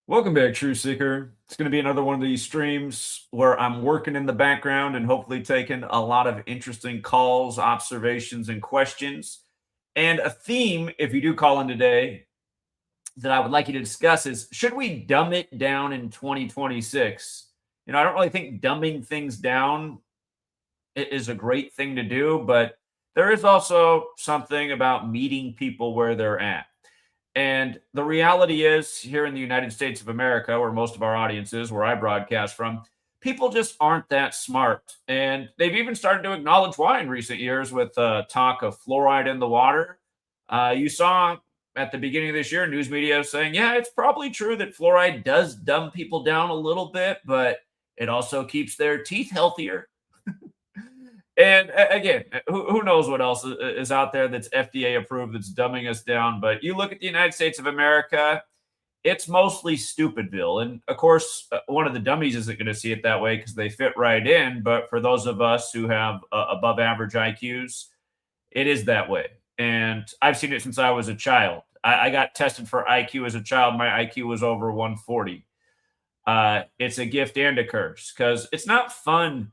Welcome back, True Seeker. It's going to be another one of these streams where I'm working in the background and hopefully taking a lot of interesting calls, observations, and questions. And a theme, if you do call in today, that I would like you to discuss is should we dumb it down in 2026? I don't really think dumbing things down is a great thing to do, but there is also something about meeting people where they're at. And the reality is, here in the United States of America, where most of our audience is, where I broadcast from, people just aren't that smart. And they've even started to acknowledge why in recent years with talk of fluoride in the water. You saw at the beginning of this year, news media saying, yeah, it's probably true that fluoride does dumb people down a little bit, but it also keeps their teeth healthier. And again, who knows what else is out there that's FDA approved that's dumbing us down. But you look at the United States of America, it's mostly Stupidville. And of course, one of the dummies isn't going to see it that way because they fit right in. But for those of us who have above average IQs, it is that way. And I've seen it since I was a child. I got tested for IQ as a child. My IQ was over 140. It's a gift and a curse because it's not fun.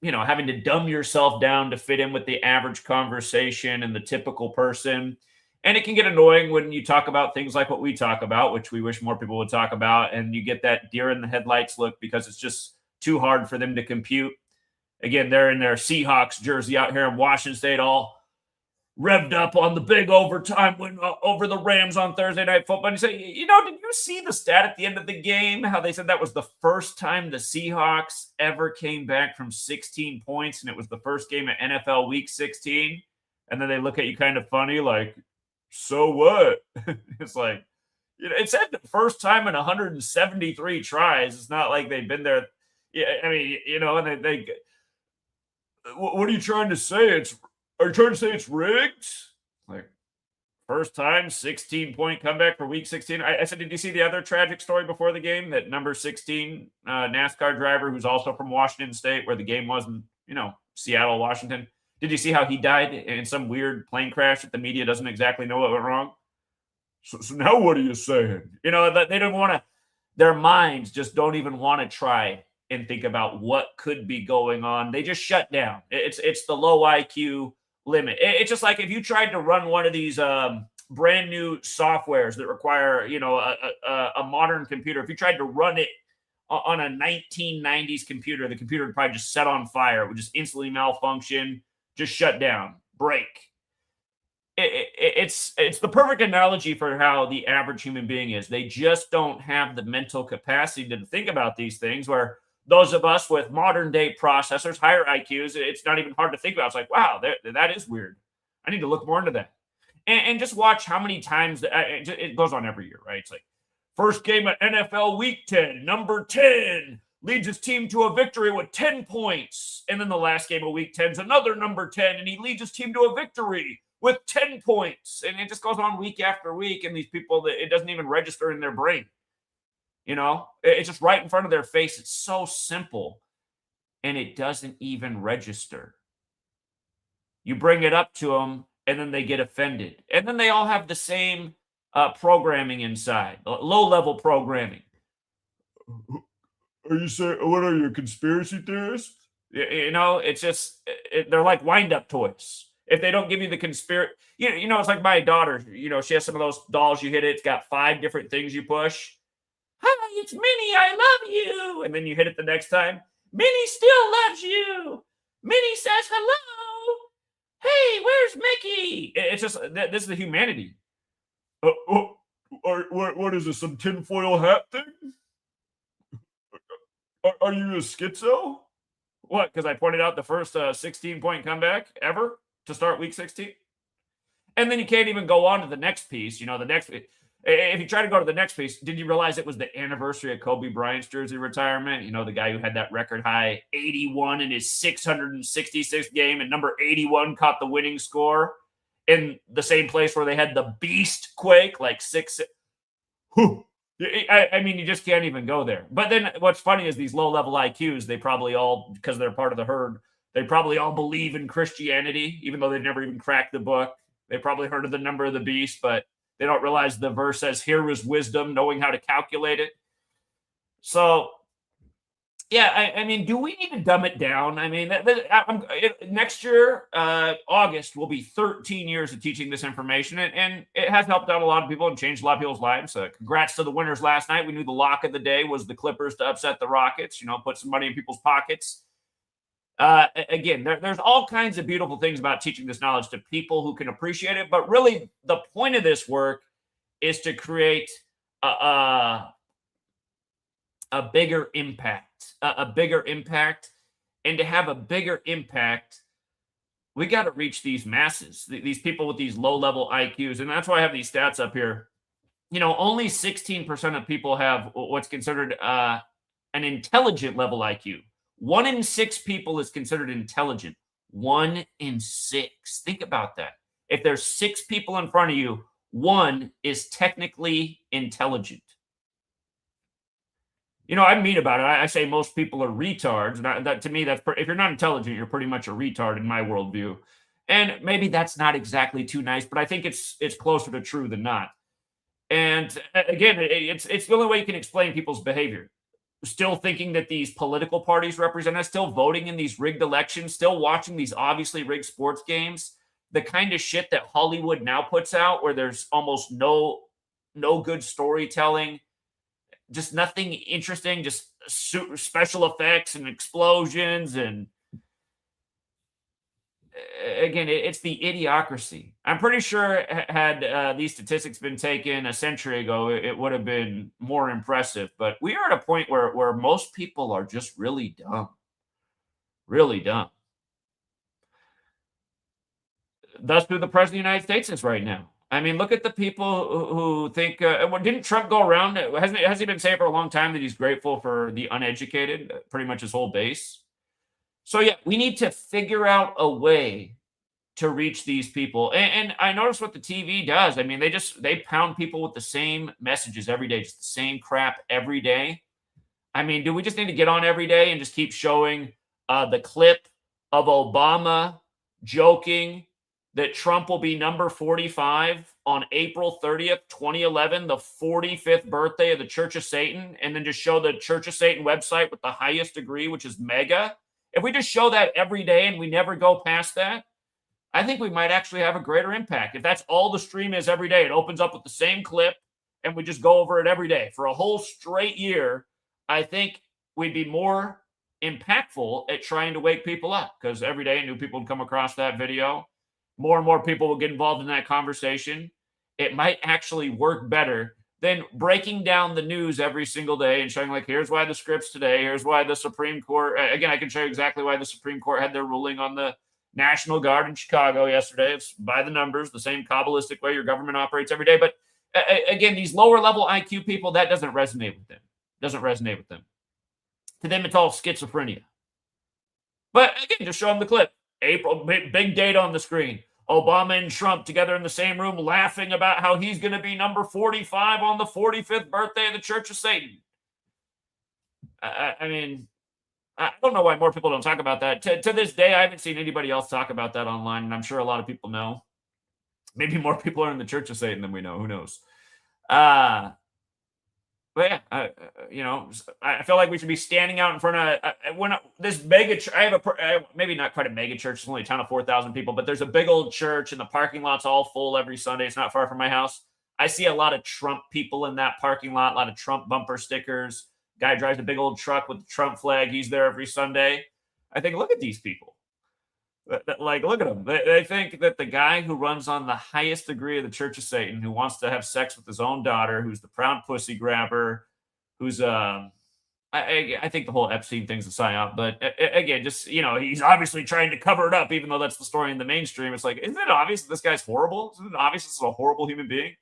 Having to dumb yourself down to fit in with the average conversation and the typical person. And it can get annoying when you talk about things like what we talk about, which we wish more people would talk about. And you get that deer in the headlights look because it's just too hard for them to compute. Again, they're in their Seahawks jersey out here in Washington State, all revved up on the big overtime win over the Rams on Thursday Night Football. And you say, did you see the stat at the end of the game? How they said that was the first time the Seahawks ever came back from 16 points, and it was the first game of NFL Week 16. And then they look at you kind of funny, like, so what? It's like, it said the first time in 173 tries. It's not like they've been there. Yeah, I mean, and they what are you trying to say? Are you trying to say it's rigged? Like, first time, 16-point comeback for week 16. I said, did you see the other tragic story before the game? That number 16 NASCAR driver who's also from Washington State, where the game was in, Seattle, Washington. Did you see how he died in some weird plane crash that the media doesn't exactly know what went wrong? So now what are you saying? That they don't want to, their minds just don't even want to try and think about what could be going on. They just shut down. It's the low IQ limit. It's just like if you tried to run one of these brand new softwares that require, a modern computer. If you tried to run it on a 1990s computer, the computer would probably just set on fire. It would just instantly malfunction, just shut down, break. It's the perfect analogy for how the average human being is. They just don't have the mental capacity to think about these things, where those of us with modern day processors, higher IQs, it's not even hard to think about. It's like, wow, that is weird. I need to look more into that. And just watch how many times it goes on every year, right? It's like, first game of NFL Week 10, number 10 leads his team to a victory with 10 points. And then the last game of Week 10 is another number 10, and he leads his team to a victory with 10 points. And it just goes on week after week, and these people, it doesn't even register in their brain. It's just right in front of their face. It's so simple, and it doesn't even register. You bring it up to them, and then they get offended. And then they all have the same programming inside, low-level programming. Are you saying, what are you, a conspiracy theorist? It's just, they're like wind-up toys. If they don't give you the conspiracy, it's like my daughter, she has some of those dolls you hit it. It's got 5 different things you push. Hi, it's Minnie. I love you. And then you hit it the next time. Minnie still loves you. Minnie says hello. Hey, where's Mickey? It's just, this is the humanity. What is this, some tinfoil hat thing? Are you a schizo? What, because I pointed out the first 16-point comeback ever to start week 16? And then you can't even go on to the next piece. If you try to go to the next piece, did you realize it was the anniversary of Kobe Bryant's jersey retirement? The guy who had that record high 81 in his 666th game, and number 81 caught the winning score in the same place where they had the beast quake, like 6. I mean, you just can't even go there. But then what's funny is these low-level IQs, they probably all, because they're part of the herd, they probably all believe in Christianity, even though they've never even cracked the book. They probably heard of the number of the beast, but They don't realize the verse says, here is wisdom, knowing how to calculate it. So, yeah, I mean, do we need to dumb it down? I mean, next year, August, will be 13 years of teaching this information, and it has helped out a lot of people and changed a lot of people's lives. Congrats to the winners last night. We knew the lock of the day was the Clippers to upset the Rockets, put some money in people's pockets. Again, there's all kinds of beautiful things about teaching this knowledge to people who can appreciate it, but really the point of this work is to create a bigger impact. A bigger impact, and to have a bigger impact, we got to reach these masses, these people with these low-level IQs, and that's why I have these stats up here. Only 16% of people have what's considered an intelligent level IQ. 1 in 6 people is considered intelligent. 1 in 6. Think about that. If there's 6 people in front of you, 1 is technically intelligent. I'm mean about it. I say most people are retards. And that to me, if you're not intelligent, you're pretty much a retard in my worldview. And maybe that's not exactly too nice, but I think it's closer to true than not. And again, it's the only way you can explain people's behavior. Still thinking that these political parties represent us, still voting in these rigged elections, still watching these obviously rigged sports games, the kind of shit that Hollywood now puts out where there's almost no good storytelling, just nothing interesting, just special effects and explosions. And again, it's the idiocracy. I'm pretty sure had these statistics been taken a century ago, it would have been more impressive. But we are at a point where most people are just really dumb. Really dumb. That's who the president of the United States is right now. I mean, look at the people who think, didn't Trump go around? Has he been saying for a long time that he's grateful for the uneducated, pretty much his whole base? So, yeah, we need to figure out a way to reach these people. And I notice what the TV does. I mean, they pound people with the same messages every day, just the same crap every day. I mean, do we just need to get on every day and just keep showing the clip of Obama joking that Trump will be number 45 on April 30th, 2011, the 45th birthday of the Church of Satan, and then just show the Church of Satan website with the highest degree, which is mega? If we just show that every day and we never go past that, I think we might actually have a greater impact. If that's all the stream is every day, it opens up with the same clip, and we just go over it every day for a whole straight year, I think we'd be more impactful at trying to wake people up, because every day new people would come across that video. More and more people will get involved in that conversation. It might actually work better than breaking down the news every single day and showing, like, here's why the scripts today, here's why the Supreme Court, again, I can show you exactly why the Supreme Court had their ruling on the National Guard in Chicago yesterday. It's by the numbers, the same Kabbalistic way your government operates every day. But again, these lower level IQ people, that doesn't resonate with them. To them, it's all schizophrenia. But again, just show them the clip. April, big date on the screen. Obama and Trump together in the same room laughing about how he's going to be number 45 on the 45th birthday of the Church of Satan. I mean, I don't know why more people don't talk about that. To this day, I haven't seen anybody else talk about that online, and I'm sure a lot of people know. Maybe more people are in the Church of Satan than we know. Who knows? But yeah, I feel like we should be standing out in front of this mega. I have maybe not quite a mega church. It's only a town of 4,000 people, but there's a big old church, and the parking lot's all full every Sunday. It's not far from my house. I see a lot of Trump people in that parking lot. A lot of Trump bumper stickers. Guy drives a big old truck with the Trump flag. He's there every Sunday. I think, look at these people. Like, look at them. They think that the guy who runs on the highest degree of the Church of Satan, who wants to have sex with his own daughter, who's the proud pussy grabber, who's I think the whole Epstein thing's a psyop. But again, just, he's obviously trying to cover it up, even though that's the story in the mainstream. It's like, isn't it obvious that this guy's horrible? Isn't it obvious this is a horrible human being?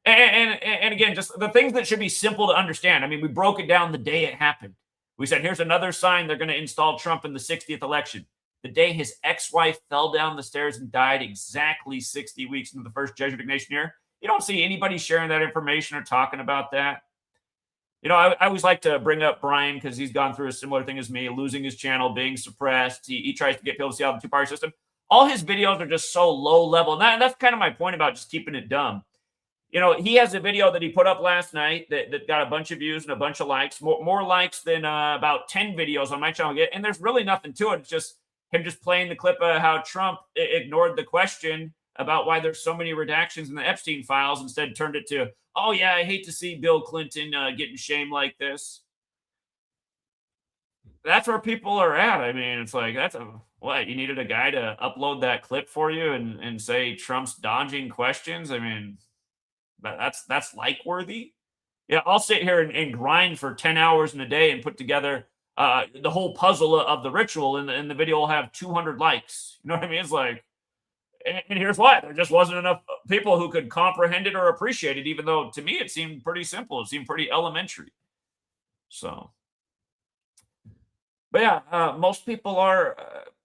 And again, just the things that should be simple to understand. I mean, we broke it down the day it happened. We said, here's another sign they're going to install Trump in the 60th election. The day his ex-wife fell down the stairs and died exactly 60 weeks into the first Jesuit Ignatian year. You don't see anybody sharing that information or talking about that. I always like to bring up Brian because he's gone through a similar thing as me, losing his channel, being suppressed. He tries to get people to see how the two-party system. All his videos are just so low level. And that's kind of my point about just keeping it dumb. he has a video that he put up last night that got a bunch of views and a bunch of likes, more likes than about 10 videos on my channel get. And there's really nothing to it. It's just him just playing the clip of how Trump ignored the question about why there's so many redactions in the Epstein files, instead turned it to, oh yeah, I hate to see Bill Clinton getting shamed like this. That's where people are at. I mean, it's like, what, you needed a guy to upload that clip for you and say Trump's dodging questions? I mean, that's like worthy. Yeah, I'll sit here and grind for 10 hours in a day and put together the whole puzzle of the ritual, and the video will have 200 likes. You know what I mean? It's like, and here's why: there just wasn't enough people who could comprehend it or appreciate it, even though to me it seemed pretty simple. It seemed pretty elementary. So, but yeah, most people are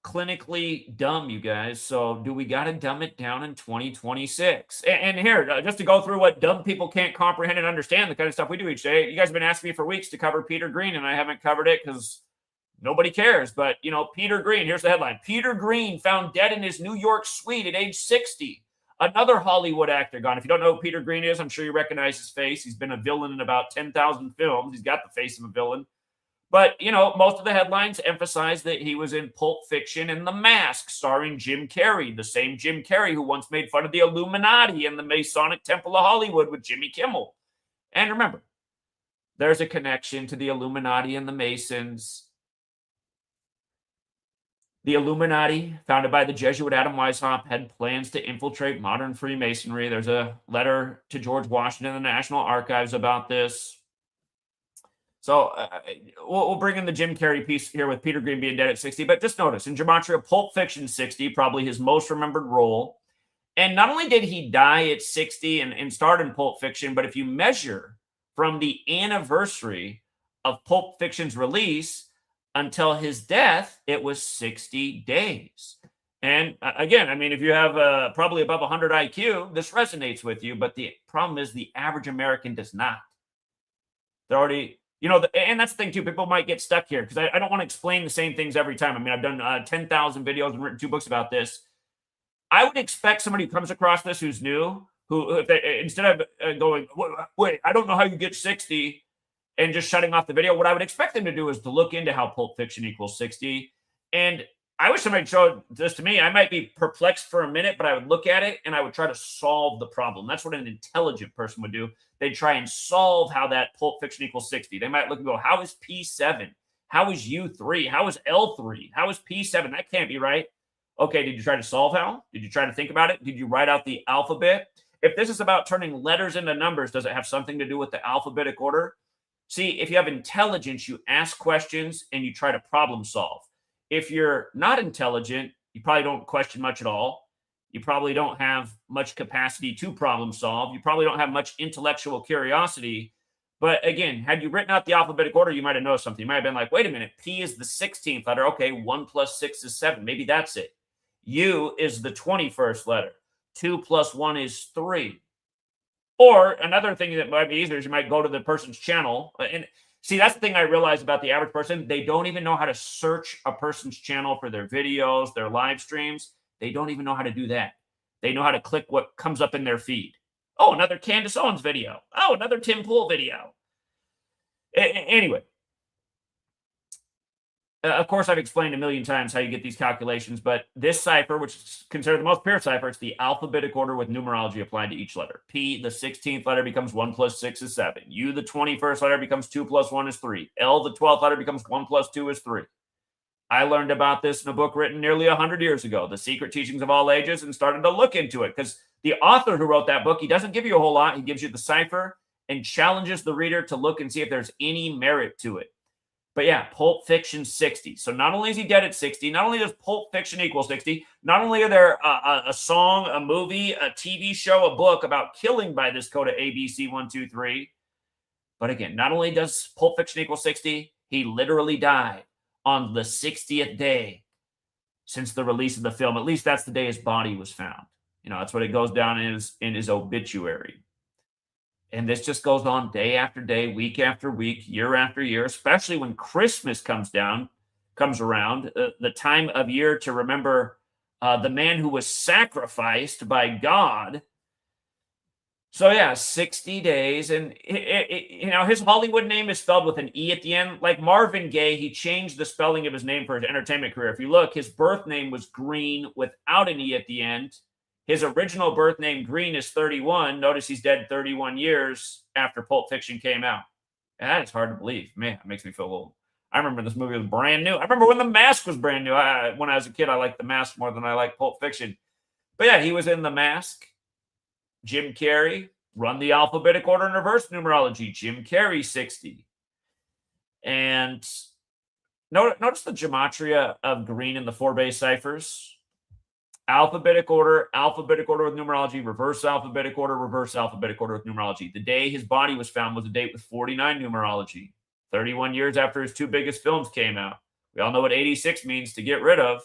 clinically dumb, you guys. So do we got to dumb it down in 2026? And here, just to go through what dumb people can't comprehend and understand, the kind of stuff we do each day. You guys have been asking me for weeks to cover Peter Greene, and I haven't covered it because nobody cares. But, Peter Greene, here's the headline. Peter Greene found dead in his New York suite at age 60. Another Hollywood actor gone. If you don't know who Peter Greene is, I'm sure you recognize his face. He's been a villain in about 10,000 films. He's got the face of a villain. But, most of the headlines emphasize that he was in Pulp Fiction and The Mask, starring Jim Carrey, the same Jim Carrey who once made fun of the Illuminati and the Masonic Temple of Hollywood with Jimmy Kimmel. And remember, there's a connection to the Illuminati and the Masons. The Illuminati, founded by the Jesuit Adam Weishaupt, had plans to infiltrate modern Freemasonry. There's a letter to George Washington in the National Archives about this. So we'll bring in the Jim Carrey piece here with Peter Greene being dead at 60. But just notice, in Gematria, Pulp Fiction 60, probably his most remembered role. And not only did he die at 60 and start in Pulp Fiction, but if you measure from the anniversary of Pulp Fiction's release until his death, it was 60 days. And again, I mean, if you have probably above 100 IQ, this resonates with you. But the problem is the average American does not. They're already... and that's the thing too. People might get stuck here because I don't want to explain the same things every time. I mean, I've done 10,000 videos and written 2 books about this. I would expect somebody who comes across this who's new, who if they, instead of going, wait, I don't know how you get 60, and just shutting off the video, what I would expect them to do is to look into how Pulp Fiction equals 60. And I wish somebody showed this to me. I might be perplexed for a minute, but I would look at it and I would try to solve the problem. That's what an intelligent person would do. They'd try and solve how that Pulp Fiction equals 60. They might look and go, how is P7? How is U3? How is L3? How is P7? That can't be right. Okay, did you try to solve how? Did you try to think about it? Did you write out the alphabet? If this is about turning letters into numbers, does it have something to do with the alphabetic order? See, if you have intelligence, you ask questions and you try to problem solve. If you're not intelligent, you probably don't question much at all. You probably don't have much capacity to problem solve. You probably don't have much intellectual curiosity. But again, had you written out the alphabetic order, you might have noticed something. You might have been like, wait a minute, P is the 16th letter. Okay, 1 plus 6 is 7. Maybe that's it. U is the 21st letter. 2 plus 1 is 3. Or another thing that might be easier is you might go to the person's channel. And see, that's the thing I realize about the average person. They don't even know how to search a person's channel for their videos, their live streams. They don't even know how to do that. They know how to click what comes up in their feed. Oh, another Candace Owens video. Oh, another Tim Pool video. Anyway. Of course, I've explained a million times how you get these calculations, but this cipher, which is considered the most pure cipher, it's the alphabetic order with numerology applied to each letter. P, the 16th letter, becomes 1 plus 6 is 7. U, the 21st letter, becomes 2 plus 1 is 3. L, the 12th letter, becomes 1 plus 2 is 3. I learned about this in a book written nearly 100 years ago, The Secret Teachings of All Ages, and started to look into it because the author who wrote that book, he doesn't give you a whole lot. He gives you the cipher and challenges the reader to look and see if there's any merit to it. But yeah, Pulp Fiction 60. So not only is he dead at 60, not only does Pulp Fiction equal 60, not only are there a song, a movie, a TV show, a book about killing by this code of ABC123, but again, not only does Pulp Fiction equal 60, he literally died on the 60th day since the release of the film. At least that's the day his body was found. That's what it goes down in his obituary. And this just goes on day after day, week after week, year after year, especially when Christmas comes around, the time of year to remember the man who was sacrificed by God So yeah, 60 days, and his Hollywood name is spelled with an E at the end. Like Marvin Gaye, he changed the spelling of his name for his entertainment career. If you look, his birth name was Greene without an E at the end. His original birth name, Greene, is 31. Notice he's dead 31 years after Pulp Fiction came out. And that is hard to believe. Man, it makes me feel old. I remember this movie was brand new. I remember when The Mask was brand new. When I was a kid, I liked The Mask more than I liked Pulp Fiction. But yeah, he was in The Mask. Jim Carrey, run the alphabetic order in reverse numerology. Jim Carrey, 60. And notice the gematria of Greene in the 4-base ciphers. Alphabetic order with numerology, reverse alphabetic order with numerology. The day his body was found was a date with 49 numerology, 31 years after his two biggest films came out. We all know what 86 means, to get rid of.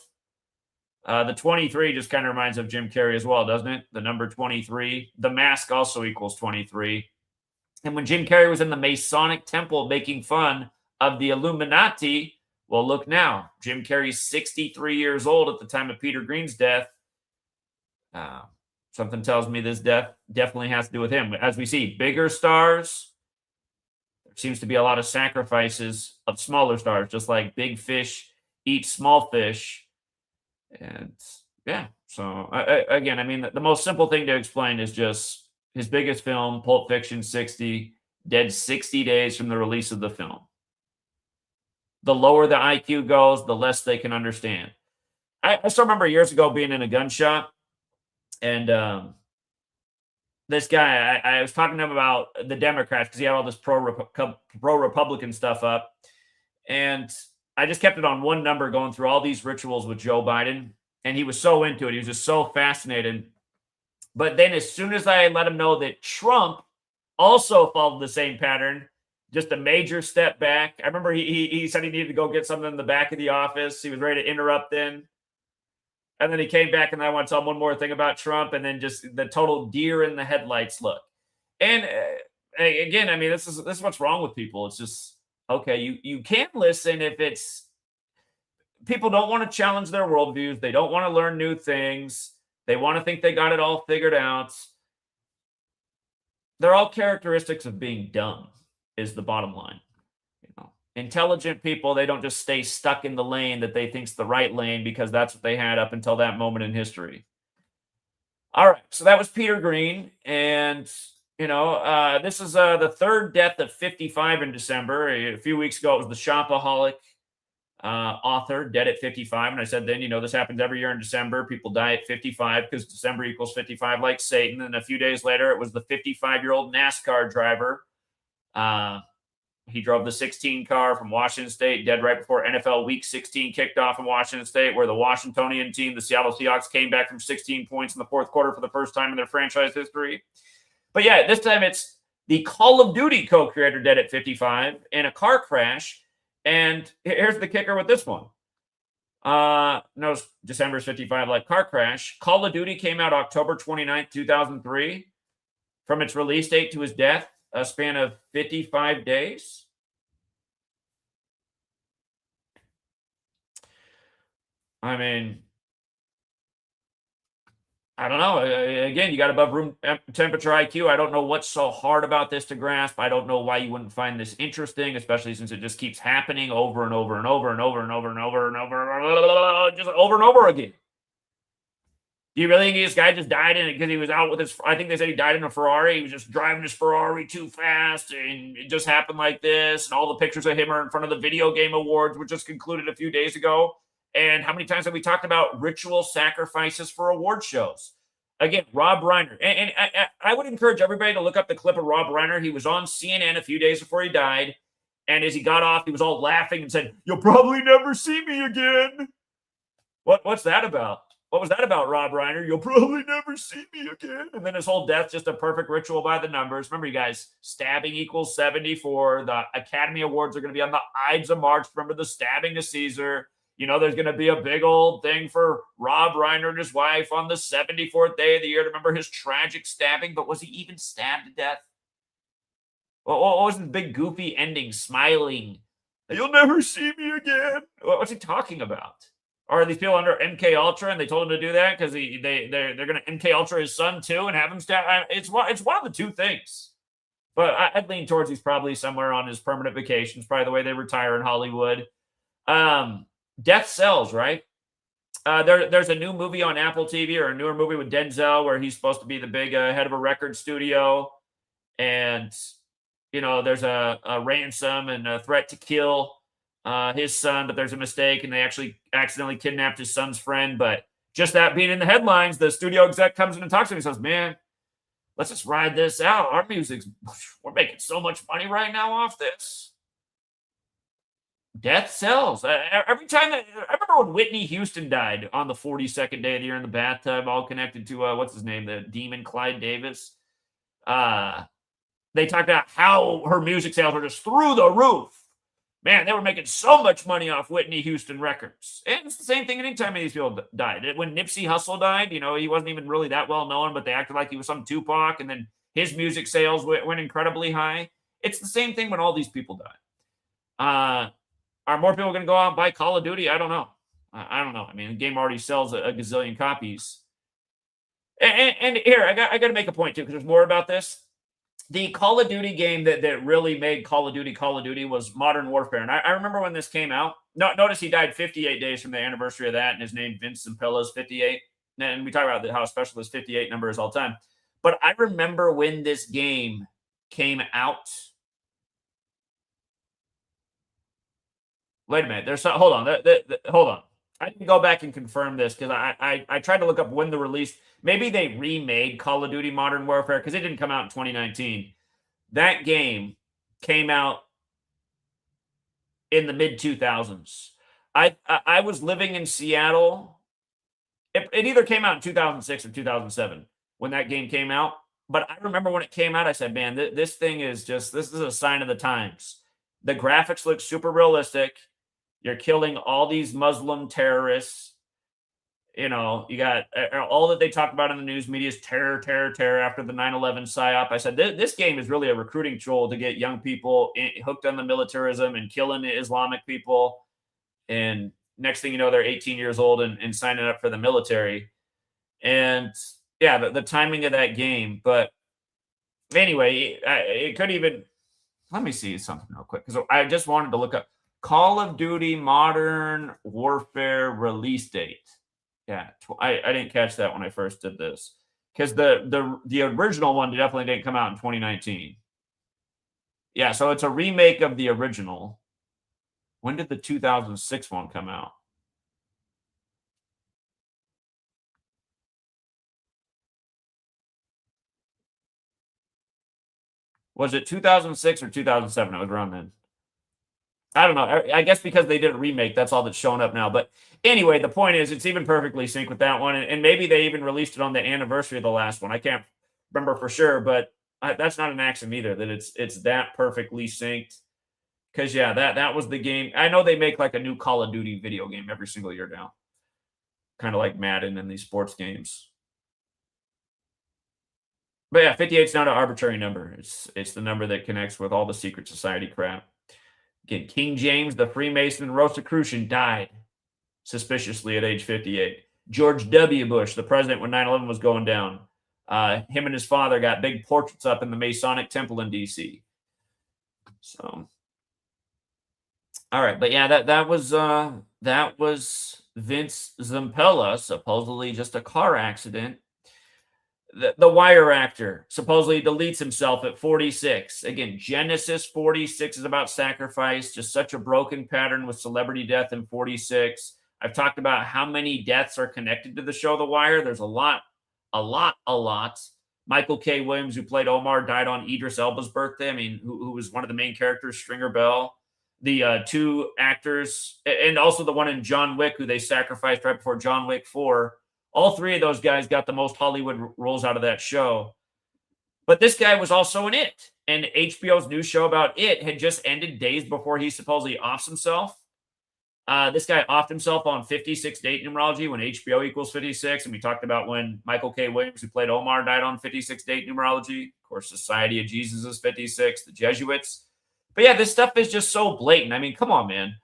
The 23 just kind of reminds of Jim Carrey as well, doesn't it? The number 23. The Mask also equals 23. And when Jim Carrey was in the Masonic Temple making fun of the Illuminati, well, look now. Jim Carrey's 63 years old at the time of Peter Greene's death. Something tells me this death definitely has to do with him. As we see, bigger stars, there seems to be a lot of sacrifices of smaller stars, just like big fish eat small fish. And yeah, so again, I mean, the most simple thing to explain is just his biggest film, Pulp Fiction, 60, dead 60 days from the release of the film. The lower the IQ goes, the less they can understand. I still remember years ago being in a gun shop, and this guy, I was talking to him about the Democrats because he had all this pro-Republican stuff up. And I just kept it on one number going through all these rituals with Joe Biden. And he was so into it. He was just so fascinated. But then as soon as I let him know that Trump also followed the same pattern, just a major step back. I remember he said he needed to go get something in the back of the office. He was ready to interrupt then. And then he came back, and I want to tell him one more thing about Trump, and then just the total deer in the headlights look. And again, I mean, this is what's wrong with people. It's just, okay, you can't listen if it's people don't want to challenge their worldviews. They don't want to learn new things. They want to think they got it all figured out. They're all characteristics of being dumb, is the bottom line. Intelligent people, they don't just stay stuck in the lane that they think's the right lane because that's what they had up until that moment in history. All right, so that was Peter Greene, and this is the third death of 55 in December. A few weeks ago, it was the Shopaholic author, dead at 55, and I said then, this happens every year in December. People die at 55 because December equals 55, like Satan. And a few days later, it was the 55-year-old NASCAR driver. He drove the 16 car from Washington State, dead right before NFL Week 16 kicked off in Washington State, where the Washingtonian team, the Seattle Seahawks, came back from 16 points in the fourth quarter for the first time in their franchise history. But yeah, this time it's the Call of Duty co-creator dead at 55 in a car crash. And here's the kicker with this one. No, December's 55, like car crash. Call of Duty came out October 29th, 2003. From its release date to his death, a span of 55 days. I mean, I don't know. Again, you got above room temperature IQ. I don't know what's so hard about this to grasp. I don't know why you wouldn't find this interesting, especially since it just keeps happening over and over and over and over and over and over and over, just over and over again. Do you really think this guy just died in it because he was out with his, I think they said he died in a Ferrari. He was just driving his Ferrari too fast, and it just happened like this. And all the pictures of him are in front of the Video Game Awards, which just concluded a few days ago. And how many times have we talked about ritual sacrifices for award shows? Again, Rob Reiner. And I would encourage everybody to look up the clip of Rob Reiner. He was on CNN a few days before he died. And as he got off, he was all laughing and said, "You'll probably never see me again." What's that about? What was that about, Rob Reiner? "You'll probably never see me again." And then his whole death, just a perfect ritual by the numbers. Remember, you guys, stabbing equals 74. The Academy Awards are going to be on the Ides of March. Remember the stabbing of Caesar. There's going to be a big old thing for Rob Reiner and his wife on the 74th day of the year to remember his tragic stabbing. But was he even stabbed to death? What was the big goofy ending, smiling? "You'll never see me again"? What's he talking about? Or are these people under MK Ultra and they told him to do that because they're going to MK Ultra his son too and have him stab? It's one of the two things. But I'd lean towards he's probably somewhere on his permanent vacations, probably the way they retire in Hollywood. Death Sells, right? There's a new movie on Apple TV, or a newer movie with Denzel where he's supposed to be the big head of a record studio. And, there's a ransom and a threat to kill his son, but there's a mistake and they actually accidentally kidnapped his son's friend. But just that being in the headlines, the studio exec comes in and talks to me and says, man, let's just ride this out. We're making so much money right now off this. Death Sells. Every time I remember when Whitney Houston died on the 42nd day of the year in the bathtub, all connected to what's his name, the demon Clyde Davis. They talked about how her music sales were just through the roof. Man, they were making so much money off Whitney Houston records. And it's the same thing anytime these people died. When Nipsey Hussle died, he wasn't even really that well known, but they acted like he was some Tupac, and then his music sales went incredibly high. It's the same thing when all these people die. Are more people going to go out and buy Call of Duty? I don't know. I don't know. I mean, the game already sells a gazillion copies. And here, I got to make a point, too, because there's more about this. The Call of Duty game that really made Call of Duty was Modern Warfare. And I remember when this came out. Notice he died 58 days from the anniversary of that, and his name, Vince Zampella, is 58. And we talk about how special this 58 number is all the time. But I remember when this game came out. Wait a minute. Hold on. Hold on. I can go back and confirm this because I tried to look up when the release. Maybe they remade Call of Duty Modern Warfare because it didn't come out in 2019. That game came out in the mid-2000s. I was living in Seattle. It either came out in 2006 or 2007 when that game came out. But I remember when it came out, I said, man, this thing is this is a sign of the times. The graphics look super realistic. You're killing all these Muslim terrorists. You got all that they talk about in the news media is terror after the 9/11 psyop. I said, this game is really a recruiting tool to get young people hooked on the militarism and killing the Islamic people. And next thing you know, they're 18 years old and signing up for the military. And yeah, the timing of that game. But anyway, it could even, let me see something real quick because I just wanted to look up Call of Duty Modern Warfare release date. Yeah, I didn't catch that when I first did this because the original one definitely didn't come out in 2019. Yeah, so it's a remake of the original. When did the 2006 one come out? Was it 2006 or 2007? It was around then. I don't know. I guess because they did a remake, that's all that's showing up now. But anyway, the point is it's even perfectly synced with that one. And maybe they even released it on the anniversary of the last one. I can't remember for sure, but that's not an accident either, that it's that perfectly synced. Because, yeah, that was the game. I know they make like a new Call of Duty video game every single year now. Kind of like Madden and these sports games. But yeah, 58 is not an arbitrary number. It's the number that connects with all the secret society crap. Again, King James, the Freemason and Rosicrucian, died suspiciously at age 58. George W. Bush, the president when 9/11 was going down, him and his father got big portraits up in the Masonic Temple in D.C. So, all right, but yeah, that was Vince Zampella, supposedly just a car accident. The Wire actor supposedly deletes himself at 46. Again, Genesis 46 is about sacrifice, just such a broken pattern with celebrity death in 46. I've talked about how many deaths are connected to the show The Wire. There's a lot. Michael K. Williams, who played Omar, died on Idris Elba's birthday. I mean, who was one of the main characters, Stringer Bell. The two actors, and also the one in John Wick, who they sacrificed right before John Wick 4. All three of those guys got the most Hollywood roles out of that show. But this guy was also in It. And HBO's new show about It had just ended days before he supposedly offs himself. This guy offed himself on 56 date numerology when HBO equals 56. And we talked about when Michael K. Williams, who played Omar, died on 56 date numerology. Of course, Society of Jesus is 56, the Jesuits. But yeah, this stuff is just so blatant. I mean, come on, man.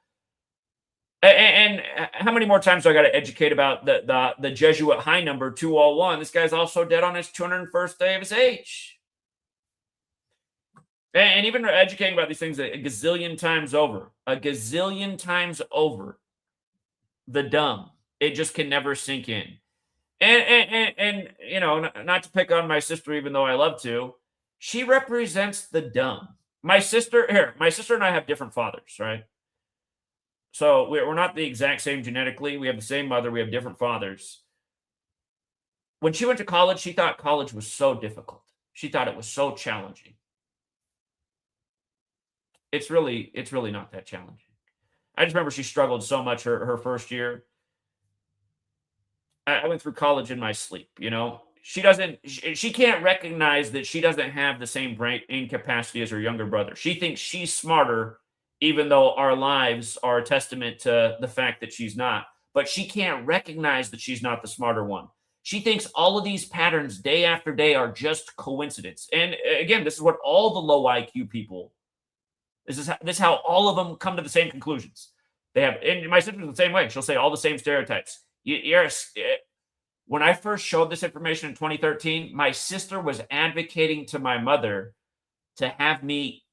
And how many more times do I got to educate about the Jesuit high number 201? This guy's also dead on his 201st day of his age. And even educating about these things a gazillion times over, the dumb, it just can never sink in. And you know, not to pick on my sister, even though I love to, she represents the dumb. My sister and I have different fathers, right? So we're not the exact same genetically. We have the same mother. We have different fathers. When she went to college, she thought college was so difficult. She thought it was so challenging. It's really not that challenging. I just remember she struggled so much her first year. I went through college in my sleep, you know. She can't recognize that she doesn't have the same brain capacity as her younger brother. She thinks she's smarter, even though our lives are a testament to the fact that she's not. But she can't recognize that she's not the smarter one. She thinks all of these patterns day after day are just coincidence. And again, this is what all the low IQ people, this is how all of them come to the same conclusions. They have, and my sister's the same way. She'll say all the same stereotypes. When I first showed this information in 2013, my sister was advocating to my mother to have me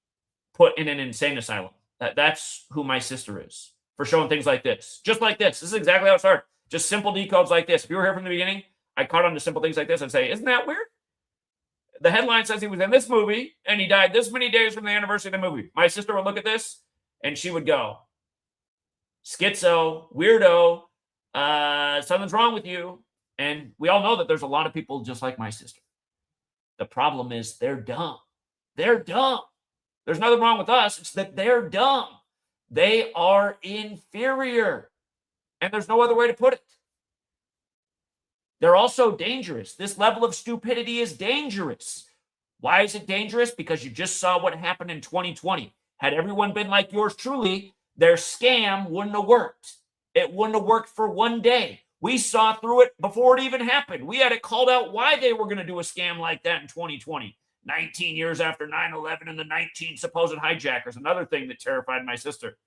put in an insane asylum. That's who my sister is, for showing things like this. Just like this. This is exactly how it started. Just simple decodes like this. If you were here from the beginning, I caught on to simple things like this and say, isn't that weird? The headline says he was in this movie and he died this many days from the anniversary of the movie. My sister would look at this and she would go, schizo, weirdo, something's wrong with you. And we all know that there's a lot of people just like my sister. The problem is they're dumb. They're dumb. There's nothing wrong with us. It's that they're dumb. They are inferior. And there's no other way to put it. They're also dangerous. This level of stupidity is dangerous. Why is it dangerous? Because you just saw what happened in 2020. Had everyone been like yours truly, their scam wouldn't have worked. It wouldn't have worked for one day. We saw through it before it even happened. We had it called out why they were going to do a scam like that in 2020. 19 years after 9/11 and the 19 supposed hijackers. Another thing that terrified my sister.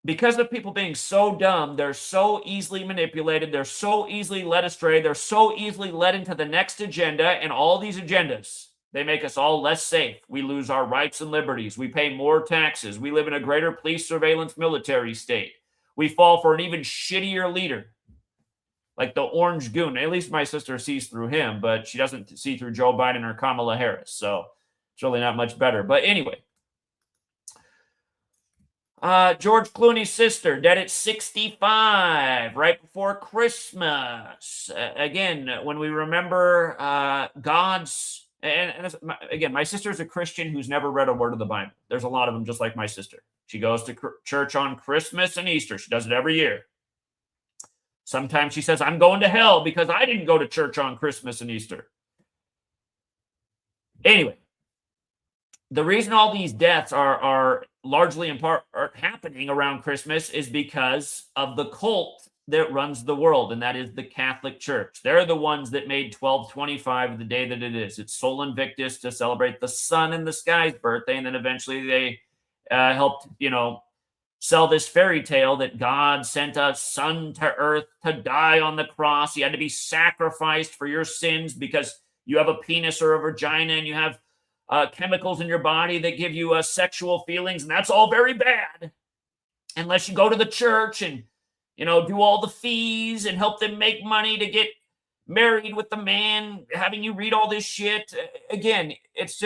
Because of people being so dumb, they're so easily manipulated. They're so easily led astray. They're so easily led into the next agenda, and all these agendas, they make us all less safe. We lose our rights and liberties. We pay more taxes. We live in a greater police surveillance military state. We fall for an even shittier leader, like the orange goon. At least my sister sees through him, but she doesn't see through Joe Biden or Kamala Harris. So it's really not much better. But anyway, George Clooney's sister, dead at 65, right before Christmas. Again, when we remember God's, and again, my sister's a Christian who's never read a word of the Bible. There's a lot of them just like my sister. She goes to church on Christmas and Easter. She does it every year. Sometimes she says, I'm going to hell because I didn't go to church on Christmas and Easter. Anyway, the reason all these deaths are largely in part are happening around Christmas is because of the cult that runs the world, and that is the Catholic Church. They're the ones that made 12/25 the day that it is. It's Sol Invictus to celebrate the sun in the sky's birthday, and then eventually they helped, sell this fairy tale that God sent a son to earth to die on the cross. He had to be sacrificed for your sins because you have a penis or a vagina and you have chemicals in your body that give you sexual feelings, and that's all very bad unless you go to the church and do all the fees and help them make money to get married with the man having you read all this shit. Again, it's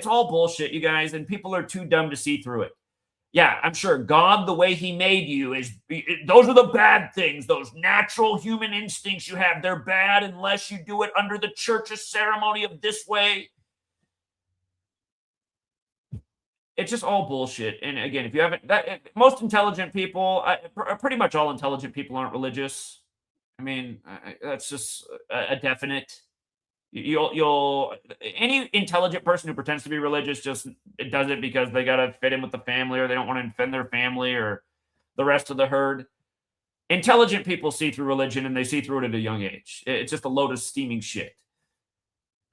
all bullshit, you guys, and people are too dumb to see through it. Yeah, I'm sure God, the way he made you, those are the bad things. Those natural human instincts you have, they're bad unless you do it under the church's ceremony of this way. It's just all bullshit. And again, if you haven't, most intelligent people, pretty much all intelligent people aren't religious. I mean, that's just a definite. You'll any intelligent person who pretends to be religious just does it because they got to fit in with the family, or they don't want to offend their family or the rest of the herd. Intelligent people see through religion, and they see through it at a young age. It's just a load of steaming shit.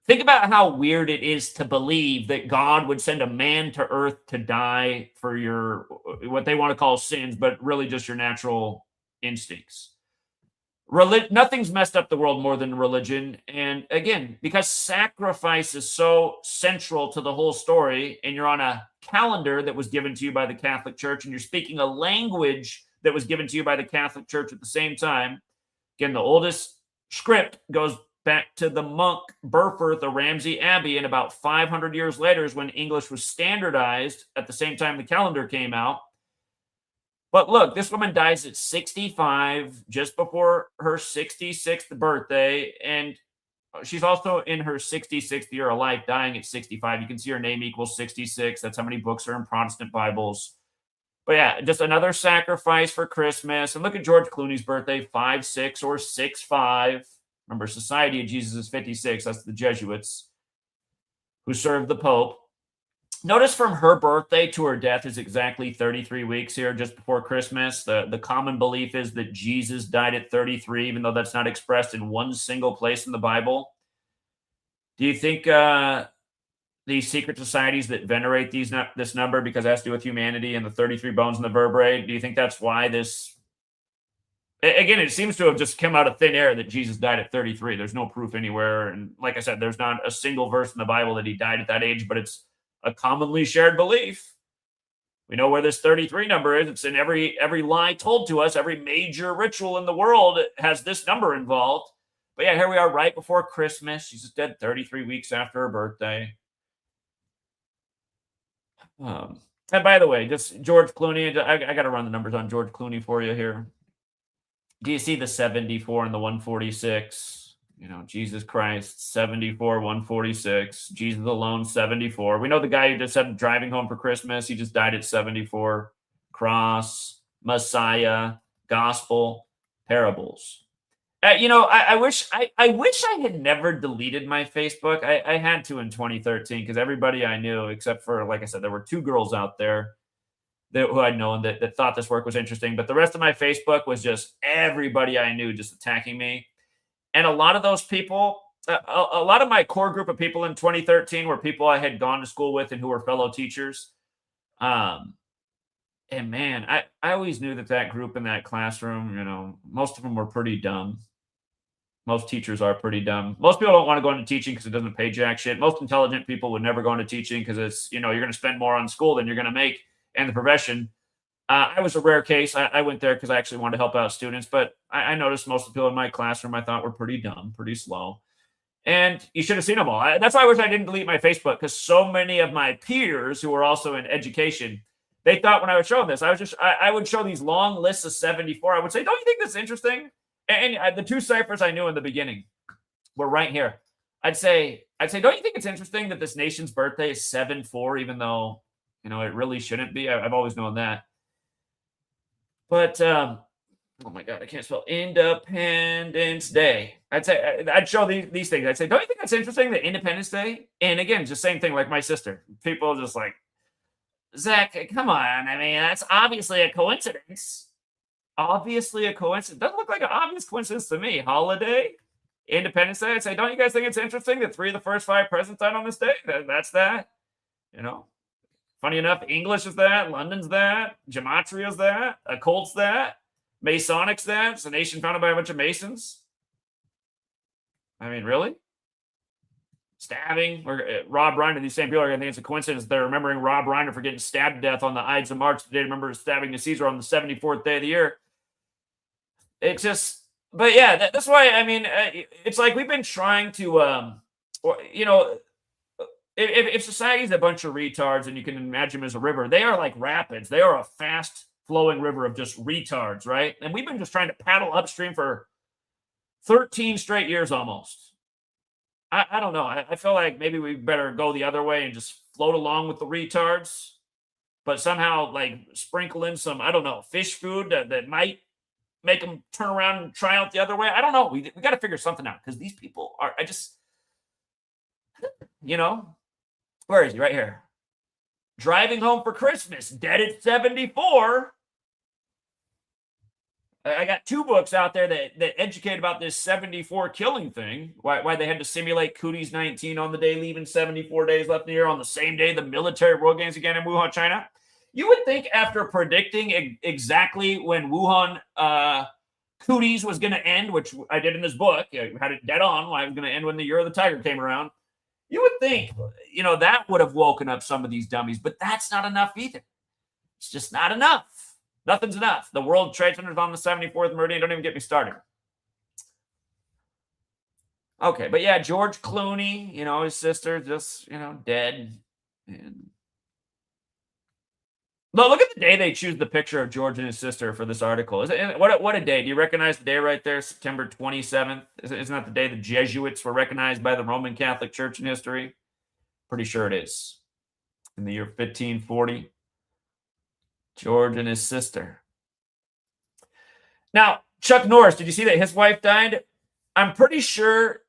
Think about how weird it is to believe that God would send a man to earth to die for your what they want to call sins, but really just your natural instincts. Nothing's messed up the world more than religion. And again, because sacrifice is so central to the whole story, and you're on a calendar that was given to you by the Catholic Church, and you're speaking a language that was given to you by the Catholic Church at the same time. Again, the oldest script goes back to the monk Burford of Ramsey Abbey, and about 500 years later is when English was standardized at the same time the calendar came out. But look, this woman dies at 65, just before her 66th birthday, and she's also in her 66th year of life, dying at 65. You can see her name equals 66. That's how many books are in Protestant Bibles. But yeah, just another sacrifice for Christmas. And look at George Clooney's birthday, 5'6" or 6'5". Remember, Society of Jesus is 56. That's the Jesuits who served the Pope. Notice from her birthday to her death is exactly 33 weeks here, just before Christmas. The common belief is that Jesus died at 33, even though that's not expressed in one single place in the Bible. Do you think these secret societies that venerate this number because it has to do with humanity and the 33 bones in the vertebrae, do you think that's why this... Again, it seems to have just come out of thin air that Jesus died at 33. There's no proof anywhere. And like I said, there's not a single verse in the Bible that he died at that age, but it's a commonly shared belief. We know where this 33 number is. It's in every lie told to us. Every major ritual in the world has this number involved. But yeah, here we are right before Christmas. She's just dead 33 weeks after her birthday. And by the way, just George Clooney, I got to run the numbers on George Clooney for you here. Do you see the 74 and the 146? You know, Jesus Christ, 74, 146. Jesus alone, 74. We know the guy who just said driving home for Christmas. He just died at 74. Cross, Messiah, gospel, parables. I wish I had never deleted my Facebook. I had to in 2013 because everybody I knew, except for, like I said, there were 2 girls out there who I'd known that thought this work was interesting. But the rest of my Facebook was just everybody I knew just attacking me. And a lot of those people, a lot of my core group of people in 2013 were people I had gone to school with and who were fellow teachers. And man, I always knew that group in that classroom, most of them were pretty dumb. Most teachers are pretty dumb. Most people don't want to go into teaching because it doesn't pay jack shit. Most intelligent people would never go into teaching because it's, you're going to spend more on school than you're going to make in the profession. I was a rare case. I went there because I actually wanted to help out students, but I noticed most of the people in my classroom I thought were pretty dumb, pretty slow. And you should have seen them all. That's why I wish I didn't delete my Facebook, because so many of my peers who were also in education, they thought when I would show them this, I would show these long lists of 74. I would say, don't you think that's interesting? And the 2 ciphers I knew in the beginning were right here. I'd say, don't you think it's interesting that this nation's birthday is 7-4, even though, it really shouldn't be? I've always known that. But, oh my God, I can't spell Independence Day. I'd show these things. I'd say, don't you think that's interesting, that Independence Day? And again, just same thing like my sister. People just like, Zach, come on. I mean, that's obviously a coincidence. Obviously a coincidence. Doesn't look like an obvious coincidence to me. Holiday, Independence Day. I'd say, don't you guys think it's interesting that 3 of the first 5 presidents died on this day? That's that. Funny enough, English is that, London's that, Gematria is that, occult's that, Masonic's that. It's a nation founded by a bunch of Masons. I mean, really? Stabbing, or Rob Reiner. These same people are going to think it's a coincidence they're remembering Rob Reiner for getting stabbed to death on the Ides of March. They remember stabbing to Caesar on the 74th day of the year. It's just, but yeah, that's why, I mean, it's like we've been trying to, if society's a bunch of retards and you can imagine them as a river, they are like rapids. They are a fast flowing river of just retards, right? And we've been just trying to paddle upstream for 13 straight years almost. I don't know. I feel like maybe we better go the other way and just float along with the retards, but somehow like sprinkle in some, I don't know, fish food that might make them turn around and try out the other way. I don't know. We got to figure something out, because these people are, where is he? Right here. Driving home for Christmas, dead at 74. I got 2 books out there that educate about this 74 killing thing, why they had to simulate Cooties 19 on the day, leaving 74 days left in the year on the same day the military world games again in Wuhan, China. You would think after predicting exactly when Wuhan Cooties was going to end, which I did in this book, I had it dead on why it was going to end when the year of the tiger came around. You would think, that would have woken up some of these dummies, but that's not enough either. It's just not enough. Nothing's enough. The World Trade Center is on the 74th meridian. Don't even get me started. Okay, but yeah, George Clooney, his sister just, dead. And look at the day they choose the picture of George and his sister for this article. What a day. Do you recognize the day right there, September 27th? Isn't that the day the Jesuits were recognized by the Roman Catholic Church in history? Pretty sure it is. In the year 1540. George and his sister. Now, Chuck Norris, did you see that his wife died? I'm pretty sure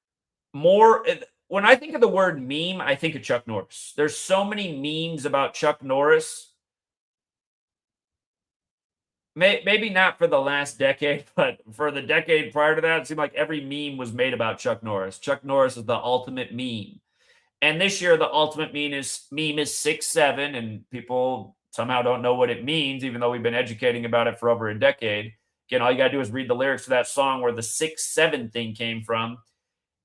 when I think of the word meme, I think of Chuck Norris. There's so many memes about Chuck Norris. Maybe not for the last decade, but for the decade prior to that, it seemed like every meme was made about Chuck Norris. Chuck Norris is the ultimate meme. And this year, the ultimate meme is 6'7", and people somehow don't know what it means, even though we've been educating about it for over a decade. Again, all you got to do is read the lyrics to that song where the 6'7" thing came from.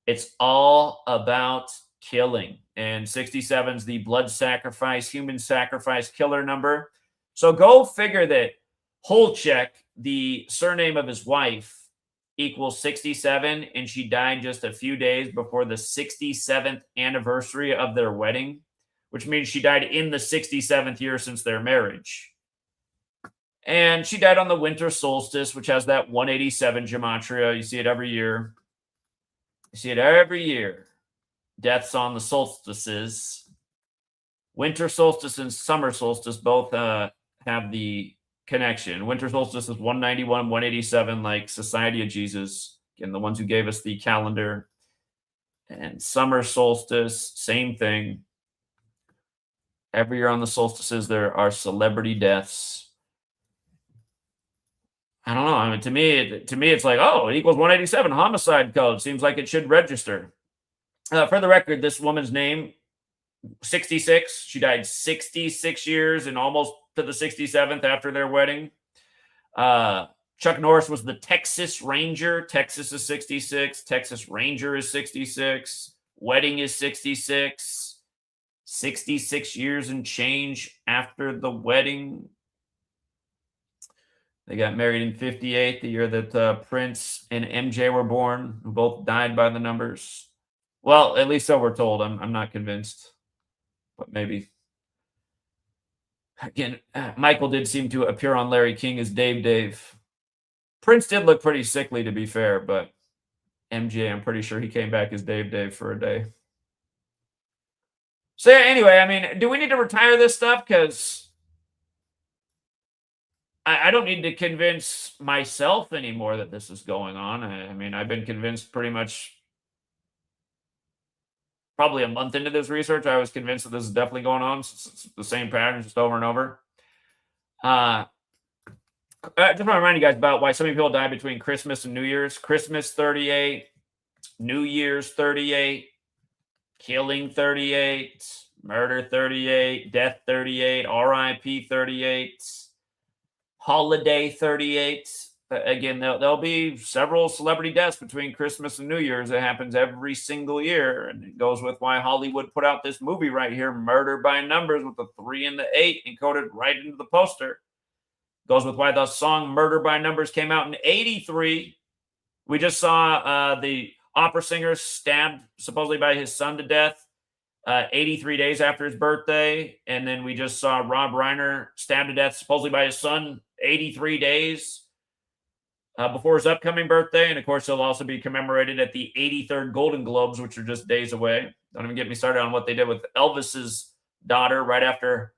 It's all about killing. And 67 is the blood sacrifice, human sacrifice killer number. So go figure that Holechek, the surname of his wife, equals 67, and she died just a few days before the 67th anniversary of their wedding, which means she died in the 67th year since their marriage. And she died on the winter solstice, which has that 187 gematria. You see it every year. Deaths on the solstices. Winter solstice and summer solstice both have the connection. Winter solstice is 191, 187, like Society of Jesus. Again, the ones who gave us the calendar. And summer solstice, same thing. Every year on the solstices, there are celebrity deaths. I don't know. I mean, to me, it's like, oh, it equals 187 homicide code. Seems like it should register. For the record, this woman's name, 66. She died 66 years and almost to the 67th after their wedding. Chuck Norris was the Texas Ranger. Texas is 66. Texas Ranger is 66. Wedding is 66. 66 years and change after the wedding. They got married in 58, the year that Prince and MJ were born, who both died by the numbers. Well, at least so we're told. I'm not convinced, but maybe. Again, Michael did seem to appear on Larry King as Dave. Prince did look pretty sickly, to be fair, but MJ, I'm pretty sure he came back as Dave for a day. So yeah, anyway, I mean, do we need to retire this stuff? Because I don't need to convince myself anymore that this is going on. I mean, I've been convinced pretty much probably a month into this research. I was convinced that this is definitely going on. It's the same pattern, just over and over. I just want to remind you guys about why so many people die between Christmas and New Year's. Christmas, 38. New Year's, 38. Killing, 38. Murder, 38. Death, 38. RIP, 38. Holiday, 38. Again, there'll be several celebrity deaths between Christmas and New Year's. It happens every single year. And it goes with why Hollywood put out this movie right here, Murder by Numbers, with the 3 and the 8 encoded right into the poster. Goes with why the song Murder by Numbers came out in 83. We just saw the opera singer stabbed supposedly by his son to death 83 days after his birthday. And then we just saw Rob Reiner stabbed to death supposedly by his son 83 days before his upcoming birthday. And of course, he'll also be commemorated at the 83rd Golden Globes, which are just days away. Don't even get me started on what they did with Elvis's daughter right after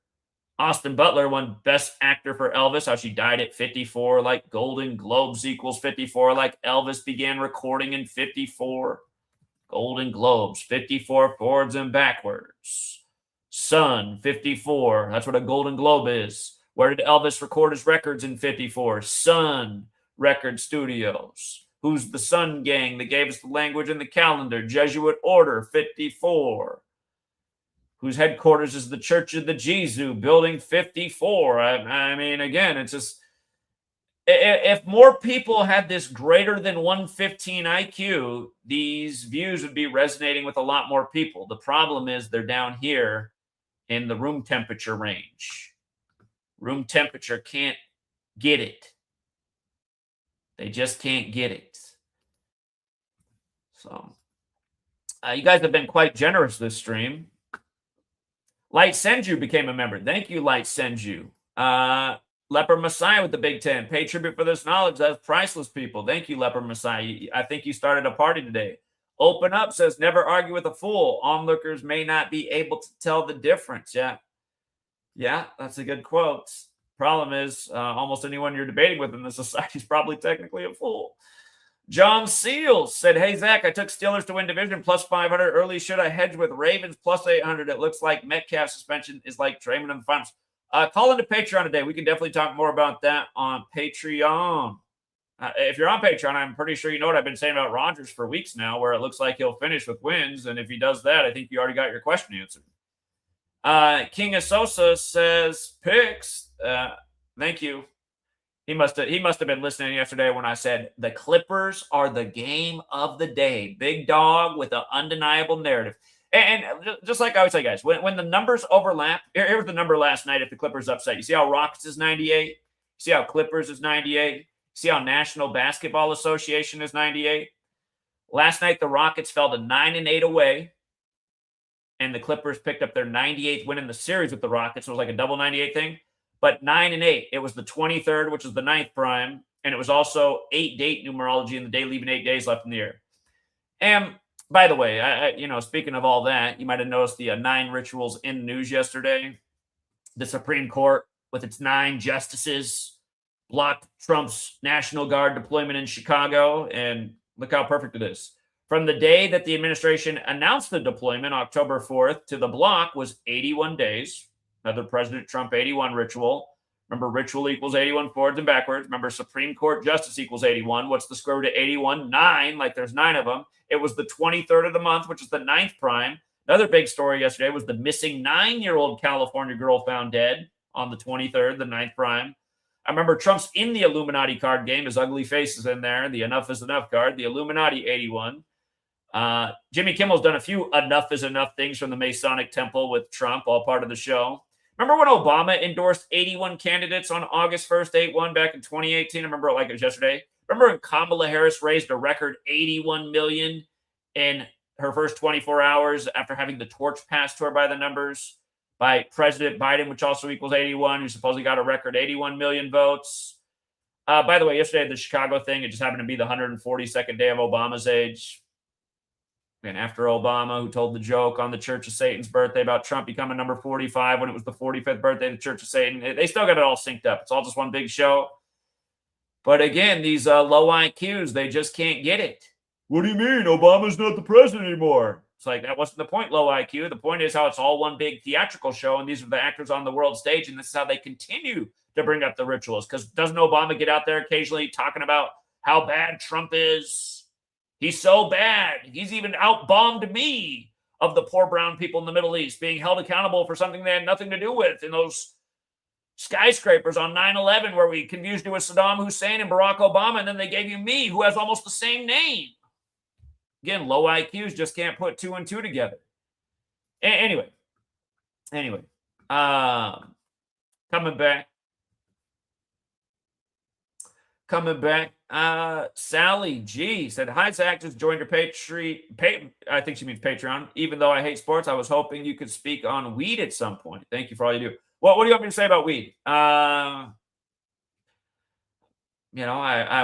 Austin Butler won Best Actor for Elvis, how she died at 54, like Golden Globes equals 54, like Elvis began recording in 54. Golden Globes, 54 forwards and backwards. Sun, 54. That's what a Golden Globe is. Where did Elvis record his records in 54? Sun. Record Studios. Who's the Sun Gang that gave us the language and the calendar? Jesuit Order 54. Whose headquarters is the Church of the Jesu, Building 54. I mean, again, it's just, if more people had this greater than 115 IQ, these views would be resonating with a lot more people. The problem is they're down here in the room temperature range. Room temperature can't get it. They just can't get it. So, you guys have been quite generous this stream. Light Senju became a member. Thank you, Light Senju. Leper Messiah with the Big 10. Pay tribute for this knowledge. That's priceless, people. Thank you, Leper Messiah. I think you started a party today. Open Up says, never argue with a fool. Onlookers may not be able to tell the difference. Yeah, that's a good quote. Problem is, almost anyone you're debating with in the society is probably technically a fool. John Seals said, hey, Zach, I took Steelers to win division plus 500 early. Should I hedge with Ravens plus 800? It looks like Metcalf suspension is like Draymond in the finals. Call into Patreon today. We can definitely talk more about that on Patreon. If you're on Patreon, I'm pretty sure you know what I've been saying about Rodgers for weeks now, where it looks like he'll finish with wins. And if he does that, I think you already got your question answered. King Asosa says, picks. Thank you. He must have been listening yesterday when I said the Clippers are the game of the day. Big dog with an undeniable narrative. And just like I always say, guys, when the numbers overlap, here was the number last night if the Clippers upset. You see how Rockets is 98? You see how Clippers is 98? You see how National Basketball Association is 98? Last night, the Rockets fell to 9-8 away, and the Clippers picked up their 98th win in the series with the Rockets. It was like a double 98 thing. But 9-8, it was the 23rd, which is the 9th prime, and it was also 8-date numerology in the day, leaving 8 days left in the year. And by the way, I speaking of all that, you might have noticed the 9 rituals in the news yesterday. The Supreme Court, with its 9 justices, blocked Trump's National Guard deployment in Chicago, and look how perfect it is. From the day that the administration announced the deployment, October 4th, to the block was 81 days. Another President Trump 81 ritual. Remember, ritual equals 81 forwards and backwards. Remember, Supreme Court justice equals 81. What's the square root of 81? 9, like there's 9 of them. It was the 23rd of the month, which is the 9th prime. Another big story yesterday was the missing 9-year-old California girl found dead on the 23rd, the 9th prime. I remember Trump's in the Illuminati card game. His ugly face is in there. The Enough is Enough card. The Illuminati 81. Jimmy Kimmel's done a few enough is enough things from the Masonic Temple with Trump, all part of the show. Remember when Obama endorsed 81 candidates on August 1st, 8-1 back in 2018? I remember it like it was yesterday. Remember when Kamala Harris raised a record $81 million in her first 24 hours after having the torch passed to her by the numbers by President Biden, which also equals 81, who supposedly got a record 81 million votes. By the way, yesterday, the Chicago thing, it just happened to be the 142nd day of Obama's age. And after Obama, who told the joke on the Church of Satan's birthday about Trump becoming number 45 when it was the 45th birthday of the Church of Satan, they still got it all synced up. It's all just one big show. But again, these low IQs, they just can't get it. What do you mean? Obama's not the president anymore. It's like, that wasn't the point, low IQ. The point is how it's all one big theatrical show, and these are the actors on the world stage, and this is how they continue to bring up the rituals. Because doesn't Obama get out there occasionally talking about how bad Trump is? He's so bad. He's even outbombed me of the poor brown people in the Middle East being held accountable for something they had nothing to do with in those skyscrapers on 9/11 where we confused you with Saddam Hussein and Barack Obama, and then they gave you me, who has almost the same name. Again, low IQs just can't put 2 and 2 together. Anyway, coming back. Sally G said, hi, Zach, just joined your I think she means Patreon. Even though I hate sports, I was hoping you could speak on weed at some point. Thank you for all you do. What do you want me to say about weed? I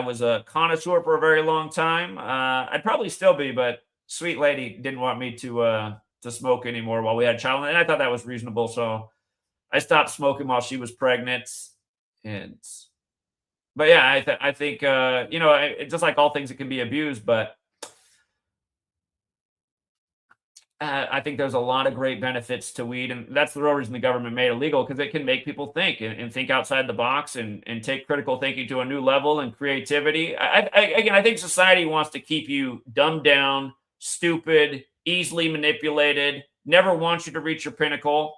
was a connoisseur for a very long time. I'd probably still be, but sweet lady didn't want me to smoke anymore while we had a child. And I thought that was reasonable. So I stopped smoking while she was pregnant. But yeah, I think, just like all things, it can be abused. But I think there's a lot of great benefits to weed, and that's the real reason the government made it illegal because it can make people think and think outside the box and take critical thinking to a new level and creativity. Again, I think society wants to keep you dumbed down, stupid, easily manipulated, never wants you to reach your pinnacle.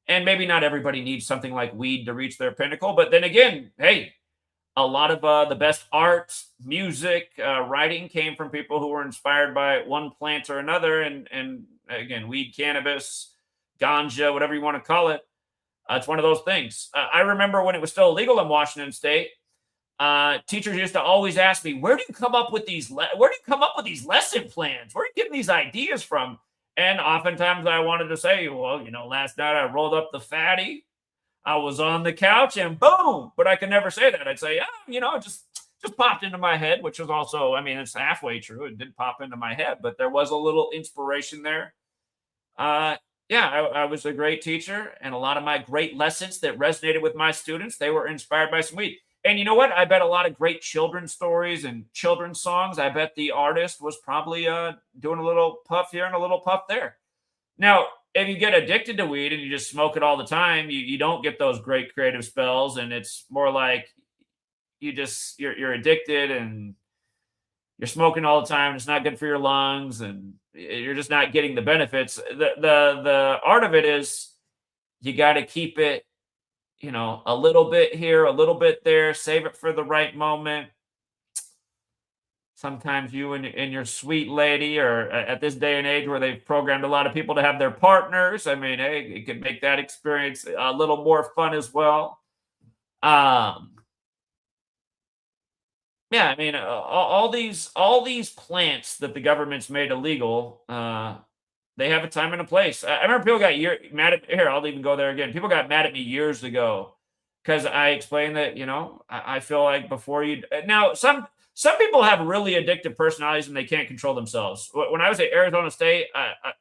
And maybe not everybody needs something like weed to reach their pinnacle, but then again, hey, a lot of the best art, music, writing came from people who were inspired by one plant or another. And again, weed, cannabis, ganja, whatever you want to call it, it's one of those things. I remember when it was still illegal in Washington State. Teachers used to always ask me, "Where do you come up with these? Where do you come up with these lesson plans? Where are you getting these ideas from?" And oftentimes I wanted to say, "Well, last night I rolled up the fatty. I was on the couch and boom." But I could never say that. I'd say, "Oh, it just popped into my head," which was also, I mean, it's halfway true. It did pop into my head, but there was a little inspiration there. Yeah, I was a great teacher, and a lot of my great lessons that resonated with my students, they were inspired by some weed. And you know what? I bet a lot of great children's stories and children's songs, I bet the artist was probably doing a little puff here and a little puff there. Now, if you get addicted to weed and you just smoke it all the time, you don't get those great creative spells, and it's more like you're addicted and you're smoking all the time. It's not good for your lungs, and you're just not getting the benefits. The art of it is you got to keep it, a little bit here, a little bit there, save it for the right moment. Sometimes you and your sweet lady, or at this day and age where they've programmed a lot of people to have their partners. I mean, hey, it could make that experience a little more fun as well. Um, yeah, I mean, all these plants that the government's made illegal, they have a time and a place. I remember people got mad at here. I'll even go there again. People got mad at me years ago because I explained that I feel like before you now some people have really addictive personalities and they can't control themselves. When I was at Arizona State,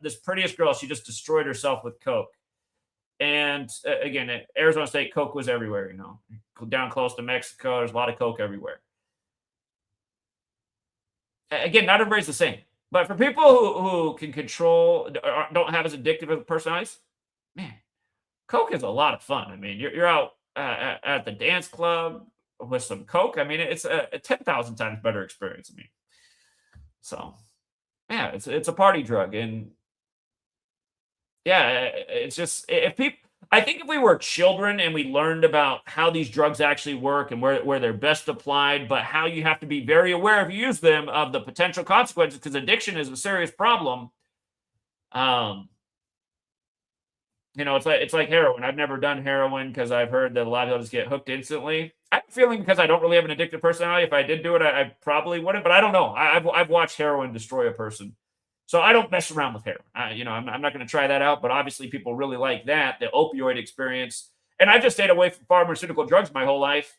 this prettiest girl, she just destroyed herself with coke. And again, at Arizona State, coke was everywhere. Down close to Mexico, there's a lot of coke everywhere. Again, not everybody's the same. But for people who can control, or don't have as addictive of personalities, man, coke is a lot of fun. I mean, you're out at the dance club with some coke. I mean, it's a 10,000 times better experience. I mean, so yeah, it's a party drug, and yeah, it's just if people. I think if we were children and we learned about how these drugs actually work and where they're best applied, but how you have to be very aware if you use them of the potential consequences, because addiction is a serious problem. Um, it's like heroin. I've never done heroin because I've heard that a lot of people just get hooked instantly. I have a feeling because I don't really have an addictive personality. If I did do it, I probably wouldn't, but I don't know. I've watched heroin destroy a person. So I don't mess around with heroin. I'm not going to try that out, but obviously people really like that, the opioid experience. And I've just stayed away from pharmaceutical drugs my whole life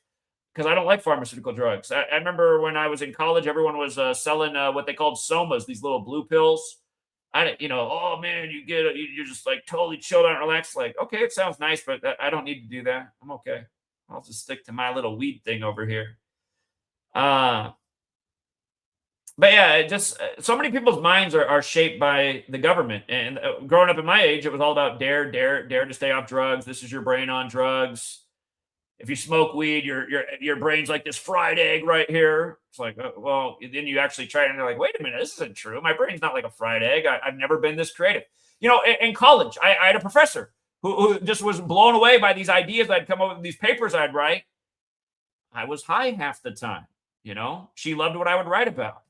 because I don't like pharmaceutical drugs. I remember when I was in college, everyone was selling what they called somas, these little blue pills. Oh man, you're just like totally chilled out and relaxed. Like, okay, it sounds nice, but I don't need to do that. I'm okay. I'll just stick to my little weed thing over here. Uh, but yeah, just so many people's minds are shaped by the government. And growing up at my age, it was all about dare to stay off drugs. This is your brain on drugs. If you smoke weed, your brain's like this fried egg right here. It's like, well, then you actually try it and you're like, wait a minute, this isn't true. My brain's not like a fried egg. I've never been this creative. In college, I had a professor who just was blown away by these ideas I'd come up with, these papers I'd write. I was high half the time. She loved what I would write about.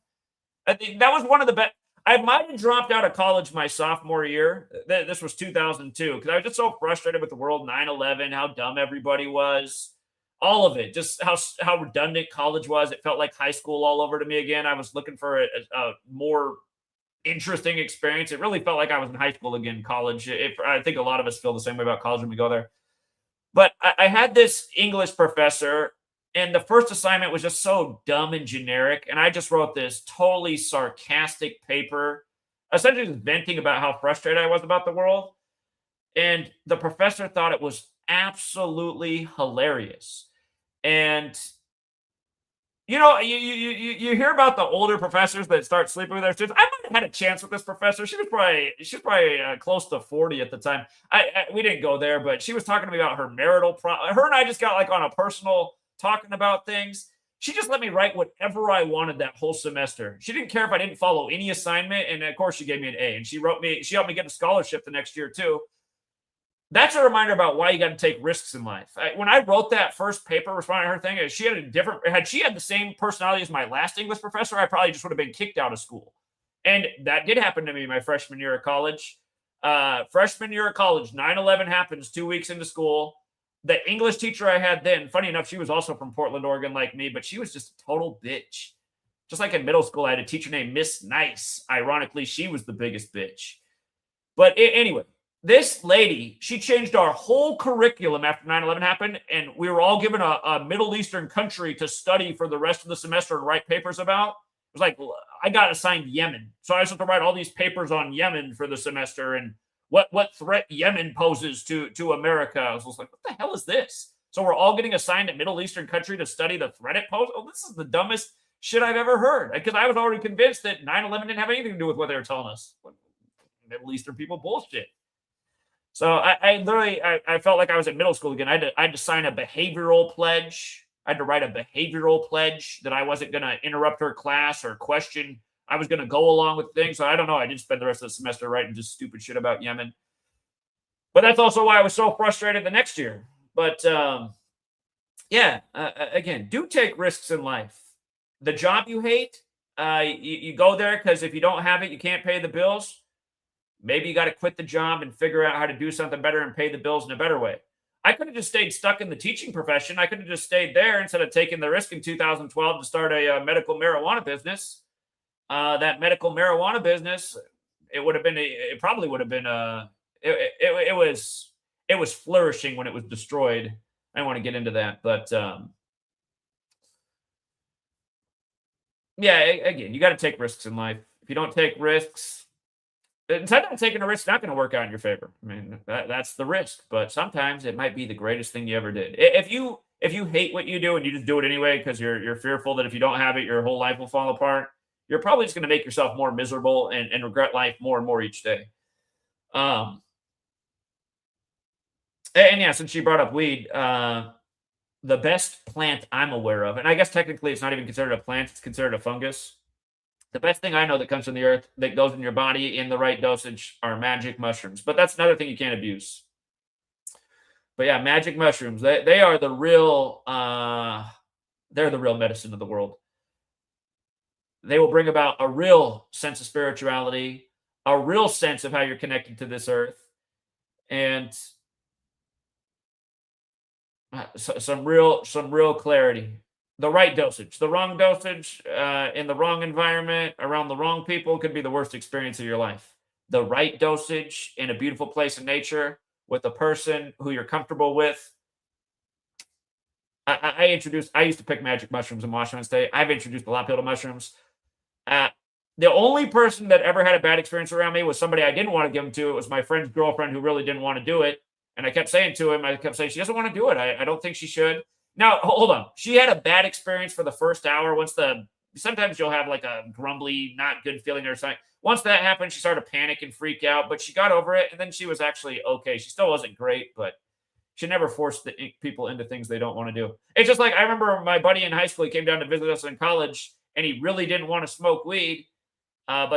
I think that was one of the best. I might have dropped out of college my sophomore year. This was 2002 because I was just so frustrated with the world, 9/11, how dumb everybody was, all of it, just how redundant college was. It felt like high school all over to me again. I was looking for a more interesting experience. It really felt like I was in high school again, college. I think a lot of us feel the same way about college when we go there. But I had this English professor, and the first assignment was just so dumb and generic. And I just wrote this totally sarcastic paper, essentially just venting about how frustrated I was about the world. And the professor thought it was absolutely hilarious. And you hear about the older professors that start sleeping with their students. I might have had a chance with this professor. She was probably close to 40 at the time. We didn't go there, but she was talking to me about her marital her and I just got like on a personal talking about things. She just let me write whatever I wanted that whole semester. She didn't care if I didn't follow any assignment, and of course she gave me an A. And she helped me get a scholarship the next year too. That's a reminder about why you got to take risks in life. When I wrote that first paper responding to her thing, had she had the same personality as my last English professor, I probably just would have been kicked out of school. And that did happen to me my freshman year of college. Freshman year of college, 9/11 happens 2 weeks into school. The English teacher I had then, funny enough, she was also from Portland, Oregon, like me, but she was just a total bitch. Just like in middle school, I had a teacher named Miss Nice. Ironically, she was the biggest bitch. But anyway, this lady, she changed our whole curriculum after 9/11 happened, and we were all given a Middle Eastern country to study for the rest of the semester and write papers about. It was like, I got assigned Yemen. So I just have to write all these papers on Yemen for the semester and what threat Yemen poses to America. I was just like, what the hell is this? So we're all getting assigned a Middle Eastern country to study the threat it poses? Oh, this is the dumbest shit I've ever heard. Because I was already convinced that 9/11 didn't have anything to do with what they were telling us. Middle Eastern people bullshit. So I literally felt like I was in middle school again. I had to sign a behavioral pledge. I had to write a behavioral pledge that I wasn't going to interrupt her class or question. I was going to go along with things. So I don't know. I did spend the rest of the semester writing just stupid shit about Yemen. But that's also why I was so frustrated the next year. But again, do take risks in life. The job you hate, you go there because if you don't have it, you can't pay the bills. Maybe you got to quit the job and figure out how to do something better and pay the bills in a better way. I could have just stayed stuck in the teaching profession. I could have just stayed there instead of taking the risk in 2012 to start a medical marijuana business. That medical marijuana business, it probably would have been, it was flourishing when it was destroyed. I don't want to get into that, but again, you got to take risks in life. If you don't take risks, sometimes taking a risk is not going to work out in your favor. I mean, that's the risk, but sometimes it might be the greatest thing you ever did. If you hate what you do and you just do it anyway because you're fearful that if you don't have it, your whole life will fall apart, you're probably just going to make yourself more miserable and regret life more and more each day. And yeah, since you brought up weed, the best plant I'm aware of, and I guess technically it's not even considered a plant, it's considered a fungus. The best thing I know that comes from the earth that goes in your body in the right dosage are magic mushrooms. But that's another thing you can't abuse. But yeah, magic mushrooms, they are the real they're the real medicine of the world. They will bring about a real sense of spirituality, a real sense of how you're connected to this earth, and some real clarity. The right dosage. The wrong dosage in the wrong environment around the wrong people could be the worst experience of your life. The right dosage in a beautiful place in nature with a person who you're comfortable with. I used to pick magic mushrooms in Washington State. I've introduced a lot of people to mushrooms. The only person that ever had a bad experience around me was somebody I didn't want to give them to. It was my friend's girlfriend who really didn't want to do it. And I kept saying to him, she doesn't want to do it. I don't think she should. Now, hold on. She had a bad experience for the first hour. Sometimes you'll have like a grumbly, not good feeling or something. Once that happened, she started to panic and freak out, but she got over it. And then she was actually okay. She still wasn't great, but she never forced people into things they don't want to do. It's just like, I remember my buddy in high school, he came down to visit us in college and he really didn't want to smoke weed. I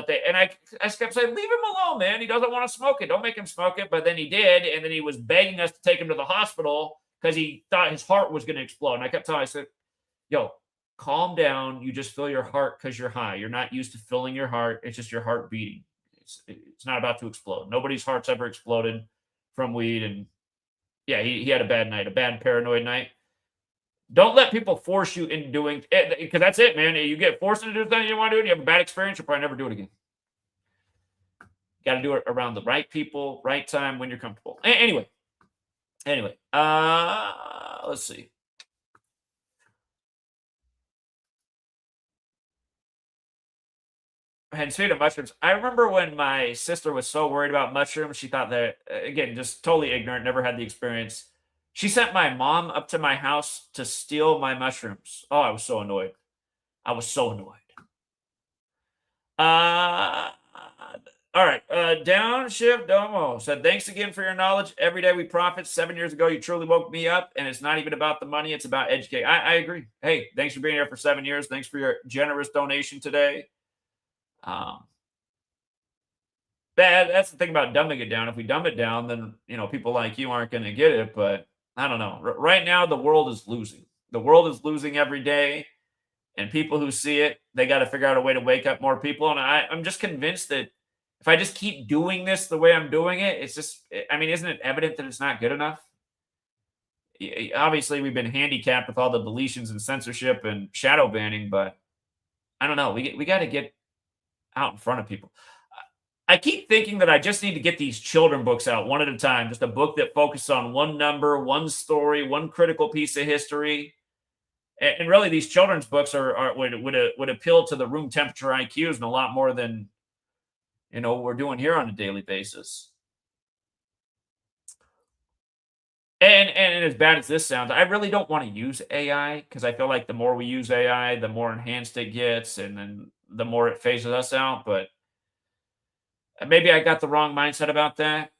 kept saying, leave him alone, man. He doesn't want to smoke it. Don't make him smoke it. But then he did. And then he was begging us to take him to the hospital because he thought his heart was going to explode. And I kept telling him, I said, yo, calm down. You just feel your heart because you're high. You're not used to feeling your heart. It's just your heart beating. It's not about to explode. Nobody's heart's ever exploded from weed. And yeah, he had a bad night, a bad paranoid night. Don't let people force you into doing it, because that's it, man. You get forced into doing something you don't want to do and you have a bad experience, you'll probably never do it again. Got to do it around the right people, right time, when you're comfortable. Anyway, let's see. And speaking of mushrooms, I remember when my sister was so worried about mushrooms, she thought that, again, just totally ignorant, never had the experience. She sent my mom up to my house to steal my mushrooms. Oh, I was so annoyed. I was so annoyed. All right. Downshift Domo said, thanks again for your knowledge. Every day we profit. 7 years ago, you truly woke me up. And it's not even about the money. It's about educating. I agree. Hey, thanks for being here for 7 years. Thanks for your generous donation today. That's the thing about dumbing it down. If we dumb it down, then, people like you aren't going to get it. But I don't know. Right now, the world is losing. The world is losing every day. And people who see it, they got to figure out a way to wake up more people. And I'm just convinced that if I just keep doing this the way I'm doing it, it's just, isn't it evident that it's not good enough? Obviously, we've been handicapped with all the deletions and censorship and shadow banning, but I don't know. We got to get out in front of people. I keep thinking that I just need to get these children books out one at a time, just a book that focuses on one number, one story, one critical piece of history. And really, these children's books would appeal to the room temperature IQs and a lot more than we're doing here on a daily basis. And as bad as this sounds, I really don't want to use AI because I feel like the more we use AI, the more enhanced it gets, and then the more it phases us out. But maybe I got the wrong mindset about that.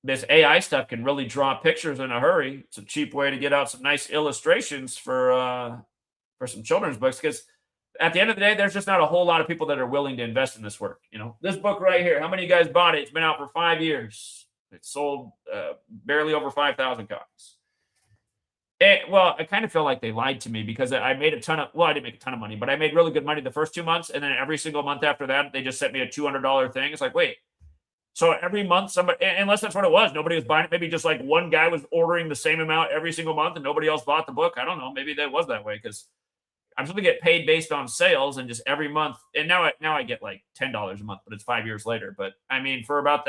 This AI stuff can really draw pictures in a hurry. It's a cheap way to get out some nice illustrations for some children's books because at the end of the day, there's just not a whole lot of people that are willing to invest in this work. This book right here, how many of you guys bought it? It's been out for 5 years. It sold barely over 5,000 copies. Well, I kind of feel like they lied to me because I made I didn't make a ton of money, but I made really good money the first 2 months. And then every single month after that, they just sent me a $200 thing. It's like, wait, so every month, somebody, unless that's what it was, nobody was buying it. Maybe just like one guy was ordering the same amount every single month and nobody else bought the book. I don't know. Maybe that was that way because I'm supposed to get paid based on sales and just every month. And now I get like $10 a month, but it's 5 years later. But for about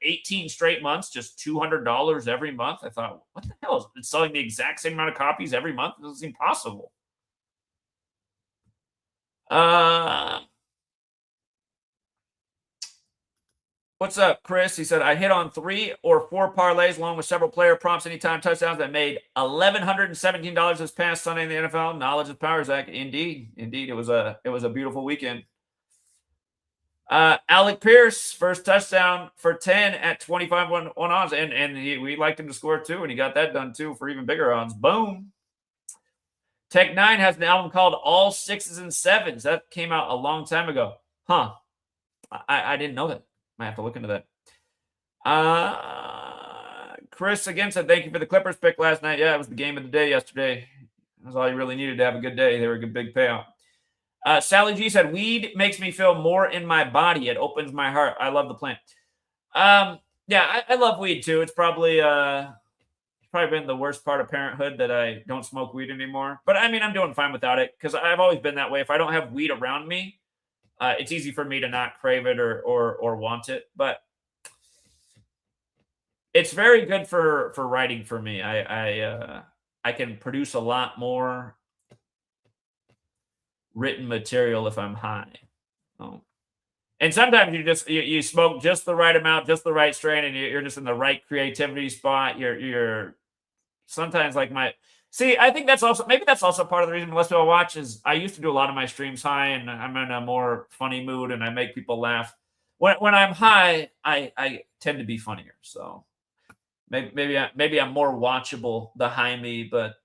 18 straight months, just $200 every month. I thought, what the hell is it selling the exact same amount of copies every month? This is impossible. What's up, Chris? He said, I hit on 3 or 4 parlays along with several player prompts, anytime touchdowns. I made $1,117 this past Sunday in the NFL. Knowledge is power, Zach. Indeed. It was a beautiful weekend. Alec Pierce, first touchdown for 10 at 25-1 odds. And we liked him to score too, and he got that done too for even bigger odds. Boom. Tech 9 has an album called All Sixes and Sevens. That came out a long time ago. Huh. I didn't know that. Might have to look into that. Chris again said, thank you for the Clippers pick last night. Yeah, it was the game of the day yesterday. That's all you really needed to have a good day. They were a good big payout. Sally G said, weed makes me feel more in my body. It opens my heart. I love the plant. Yeah, I love weed too. It's probably been the worst part of parenthood that I don't smoke weed anymore. But I'm doing fine without it because I've always been that way. If I don't have weed around me, it's easy for me to not crave it or want it. But it's very good for writing for me. I can produce a lot more written material if I'm high. Oh. And sometimes you smoke just the right amount, just the right strain, and you're just in the right creativity spot. You're sometimes like I think that's also part of the reason most people watch is I used to do a lot of my streams high, and I'm in a more funny mood, and I make people laugh. When I'm high, I tend to be funnier. So maybe I'm more watchable, the high me, but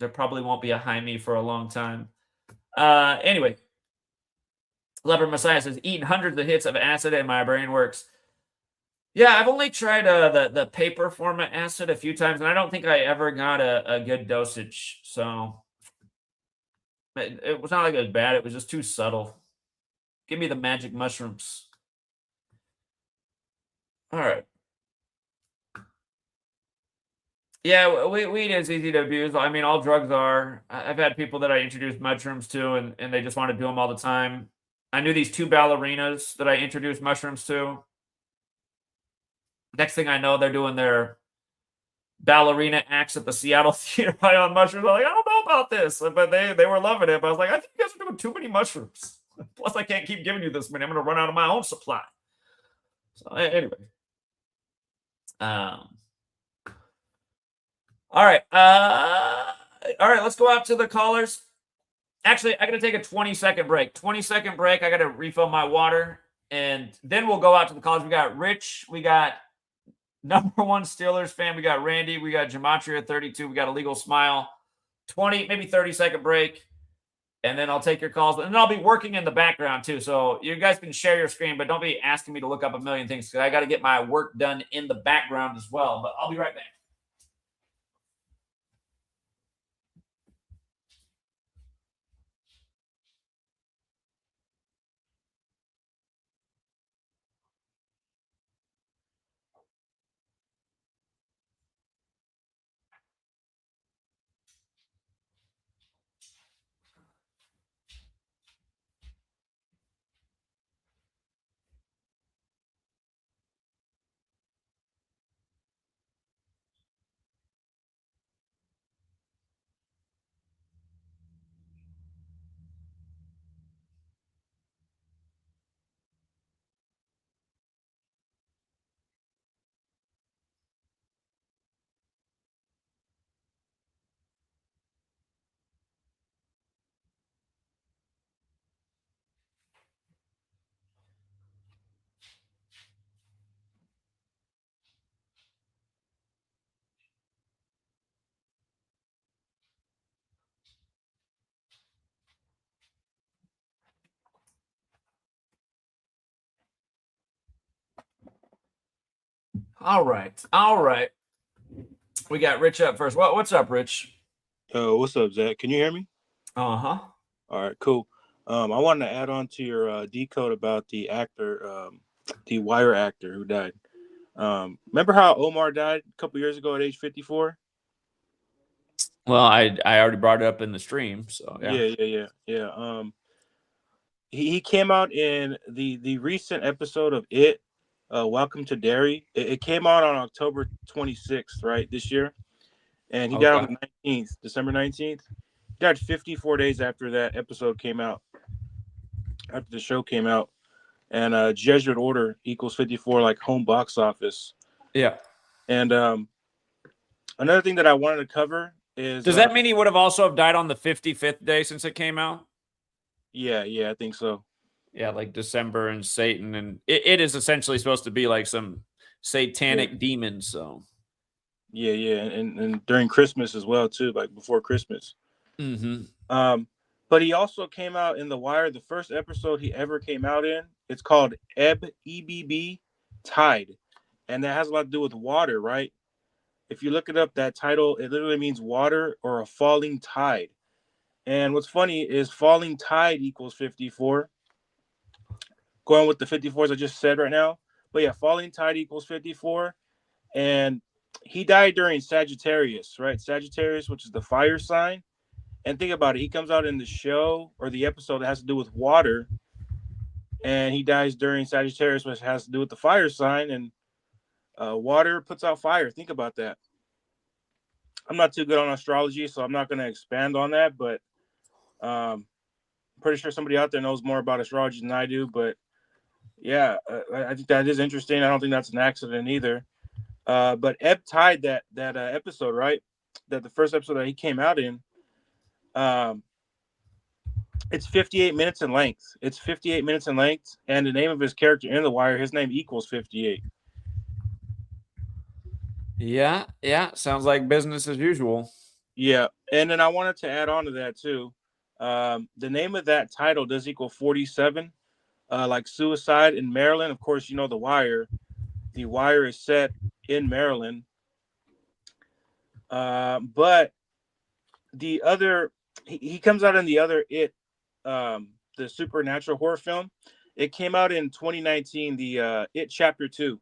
there probably won't be a high me for a long time. Anyway, Lover Messiah says, eating hundreds of hits of acid and my brain works. Yeah, I've only tried the paper format acid a few times, and I don't think I ever got a good dosage. So it was not like it was bad. It was just too subtle. Give me the magic mushrooms. All right. Yeah, weed is easy to abuse. All drugs are. I've had people that I introduced mushrooms to, and they just want to do them all the time. I knew these 2 ballerinas that I introduced mushrooms to. Next thing I know, they're doing their ballerina acts at the Seattle Theater on mushrooms. I'm like, I don't know about this, but they were loving it. But I was like, I think you guys are doing too many mushrooms. Plus, I can't keep giving you this many. I'm going to run out of my own supply. So anyway, all right. All right, let's go out to the callers. Actually, I got to take a 20-second break. 20-second break. I got to refill my water, and then we'll go out to the calls. We got Rich. We got number one Steelers fan. We got Randy. We got Gematria 32. We got a legal smile. 20, maybe 30-second break. And then I'll take your calls. And then I'll be working in the background too. So you guys can share your screen, but don't be asking me to look up a million things because I got to get my work done in the background as well. But I'll be right back. All right. All right. We got Rich up first. What's up, Rich? What's up, Zach? Can you hear me? Uh-huh. All right, cool. I wanted to add on to your decode about the actor, the Wire actor who died. Remember how Omar died a couple years ago at age 54? Well, I already brought it up in the stream, so yeah. Yeah. He came out in the recent episode of It, Welcome to Derry. It came out on October 26th, right, this year, and he died on Okay. the 19th, December 19th. He died 54 days after that episode came out, after the show came out. And Jesuit order equals 54, like home box office. Yeah. And another thing that I wanted to cover is Does that mean he would have also have died on the 55th day since it came out? yeah, I think so. Yeah, like December and Satan, and it is essentially supposed to be like some satanic demon. So Yeah, and during Christmas as well too, like before Christmas. mm-hmm. But he also came out in The Wire. The first episode he ever came out in, it's called EBB Tide, and that has a lot to do with water, right? If you look it up, that title, it literally means water or a falling tide. And what's funny is falling tide equals 54. Going with the 54s I just said right now. But yeah, falling tide equals 54. And he died during Sagittarius, right? Sagittarius, which is the fire sign. And think about it. He comes out in the show or the episode that has to do with water. And he dies during Sagittarius, which has to do with the fire sign. And water puts out fire. Think about that. I'm not too good on astrology, so I'm not going to expand on that. But I'm pretty sure somebody out there knows more about astrology than I do. But yeah, I think that is interesting. I don't think that's an accident either. But Ebb tied that episode, right? That the first episode that he came out in. It's 58 minutes in length. It's 58 minutes in length, and the name of his character in The Wire, his name equals 58. Yeah. Sounds like business as usual. Yeah, and then I wanted to add on to that too. The name of that title does equal 47. Like Suicide in Maryland. Of course, you know The Wire. The Wire is set in Maryland. But the other, he comes out in the other the supernatural horror film. It came out in 2019, the It Chapter 2.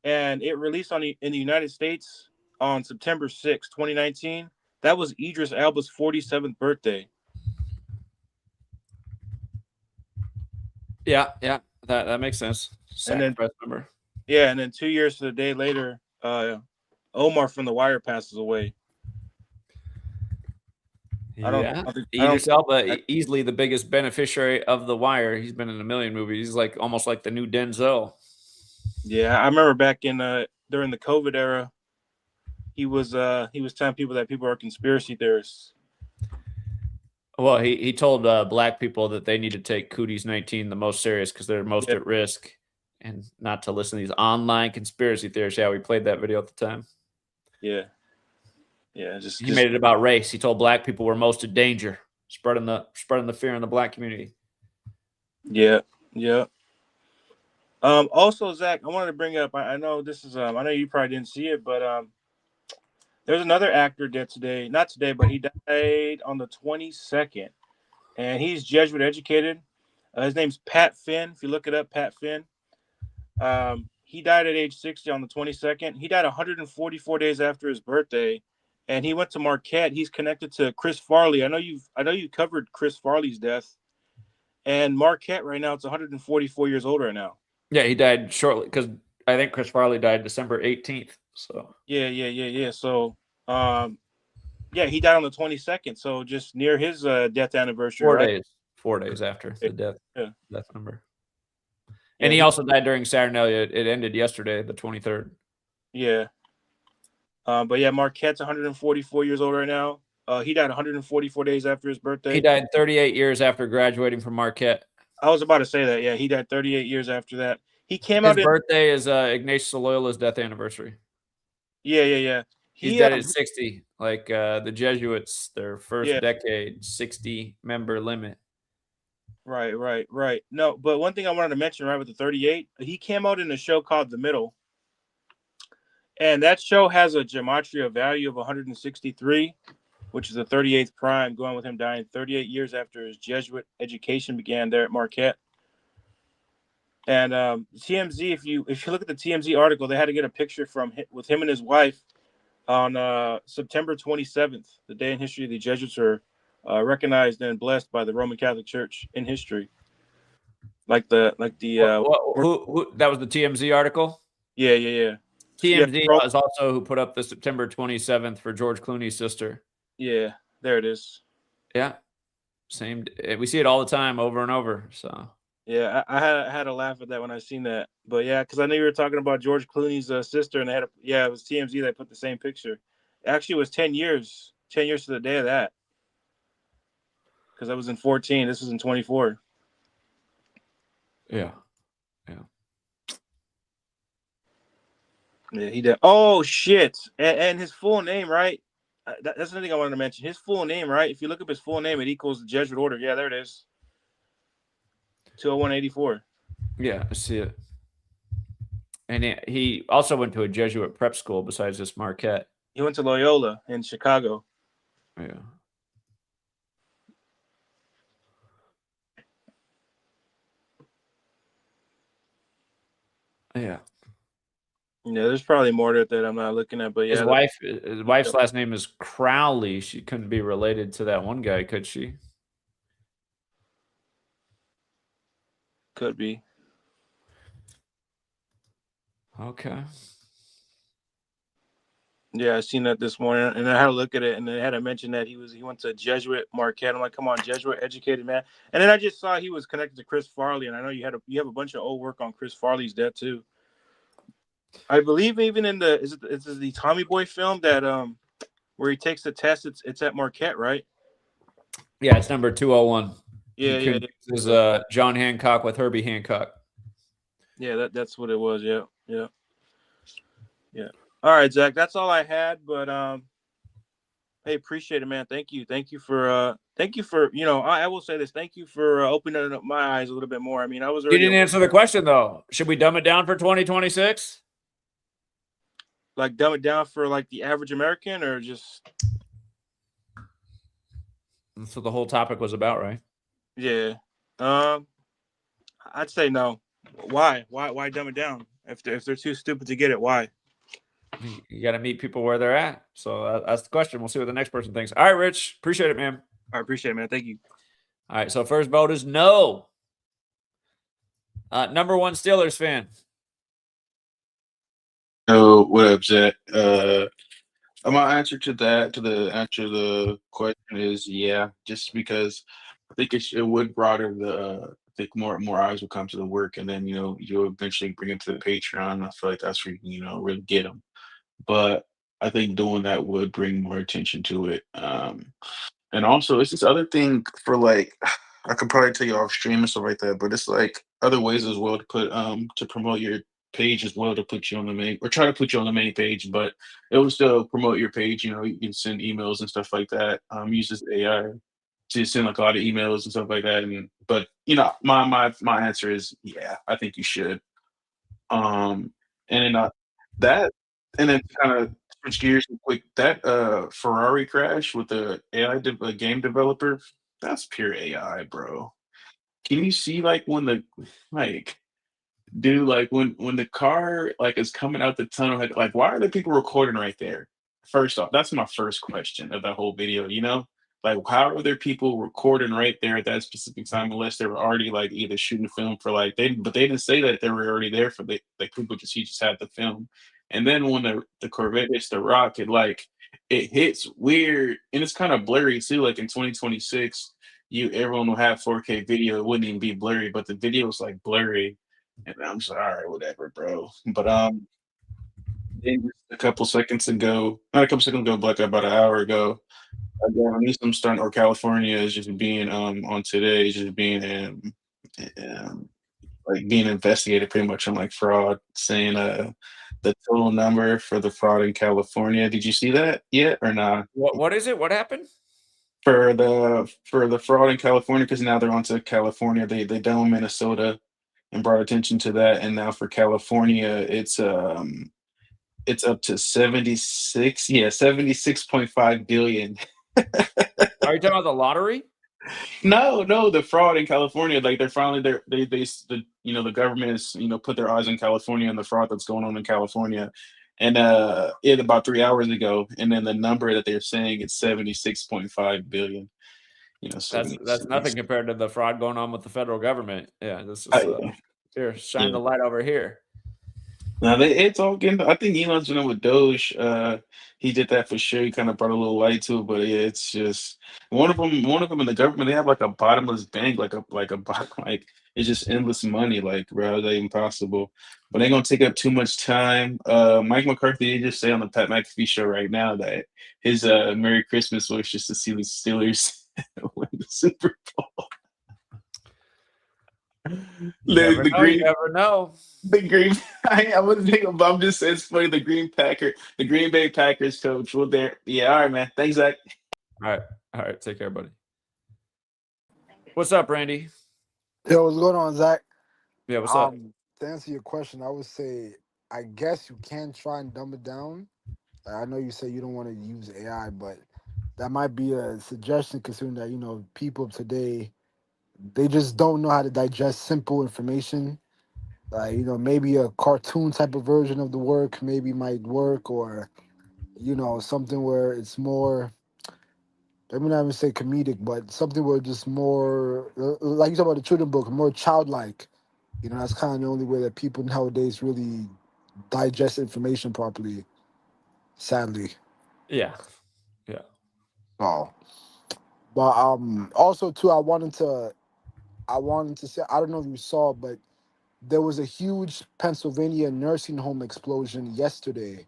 And it released in the United States on September 6, 2019. That was Idris Elba's 47th birthday. Yeah. That makes sense. And then Sacrifice number. yeah, and then 2 years to the day later, Omar from The Wire passes away. Yeah. I don't Idris Elba, easily the biggest beneficiary of The Wire. He's been in a million movies. He's like almost like the new Denzel. Yeah, I remember back in during the COVID era, he was telling people that people are conspiracy theorists. Well, he told black people that they need to take Cooties 19 the most serious because they're most Yeah, at risk, and not to listen to these online conspiracy theories. Yeah, we played that video at the time. yeah, yeah. He made it about race. He told black people we're most in danger, spreading the fear in the black community. Yeah, yeah. Also, Zach, I wanted to bring up. I know this is. I know you probably didn't see it, but there's another actor dead today. Not today, but he died on the 22nd, and he's Jesuit educated. His name's Pat Finn. If you look it up, Pat Finn. He died at age 60 on the 22nd. He died 144 days after his birthday, and he went to Marquette. He's connected to Chris Farley. I know you covered Chris Farley's death, and Marquette right now it's 144 years old right now. Yeah, he died shortly because I think Chris Farley died December 18th. So Yeah. So, yeah, he died on the 22nd. So just near his death anniversary, 4 right? days. 4 days after the death Yeah, number. yeah, And he also died during Saturnalia. It ended yesterday, the 23rd. yeah. But yeah, Marquette's 144 years old right now. He died 144 days after his birthday. He died 38 years after graduating from Marquette. I was about to say that. Yeah, he died 38 years after that. He came His out in. birthday is Ignatius Loyola's death anniversary. Yeah. He's He dead at 60, like the Jesuits, their first yeah, decade, 60 member limit. right. No, but one thing I wanted to mention, right, with the 38, he came out in a show called The Middle, and that show has a gematria value of 163, which is the 38th prime, going with him dying 38 years after his Jesuit education began there at Marquette. And TMZ, if you look at the TMZ article, they had to get a picture with him and his wife on September 27th, the day in history the Jesuits are recognized and blessed by the Roman Catholic Church in history. Like the Who that was the TMZ article? Yeah. TMZ is also who put up the September 27th for George Clooney's sister. Yeah, there it is. Yeah, same. We see it all the time, over and over. So yeah, I had a laugh at that when I seen that. But yeah, because I knew you were talking about George Clooney's sister, and it was TMZ that put the same picture. Actually, it was 10 years to the day of that. Because I was in 14. This was in 24. Yeah. Yeah, he did. Oh shit! And his full name, right? That's another thing I wanted to mention. His full name, right? If you look up his full name, it equals the Jesuit order. Yeah, there it is. 20184. Yeah, I see it. And he also went to a Jesuit prep school besides this Marquette. He went to Loyola in Chicago. Yeah. Yeah. Yeah, there's probably more to it that I'm not looking at, but yeah. His wife's last name is Crowley. She couldn't be related to that one guy, could she? Could be. Okay. Yeah, I seen that this morning, and I had to look at it, and they had to mention that he went to Jesuit Marquette. I'm like, come on, Jesuit educated man. And then I just saw he was connected to Chris Farley, and I know you have a bunch of old work on Chris Farley's death too. I believe even in is it the Tommy Boy film that where he takes the test, it's at Marquette, right? Yeah, it's number 201. Yeah. This is John Hancock with Herbie Hancock. Yeah, that's what it was. Yeah. All right, Zach, that's all I had. But hey, appreciate it, man. Thank you for I will say this. Thank you for opening up my eyes a little bit more. I mean, I was already. You didn't answer the question though. Should we dumb it down for 2026? Like dumb it down for like the average American, or just. That's what the whole topic was about, right? Yeah. I'd say no. Why dumb it down? If they're too stupid to get it, why? You got to meet people where they're at. So that's the question. We'll see what the next person thinks. All right, Rich. Appreciate it, man. I appreciate it, man. Thank you. All right. So first vote is no. Number one Steelers fan. Oh, what up, Zach? My answer to the question is yeah, just because I think it would broaden I think more eyes will come to the work, and then you'll eventually bring it to the Patreon. I feel like that's where you really get them. But I think doing that would bring more attention to it. And also, it's this other thing for like, I could probably tell you off stream and stuff like that, but it's like other ways as well to put to promote your page as well, to put you on the main, or try to put you on the main page, but it will still promote your page. You know, you can send emails and stuff like that. Uses AI to send like a lot of emails and stuff like that. And but you know, my answer is yeah, I think you should. And then that, and then kind of switch gears real quick. That Ferrari crash with the game developer, that's pure AI, bro. Can you see like when the like dude, like when the car like is coming out the tunnel, like why are the people recording right there? First off, that's my first question of that whole video. You know, like how are there people recording right there at that specific time unless they were already like either shooting film for like but they didn't say that they were already there for the like people just he just had the film. And then when the Corvette hits the rock, it hits weird and it's kind of blurry too. Like in 2026, everyone will have 4K video. It wouldn't even be blurry, but the video is like blurry and I'm just like, all right, whatever, bro. But then just a couple seconds ago, not a couple seconds ago, but like about an hour ago, again, I'm starting or California is just being on today is just being um like being investigated pretty much on like fraud, saying the total number for the fraud in California. Did you see that yet or not? What is it? What happened? For the fraud in California, because now they're onto California. They done Minnesota and brought attention to that, and now for California, it's up to 76.5 billion. Are you talking about the lottery? No, the fraud in California, like they're finally the government is put their eyes on California and the fraud that's going on in California, and it about 3 hours ago, and then the number that they're saying it's 76.5 billion. That's nothing compared to the fraud going on with the federal government. Yeah, this is Yeah. here, shine Yeah. the light over here. Now it's all getting. I think Elon's doing it with Doge. He did that for sure. He kind of brought a little light to it, but yeah, it's just one of them. One of them in the government. They have like a bottomless bank, like it's just endless money. Like, bro, that even possible? But ain't gonna take up too much time. Mike McCarthy did just say on the Pat McAfee show right now that his Merry Christmas wish is to see the Steelers win the Super Bowl. You never know. The Green, I wouldn't think about. I'm just saying it's funny. The Green Bay Packers coach. Well, there. Yeah, all right, man. Thanks, Zach. All right. Take care, buddy. What's up, Randy? Yo, what's going on, Zach? Yeah, what's up? To answer your question, I would say I guess you can try and dumb it down. I know you say you don't want to use AI, but that might be a suggestion considering that people today they just don't know how to digest simple information. Maybe a cartoon type of version of the work maybe might work, or something where it's more. Let me not even say comedic, but something where just more like you talk about the children book, more childlike. That's kind of the only way that people nowadays really digest information properly. Sadly. Yeah. Oh, but also too, I wanted to say, I don't know if you saw, but there was a huge Pennsylvania nursing home explosion yesterday,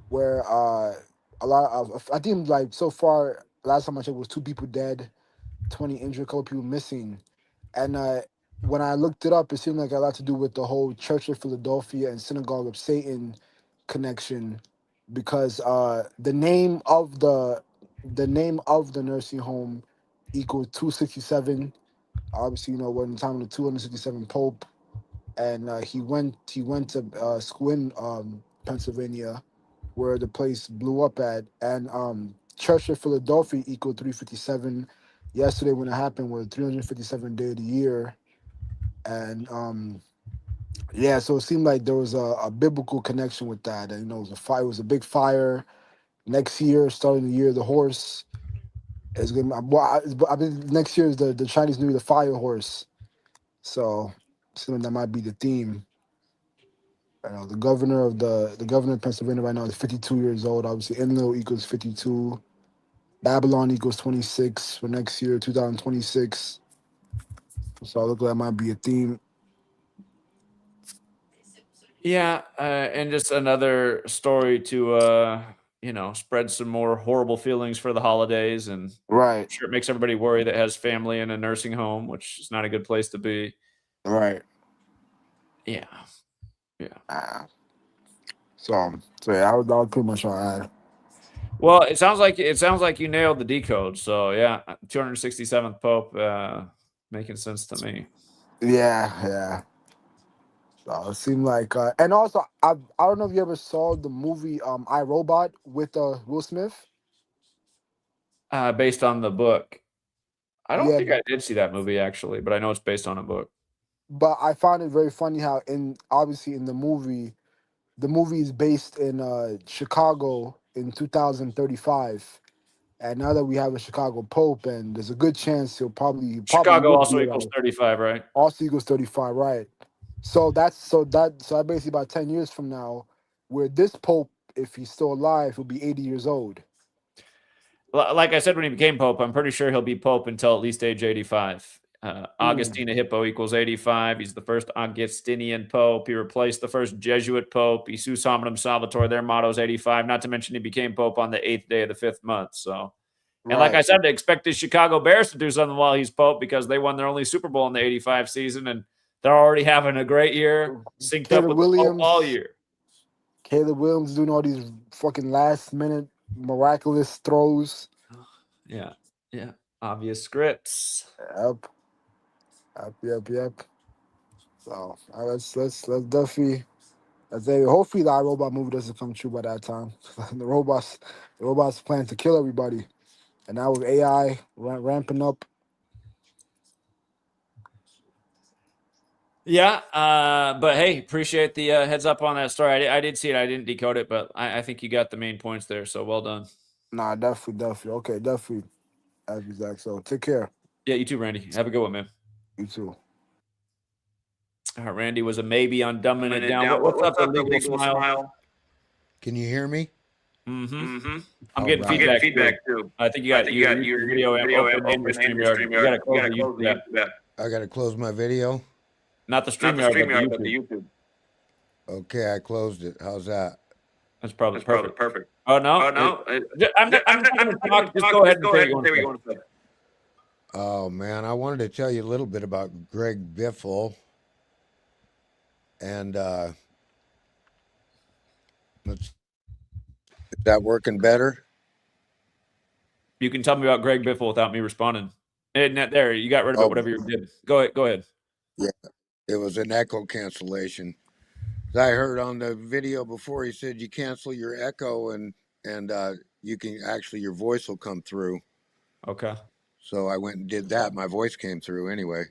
where a lot of, I think, like, so far last time I checked was 2 people dead, 20 injured, a couple people missing, and when I looked it up, it seemed like a lot to do with the whole Church of Philadelphia and Synagogue of Satan connection, because the name of the nursing home equals 267. Obviously, we're in the time of the 267 Pope, and he went to school in Pennsylvania, where the place blew up at, and Church of Philadelphia equaled 357. Yesterday, when it happened, was 357 day of the year, and yeah, so it seemed like there was a biblical connection with that. And it was a fire. It was a big fire. Next year, starting the year of the horse, is going. I believe next year is the Chinese New Year, the fire horse. So, something that might be the theme. The governor of Pennsylvania right now is 52 years old. Obviously, Enlil equals 52. Babylon equals 26 for next year, 2026. So I look like that might be a theme. Yeah, and just another story to spread some more horrible feelings for the holidays, and I'm Right. sure it makes everybody worry that has family in a nursing home, which is not a good place to be. Right. Yeah. Yeah. So yeah, that was pretty much all I had. Well, it sounds like you nailed the decode. So yeah, 267th Pope, making sense to me. Yeah. So it seemed like, and also I don't know if you ever saw the movie I, Robot with Will Smith. Based on the book. I don't Yeah, think I did see that movie actually, but I know it's based on a book. but I found it very funny how obviously in the movie is based in Chicago in 2035, and now that we have a Chicago Pope, and there's a good chance he'll probably Chicago would also be equals alive. 35, right? Also equals 35, right? So basically about 10 years from now, where this Pope, if he's still alive, he'll be 80 years old. Like I said, when he became Pope, I'm pretty sure he'll be Pope until at least age 85. Augustina Hippo equals 85. He's the first Augustinian Pope. He replaced the first Jesuit Pope. Isus Hominum Salvator. Their motto is 85. Not to mention he became Pope on the 8th day of the 5th month. So, and like I Right. said, to expect the Chicago Bears to do something while he's Pope because they won their only Super Bowl in the 85 season, and they're already having a great year, synced up with the Pope all year. Caleb Williams doing all these fucking last minute miraculous throws. Yeah. Obvious scripts. Yep. So let's definitely. Hopefully the iRobot movie doesn't come true by that time. the robots plan to kill everybody, and now with AI ramping up. Yeah, but hey, appreciate the heads up on that story. I did see it. I didn't decode it, but I think you got the main points there. So well done. Nah, definitely. Okay, definitely. That's exact. So take care. Yeah, you too, Randy. Have a good one, man. You too. Randy was a maybe on dumbing it down. What's up, the legal smile? Can you hear me? I'm All getting right. feedback too. I think you got your video open in your StreamYard. You got to close the YouTube app. I got to close my video. Not the StreamYard, but the YouTube. Okay, I closed it. How's that? That's probably perfect. Oh no, I'm not going to talk. Just go ahead and say what you want to say. Oh man, I wanted to tell you a little bit about Greg Biffle. And is that working better? You can tell me about Greg Biffle without me responding. And there, you got rid of it, whatever you did. Go ahead. Yeah, it was an echo cancellation. I heard on the video before he said you cancel your echo and you can actually, your voice will come through. Okay. So I went and did that. My voice came through anyway.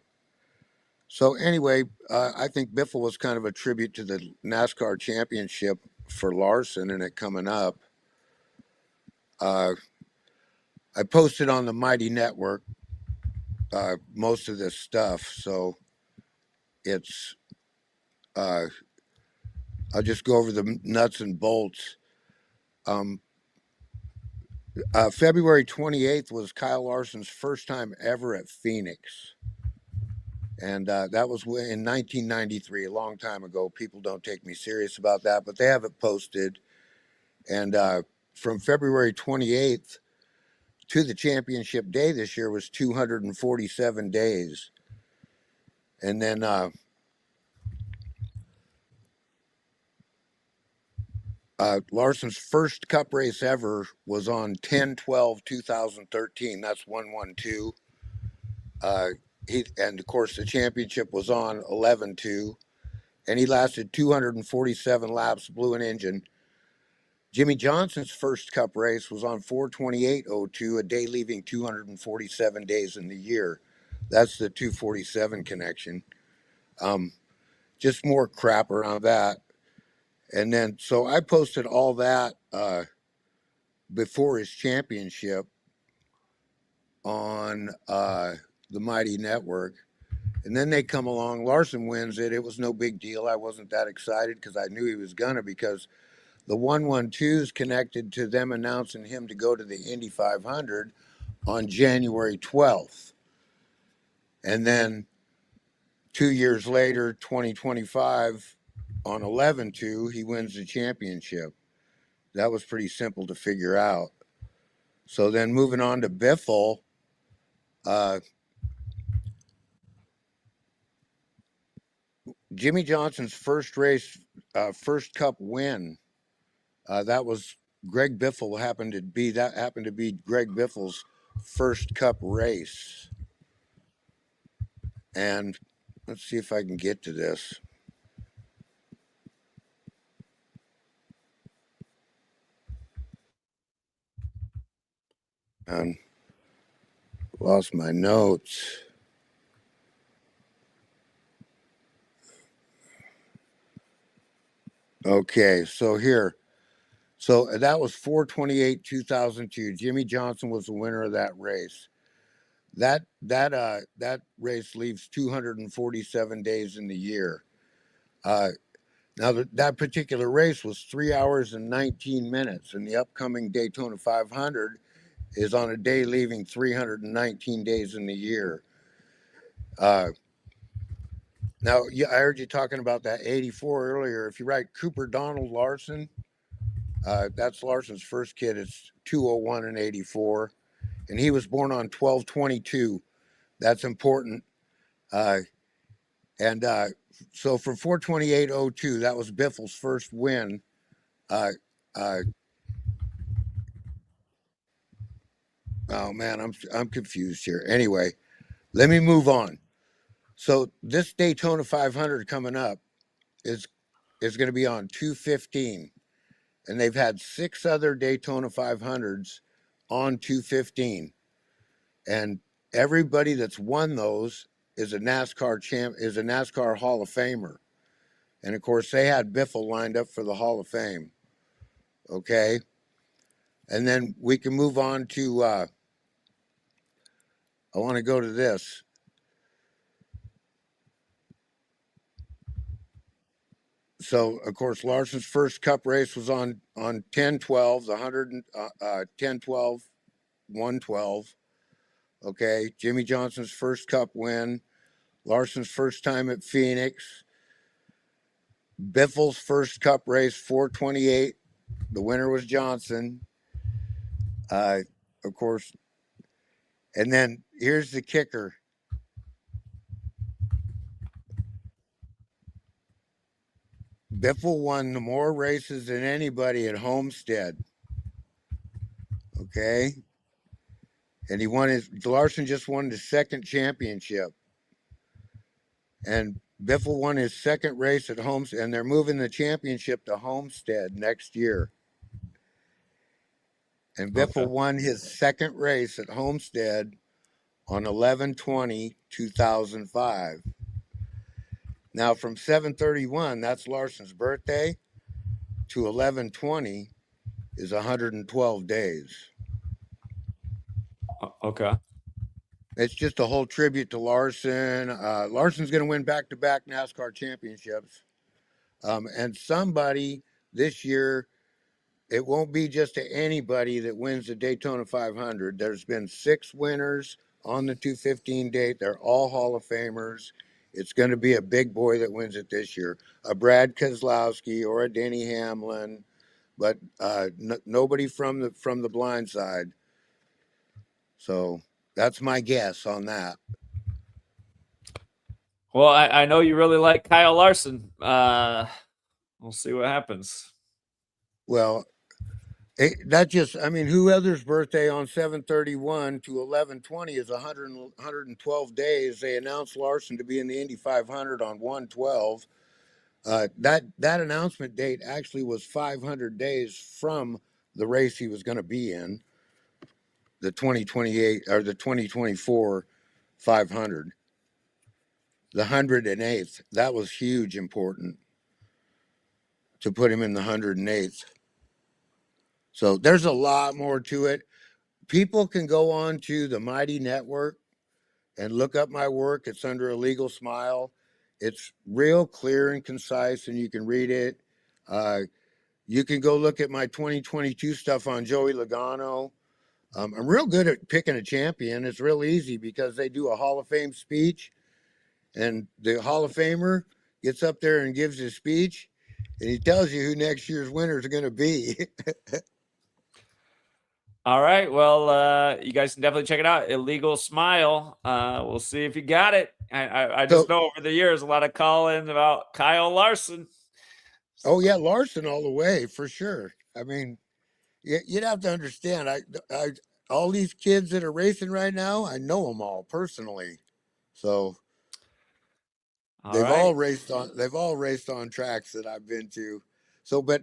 So anyway, I think Biffle was kind of a tribute to the NASCAR championship for Larson and it coming up. I posted on the Mighty Network most of this stuff, so it's I'll just go over the nuts and bolts. February 28th was Kyle Larson's first time ever at Phoenix. And that was in 1993, a long time ago. People don't take me serious about that, but they have it posted. And from February 28th to the championship day this year was 247 days. And then Larson's first cup race ever was on 10/12/2013. That's 112. And of course the championship was on 11/2, and he lasted 247 laps, blew an engine. Jimmy Johnson's first cup race was on 4/28/02, a day leaving 247 days in the year. That's the 247 connection. Just more crap around that. And then, so I posted all that before his championship on the Mighty Network. And then they come along, Larson wins it. It was no big deal. I wasn't that excited because I knew he was gonna, because the 112s connected to them announcing him to go to the Indy 500 on January 12th. And then 2 years later, 2025, on 11/2, he wins the championship. that was pretty simple to figure out. So then moving on to Biffle, Jimmy Johnson's first race, first Cup win, that was Greg Biffle happened to be Greg Biffle's first Cup race. And let's see if I can get to this. And lost my notes. Okay, so here. So that was 4/28/2002. Jimmy Johnson was the winner of that race. That race leaves 247 days in the year. Now that particular race was 3 hours and 19 minutes, and the upcoming Daytona 500 is on a day leaving 319 days in the year. Now, I heard you talking about that 84 earlier. If you write Cooper Donald Larson, that's Larson's first kid. It's 201 and 84, and he was born on 12/22. That's important. So for 4/28/02, that was Biffle's first win. Oh man, I'm confused here. Anyway, let me move on. So this Daytona 500 coming up is going to be on 2/15, and they've had 6 other Daytona 500s on 2/15, and everybody that's won those is a NASCAR Hall of Famer, and of course they had Biffle lined up for the Hall of Fame. Okay, and then we can move on to. I want to go to this. So, of course, Larson's first Cup race was on 10/12, the 10/12, 112. Okay, Jimmy Johnson's first Cup win, Larson's first time at Phoenix, Biffle's first Cup race, 4/28. The winner was Johnson. Of course, and then here's the kicker. Biffle won more races than anybody at Homestead. Okay. And Larson just won his second championship. And Biffle won his second race at Homestead, and they're moving the championship to Homestead next year. And Biffle won his second race at Homestead on 11/20/2005. Now, from 7/31, that's Larson's birthday, to 11/20 is 112 days. Okay. It's just a whole tribute to Larson. Larson's going to win back-to-back NASCAR championships. And somebody this year, it won't be just to anybody that wins the Daytona 500. There's been 6 winners on the 2/15 date. They're all Hall of Famers. It's going to be a big boy that wins it this year, a Brad Keselowski or a Denny Hamlin, but nobody from the blind side. So that's my guess on that. Well, I know you really like Kyle Larson. We'll see what happens. Well, who other's birthday on 7/31 to 11/20 is 112 days. They announced Larson to be in the Indy 500 on 1/12. That announcement date actually was 500 days from the race he was going to be in, the 2028 or the 2024 500. The 108th, that was huge, important to put him in the 108th. So there's a lot more to it. People can go on to the Mighty Network and look up my work. It's under A Legal Smile. It's real clear and concise, and you can read it. You can go look at my 2022 stuff on Joey Logano. I'm real good at picking a champion. It's real easy because they do a Hall of Fame speech, and the Hall of Famer gets up there and gives his speech, and he tells you who next year's winners are going to be. All right. Well, you guys can definitely check it out. Illegal Smile. We'll see if you got it. I just know over the years a lot of call-ins about Kyle Larson. Oh yeah, Larson all the way for sure. I mean, you'd have to understand. I all these kids that are racing right now, I know them all personally. So they've all raced on tracks that I've been to. So, but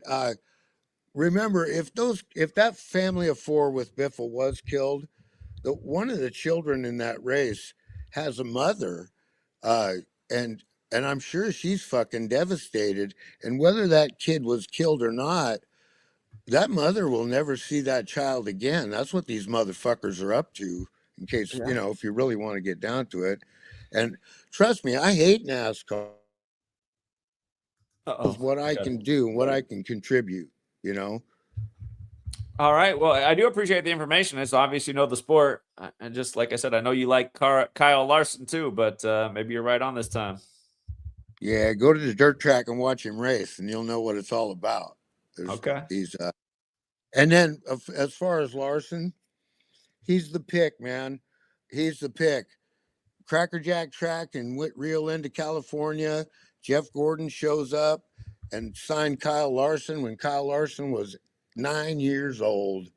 remember, if that family of four with Biffle was killed, one of the children in that race has a mother, and I'm sure she's fucking devastated. And whether that kid was killed or not, that mother will never see that child again. That's what these motherfuckers are up to. In case if you really want to get down to it, and trust me, I hate NASCAR. What I can do and what I can contribute. All right. Well, I do appreciate the information. It's obvious you know the sport. And just like I said, I know you like Kyle Larson too, but maybe you're right on this time. Yeah, go to the dirt track and watch him race, and you'll know what it's all about. Okay. And then as far as Larson, he's the pick, man. He's the pick. Crackerjack track in Whitreal into California. Jeff Gordon shows up and signed Kyle Larson when Kyle Larson was 9 years old.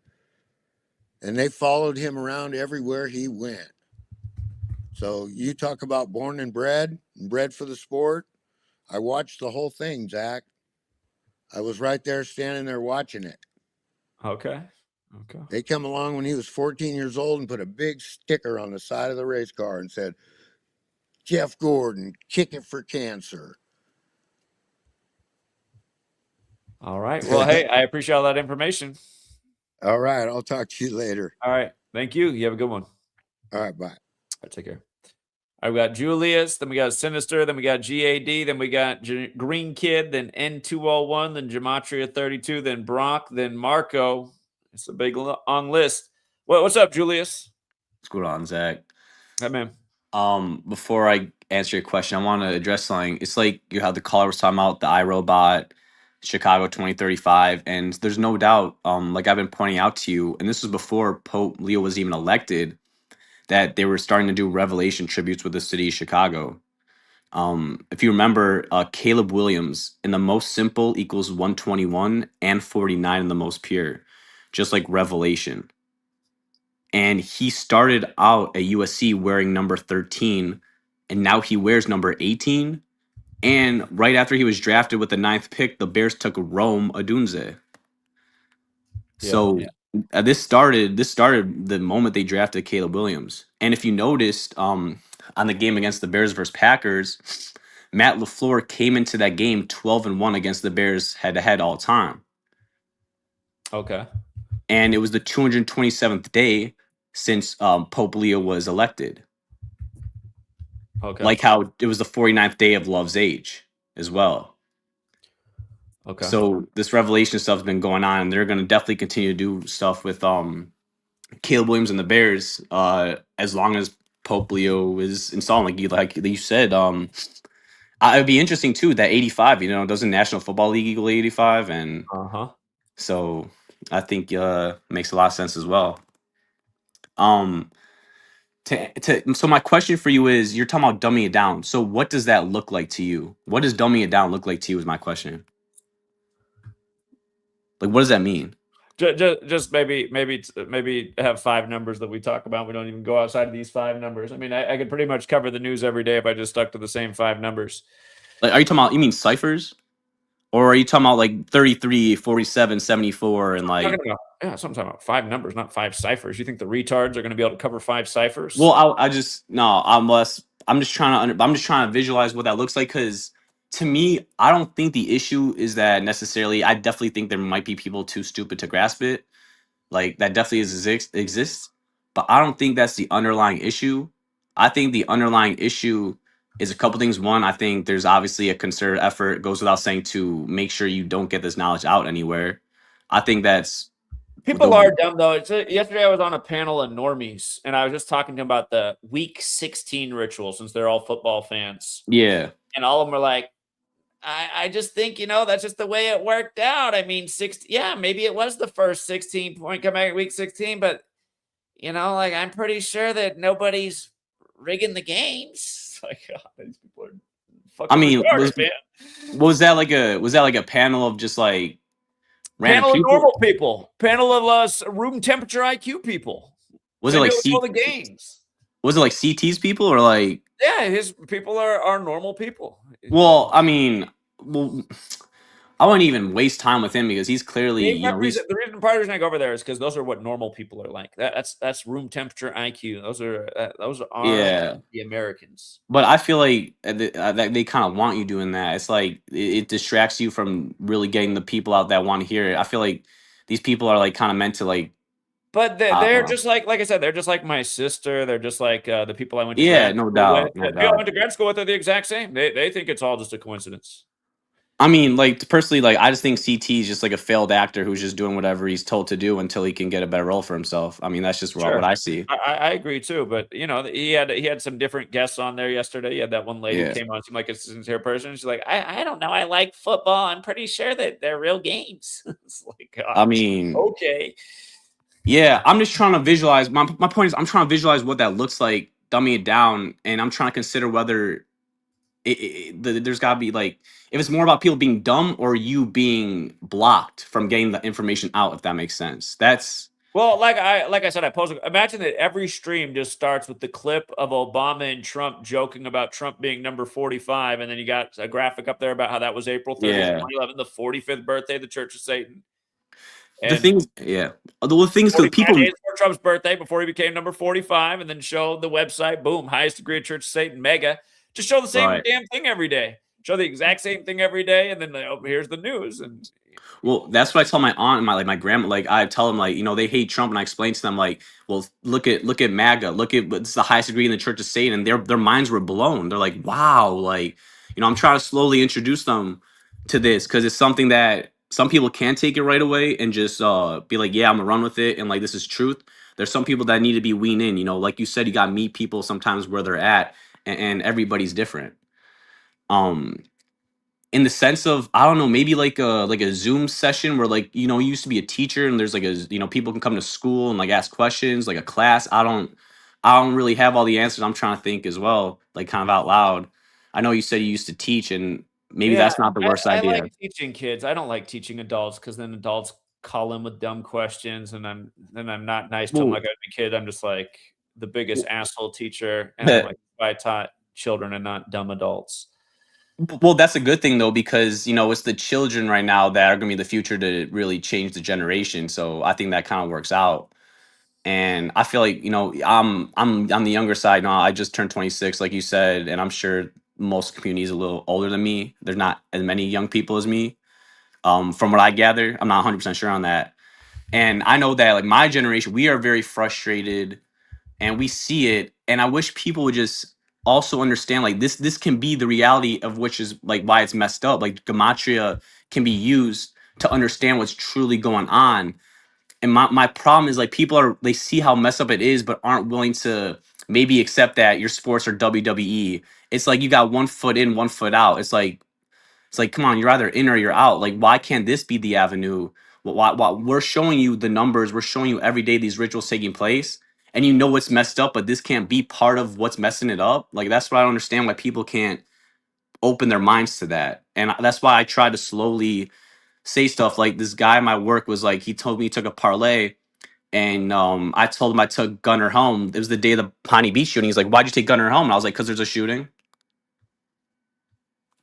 And they followed him around everywhere he went. So you talk about born and bred for the sport. I watched the whole thing, Zach. I was right there standing there watching it. Okay. They come along when he was 14 years old and put a big sticker on the side of the race car and said, Jeff Gordon, kick it for cancer. All right. Well, hey, I appreciate all that information. All right. I'll talk to you later. All right. Thank you. You have a good one. All right. Bye. All right, take care. All right, we got Julius, then we got Sinister, then we got GAD, then we got Green Kid, then N201, then Gematria 32, then Brock, then Marco. It's a big long list. What's up, Julius? What's going on, Zach? Hey, man. Before I answer your question, I want to address something. It's like you had the caller was talking about the iRobot, Chicago 2035, and there's no doubt, like I've been pointing out to you, and this was before Pope Leo was even elected, that they were starting to do revelation tributes with the city of Chicago. If you remember, Caleb Williams in the most simple equals 121 and 49 in the most pure, just like revelation. And he started out at USC wearing number 13, and now he wears number 18. And right after he was drafted with the 9th pick, the Bears took Rome Odunze. So this started the moment they drafted Caleb Williams. And if you noticed, on the game against the Bears versus Packers, Matt LaFleur came into that game 12-1 against the Bears head-to-head all time. Okay. And it was the 227th day since Pope Leo was elected. Okay. Like how it was the 49th day of Love's age as well. Okay. So this revelation stuff has been going on, and they're going to definitely continue to do stuff with Caleb Williams and the Bears as long as Pope Leo is installed. Like you said, it'd be interesting too that 85. Doesn't National Football League equal 85? And so I think makes a lot of sense as well. So my question for you is, you're talking about dumbing it down. So what does that look like to you? What does dumbing it down look like to you is my question. Like, what does that mean? Just maybe have 5 numbers that we talk about. We don't even go outside of these 5 numbers. I mean, I could pretty much cover the news every day if I just stuck to the same 5 numbers. Like, are you talking about, you mean ciphers? Or are you talking about like 33, 47, 74, and like... So I'm talking about 5 numbers, not 5 ciphers. You think the retards are going to be able to cover 5 ciphers? Well, I'm just trying to visualize what that looks like, because to me, I don't think the issue is that necessarily. I definitely think there might be people too stupid to grasp it. Like, that definitely exists, but I don't think that's the underlying issue. I think the underlying issue is a couple things. One, I think there's obviously a concerted effort, it goes without saying, to make sure you don't get this knowledge out anywhere. I think that's... People are dumb, though. Yesterday I was on a panel of normies, and I was just talking to them about the Week 16 ritual, since they're all football fans. Yeah. And all of them were like, I just think, that's just the way it worked out. I mean, maybe it was the first 16-point comeback week 16, but like I'm pretty sure that nobody's rigging the games. Like, God, these people are I fucking mean, retarded, man. was that like a panel of just like random Panel of people? normal people, panel of room temperature IQ people. Was They it like knew all the games. Was it like CT's people or like? Yeah, his people are normal people. Well, I mean, I wouldn't even waste time with him because he's clearly, The reason part of the reason I go over there is because those are what normal people are like. That's room temperature IQ. Those are the Americans. But I feel like they kind of want you doing that. It's like it distracts you from really getting the people out that want to hear it. I feel like these people are like kind of meant to like. But they're just like I said, they're just like my sister. They're just like the people I went to grad no school doubt, with. no The people I doubt. went to grad school with are the exact same. They think it's all just a coincidence. I mean, like personally, like I just think CT is just like a failed actor who's just doing whatever he's told to do until he can get a better role for himself. I mean, that's just what I see. I agree too, but he had some different guests on there yesterday. He had that one lady who came on, seemed like a sincere person. She's like, I don't know, I like football. I'm pretty sure that they're real games. It's like, God, I mean, okay. Yeah, I'm just trying to visualize. My point is, I'm trying to visualize what that looks like, dummy it down, and I'm trying to consider whether there's got to be like if it's more about people being dumb or you being blocked from getting the information out. If that makes sense, that's Well, like I said, I posted. Imagine that every stream just starts with the clip of Obama and Trump joking about Trump being number 45, and then you got a graphic up there about how that was April 30th, 2011, the 45th birthday of the Church of Satan. The things, the things to people. Days before Trump's birthday, before he became number 45, and then show the website, boom, highest degree of Church of Satan, mega. Just show the same damn thing every day. Show the exact same thing every day, and then here's the news. And well, that's what I tell my aunt and my grandma. Like I tell them, like they hate Trump, and I explain to them, like, well, look at MAGA, look at what's the highest degree in the Church of Satan, and their minds were blown. They're like, wow, like I'm trying to slowly introduce them to this because it's something that some people can't take it right away and just be like, yeah, I'm gonna run with it, and like this is truth. There's some people that need to be weaned in. Like you said, you got to meet people sometimes where they're at, and everybody's different. In the sense of I don't know, maybe like a Zoom session where like you used to be a teacher and there's like people can come to school and like ask questions like a class. I don't really have all the answers. I'm trying to think as well, like kind of out loud. I know you said you used to teach, and maybe that's not the worst idea. I like teaching kids. I don't like teaching adults because then adults call in with dumb questions, and I'm not nice to them like I'm a kid. I'm just like the biggest asshole teacher, and I'm like, I taught children and not dumb adults. Well, that's a good thing though, because it's the children right now that are going to be the future to really change the generation. So I think that kind of works out. And I feel like I'm on the younger side now. I just turned 26, like you said, and I'm sure most communities a little older than me. There's not as many young people as me. From what I gather, I'm not 100% sure on that. And I know that like my generation, we are very frustrated, and we see it. And I wish people would just also understand like this can be the reality of which is like why it's messed up. Like Gematria can be used to understand what's truly going on. And my problem is like they see how messed up it is, but aren't willing to maybe accept that your sports are WWE. It's like you got 1 foot in, 1 foot out. It's like come on, you're either in or you're out. Like why can't this be the avenue? Why we're showing you the numbers, we're showing you every day these rituals taking place, and what's messed up, but this can't be part of what's messing it up. Like that's why I don't understand why people can't open their minds to that. And that's why I try to slowly say stuff like this guy at my work was like, he told me he took a parlay, and I told him I took Gunner home. It was the day of the Pawnee Beach shooting. He's like, why'd you take Gunner home? And I was like, because there's a shooting.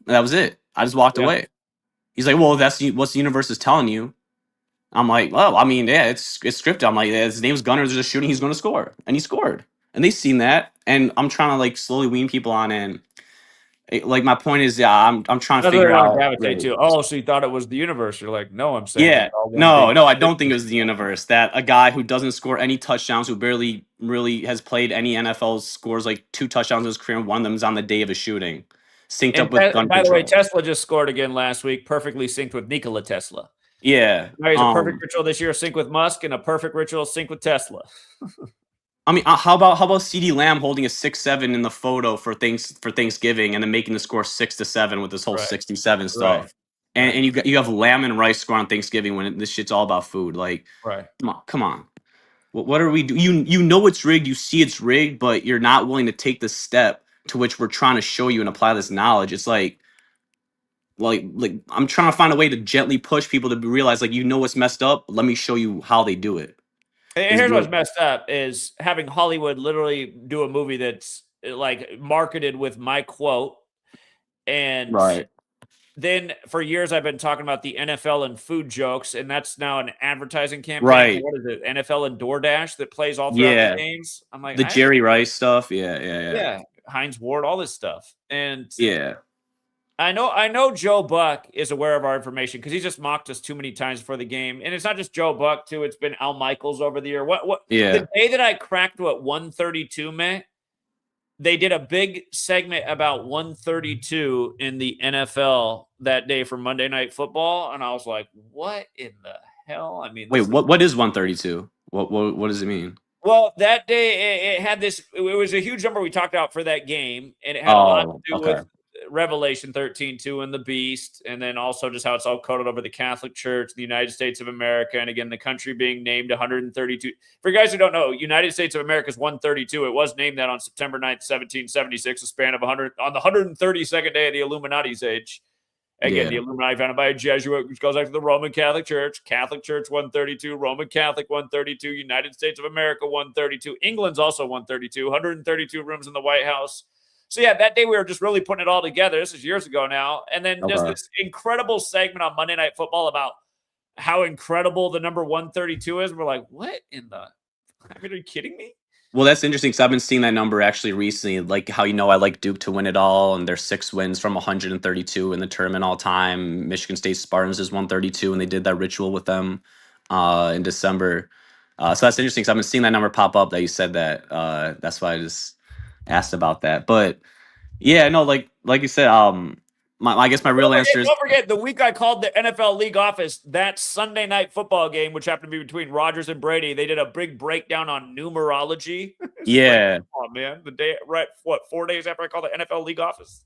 And that was it. I just walked away. He's like, well, that's what the universe is telling you. I'm like, well, I mean, yeah, it's scripted. I'm like, yeah, his name's Gunner. There's a shooting. He's going to score. And he scored. And they've seen that. And I'm trying to like slowly wean people on in. Like my point is, yeah, I'm trying to figure out. Gravitate to. Oh, so you thought it was the universe? You're like, no, I'm saying. Yeah, no, I don't think it was the universe. That a guy who doesn't score any touchdowns, who barely really has played any NFL, scores like 2 touchdowns in his career. And one of them is on the day of a shooting, synced up with gun by control. the way, Tesla just scored again last week, perfectly synced with Nikola Tesla. Yeah, he's a perfect ritual this year, sync with Musk, and a perfect ritual sync with Tesla. I mean, how about CD Lamb holding a 6-7 in the photo for Thanksgiving, and then making the score 6-7 with this whole Right. 67 Right. stuff, and Right. and you have lamb and rice score on Thanksgiving when this shit's all about food. Like, Right. come on. What are we do? You know it's rigged. You see it's rigged, but you're not willing to take the step to which we're trying to show you and apply this knowledge. It's like I'm trying to find a way to gently push people to realize, like, what's messed up. Let me show you how they do it. And Is here's what's the messed up is having Hollywood literally do a movie that's like marketed with my quote. And right? then for years I've been talking about the NFL and food jokes, and that's now an advertising campaign for Right. what is it? NFL and DoorDash that plays all throughout the Yeah. games. I'm like, The Jerry Rice stuff. Yeah. yeah, Heinz Ward, all this stuff. And Yeah. I know Joe Buck is aware of our information because he just mocked us too many times before the game. And it's not just Joe Buck, too. It's been Al Michaels over the year. What Yeah. the day that I cracked what 132 meant, they did a big segment about 132 in the NFL that day for Monday Night Football. And I was like, what in the hell? I mean, Wait, this is what is 132? What does it mean? well, that day it had this. It was a huge number we talked about for that game, and it had a lot Oh, to do okay. with Revelation 13:2 and the beast, and then also just how it's all coded over the Catholic Church, the United States of America, and again the country being named 132. For you guys who don't know, United States of America is 132. It was named that on September 9th, 1776, a span of 100 on the 132nd day of the Illuminati's age. Again, the Yeah. Illuminati founded by a Jesuit, which goes back to the Roman Catholic Church 132, Roman Catholic 132, United States of America 132, England's also 132, 132 rooms in the White House. So yeah, that day we were just really putting it all together. This is years ago now. And then there's Okay. this incredible segment on Monday Night Football about how incredible the number 132 is. We're like, what in the, I mean, are you kidding me? Well, that's interesting because I've been seeing that number actually recently. Like how I like Duke to win it all, and there's 6 wins from 132 in the tournament all time. Michigan State Spartans is 132, and they did that ritual with them in December. So that's interesting because I've been seeing that number pop up that you said that. That's why I just asked about that. But yeah, no, like you said, I guess my real answer is Don't forget, the week I called the NFL league office, that Sunday Night Football game, which happened to be between Rodgers and Brady, they did a big breakdown on numerology. yeah. Oh man, the day right, 4 days after I called the NFL league office.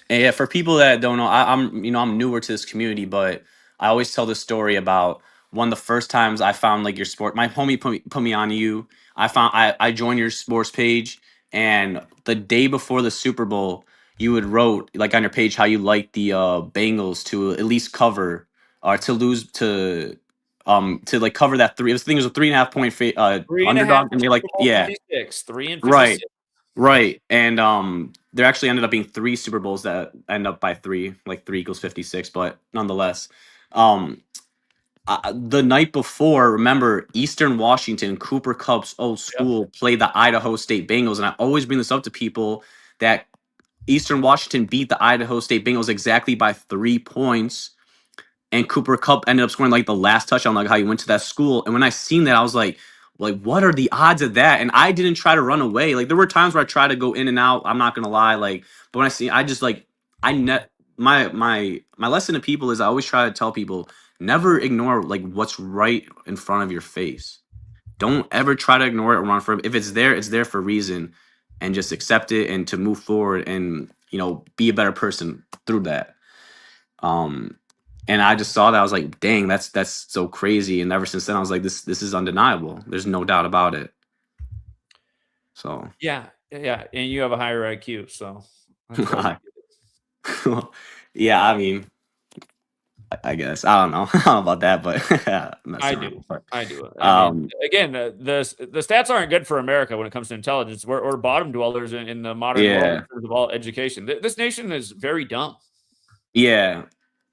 And yeah, for people that don't know, I'm newer to this community, but I always tell this story about one of the first times I found like your sport. My homie put me on you. I joined your sports page, and the day before the Super Bowl, you had wrote like on your page how you liked the Bengals to at least cover or to lose to like cover that three. I think it was a 3.5 point 3.5 underdog, for and you're like, Super Bowl yeah, 56, 3 and 56. right. Right. And there actually ended up being 3 Super Bowls that end up by 3, like 3 equals 56, but nonetheless. Um the night before, remember Eastern Washington, Cooper Cup's old Yep. school played the Idaho State Bengals, and I always bring this up to people that Eastern Washington beat the Idaho State Bengals exactly by 3 points, and Cooper Cup ended up scoring like the last touchdown, like how he went to that school. And when I seen that, I was like, what are the odds of that? And I didn't try to run away. Like there were times where I tried to go in and out. I'm not gonna lie. Like, but when I just like I net my lesson to people is I always try to tell people never ignore like what's right in front of your face. Don't ever try to ignore it or run from it. If it's there for a reason, and just accept it and to move forward and be a better person through that. Um, and I just saw that I was like, dang, that's so crazy. And ever since then, I was like, this is undeniable. There's no doubt about it. So Yeah, and you have a higher IQ, so that's why we did it. yeah, I mean, I guess I don't know, I don't know about that, but I do. I mean, again, the stats aren't good for America when it comes to intelligence. We're bottom dwellers in the modern world in yeah, terms of all education. This nation is very dumb. yeah.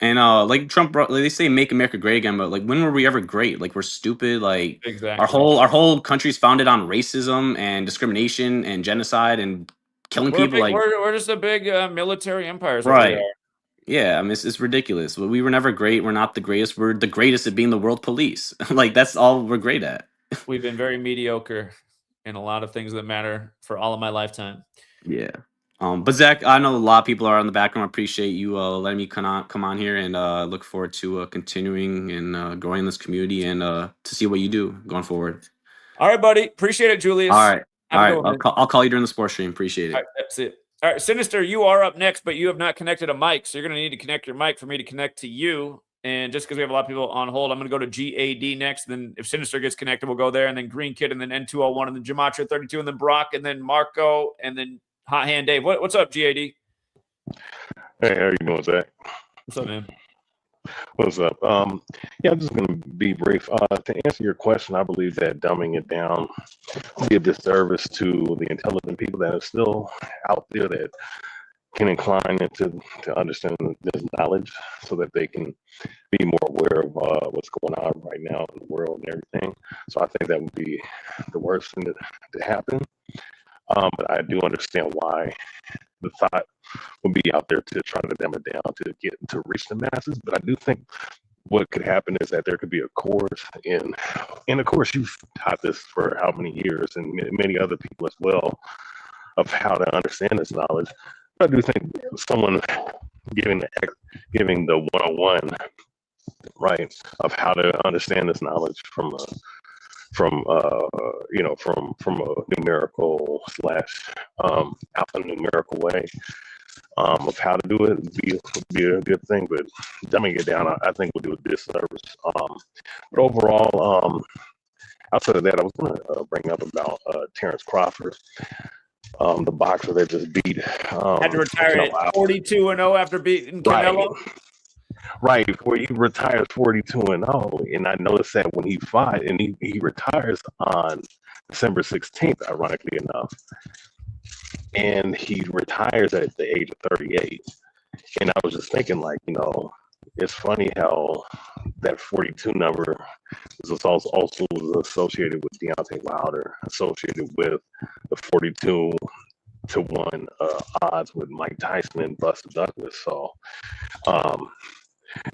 And like Trump, like they say, "Make America Great Again," but like, when were we ever great? Like, we're stupid. Like, Exactly. our whole country's founded on racism and discrimination and genocide and killing people. Like, We're just a big military empire. Is what we right? are. Yeah, I mean, it's ridiculous. We were never great. We're not the greatest. We're the greatest at being the world police. Like, that's all we're great at. We've been very mediocre in a lot of things that matter for all of my lifetime. Yeah. But Zach, I know a lot of people are on the background. I appreciate you letting me come on here, and look forward to continuing and growing this community and to see what you do going forward. All right, buddy. Appreciate it, Julius. All right. Have All a right. good one, man. I'll call you during the sports stream. Appreciate it. All right, that's it. All right, Sinister, you are up next, but you have not connected a mic, so you're going to need to connect your mic for me to connect to you. And just because we have a lot of people on hold, I'm going to go to GAD next. Then if Sinister gets connected, we'll go there. And then Green Kid, and then N201, and then Gematria 32, and then Brock, and then Marco, and then Hot Hand Dave. What's up, GAD? Hey, how you doing, Zach? What's up, man? What's up? Yeah, I'm just going to be brief. To answer your question, I believe that dumbing it down will be a disservice to the intelligent people that are still out there that can incline into to understand this knowledge so that they can be more aware of what's going on right now in the world and everything. So I think that would be the worst thing to happen. But I do understand why the thought would be out there to try to dumb it down to get to reach the masses. But I do think what could happen is that there could be a course and of course you've taught this for how many years and many other people as well of how to understand this knowledge. But I do think someone giving the 101 right of how to understand this knowledge from a numerical / alphanumerical way of how to do it would be a good thing, but dumbing it down I think would do a disservice. But overall, outside of that, I was going to bring up about Terrence Crawford, the boxer that just beat Had to retire at 42-0 after beating Canelo. Right, where he retires 42-0, and I noticed that when he fought, and he retires on December 16th, ironically enough, and he retires at the age of 38. And I was just thinking, like, it's funny how that 42 number is also associated with Deontay Wilder, associated with the 42-1 odds with Mike Tyson and Buster Douglas. So,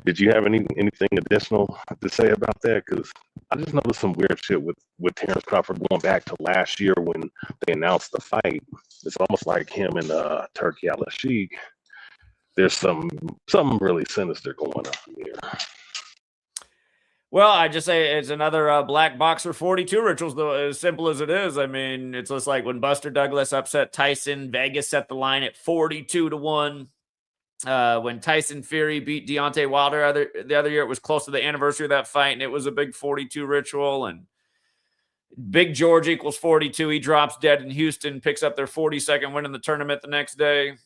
did you have anything additional to say about that? Because I just noticed some weird shit with Terrence Crawford going back to last year when they announced the fight. It's almost like him and Turkey Al-Sheikh. There's something really sinister going on here. Well, I just say it's another black boxer 42 rituals, though, as simple as it is. I mean, it's just like when Buster Douglas upset Tyson, Vegas set the line at 42-1. When Tyson Fury beat Deontay Wilder the other year, it was close to the anniversary of that fight, and it was a big 42 ritual. And Big George equals 42. He drops dead in Houston, picks up their 42nd win in the tournament the next day.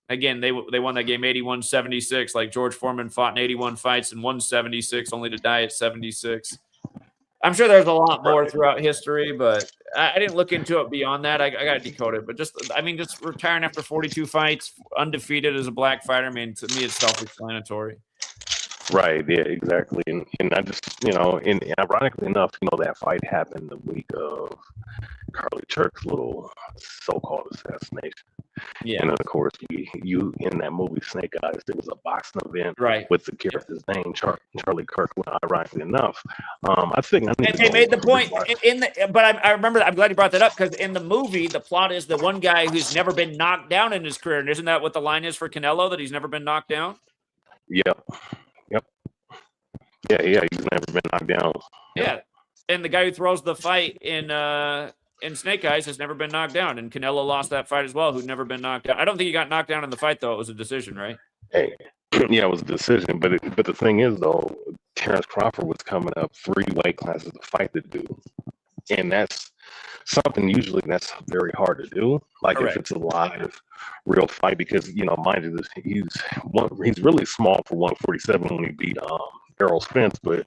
Again, they won that game 81-76. Like George Foreman fought in 81 fights and won 76, only to die at 76. I'm sure there's a lot more throughout history, but I didn't look into it beyond that. I got to decode it. But just retiring after 42 fights, undefeated as a black fighter, I mean, to me, it's self-explanatory. Right, yeah, exactly. And I just, and ironically enough, that fight happened the week of Carly Church's little so-called assassination. Yeah. And then, of course, you in that movie Snake Eyes, there was a boxing event with the character's name, Charlie Kirk. Ironically enough, I think they made the point but I remember that. I'm glad you brought that up because in the movie, the plot is the one guy who's never been knocked down in his career, and isn't that what the line is for Canelo, that he's never been knocked down? Yep. Yeah, he's never been knocked down. Yeah, and the guy who throws the fight in Snake Eyes has never been knocked down, and Canelo lost that fight as well, who'd never been knocked down. I don't think he got knocked down in the fight, though. It was a decision, right? Hey, yeah, it was a decision, but the thing is, though, Terrence Crawford was coming up 3 weight classes to fight the dude, and that's something usually that's very hard to do. Like if it's a live, real fight, because mind you, he's really small for 147 when he beat Errol Spence, but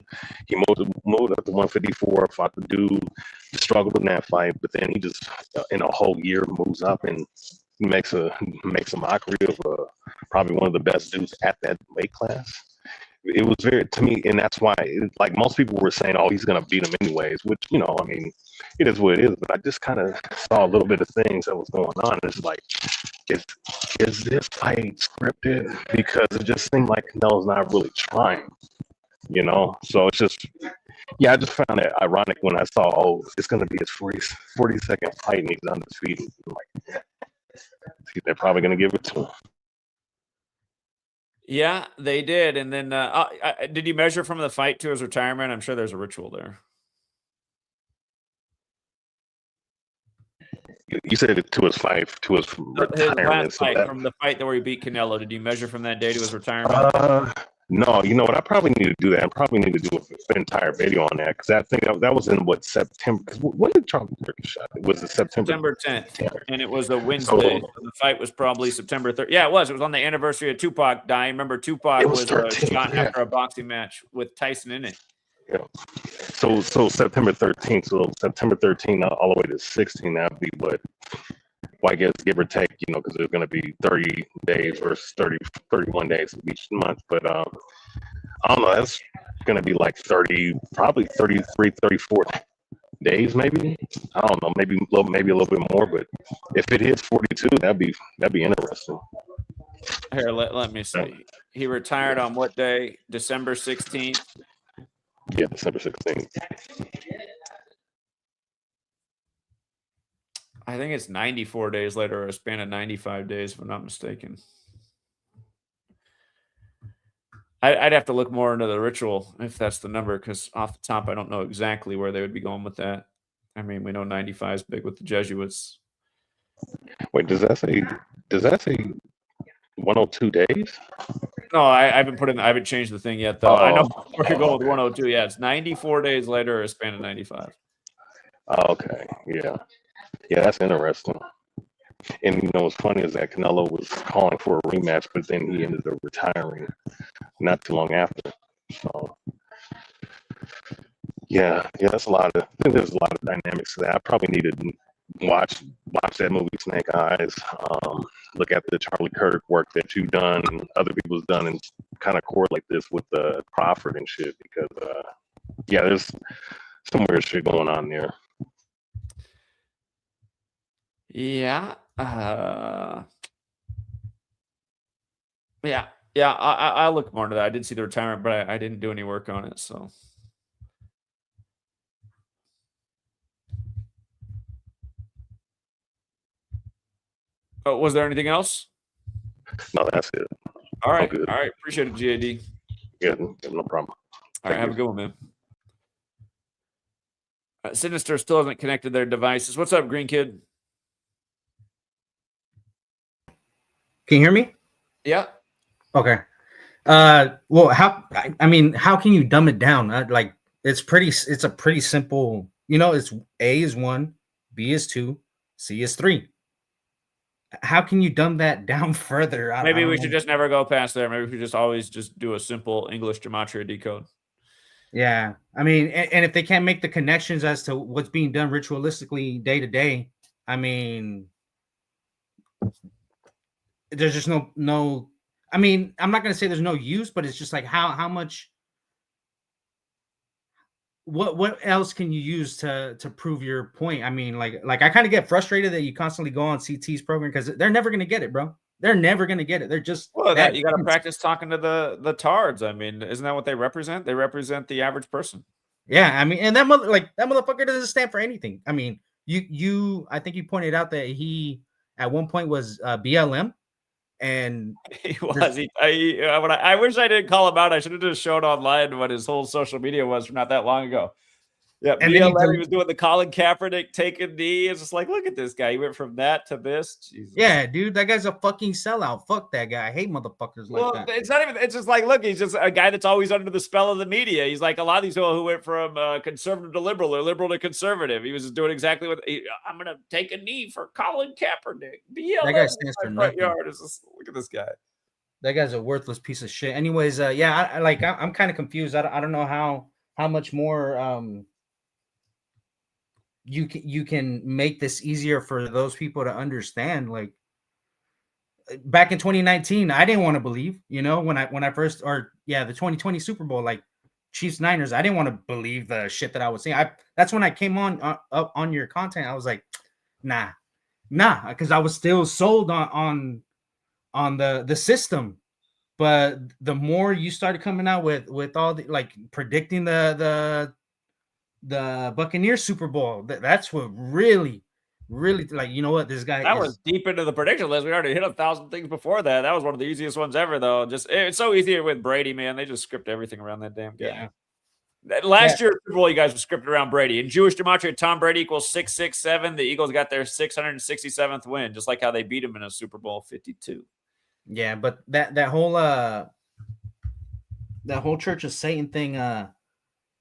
he moved up to 154, fought the dude, struggled in that fight, but then he just in a whole year moves up and makes a mockery of probably one of the best dudes at that weight class. It was very, to me, and that's why, like most people were saying, oh, he's going to beat him anyways, which, I mean, it is what it is, but I just kind of saw a little bit of things that was going on. It's like, is this fight scripted? Because it just seemed like Canelo's not really trying, So it's just, I just found it ironic when I saw, oh, it's going to be his 42nd fight and he's undefeated. I'm like, they're probably going to give it to him. Yeah, they did. And then did you measure from the fight to his retirement? I'm sure there's a ritual there. You said it to his fight, to his His retirement. last So fight, that, from the fight where he beat Canelo. Did you measure from that day to his retirement? no, you know what? I probably need to do that. I probably need to do an entire video on that because I think that was in what, September? 'Cause when did Charlie Kirk shot? Was it September? September 10th, and it was a Wednesday. So the fight was probably September 3rd. Yeah, it was. It was on the anniversary of Tupac dying. Remember, Tupac was 13th, shot yeah. after a boxing match with Tyson in it. Yeah. So September 13th. So September 13th all the way to 16. That'd be what? Well, I guess give or take, you know, because there's going to be 30 days versus 31 days each month. But I don't know. That's going to be like 30, probably 33, 34 days, maybe. I don't know. Maybe a little bit more. But if it hits 42, that'd be interesting. Here, let me see. He retired on what day? December 16th. Yeah, December 16th. I think it's 94 days later, or a span of 95 days, if I'm not mistaken. I'd have to look more into the ritual if that's the number, because off the top, I don't know exactly where they would be going with that. I mean, we know 95 is big with the Jesuits. Wait, does that say 102 days? No, I haven't put in. I haven't changed the thing yet, though. I know we're gonna go with 102. Yeah, it's 94 days later, or a span of 95. Okay, yeah, that's interesting. And you know what's funny is that Canelo was calling for a rematch, but then he ended up retiring not too long after. So yeah, that's a lot of. I think there's a lot of dynamics to that. I probably need to watch that movie Snake Eyes. Look at the Charlie Kirk work that you've done and other people's done, and kind of correlate this with Crawford and shit, because yeah, there's some weird shit going on there. Yeah. Yeah. I'll look more into that. I did see the retirement, but I didn't do any work on it. So. Oh, was there anything else? No, that's it. All right. All right. Appreciate it, GAD. Yeah, no problem. All right. Have a good one, man. Sinister still hasn't connected their devices. What's up, Green Kid? Can you hear me? Yeah. Okay. Well, how can you dumb it down? Like it's a pretty simple, you know, it's A is 1, B is 2, C is 3. How can you dumb that down further? Maybe we should just never go past there. Maybe we should just always just do a simple English gematria decode. Yeah. I mean, and if they can't make the connections as to what's being done ritualistically day to day, I mean, there's just no. I mean, I'm not gonna say there's no use, but it's just like how much. What else can you use to prove your point? I mean, like I kind of get frustrated that you constantly go on CT's program because they're never gonna get it, bro. They're never gonna get it. They're just you got to practice talking to the tards. I mean, isn't that what they represent? They represent the average person. Yeah, I mean, and that motherfucker doesn't stand for anything. I mean, I think you pointed out that he at one point was BLM. And he was. I wish I didn't call him out. I should have just shown online what his whole social media was from not that long ago. Yeah, and he was doing the Colin Kaepernick taking knee. It's just like, look at this guy. He went from that to this. Jesus. Yeah, dude, that guy's a fucking sellout. Fuck that guy. I hate motherfuckers like that. It's not even. It's just like, look, he's just a guy that's always under the spell of the media. He's like a lot of these people who went from conservative to liberal or liberal to conservative. He was just doing exactly what I'm gonna take a knee for Colin Kaepernick. That guy stands for nothing. Look at this guy. That guy's a worthless piece of shit. Anyways, yeah, I'm kind of confused. I don't know how much more you can make this easier for those people to understand. Like back in 2019, I didn't want to believe, you know, when I first, the 2020 Super Bowl, like Chiefs Niners, I didn't want to believe the shit that I was seeing. That's when I came on your content. I was like, nah, because I was still sold on the system. But the more you started coming out with all the like predicting the Buccaneers Super Bowl, that's what really like, you know what, this guy was deep into the prediction list. We already hit 1,000 things before that. That was one of the easiest ones ever, though. Just it's so easy with Brady, man. They just script everything around that damn guy. Yeah. Last year, Super Bowl, you guys were scripted around Brady. In Jewish Gematria, Tom Brady equals 667. The Eagles got their 667th win, just like how they beat him in a Super Bowl 52. Yeah, but that whole Church of Satan thing,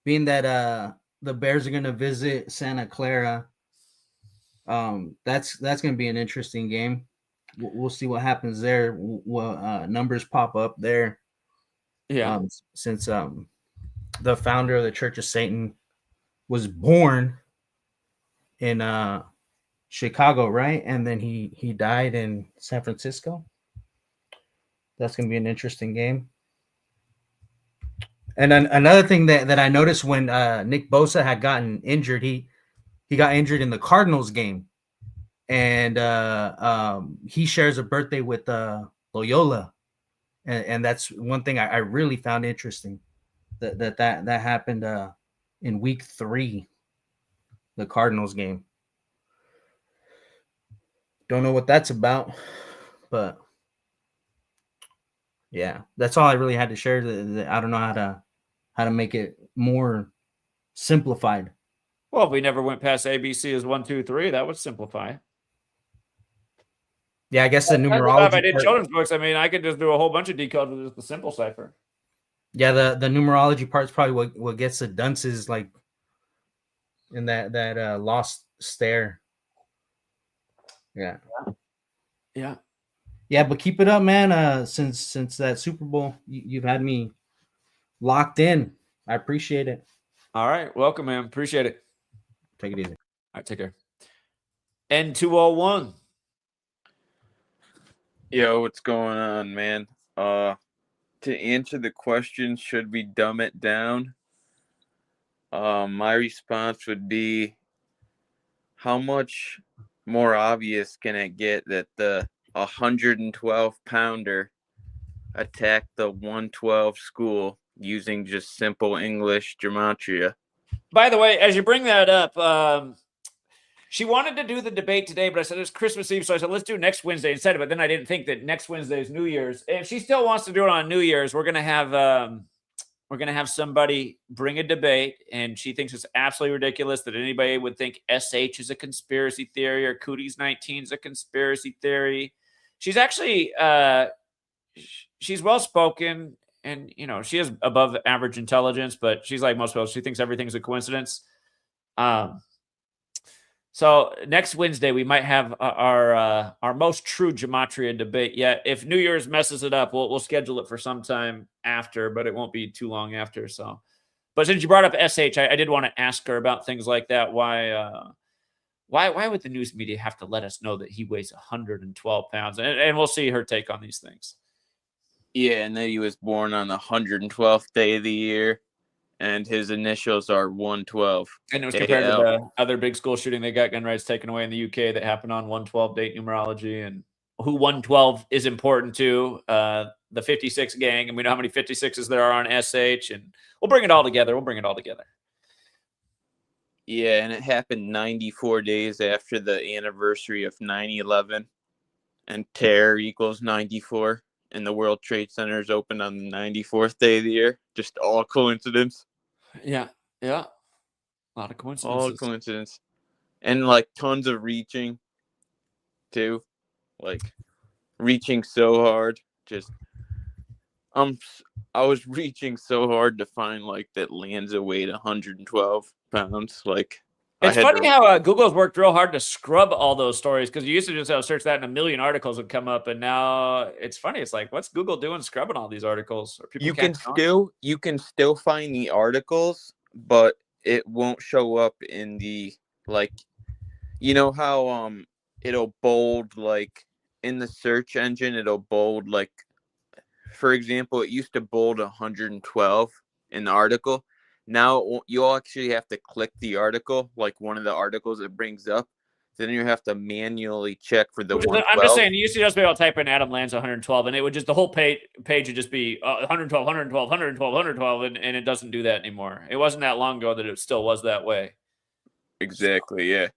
being that the Bears are gonna visit Santa Clara, that's gonna be an interesting game. We'll see what happens there. What numbers pop up there? Yeah, since the founder of the Church of Satan was born in Chicago, right? And then he died in San Francisco. That's gonna be an interesting game. And then another thing that I noticed when Nick Bosa had gotten injured, he got injured in the Cardinals game, and he shares a birthday with Loyola, and that's one thing I really found interesting that happened in week 3, the Cardinals game. Don't know what that's about, but yeah, that's all I really had to share. I don't know how to make it more simplified. well, if we never went past ABC as 1, 2, 3, that would simplify. Yeah, I guess the If numerology. I did part, children's books, I mean, I could just do a whole bunch of decode with just the simple cipher. yeah, the numerology part's probably what gets the dunces like in that lost stare. Yeah. Yeah, but keep it up, man. Since that Super Bowl, you've had me locked in. I appreciate it. All right, welcome, man. Appreciate it. Take it easy. All right, take care. N201. Yo, what's going on, man? To answer the question, should we dumb it down? My response would be, how much more obvious can it get that the 112-pounder attacked the 112 school using just simple English gematria? By the way, as you bring that up, she wanted to do the debate today, but I said it's Christmas Eve, so I said let's do next Wednesday instead. But then I didn't think that next Wednesday is New Year's. And if she still wants to do it on New Year's, we're gonna have somebody bring a debate, and she thinks it's absolutely ridiculous that anybody would think SH is a conspiracy theory or Cooties 19 is a conspiracy theory. She's actually she's well spoken, and she has above average intelligence, but she's like most people. She thinks everything's a coincidence. So next Wednesday we might have our most true gematria debate yet. If New Year's messes it up, we'll schedule it for some time after, but it won't be too long after. So, but since you brought up SH, I did want to ask her about things like that. Why would the news media have to let us know that he weighs 112 pounds? And we'll see her take on these things. Yeah, and that he was born on the 112th day of the year, and his initials are 112. And it was compared to the other big school shooting that got gun rights taken away in the UK that happened on 112 date numerology, and who 112 is important to, the 56 gang, and we know how many 56s there are on SH, and we'll bring it all together. Yeah, and it happened 94 days after the anniversary of 9/11, and terror equals 94. And the World Trade Centers opened on the 94th day of the year. Just all coincidence. Yeah. A lot of coincidences. All coincidence. And like tons of reaching too. Like reaching so hard. Just I was reaching so hard to find like that Lanza weighed 112 pounds. Like it's funny how Google's worked real hard to scrub all those stories, because you used to just search that and a million articles would come up, and now it's funny. It's like, what's Google doing scrubbing all these articles? You can still find the articles, but it won't show up in the like, how it'll bold like in the search engine. It'll bold like, for example, it used to bold 112 in the article. Now you'll actually have to click the article, like one of the articles it brings up. Then you have to manually check for the 112. I'm just saying, you used to just be able to type in Adam Lanza 112, and it would just, the whole page would just be 112, 112, 112, 112, and it doesn't do that anymore. It wasn't that long ago that it still was that way. Exactly, yeah.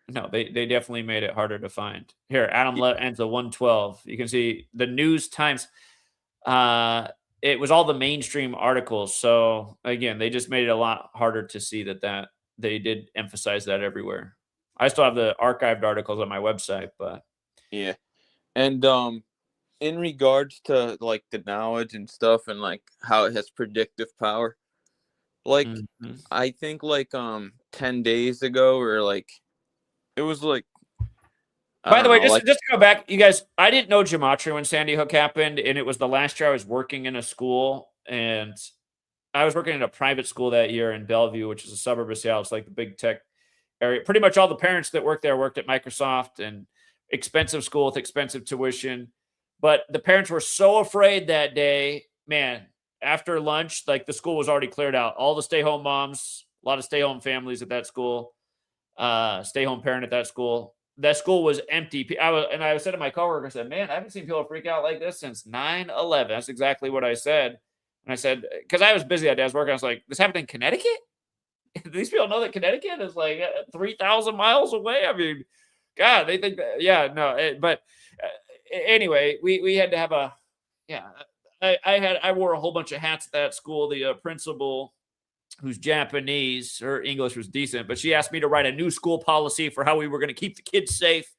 No, they definitely made it harder to find. Here, Adam Lanza 112. You can see the News Times. it was all the mainstream articles. So again, they just made it a lot harder to see that they did emphasize that everywhere. I still have the archived articles on my website, but Yeah. And in regards to like the knowledge and stuff and like how it has predictive power, like I think like 10 days ago, or like it was like, by the way, just like, to go back, you guys, I didn't know Gematria when Sandy Hook happened, and it was the last year I was working in a school, and I was working in a private school that year in Bellevue, which is a suburb of Seattle. It's like the big tech area. Pretty much all the parents that worked there worked at Microsoft, and expensive school with expensive tuition. But the parents were so afraid that day, man, after lunch, like the school was already cleared out. All the stay-home moms, a lot of stay-home families at that school, stay-home parent at that school. That school was empty. I said to my coworker, I said, man, I haven't seen people freak out like this since 9/11. That's exactly what I said. And I said, because I was busy that day, I was working, I was like, this happened in Connecticut? Do these people know that Connecticut is like 3,000 miles away? I mean, God, they think that, yeah, no. But anyway, we had to have a, yeah, I wore a whole bunch of hats at that school. The principal, who's Japanese, her English was decent, but she asked me to write a new school policy for how we were going to keep the kids safe.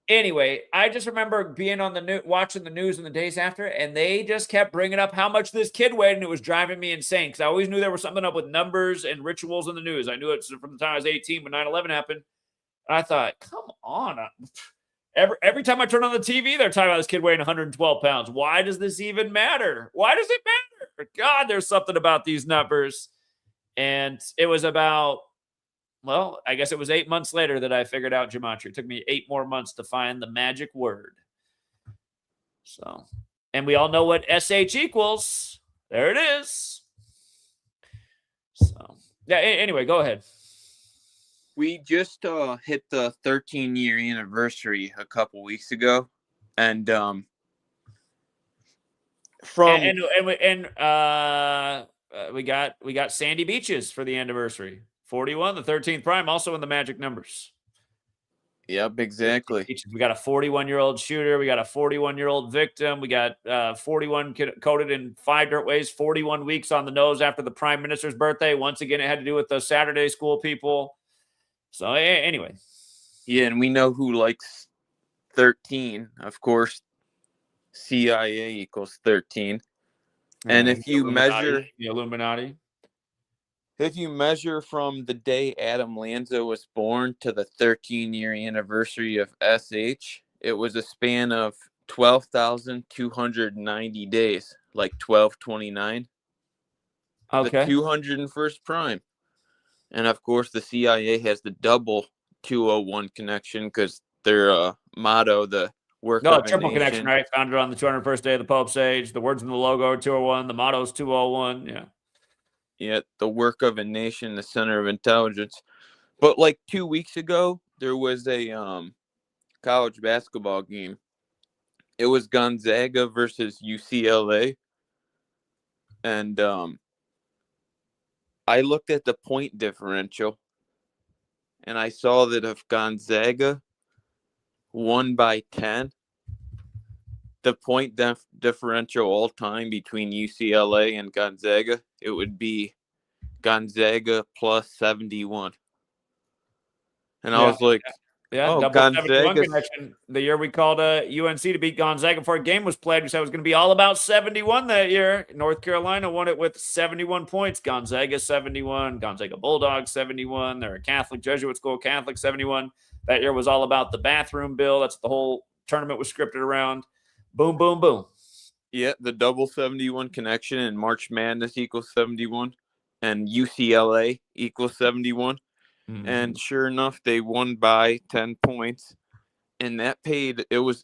Anyway, I just remember being on the news, watching the news in the days after, and they just kept bringing up how much this kid weighed, and it was driving me insane because I always knew there was something up with numbers and rituals in the news. I knew it from the time I was 18 when 9/11 happened. And I thought, come on. Every time I turn on the TV, they're talking about this kid weighing 112 pounds. Why does this even matter? Why does it matter? God, there's something about these numbers. And it was about, well, I guess it was 8 months later that I figured out Gematria. It took me 8 more months to find the magic word. So, and we all know what SH equals. There it is. So, yeah, anyway, go ahead. We just hit the 13-year anniversary a couple weeks ago, and we got Sandy Beaches for the anniversary. 41, the 13th prime, also in the magic numbers. Yep, exactly. We got a 41-year-old shooter. We got a 41-year-old victim. We got 41 coded in 5 different ways, 41 weeks on the nose after the prime minister's birthday. Once again, it had to do with the Saturday school people. So anyway. Yeah, and we know who likes 13. Of course, CIA equals 13. And if you measure the Illuminati, if you measure from the day Adam Lanza was born to the 13-year anniversary of SH, it was a span of 12,290 days, like 1229. Okay. The 201st prime. And of course, the CIA has the double 201 connection because their motto, the work of a triple nation. connection, right? Founded on the 201st day of the Pope's age. The words in the logo are 201. The motto is 201. Yeah. Yeah, the work of a nation, the center of intelligence. But like 2 weeks ago, there was a college basketball game. It was Gonzaga versus UCLA. And I looked at the point differential, and I saw that if Gonzaga won by 10, the point differential all time between UCLA and Gonzaga, it would be Gonzaga plus 71. And I was like, double Gonzaga 71 connection. The year we called UNC to beat Gonzaga before a game was played, we said it was going to be all about 71 that year. North Carolina won it with 71 points. Gonzaga 71. Gonzaga Bulldogs 71. They're a Catholic Jesuit school. Catholic 71. That year was all about the bathroom bill. That's what the whole tournament was scripted around. Boom, boom, boom. Yeah, the double 71 connection and March Madness equals 71 and UCLA equals 71. Mm-hmm. And sure enough, they won by 10 points. And that paid, the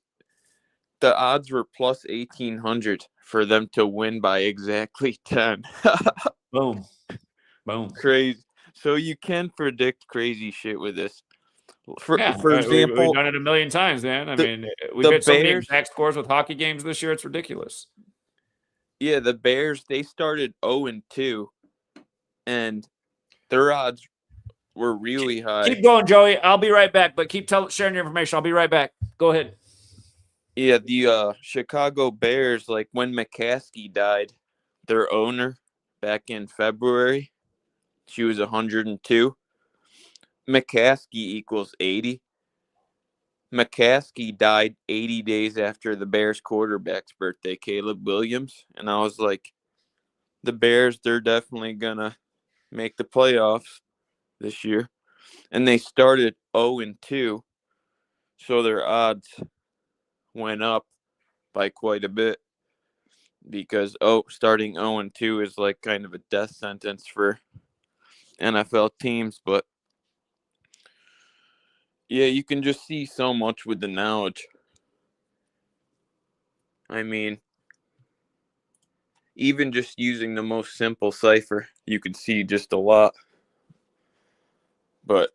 odds were plus 1,800 for them to win by exactly 10. Boom. Boom. Crazy. So you can predict crazy shit with this. For example, we've done it a million times, man. I mean, we've hit so many exact scores with hockey games this year. It's ridiculous. Yeah, the Bears, they started 0-2, and their odds were really high. Keep going, Joey. I'll be right back, but keep sharing your information. I'll be right back. Go ahead. Yeah, the Chicago Bears, like when McCaskey died, their owner back in February, she was 102. McCaskey equals 80. McCaskey died 80 days after the Bears quarterback's birthday, Caleb Williams. And I was like, the Bears, they're definitely going to make the playoffs this year. And they started 0-2, so their odds went up by quite a bit because starting 0-2 is like kind of a death sentence for NFL teams. But yeah, you can just see so much with the knowledge. I mean, even just using the most simple cipher, you could see just a lot. But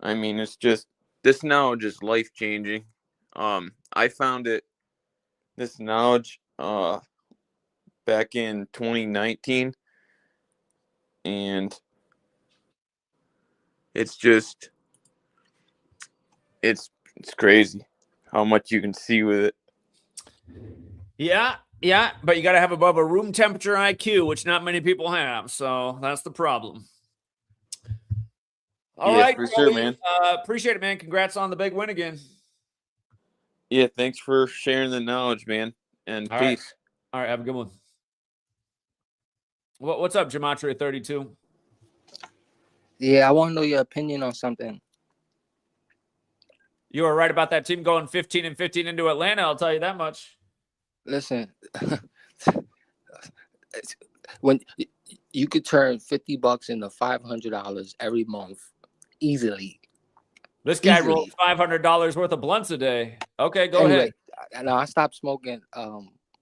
I mean, it's just, this knowledge is life changing. I found this knowledge back in 2019, and it's just it's crazy how much you can see with it. Yeah, but you got to have above a room temperature IQ, which not many people have. So that's the problem. All right, for sure, man. Appreciate it, man. Congrats on the big win again. Yeah, thanks for sharing the knowledge, man. And All right. peace. All right, have a good one. What's up, Gematria 32? Yeah, I want to know your opinion on something. You were right about that team going 15-15 into Atlanta. I'll tell you that much. Listen, when you could turn $50 into $500 every month easily. This guy Easily. rolled $500 worth of blunts a day. Okay, go Anyway, ahead. No, I stopped smoking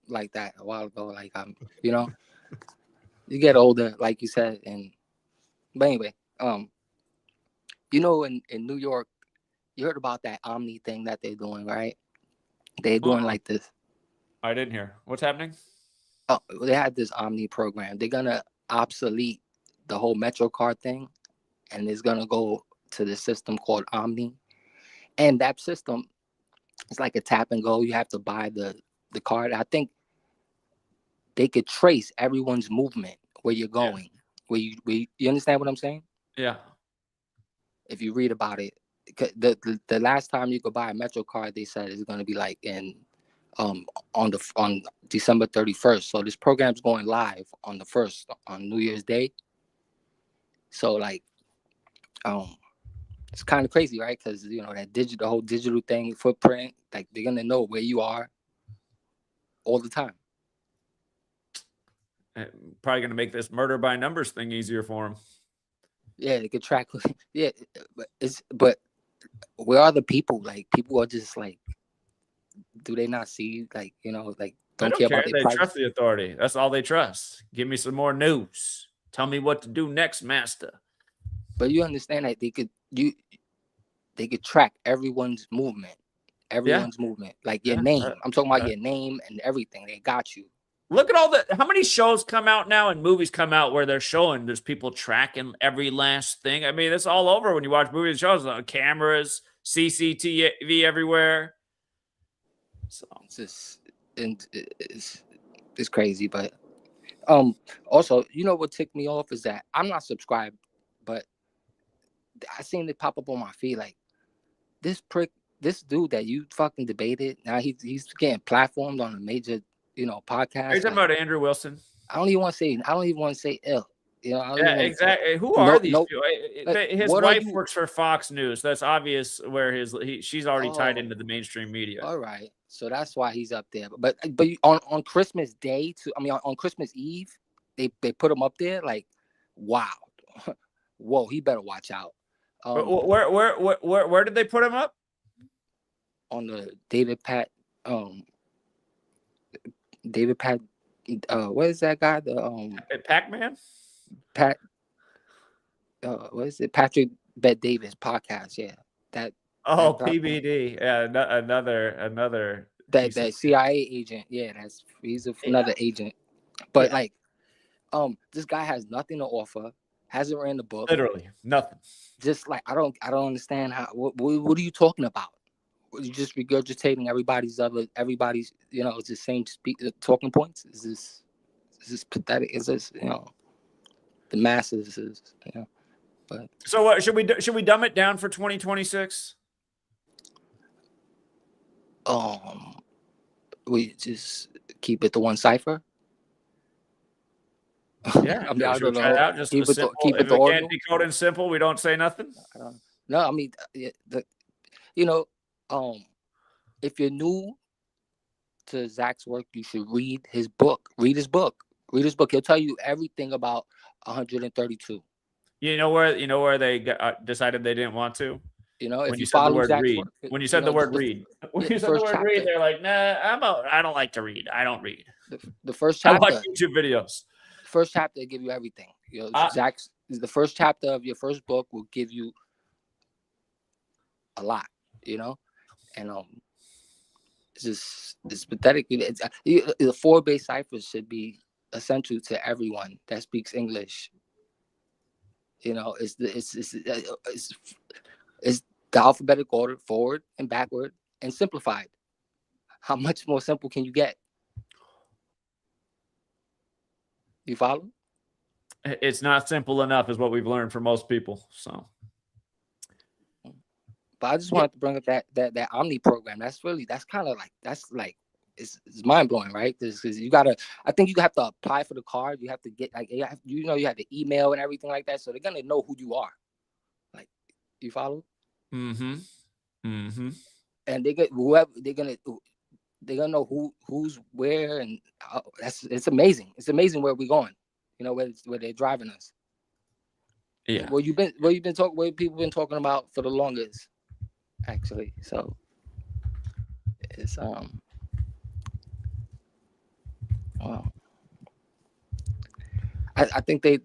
like that a while ago. Like you know, you get older, like you said, but anyway, you know, in New York, you heard about that Omni thing that they're doing, right? They're doing like this. I didn't hear. What's happening? Oh, they had this Omni program. They're gonna obsolete the whole Metro card thing, and it's gonna go to the system called Omni. And that system is like a tap and go. You have to buy the card. I think they could trace everyone's movement, where you're going, where you understand what I'm saying? Yeah. If you read about it, the last time you could buy a Metro card, they said it's gonna be like on December 31st. So this program's going live on the 1st, on New Year's Day. So like, it's kind of crazy, right? Because you know that the whole digital thing, footprint, like they're gonna know where you are all the time. Probably going to make this murder by numbers thing easier for him. Yeah, they could track. Yeah, but where are the people? Like, people are just like, do they not see? Like, you know, like They don't don't care care. about their They privacy. trust the authority. That's all they trust. Give me some more news. Tell me what to do next, master. But you understand that they could track everyone's movement. Movement, like your name. I'm talking about your name and everything. They got you. Look at how many shows come out now and movies come out where they're showing there's people tracking every last thing. I mean, it's all over when you watch movies and shows. Cameras, CCTV everywhere. So It's crazy, but also, you know what ticked me off is that I'm not subscribed, but I seen it pop up on my feed like this dude that you fucking debated. Now he's getting platformed on a major, you know, podcast. Are you talking about Andrew Wilson? I don't even want to say ill. You know, exactly. Who are these people? His wife works for Fox News. That's obvious where she's already tied into the mainstream media. All right. So that's why he's up there. But on Christmas Day on Christmas Eve, they put him up there like, wow. Whoa, he better watch out. Where did they put him up? On the David Pat, what is that guy? The Pac-Man? What is it? Patrick Bet Davis podcast. Yeah. That PBD. Yeah, another that CIA agent. Yeah, he's another agent. But like, this guy has nothing to offer. Hasn't written a book. Literally nothing. Just like I don't understand how. What are you talking about? you just regurgitating everybody's you know, it's the same talking points. Is this pathetic? Is this, you know, the masses is, you know, but So what should we dumb it down for 2026? we just keep it to one cipher. Yeah, I mean, I should don't we try it know. out? Just the simple. Keep If it to we can't ordinal. decode and simple, we don't say nothing. No, I mean, you know, if you're new to Zach's work, you should read his book. Read his book. He'll tell you everything about 132. You know where they decided they didn't want to? You know, When if you you said the follow word Zach's read. work, When you said the word read. When you said the word read, they're like, nah, I don't like to read. I don't read. The first I watch chapter. YouTube videos. The first chapter will give you everything. You know, Zach's the first chapter of your first book will give you a lot. You know, and it's pathetic. The 4-base ciphers should be essential to everyone that speaks English. You know, it's the alphabetic order, forward and backward, and simplified. How much more simple can you get? You follow? It's not simple enough, is what we've learned from most people. So, but I just wanted to bring up that Omni program. That's kind of like it's mind blowing, right? Because you gotta. I think you have to apply for the card. You have to get you have the email and everything like that. So they're gonna know who you are. Like, you follow? Mm-hmm. Mm-hmm. And they're gonna know who's where, and it's amazing. It's amazing where we're going. You know, where they're driving us. Yeah. Where people been talking about for the longest, actually. So it's well, I think they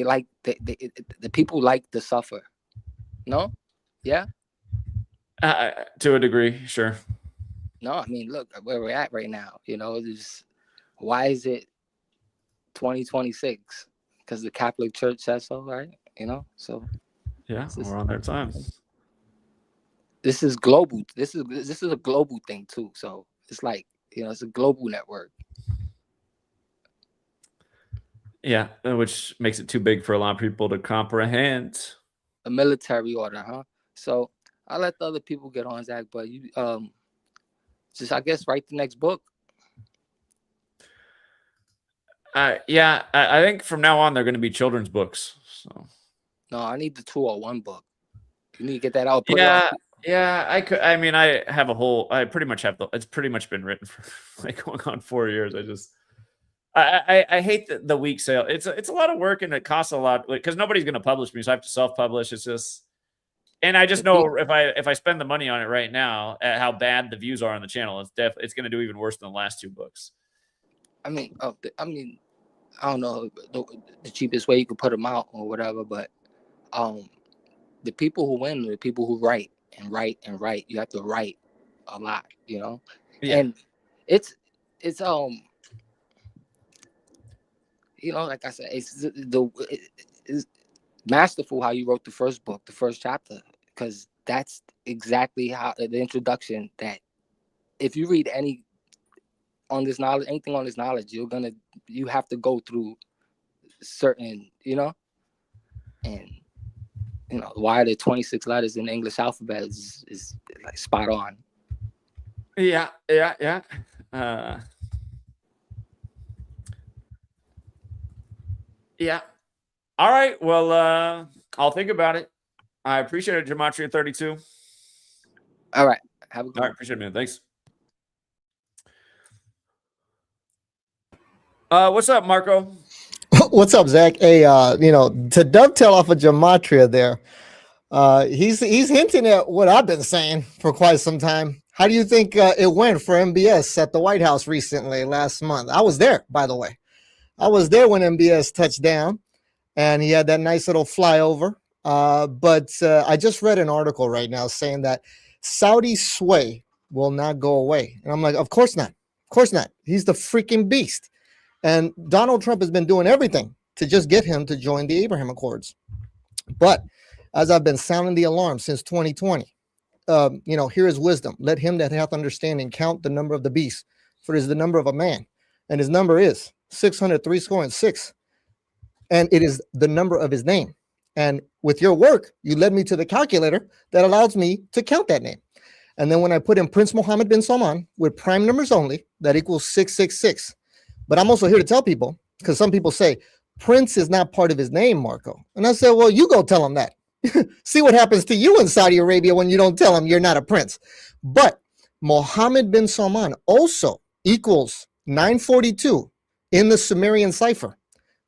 like the people like to suffer. No, yeah. To a degree, sure. No, I mean, look where we're at right now. You know, why is it 2026? Because the Catholic Church says so, right? You know, so yeah, we're on their time. This is global. This is a global thing too. So it's like, you know, it's a global network. Yeah, which makes it too big for a lot of people to comprehend. A military order, huh? So I'll let the other people get on, Zach, but you just, I guess, write the next book. Yeah, I think from now on they're going to be children's books. So no, I need the 201 book. You need to get that out. Yeah, I could. I mean, I have a whole. I pretty much have it's pretty much been written for like going on 4 years. I hate the weak sale. It's a lot of work and it costs a lot because nobody's going to publish me, so I have to self-publish. It's just, and I just know if I spend the money on it right now, at how bad the views are on the channel, it's going to do even worse than the last 2 books. I mean, I don't know the cheapest way you could put them out or whatever, but the people who win are the people who write and write and write. You have to write a lot, you know, and it's you know, like I said, it's masterful how you wrote the first book, the first chapter, because that's exactly how the introduction. That if you read anything on this knowledge, you have to go through certain, you know, and you know why are there 26 letters in the English alphabet is like spot on. Yeah. Yeah. All right. Well, I'll think about it. I appreciate it, Gematria 32. All right. Have a good one. All right. Appreciate it, man. Thanks. What's up, Marco? What's up, Zach? Hey, you know, to dovetail off of Gematria there, he's hinting at what I've been saying for quite some time. How do you think it went for MBS at the White House recently, last month? I was there, by the way. I was there when MBS touched down, and he had that nice little flyover. But I just read an article right now saying that Saudi sway will not go away. And I'm like, of course not. Of course not. He's the freaking beast. And Donald Trump has been doing everything to just get him to join the Abraham Accords. But as I've been sounding the alarm since 2020, here is wisdom. Let him that hath understanding count the number of the beast, for it is the number of a man, and his number is 666, and it is the number of his name. And with your work, you led me to the calculator that allows me to count that name. And then when I put in Prince Mohammed bin Salman with prime numbers only, that equals 666. But I'm also here to tell people, because some people say Prince is not part of his name, Marco. And I said, well, you go tell him that. See what happens to you in Saudi Arabia when you don't tell him you're not a prince. But Mohammed bin Salman also equals 942 in the Sumerian cipher.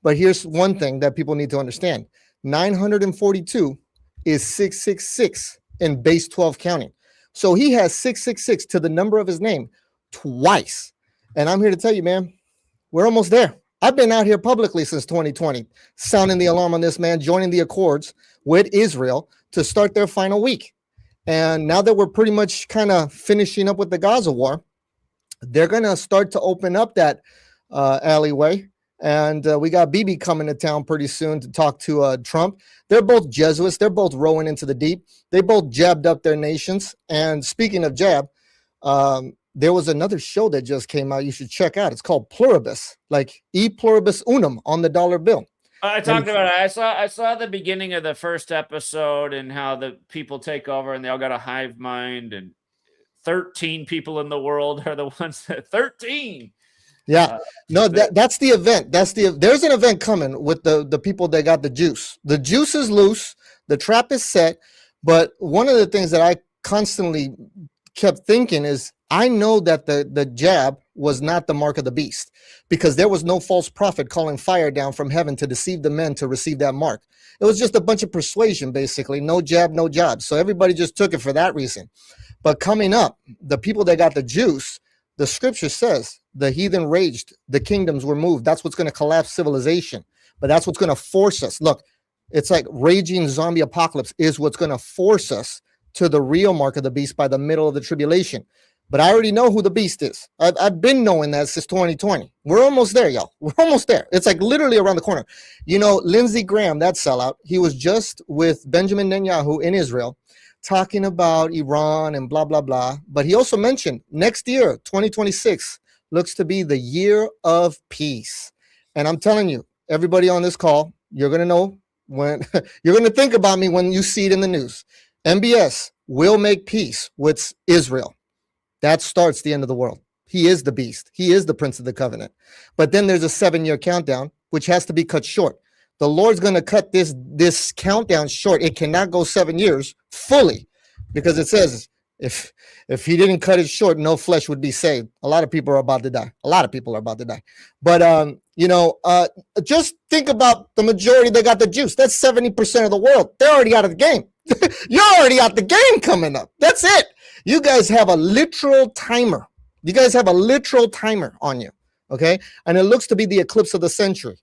But here's one thing that people need to understand. 942 is 666 in base 12 counting. So he has 666 to the number of his name twice. And I'm here to tell you, man, we're almost there. I've been out here publicly since 2020, sounding the alarm on this, man, joining the accords with Israel to start their final week. And now that we're pretty much kind of finishing up with the Gaza war, they're going to start to open up that alleyway. And we got Bibi coming to town pretty soon to talk to Trump. They're both Jesuits. They're both rowing into the deep. They both jabbed up their nations. And speaking of jab, there was another show that just came out you should check out. It's called Pluribus, like E Pluribus Unum on the dollar bill. I talked about it. I saw the beginning of the first episode and how the people take over and they all got a hive mind, and 13 people in the world are the ones that 13. Yeah, no, that's the event. There's an event coming with the people that got the juice. The juice is loose. The trap is set. But one of the things that I constantly kept thinking is, I know that the jab was not the mark of the beast, because there was no false prophet calling fire down from heaven to deceive the men to receive that mark. It was just a bunch of persuasion, basically. No jab, no job. So everybody just took it for that reason. But coming up, the people that got the juice, the scripture says the heathen raged, the kingdoms were moved. That's what's going to collapse civilization. But that's what's going to force us. Look, it's like raging zombie apocalypse is what's going to force us to the real mark of the beast by the middle of the tribulation. But I already know who the beast is. I've been knowing that since 2020. We're almost there, y'all. We're almost there. It's like literally around the corner. You know, Lindsey Graham, that sellout, he was just with Benjamin Netanyahu in Israel talking about Iran and blah, blah, blah. But he also mentioned next year, 2026, looks to be the year of peace. And I'm telling you, everybody on this call, you're going to know when you're going to think about me when you see it in the news. MBS will make peace with Israel. That starts the end of the world. He is the beast. He is the prince of the covenant. But then there's a 7-year countdown, which has to be cut short. The Lord's going to cut this countdown short. It cannot go 7 years fully, because it says if he didn't cut it short, no flesh would be saved. A lot of people are about to die. A lot of people are about to die. But, just think about the majority that got the juice. That's 70% of the world. They're already out of the game. You're already out the game coming up. That's it. You guys have a literal timer. You guys have a literal timer on you, okay? And it looks to be the eclipse of the century.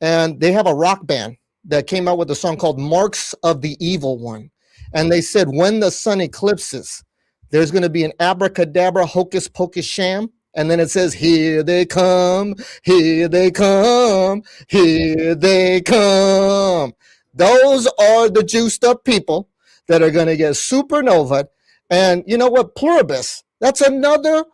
And they have a rock band that came out with a song called Marks of the Evil One. And they said when the sun eclipses, there's going to be an abracadabra, hocus pocus sham. And then it says, here they come, here they come, here they come. Those are the juiced up people that are going to get supernova. And you know what? Pluribus, that's another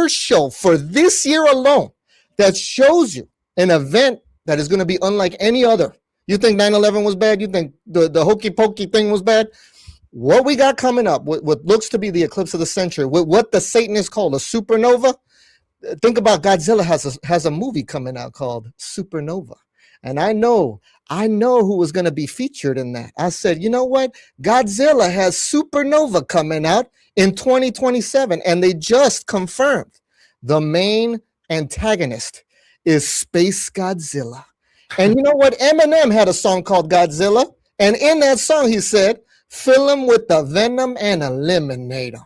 show for this year alone that shows you an event that is going to be unlike any other. You think 9/11 was bad? You think the hokey pokey thing was bad? What we got coming up, what looks to be the eclipse of the century, what the Satanists call a supernova. Think about Godzilla has a movie coming out called Supernova. And I know who was going to be featured in that. I said, you know what? Godzilla has Supernova coming out in 2027. And they just confirmed the main antagonist is Space Godzilla. And you know what? Eminem had a song called Godzilla. And in that song, he said, fill him with the venom and eliminate him.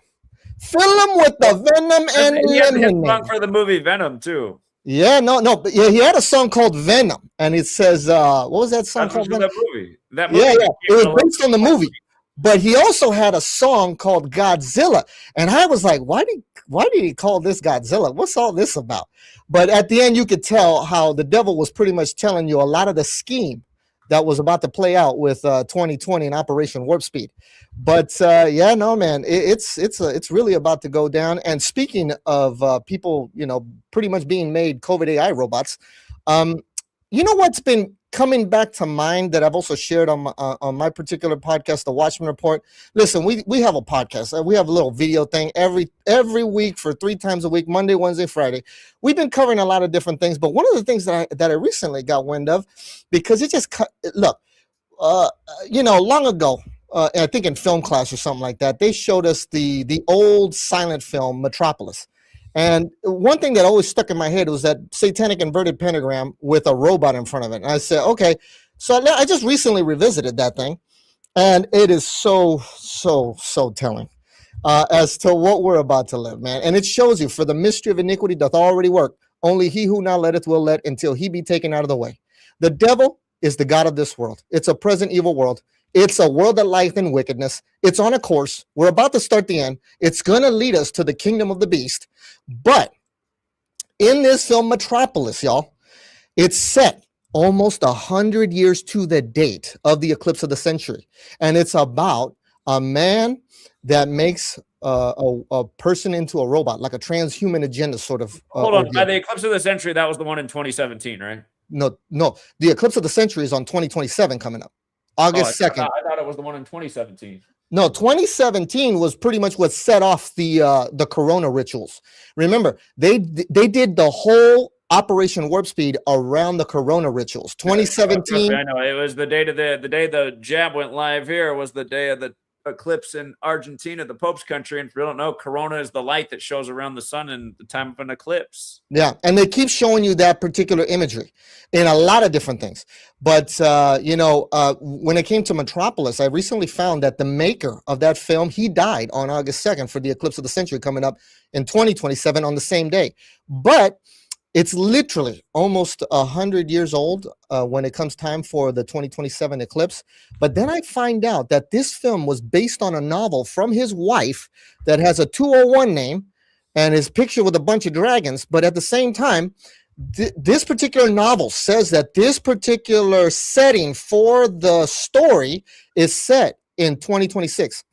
Fill him with the venom and eliminate him. He had a hit song for the movie Venom, too. Yeah, but he had a song called Venom, and it says, what was that song called? That movie. Yeah, it was based on the movie. But he also had a song called Godzilla, and I was like, why did he call this Godzilla? What's all this about? But at the end, you could tell how the devil was pretty much telling you a lot of the scheme that was about to play out with 2020 and Operation Warp Speed. But yeah, no, man, it's really about to go down. And speaking of people, pretty much being made COVID AI robots, you know what's been coming back to mind that I've also shared on my particular podcast, The Watchman Report. Listen, we have a podcast. We have a little video thing every week for 3 times a week, Monday, Wednesday, Friday. We've been covering a lot of different things, but one of the things that I recently got wind of, because it just look, long ago, I think in film class or something like that, they showed us the old silent film Metropolis. And one thing that always stuck in my head was that satanic inverted pentagram with a robot in front of it. And I said, okay, so I just recently revisited that thing, and it is so telling as to what we're about to live, man. And it shows you, for the mystery of iniquity doth already work. Only he who now letteth will let until he be taken out of the way. The devil is the god of this world. It's a present evil world. It's a world that lieth in wickedness. It's on a course. We're about to start the end. It's going to lead us to the kingdom of the beast. But in this film, Metropolis, y'all, it's set almost 100 years to the date of the eclipse of the century. And it's about a man that makes a person into a robot, like a transhuman agenda sort of. Hold on. By the eclipse of the century, that was the one in 2017, right? No. The eclipse of the century is on 2027 coming up. August 2nd. I thought it was the one in 2017. No, 2017 was pretty much what set off the corona rituals. Remember, they did the whole Operation Warp Speed around the corona rituals. 2017. I know it was the day the jab went live here was the day of the eclipse in Argentina, the Pope's country. And if you don't know, corona is the light that shows around the sun in the time of an eclipse. Yeah, and they keep showing you that particular imagery in a lot of different things. But when it came to Metropolis, I recently found that the maker of that film, he died on August 2nd for the eclipse of the century coming up in 2027 on the same day. But it's literally almost 100 years old when it comes time for the 2027 eclipse. But then I find out that this film was based on a novel from his wife that has a 201 name and his picture with a bunch of dragons. But at the same time, this particular novel says that this particular setting for the story is set in 2026.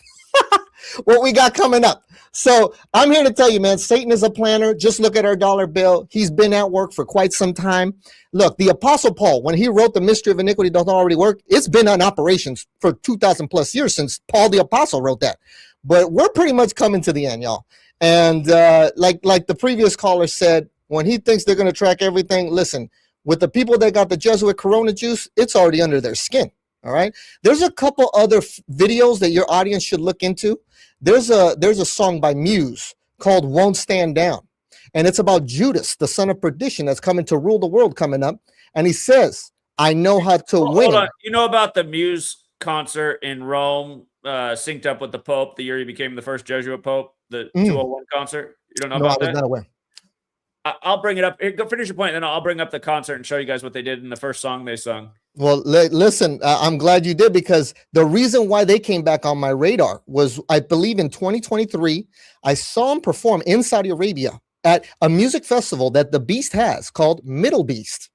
What we got coming up. So I'm here to tell you, man, Satan is a planner. Just look at our dollar bill. He's been at work for quite some time. Look, the Apostle Paul, when he wrote The Mystery of Iniquity Doth Already Work, it's been on operations for 2,000 plus years since Paul the Apostle wrote that. But we're pretty much coming to the end, y'all. And like the previous caller said, when he thinks they're going to track everything, listen, with the people that got the Jesuit Corona juice, it's already under their skin. All right. There's a couple other videos that your audience should look into. There's a song by Muse called Won't Stand Down. And it's about Judas, the son of perdition, that's coming to rule the world coming up. And he says, I know how to win. Hold on. You know about the Muse concert in Rome, synced up with the Pope the year he became the first Jesuit Pope, the 201 concert? You don't know about that? I was not aware. I'll bring it up. Here, go finish your point, and then I'll bring up the concert and show you guys what they did in the first song they sung. Well, listen, I'm glad you did, because the reason why they came back on my radar was, I believe in 2023, I saw them perform in Saudi Arabia at a music festival that the Beast has called Middle Beast.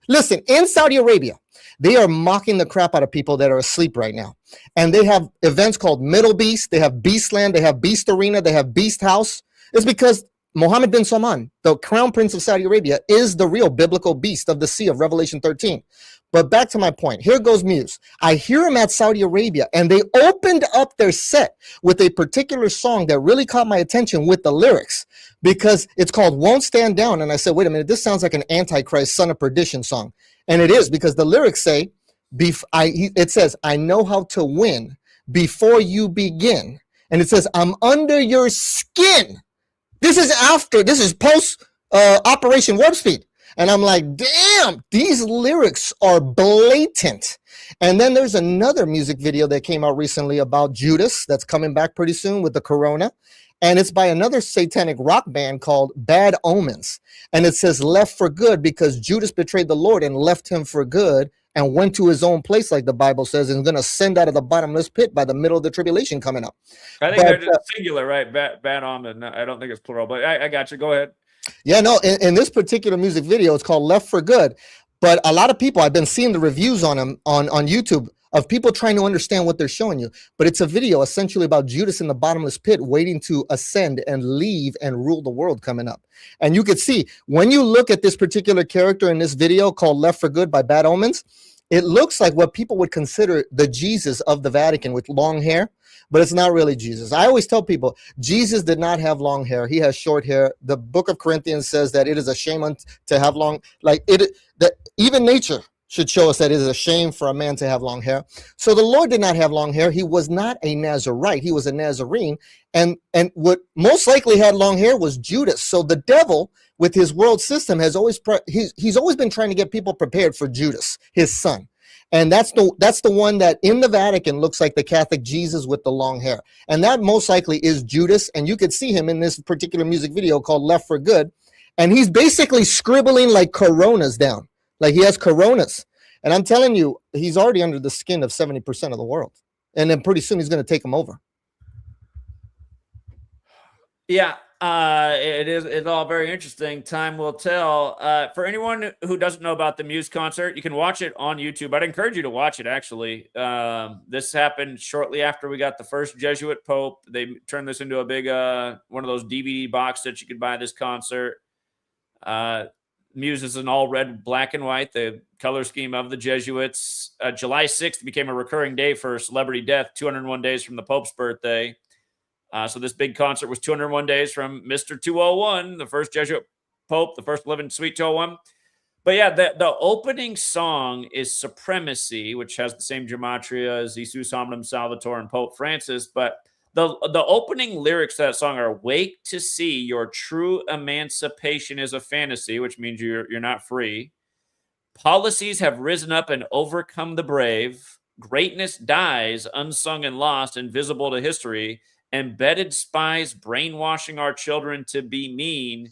Listen, in Saudi Arabia, they are mocking the crap out of people that are asleep right now. And they have events called Middle Beast. They have Beastland. They have Beast Arena. They have Beast House. It's because Mohammed bin Salman, the crown prince of Saudi Arabia, is the real biblical beast of the sea of Revelation 13. But back to my point. Here goes Muse. I hear him at Saudi Arabia, and they opened up their set with a particular song that really caught my attention with the lyrics, because it's called Won't Stand Down. And I said, wait a minute, this sounds like an Antichrist, son of perdition song. And it is, because the lyrics say, it says, I know how to win before you begin. And it says, I'm under your skin. This is post Operation Warp Speed. And I'm like, damn, these lyrics are blatant. And then there's another music video that came out recently about Judas that's coming back pretty soon with the Corona. And it's by another satanic rock band called Bad Omens. And it says left for good, because Judas betrayed the Lord and left him for good and went to his own place, like the Bible says, and going to send out of the bottomless pit by the middle of the tribulation coming up. I think they're just singular, right? Bad Omen. I don't think it's plural, but I got you. Go ahead. Yeah, no, in this particular music video, it's called Left for Good. But a lot of people, I've been seeing the reviews on them on YouTube of people trying to understand what they're showing you. But it's a video essentially about Judas in the bottomless pit waiting to ascend and leave and rule the world coming up. And you could see when you look at this particular character in this video called Left for Good by Bad Omens, it looks like what people would consider the Jesus of the Vatican with long hair, but it's not really Jesus. I always tell people Jesus did not have long hair. He has short hair. The book of Corinthians says that it is a shame to have long, like it, that even nature should show us that it is a shame for a man to have long hair. So the Lord did not have long hair. He was not a Nazarite. He was a Nazarene. And what most likely had long hair was Judas. So the devil with his world system has always, he's always been trying to get people prepared for Judas, his son. And that's the one that in the Vatican looks like the Catholic Jesus with the long hair. And that most likely is Judas. And you could see him in this particular music video called Left for Good. And he's basically scribbling like coronas down. Like he has coronas. And I'm telling you, he's already under the skin of 70% of the world. And then pretty soon he's going to take them over. Yeah, it's all very interesting. Time will tell. For anyone who doesn't know about the Muse concert, you can watch it on YouTube. I'd encourage you to watch it, actually. This happened shortly after we got the first Jesuit Pope. They turned this into a big, one of those DVD box that you could buy this concert. Muse is in all red, black, and white, the color scheme of the Jesuits. July 6th became a recurring day for celebrity death, 201 days from the Pope's birthday. So this big concert was 201 days from Mr. 201, the first Jesuit Pope, the first living Sweet 201. But yeah, the opening song is Supremacy, which has the same gematria as Jesus Hominum Salvator and Pope Francis. But the opening lyrics to that song are, "Wake to see your true emancipation is a fantasy," which means you're not free. "Policies have risen up and overcome the brave. Greatness dies, unsung and lost, invisible to history. Embedded spies brainwashing our children to be mean.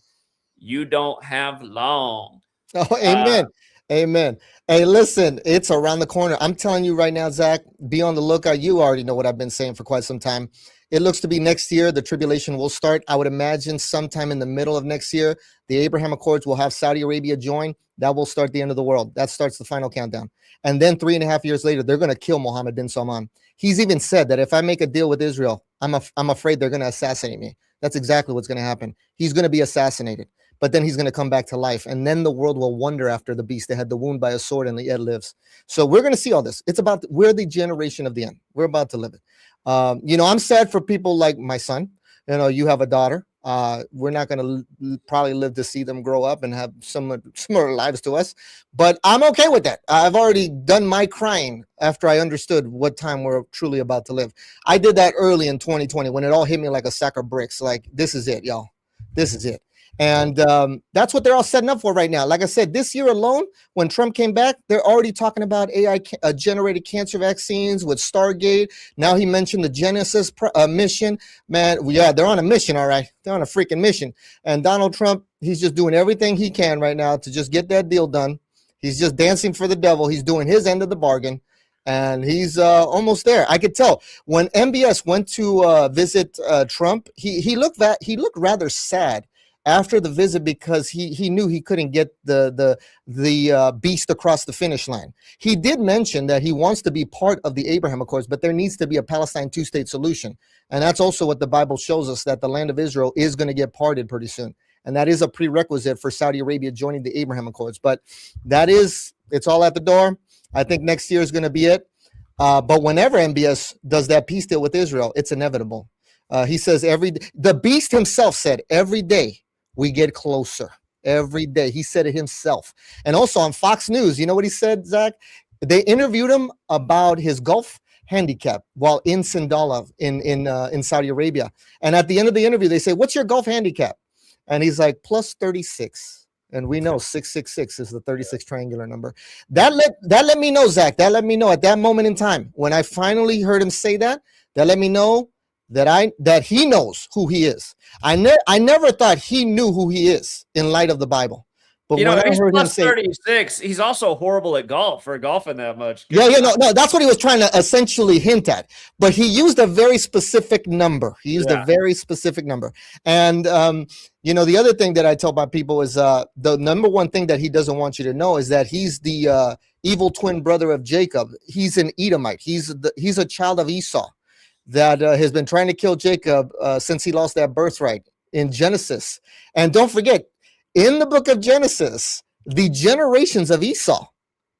You don't have long." Oh, amen. Amen. Hey, listen, it's around the corner. I'm telling you right now, Zach, be on the lookout. You already know what I've been saying for quite some time. It looks to be next year. The tribulation will start. I would imagine sometime in the middle of next year, the Abraham Accords will have Saudi Arabia join. That will start the end of the world. That starts the final countdown. And then 3.5 years later, they're going to kill Mohammed bin Salman. He's even said that if I make a deal with Israel, I'm afraid they're going to assassinate me. That's exactly what's going to happen. He's going to be assassinated. But then he's going to come back to life. And then the world will wonder after the beast that had the wound by a sword and yet lives. So we're going to see all this. It's about, we're the generation of the end. We're about to live it. I'm sad for people like my son. You have a daughter. We're not going to probably live to see them grow up and have similar lives to us. But I'm okay with that. I've already done my crying after I understood what time we're truly about to live. I did that early in 2020 when it all hit me like a sack of bricks. Like, this is it, y'all. This is it. And that's what they're all setting up for right now. Like I said, this year alone, when Trump came back, they're already talking about AI-generated cancer vaccines with Stargate. Now he mentioned the Genesis mission. Man, yeah, they're on a mission, all right. They're on a freaking mission. And Donald Trump, he's just doing everything he can right now to just get that deal done. He's just dancing for the devil. He's doing his end of the bargain. And he's almost there. I could tell when MBS went to visit Trump, he looked rather sad after the visit because he knew he couldn't get the beast across the finish line. He did mention that he wants to be part of the Abraham Accords, but there needs to be a Palestine two-state solution. And that's also what the Bible shows us, that the land of Israel is going to get parted pretty soon. And that is a prerequisite for Saudi Arabia joining the Abraham Accords. But it's all at the door. I think next year is going to be it. But whenever MBS does that peace deal with Israel, it's inevitable. He says the beast himself said every day, we get closer every day. He said it himself. And also on Fox News, you know what he said, Zach? They interviewed him about his golf handicap while in Sindala in Saudi Arabia. And at the end of the interview, they say, "What's your golf handicap?" And he's like, plus 36. And we know 666 is the 36 triangular number. That let me know, Zach. That let me know at that moment in time when I finally heard him say that. That let me know that he knows who he is. I never thought he knew who he is in light of the Bible. But You know, when if I he's heard him plus say, 36, he's also horrible at golf for golfing that much. no, that's what he was trying to essentially hint at. But he used a very specific number. Yeah. And, the other thing that I tell my people is the number one thing that he doesn't want you to know is that he's the evil twin brother of Jacob. He's an Edomite. He's a child of Esau that has been trying to kill Jacob since he lost that birthright in Genesis. And don't forget, in the book of Genesis, the generations of Esau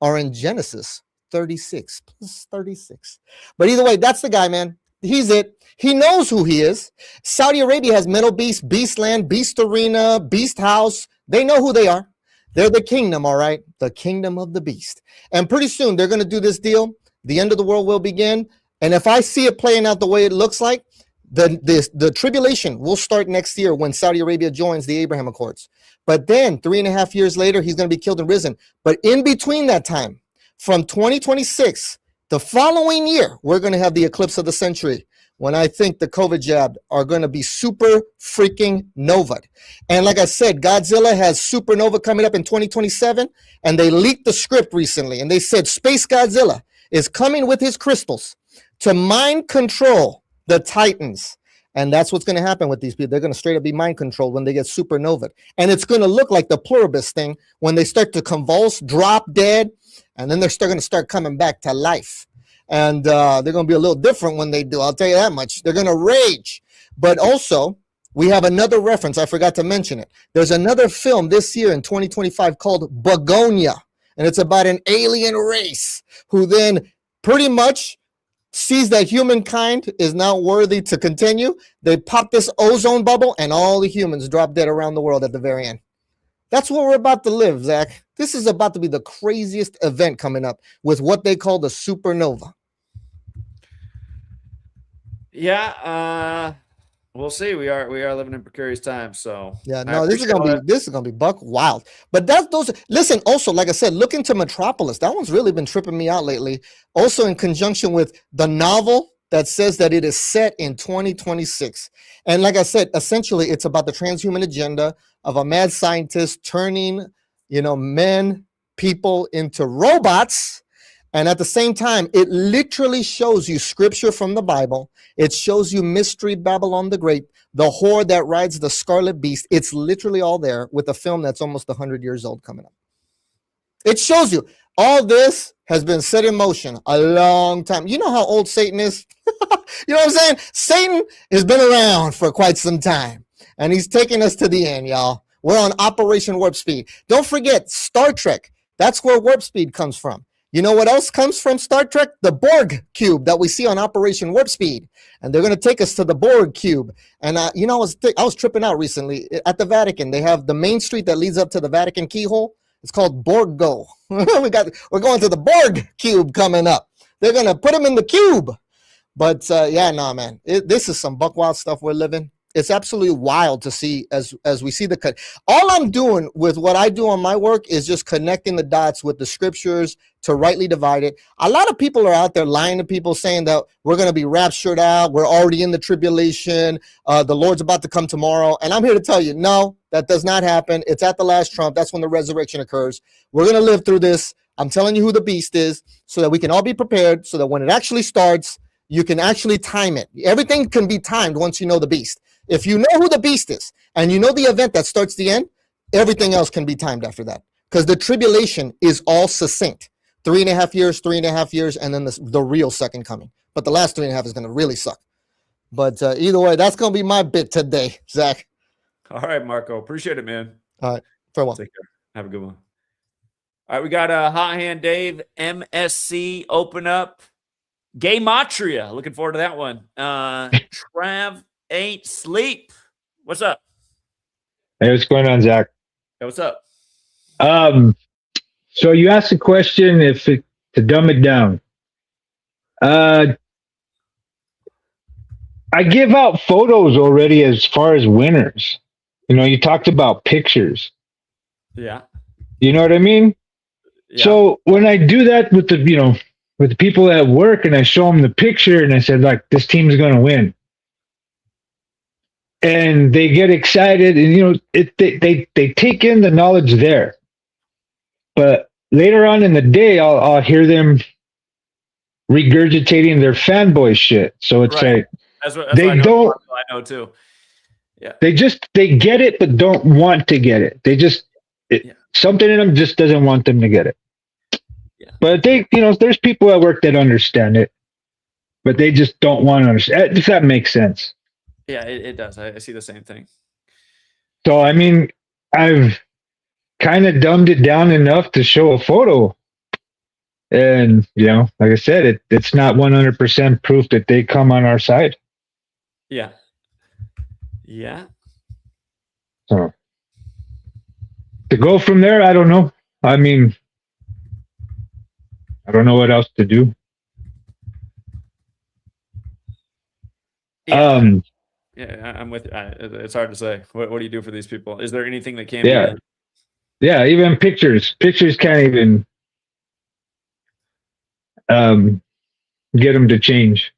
are in Genesis 36 plus 36. But either way, that's the guy, man. He's it. He knows who he is. Saudi Arabia has Middle Beast, Beastland, Beast Arena, Beast House. They know who they are. They're the kingdom, all right? The kingdom of the beast. And pretty soon they're going to do this deal. The end of the world will begin. And if I see it playing out the way it looks like, the tribulation will start next year when Saudi Arabia joins the Abraham Accords. But then 3.5 years later, he's going to be killed and risen. But in between that time, from 2026, the following year, we're going to have the eclipse of the century, when I think the COVID jab are going to be super freaking nova. And like I said, Godzilla has supernova coming up in 2027, and they leaked the script recently, and they said Space Godzilla is coming with his crystals to mind control the Titans. And that's what's going to happen with these people. They're going to straight up be mind controlled when they get supernova. And it's going to look like the pluribus thing when they start to convulse, drop dead, and then they're still going to start coming back to life. And they're going to be a little different when they do. I'll tell you that much. They're going to rage. But also, we have another reference. I forgot to mention it. There's another film this year in 2025 called Begonia. And it's about an alien race who then pretty much sees that humankind is not worthy to continue. They pop this ozone bubble and all the humans drop dead around the world at the very end. That's what we're about to live, Zach. This is about to be the craziest event coming up with what they call the supernova. Yeah, we'll see. We are living in precarious times. So yeah, no, this is gonna be buck wild. But listen, also, like I said, look into Metropolis. That one's really been tripping me out lately. Also in conjunction with the novel that says that it is set in 2026. And like I said, essentially it's about the transhuman agenda of a mad scientist turning, people into robots. And at the same time, it literally shows you scripture from the Bible. It shows you Mystery Babylon the Great, the whore that rides the scarlet beast. It's literally all there with a film that's almost 100 years old coming up. It shows you all this has been set in motion a long time. You know how old Satan is? You know what I'm saying? Satan has been around for quite some time, and he's taking us to the end, y'all. We're on Operation Warp Speed. Don't forget Star Trek. That's where Warp Speed comes from. You know what else comes from Star Trek? The Borg cube that we see on Operation Warp Speed. And they're going to take us to the Borg cube. And, I was tripping out recently at the Vatican. They have the main street that leads up to the Vatican keyhole. It's called Borgo. We're going to the Borg cube coming up. They're going to put them in the cube. But, man, this is some buck wild stuff we're living. It's absolutely wild to see as we see the cut. All I'm doing with what I do on my work is just connecting the dots with the scriptures to rightly divide it. A lot of people are out there lying to people saying that we're going to be raptured out. We're already in the tribulation. The Lord's about to come tomorrow. And I'm here to tell you, no, that does not happen. It's at the last trump. That's when the resurrection occurs. We're going to live through this. I'm telling you who the beast is so that we can all be prepared so that when it actually starts, you can actually time it. Everything can be timed once you know the beast. If you know who the beast is and you know the event that starts the end, everything else can be timed after that because the tribulation is all succinct. 3.5 years, and then the real second coming. But the last 3.5 is going to really suck. But either way, that's going to be my bit today, Zach. All right, Marco. Appreciate it, man. All right. Farewell. Take care. Have a good one. All right, we got Hot Hand Dave, MSC, open up. Gematria. Looking forward to that one. Trav ain't sleep. What's up? Hey, what's going on, Zach? Hey, what's up? So you asked a question to dumb it down. I give out photos already as far as winners. You talked about pictures. Yeah. You know what I mean? Yeah. So when I do that with the people at work and I show them the picture and I said, like, this team's going to win. And they get excited and, they take in the knowledge there. but later on in the day, I'll hear them regurgitating their fanboy shit. So it's Right. like That's what they I know. don't. I know too. Yeah. They get it, but don't want to get it. Something in them just doesn't want them to get it. Yeah. But there's people at work that understand it, but they just don't want to understand. If that makes sense. Yeah, it does. I see the same thing. So I mean, I've kind of dumbed it down enough to show a photo, and like I said, it's not 100% proof that they come on our side. Yeah. Yeah. So to go from there, I don't know. I mean, I don't know what else to do. Yeah. Yeah, I'm with you. It's hard to say. What do you do for these people? Is there anything that can be done? Yeah, even pictures can't even get them to change.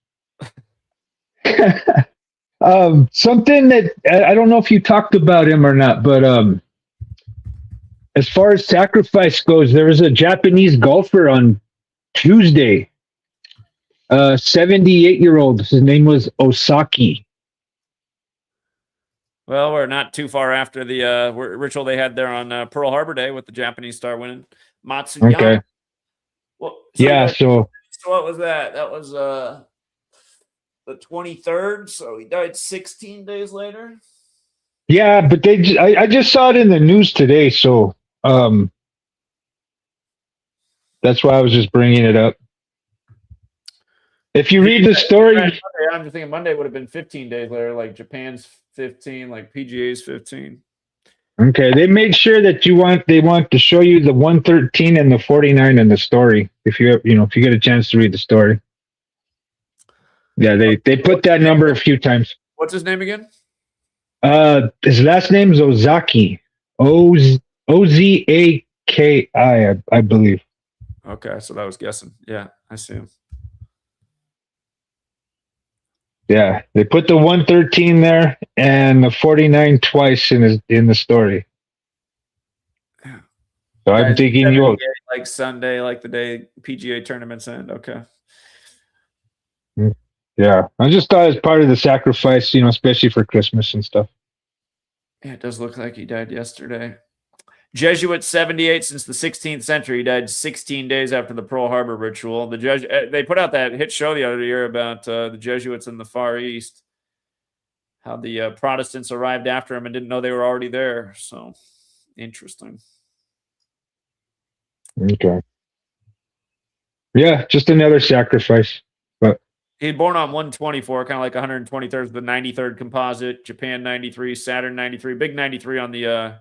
Something that I don't know if you talked about him or not, but as far as sacrifice goes, there was a Japanese golfer on Tuesday, 78-year-old. His name was Osaki. Well, we're not too far after the ritual they had there on Pearl Harbor Day with the Japanese star winning Matsuyama. Okay. Well, So what was that? That was the 23rd. So he died 16 days later. Yeah, but I just saw it in the news today, so that's why I was just bringing it up. If you read the story, I'm just thinking Monday would have been 15 days later, like Japan's 15, like PGA's 15. Okay, they made sure that they want to show you the 113 and the 49 in the story. If you get a chance to read the story. Yeah, they put that number a few times. What's his name again? His last name is Ozaki. Ozaki, I believe. Okay, so that was guessing. Yeah, I see him. Yeah, they put the 113 there and the 49 twice in the story. So I'm thinking like Sunday, like the day PGA tournaments end. Okay. Yeah, I just thought it was part of the sacrifice, especially for Christmas and stuff. Yeah, it does look like he died yesterday. Jesuit, 78 since the 16th century. He died 16 days after the Pearl Harbor ritual. They put out that hit show the other year about the Jesuits in the Far East, how the Protestants arrived after him and didn't know they were already there. So interesting. Okay. Yeah, just another sacrifice. But he'd born on 124, kind of like 123rd, the 93rd composite, Japan 93, Saturn 93, big 93 on the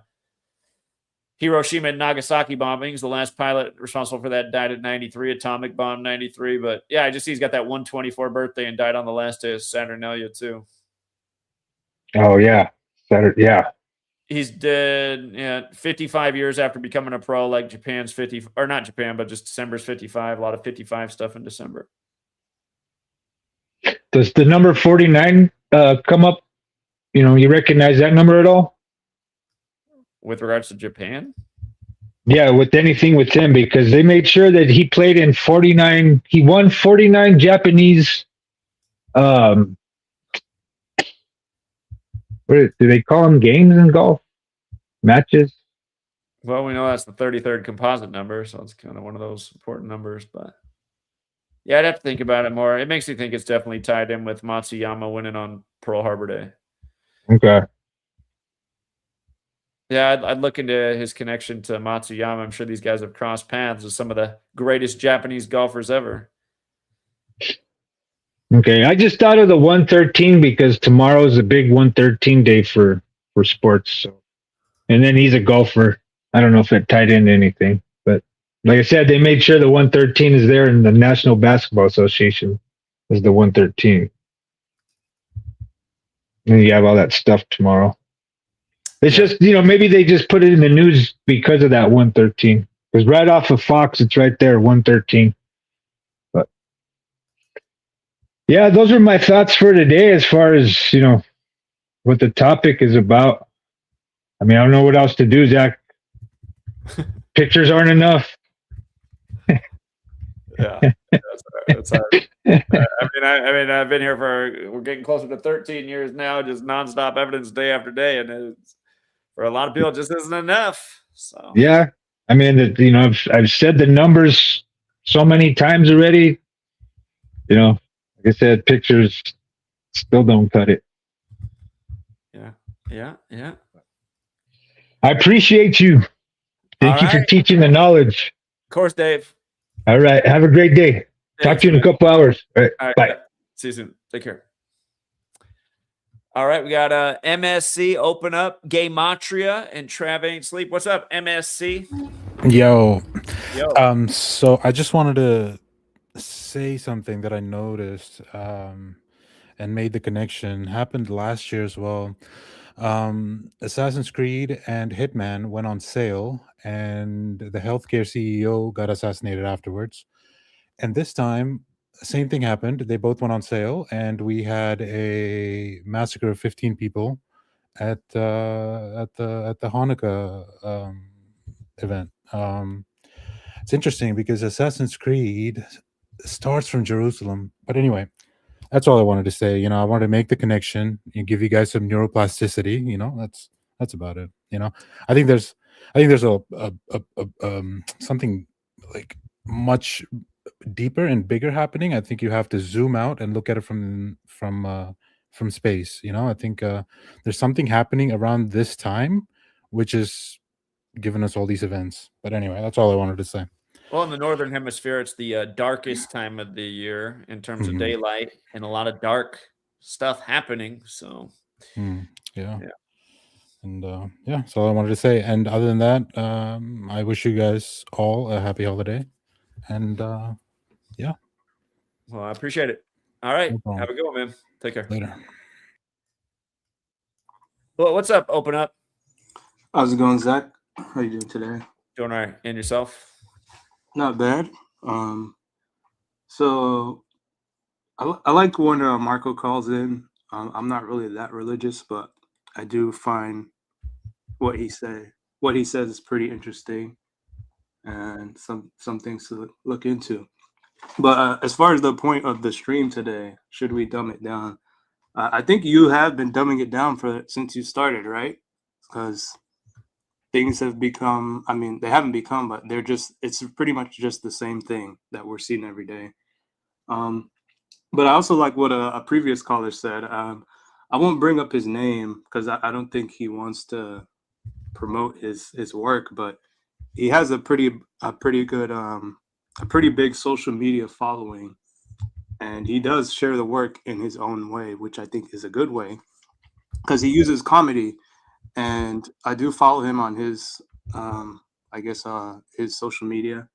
Hiroshima and Nagasaki bombings. The last pilot responsible for that died at 93, atomic bomb 93. But yeah, I just see he's got that 124 birthday and died on the last day of Saturnalia too. Oh yeah, yeah. He's dead 55 years after becoming a pro, like Japan's 50, or not Japan, but just December's 55. A lot of 55 stuff in December. Does the number 49 come up? You recognize that number at all? With regards to Japan? Yeah, with anything with him, because they made sure that he played in 49. He won 49 Japanese. What do they call them? Games in golf? Matches? Well, we know that's the 33rd composite number, so it's kind of one of those important numbers. But yeah, I'd have to think about it more. It makes me think it's definitely tied in with Matsuyama winning on Pearl Harbor Day. Okay. Yeah, I'd look into his connection to Matsuyama. I'm sure these guys have crossed paths with some of the greatest Japanese golfers ever. Okay, I just thought of the 113 because tomorrow is a big 113 day for sports. So, and then he's a golfer. I don't know if it tied into anything, but like I said, they made sure the 113 is there in the National Basketball Association is the 113. And you have all that stuff tomorrow. It's just, maybe they just put it in the news because of that 113. Because right off of Fox, it's right there, 113. But yeah, those are my thoughts for today as far as, what the topic is about. I mean, I don't know what else to do, Zach. pictures aren't enough. Yeah, that's all right. I mean, I've been here we're getting closer to 13 years now, just nonstop evidence day after day, and for a lot of people, it just isn't enough. So Yeah, I mean, I've said the numbers so many times already. Like I said, pictures still don't cut it. Yeah. I appreciate you. Thank you for teaching the knowledge. Of course, Dave. All right. Have a great day. Talk to you in a couple hours. All right. Bye. See you soon. Take care. All right. We got MSC open up, Gematria, and Trav Ain't Sleep. What's up, MSC? Yo. Yo. So I just wanted to say something that I noticed and made the connection. Happened last year as well. Assassin's Creed and Hitman went on sale, and the healthcare CEO got assassinated afterwards. And this time, same thing happened. They both went on sale, and we had a massacre of 15 people at the Hanukkah event. It's interesting because Assassin's Creed starts from Jerusalem. But anyway, that's all I wanted to say. I wanted to make the connection and give you guys some neuroplasticity. That's about it. I think there's a something like much deeper and bigger happening. I think you have to zoom out and look at it from space. I think there's something happening around this time, which is giving us all these events. But anyway, that's all I wanted to say. Well, in the northern hemisphere, it's the darkest time of the year in terms of daylight, and a lot of dark stuff happening. So, yeah. And that's all I wanted to say. And other than that, I wish you guys all a happy holiday. And yeah. Well, I appreciate it. All right. No Have a good one, man. Take care. Later. Well, what's up? Open up. How's it going, Zach? How you doing today? Doing all right. And yourself? Not bad. So I like when Marco calls in. I'm not really that religious, but I do find what he says is pretty interesting, and some things to look into. But as far as the point of the stream today, should we dumb it down? I think you have been dumbing it down since you started, right? Because things have become, they haven't become, but it's pretty much just the same thing that we're seeing every day. But I also like what a previous caller said. I won't bring up his name because I don't think he wants to promote his work, but he has a pretty big social media following, and he does share the work in his own way, which I think is a good way because he uses comedy. And I do follow him on his, his social media,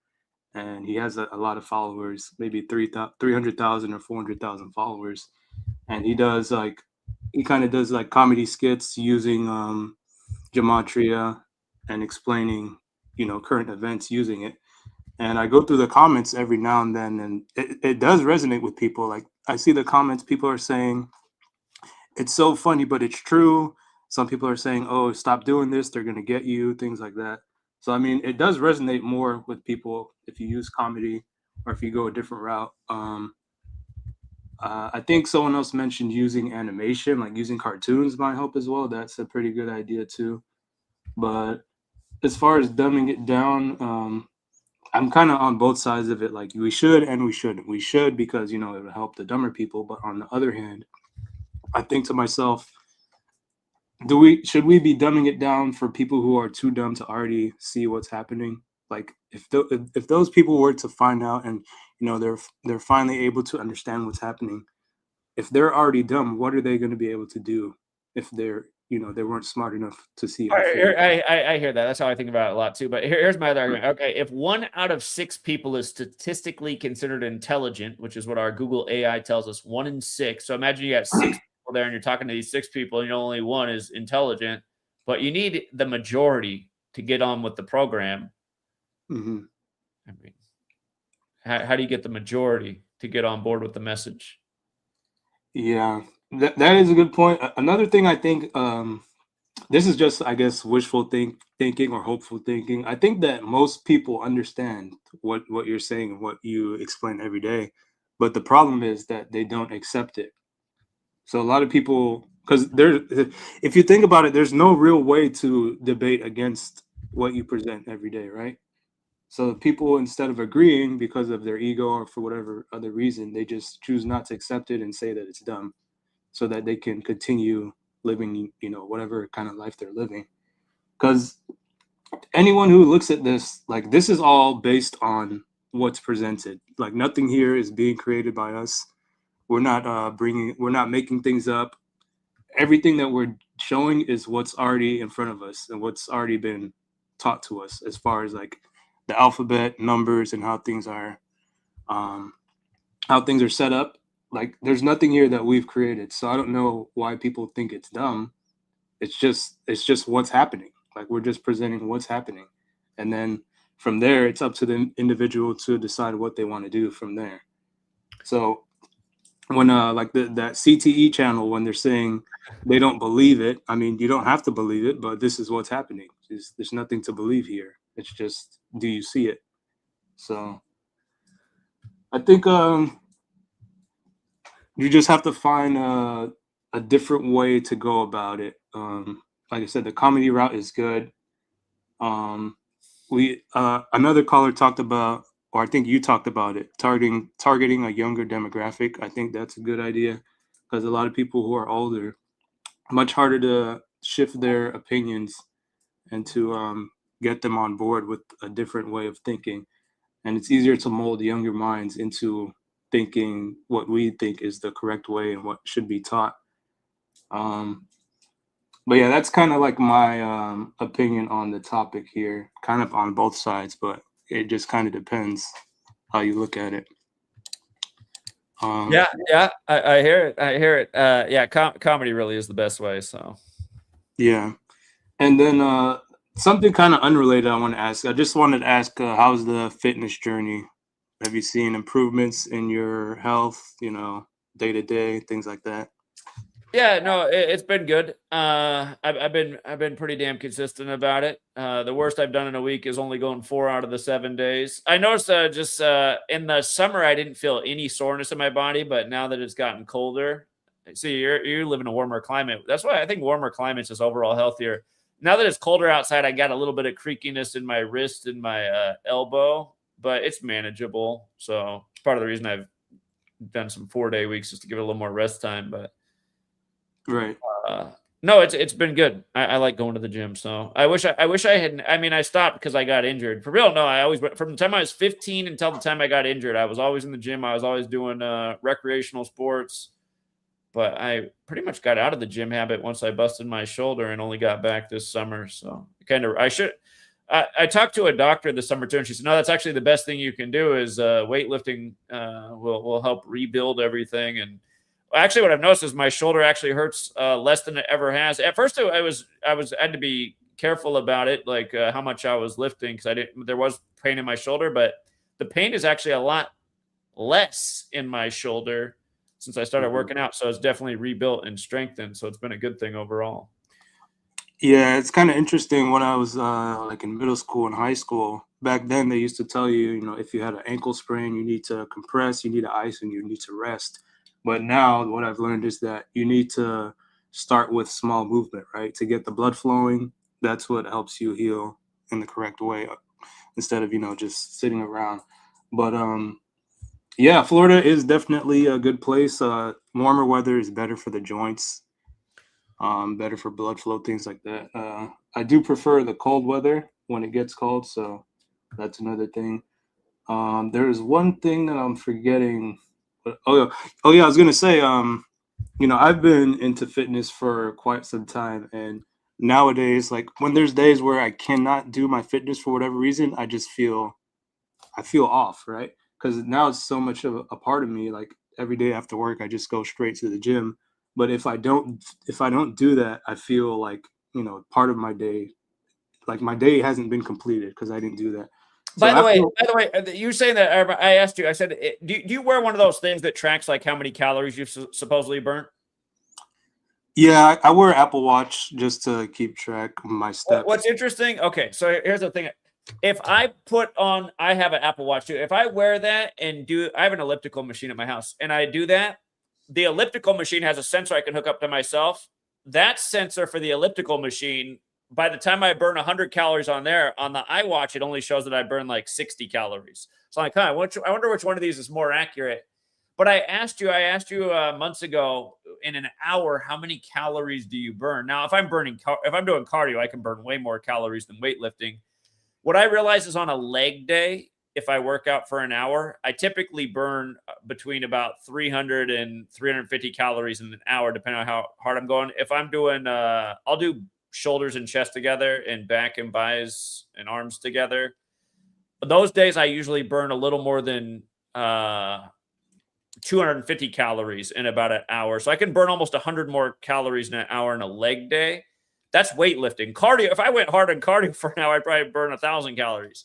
and he has a lot of followers, maybe 300,000 or 400,000 followers. And he kind of does like comedy skits using Gematria and explaining, current events using it. And I go through the comments every now and then, and it does resonate with people. Like I see the comments, people are saying, it's so funny, but it's true. Some people are saying, oh, stop doing this, they're going to get you, things like that. So, it does resonate more with people if you use comedy or if you go a different route. I think someone else mentioned using animation, like using cartoons might help as well. That's a pretty good idea too. But as far as dumbing it down, I'm kind of on both sides of it. Like we should and we shouldn't. We should because, it will help the dumber people. But on the other hand, I think to myself, should we be dumbing it down for people who are too dumb to already see what's happening? Like if those people were to find out and they're finally able to understand what's happening, if they're already dumb, what are they going to be able to do if they're they weren't smart enough to see? I hear that. That's how I think about it a lot too. But here's my other argument. Okay, if 1 out of 6 people is statistically considered intelligent, which is what our Google AI tells us, 1 in 6. So imagine you got 6 people there and you're talking to these 6 people and only 1 is intelligent, but you need the majority to get on with the program. Mm-hmm. How do you get the majority to get on board with the message? Yeah, that is a good point. Another thing I think this is just, I guess, wishful thinking or hopeful thinking. I think that most people understand what you're saying and what you explain every day, but the problem is that they don't accept it. So a lot of people, because if you think about it, there's no real way to debate against what you present every day, right? So people, instead of agreeing because of their ego or for whatever other reason, they just choose not to accept it and say that it's dumb, so that they can continue living, whatever kind of life they're living. Because anyone who looks at this, like, this is all based on what's presented. Like, nothing here is being created by us. We're not making things up. Everything that we're showing is what's already in front of us and what's already been taught to us, as far as like the alphabet, numbers, and how things are set up. Like, there's nothing here that we've created. So I don't know why people think it's dumb. It's just what's happening. Like, we're just presenting what's happening. And then from there, it's up to the individual to decide what they want to do from there. So when like that CTE channel, when they're saying they don't believe it, I mean, you don't have to believe it, but this is what's happening. There's nothing to believe here. It's just, do you see it? So I think you just have to find a different way to go about it. Like I said, the comedy route is good. Another caller talked about, or I think you talked about it, targeting a younger demographic. I think that's a good idea, because a lot of people who are older, much harder to shift their opinions and to get them on board with a different way of thinking. And it's easier to mold younger minds into thinking what we think is the correct way and what should be taught. But yeah, that's kind of like my opinion on the topic here, kind of on both sides, but it just kind of depends how you look at it. Yeah, I hear it. Yeah, comedy really is the best way. So yeah. And then something kind of unrelated I want to ask. I just wanted to ask, how's the fitness journey? Have you seen improvements in your health, day to day, things like that? yeah, no, it's been good. I've been pretty damn consistent about it. The worst I've done in a week is only going 4 out of the 7 days. I noticed just in the summer I didn't feel any soreness in my body, but now that it's gotten colder, see, you live in a warmer climate. That's why I think warmer climates is overall healthier. Now that it's colder outside, I got a little bit of creakiness in my wrist and my elbow, but it's manageable. So it's part of the reason I've done some 4-day weeks, just to give it a little more rest time. But right. No, it's been good. I like going to the gym. So I wish I had. I mean, I stopped because I got injured. For real, no. I always, from the time I was 15 until the time I got injured, I was always in the gym. I was always doing recreational sports. But I pretty much got out of the gym habit once I busted my shoulder and only got back this summer. So I talked to a doctor this summer too, and she said, no, that's actually the best thing you can do is weightlifting will help rebuild everything. And actually what I've noticed is my shoulder actually hurts less than it ever has. At first I had to be careful about it, like how much I was lifting, because there was pain in my shoulder, but the pain is actually a lot less in my shoulder since I started working out. So it's definitely rebuilt and strengthened. So it's been a good thing overall. Yeah, it's kind of interesting. When I was like in middle school and high school, back then they used to tell you, if you had an ankle sprain, you need to compress, you need to ice, and you need to rest. But now what I've learned is that you need to start with small movement, right? To get the blood flowing. That's what helps you heal in the correct way, instead of, just sitting around. But yeah, Florida is definitely a good place. Warmer weather is better for the joints, better for blood flow, things like that. I do prefer the cold weather when it gets cold, so that's another thing. There's one thing that I'm forgetting. But, oh yeah, I was gonna say, I've been into fitness for quite some time, and nowadays, like when there's days where I cannot do my fitness for whatever reason, I feel off, right? Because now it's so much of a part of me. Like every day after work, I just go straight to the gym. But if I don't do that, I feel like, part of my day, like my day hasn't been completed because I didn't do that. By the way, you saying that, I asked you, I said, do you wear one of those things that tracks like how many calories you've supposedly burnt? Yeah, I wear Apple Watch just to keep track of my steps. What's interesting? Okay, so here's the thing. If I have an Apple Watch too. If I wear that and I have an elliptical machine at my house, and I do that, the elliptical machine has a sensor I can hook up to myself. That sensor for the elliptical machine, by the time I burn 100 calories on there, on the iWatch, it only shows that I burn like 60 calories. So I'm like, I wonder which one of these is more accurate. But I asked you months ago, in an hour, how many calories do you burn? Now, if I'm doing cardio, I can burn way more calories than weightlifting. What I realize is on a leg day, if I work out for an hour, I typically burn between about 300 and 350 calories in an hour, depending on how hard I'm going. If I'm doing, I'll do shoulders and chest together and back and buys and arms together. Those days, I usually burn a little more than 250 calories in about an hour. So I can burn almost 100 more calories in an hour in a leg day. That's weightlifting. Cardio, if I went hard on cardio for an hour, I'd probably burn 1,000 calories.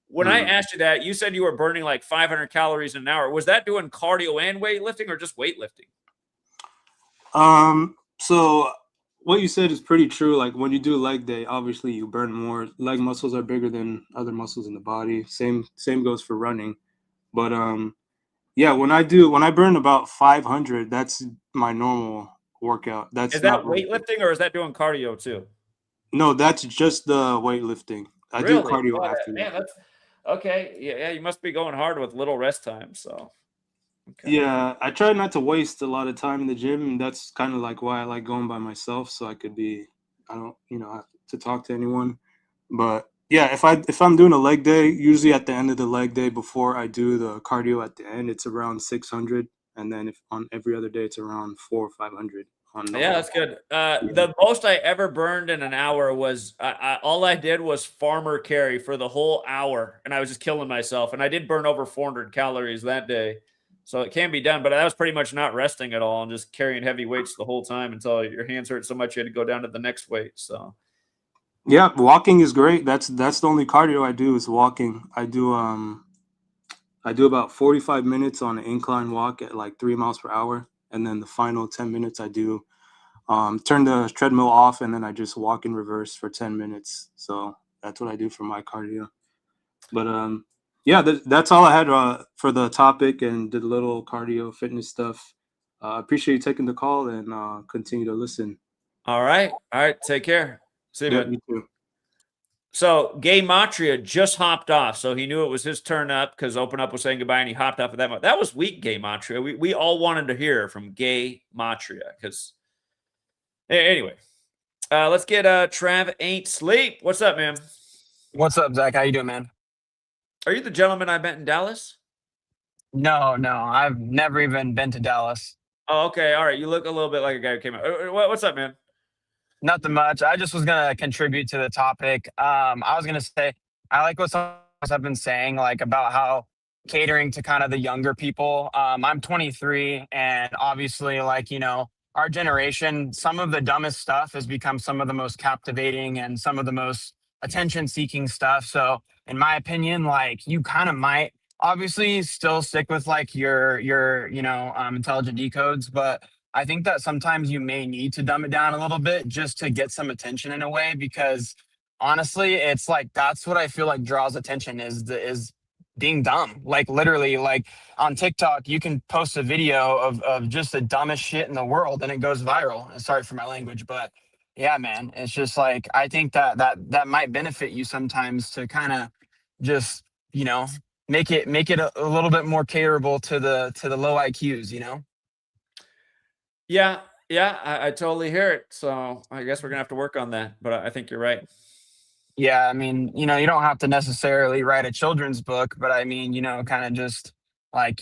When I asked you that, you said you were burning like 500 calories in an hour. Was that doing cardio and weightlifting or just weightlifting? So what you said is pretty true. Like when you do leg day, obviously you burn more. Leg muscles are bigger than other muscles in the body. Same goes for running. But yeah, when I burn about 500, that's my normal workout. Is that weightlifting or is that doing cardio too? No, that's just the weightlifting. I do cardio after that. That's okay. Yeah, you must be going hard with little rest time. So okay. Yeah, I try not to waste a lot of time in the gym, and that's kind of like why I like going by myself, so I don't have to talk to anyone. But yeah, if I'm doing a leg day, usually at the end of the leg day before I do the cardio at the end, it's around 600, and then if on every other day it's around 400 or 500. Yeah, that's good. The most I ever burned in an hour was all I did was farmer carry for the whole hour, and I was just killing myself. And I did burn over 400 calories that day, so it can be done. But that was pretty much not resting at all and just carrying heavy weights the whole time until your hands hurt so much you had to go down to the next weight. So yeah, walking is great. That's the only cardio I do is walking. I do about 45 minutes on an incline walk at like 3 miles per hour, and then the final 10 minutes I do turn the treadmill off, and then I just walk in reverse for 10 minutes. So that's what I do for my cardio. But yeah, that's all I had for the topic and the little cardio fitness stuff. Appreciate you taking the call and continue to listen. All right. Take care. See you, bud. You too. So Gematria just hopped off, so he knew it was his turn up because Open Up was saying goodbye, and he hopped off at that moment. That was weak, Gematria. We all wanted to hear from Gematria because anyway. Let's get Trav Ain't Sleep. What's up, man? What's up, Zach? How you doing, man? Are you the gentleman I met in Dallas? No, I've never even been to Dallas. Oh, okay. All right. You look a little bit like a guy who came out. What's up, man? Nothing much. I just was gonna contribute to the topic. I was gonna say I like what some have been saying, like about how catering to kind of the younger people. I'm 23, and obviously, like our generation, some of the dumbest stuff has become some of the most captivating and some of the most attention-seeking stuff. So, in my opinion, like you kind of might obviously still stick with like your intelligent decodes, but I think that sometimes you may need to dumb it down a little bit just to get some attention in a way, because honestly, it's like that's what I feel like draws attention is being dumb. Like literally, like on TikTok, you can post a video of just the dumbest shit in the world and it goes viral. Sorry for my language, but yeah, man, it's just like I think that might benefit you sometimes to kind of just make it a little bit more caterable to the low IQs, Yeah, I totally hear it. So I guess we're gonna have to work on that. But I think you're right. Yeah, I mean, you don't have to necessarily write a children's book, but I mean, kind of just like,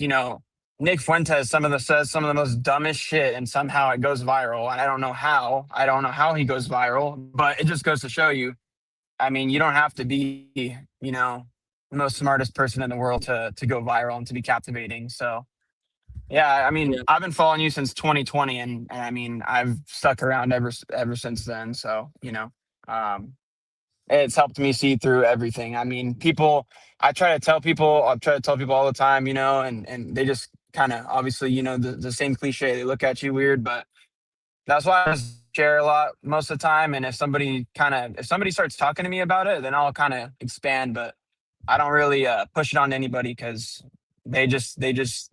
Nick Fuentes says some of the most dumbest shit, and somehow it goes viral. And I don't know how. I don't know how he goes viral, but it just goes to show you. I mean, you don't have to be, the most smartest person in the world to go viral and to be captivating. So yeah, I mean, I've been following you since 2020, and I mean, I've stuck around ever since then. So, it's helped me see through everything. I mean, I try to tell people all the time, and they just kind of obviously, the same cliche, they look at you weird, but That's why I just share a lot most of the time. And if somebody starts talking to me about it, then I'll kind of expand. But I don't really push it on anybody because they just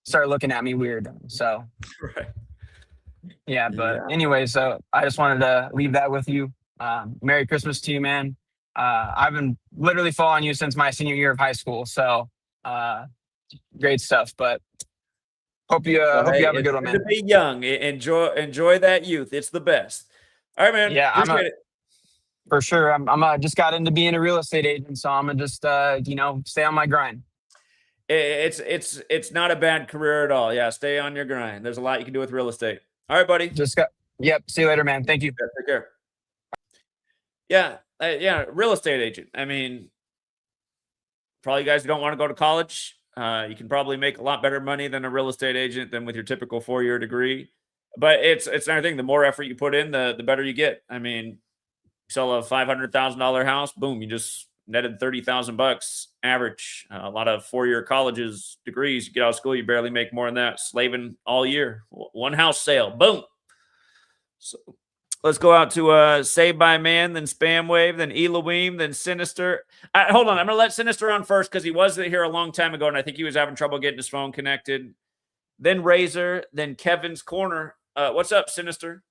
start looking at me weird. So Right. yeah. But Yeah. anyway, so I just wanted to leave that with you. Merry Christmas to you, man. I've been literally following you since my senior year of high school. So great stuff. But hope you Well, hope you hey, have a it's good one, good to man. be young. Enjoy that youth. It's the best. All right, man. Yeah, Appreciate it. for sure. I'm just got into being a real estate agent, so I'm gonna just stay on my grind. It's not a bad career at all. Yeah, stay on your grind. There's a lot you can do with real estate. All right, buddy. Yep. See you later, man. Thank you. Yeah, take care. Yeah, real estate agent. I mean, probably guys who don't want to go to college. You can probably make a lot better money than a real estate agent than with your typical 4-year degree. But it's another thing. The more effort you put in, the better you get. I mean, sell a $500,000 house, boom, you just netted $30,000 average. A lot of 4-year colleges degrees, you get out of school, you barely make more than that, slaving all year. One house sale, boom. So let's go out to Saved by Man, then Spam Wave, then Elohim, then Sinister. Hold on, I'm going to let Sinister on first because he was here a long time ago, and I think he was having trouble getting his phone connected. Then Razor, then Kevin's Corner. What's up, Sinister?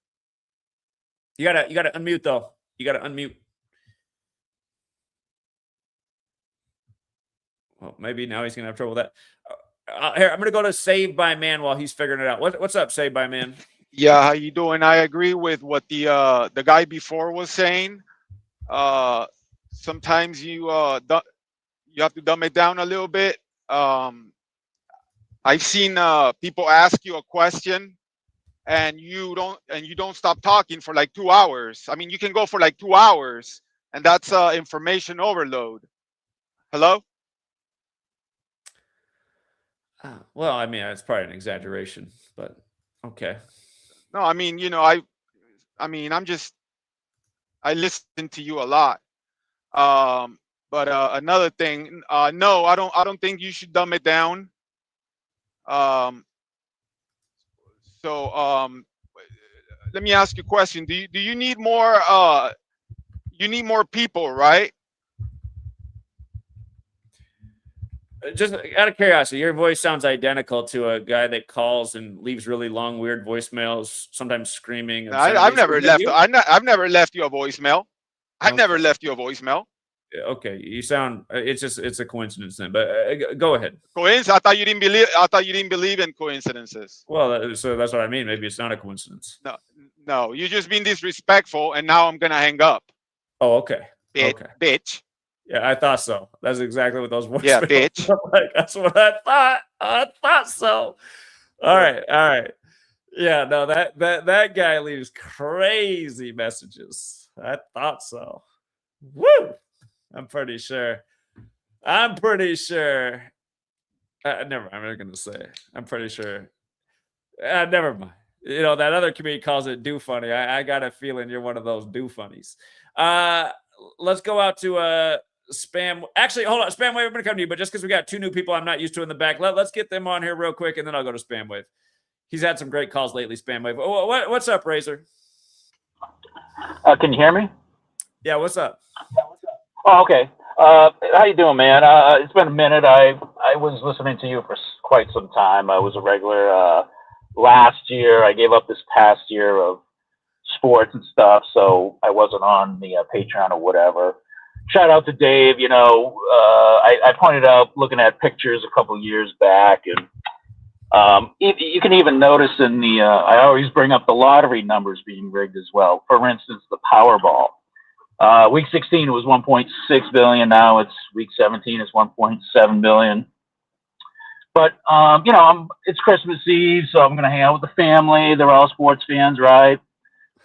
You gotta unmute though. You gotta unmute. Well, maybe now he's gonna have trouble with that. Here, I'm gonna go to Saved by Man while he's figuring it out. What's up, Saved by Man? Yeah, how you doing? I agree with what the guy before was saying. Sometimes you have to dumb it down a little bit. I've seen people ask you a question and you don't stop talking for like 2 hours. I mean, you can go for like 2 hours, and that's information overload. Hello? Well, I mean, it's probably an exaggeration, but okay. No, I mean, I listen to you a lot. But another thing, no, I don't think you should dumb it down. So let me ask you a question. Do you need more people, right? Just out of curiosity, your voice sounds identical to a guy that calls and leaves really long, weird voicemails, sometimes screaming. No, I've never left. I've never left you a voicemail. I've never left you a voicemail. Okay, you sound. It's a coincidence then. But go ahead. Coincidence? I thought you didn't believe in coincidences. Well, so that's what I mean. Maybe it's not a coincidence. No, you're just being disrespectful, and now I'm gonna hang up. Oh, okay. Bitch. Yeah, I thought so. That's exactly what those voicemails. Yeah, bitch. Like, that's what I thought. I thought so. All right. Yeah, no, that guy leaves crazy messages. I thought so. Woo! I'm pretty sure. I'm not going to say. I'm pretty sure. Never mind. That other comedian calls it do funny. I got a feeling you're one of those do funnies. Let's go out to Spam. Actually, hold on. Spam Wave, I'm going to come to you, but just because we got 2 new people I'm not used to in the back, let's get them on here real quick, and then I'll go to Spam Wave. He's had some great calls lately, Spam Wave. What's up, Razor? Can you hear me? Yeah, what's up? Oh, okay. How you doing, man? It's been a minute. I was listening to you for quite some time. I was a regular last year. I gave up this past year of sports and stuff, so I wasn't on the Patreon or whatever. Shout out to Dave. I pointed out looking at pictures a couple years back, and you can even notice in the. I always bring up the lottery numbers being rigged as well. For instance, the Powerball. Week 16 was 1.6 billion. Now it's week 17. It's 1.7 billion. But it's Christmas Eve, so I'm gonna hang out with the family. They're all sports fans, right?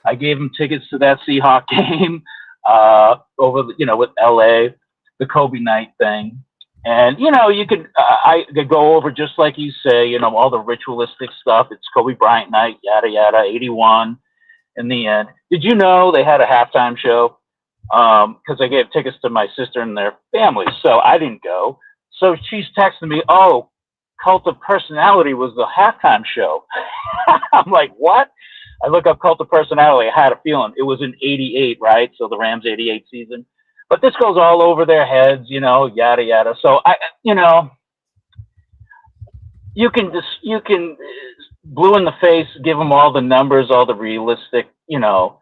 I gave them tickets to that Seahawk game with LA, the Kobe night thing, and you could I could go over just like you say, all the ritualistic stuff. It's Kobe Bryant night, yada yada, 81. In the end, did you know they had a halftime show? Because I gave tickets to my sister and their family, so I didn't go. So she's texting me, "Oh, Cult of Personality was the halftime show." I'm like, "What?" I look up cult of personality. I had a feeling it was in '88, right? So the Rams '88 season. But this goes all over their heads, you know, yada yada. So you know, you can blue in the face, give them all the numbers, all the realistic, you know,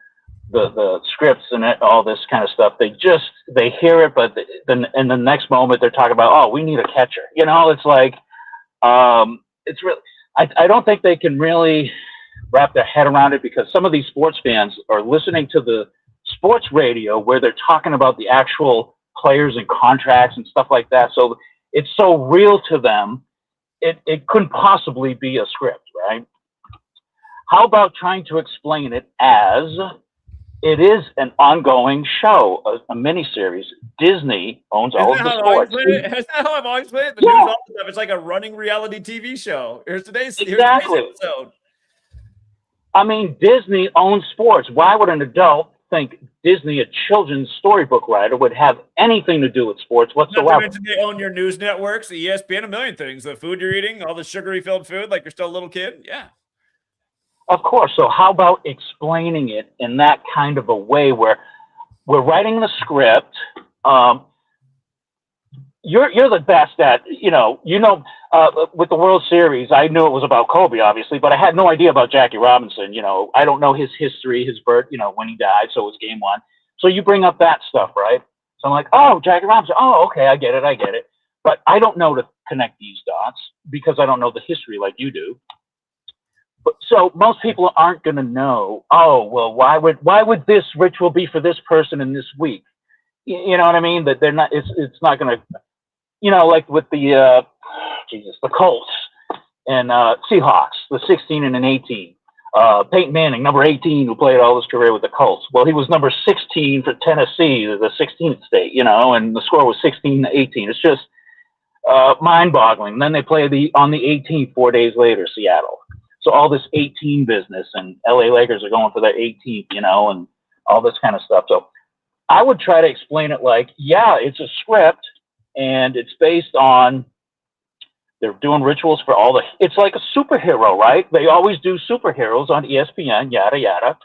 the scripts and all this kind of stuff. They hear it, but then in the next moment they're talking about, oh, we need a catcher. You know, it's like, it's really, I don't think they can really wrap their head around it, because some of these sports fans are listening to the sports radio where they're talking about the actual players and contracts and stuff like that. So it's so real to them. It couldn't possibly be a script, right? How about trying to explain it as it is an ongoing show, a miniseries. Disney owns all of the sports. Isn't that how I've always played it? The Yeah. news all the time. It's like a running reality TV show. Here's today's Exactly. episode. I mean, Disney owns sports. Why would an adult think Disney, a children's storybook writer, would have anything to do with sports Not to whatsoever? mention they own your news networks, the ESPN, a million things. The food you're eating, all the sugary filled food, like you're still a little kid. Yeah. Of course. So how about explaining it in that kind of a way where we're writing the script? You're the best at, with the World Series, I knew it was about Kobe, obviously, but I had no idea about Jackie Robinson. You know, I don't know his history, his birth, when he died. So it was game one. So you bring up that stuff, right? So I'm like, oh, Jackie Robinson. Oh, okay. I get it. But I don't know to connect these dots because I don't know the history like you do. But so most people aren't going to know, oh, well, why would this ritual be for this person in this week? You know what I mean? That they're not, it's not going to, like with the Colts and Seahawks, the 16 and an 18. Peyton Manning, number 18, who played all his career with the Colts. Well, he was number 16 for Tennessee, the 16th state, and the score was 16-18. It's just mind-boggling. And then they play on the 18th 4 days later, Seattle. So all this 18 business, and LA Lakers are going for their 18th, and all this kind of stuff. So I would try to explain it like, yeah, it's a script, and it's based on, they're doing rituals for it's like a superhero, right? They always do superheroes on ESPN, yada, yada.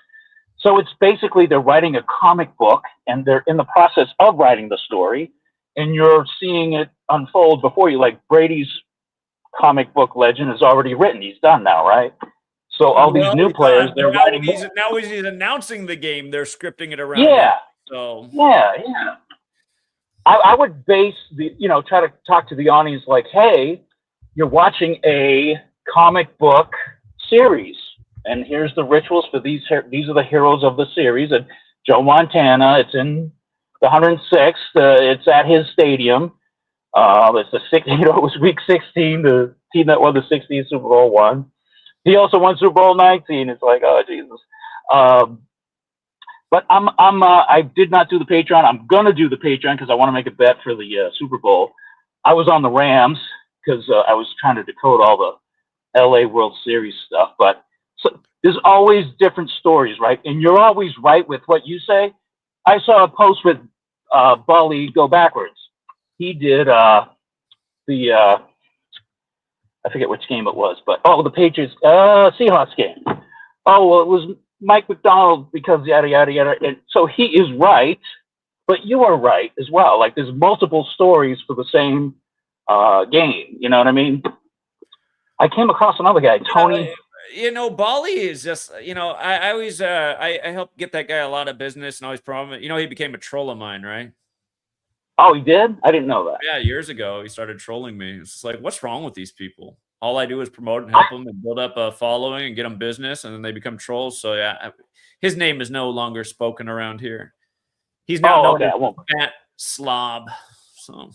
So it's basically they're writing a comic book, and they're in the process of writing the story, and you're seeing it unfold before you, like Brady's comic book legend is already written. He's done now, right? So all these new players, they're writing. Now he's announcing the game. They're scripting it around. Yeah. So yeah. I would base try to talk to the audience like, hey, you're watching a comic book series, and here's the rituals for these are the heroes of the series. And Joe Montana, it's in the 106th. It's at his stadium. It's the it was week 16. The team that won the 16 Super Bowl won. He also won Super Bowl 19. It's like, oh Jesus. But I did not do the Patreon. I'm gonna do the Patreon because I want to make a bet for the Super Bowl. I was on the Rams because I was trying to decode all the LA World Series stuff. But so there's always different stories, right? And you're always right with what you say. I saw a post with Bully Go Backwards. He did I forget which game it was, but the Patriots Seahawks game. Oh, well, it was Mike McDonald because yada yada yada. And so he is right, but you are right as well. Like there's multiple stories for the same game. You know what I mean? I came across another guy, Tony. Bali is just, I always I helped get that guy a lot of business and always promote. He became a troll of mine, right? Oh, he did? I didn't know that. Yeah, years ago, he started trolling me. It's just like, what's wrong with these people? All I do is promote and help them and build up a following and get them business, and then they become trolls. So, yeah, his name is no longer spoken around here. He's now known as Fat Slob. So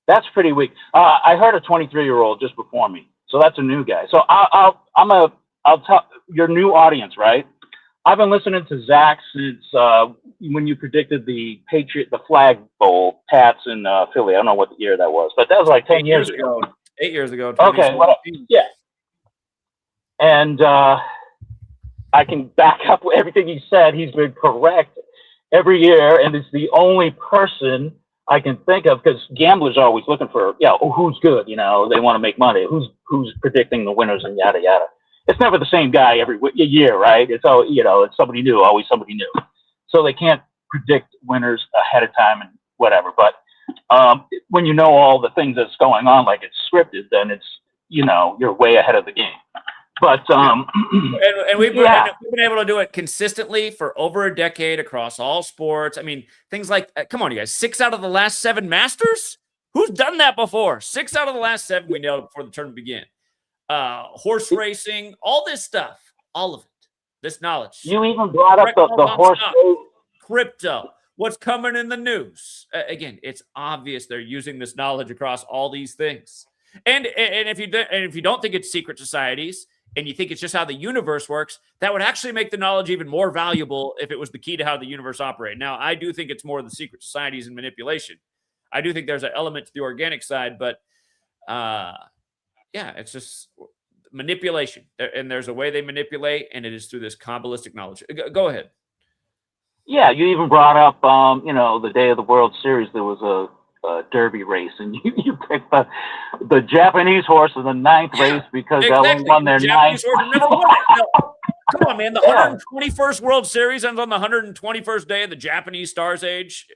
that's pretty weak. I heard a 23-year-old just before me, so that's a new guy. So I'll tell your new audience, right? I've been listening to Zach since when you predicted the Flag Bowl Pats in Philly. I don't know what year that was, but that was like 10 years ago. 8 years ago. Okay, well, yeah. And I can back up everything he said. He's been correct every year, and it's the only person I can think of, because gamblers are always looking for, who's good, they want to make money. Who's predicting the winners and yada, yada. it's never the same guy every year, right? It's all, it's somebody new, always somebody new. So they can't predict winners ahead of time and whatever. But when you know all the things that's going on, like it's scripted, then it's, you're way ahead of the game. But and we've been able to do it consistently for over a decade across all sports. I mean, things like, come on, you guys, 6 out of the last 7 Masters? Who's done that before? 6 out of the last 7 we nailed before the tournament began. Horse racing, all this stuff, all of it, this knowledge. You even brought up the horse race. Crypto, what's coming in the news. Again, it's obvious they're using this knowledge across all these things. And if you don't think it's secret societies, and you think it's just how the universe works, that would actually make the knowledge even more valuable if it was the key to how the universe operates. Now, I do think it's more the secret societies and manipulation. I do think there's an element to the organic side, but it's just manipulation. And there's a way they manipulate, and it is through this Kabbalistic knowledge. Go ahead. Yeah, you even brought up, the day of the World Series, there was a derby race, and you picked the Japanese horse in the 9th race because they only won their 9th. Come on, man. The 121st World Series ends on the 121st day of the Japanese Stars Age.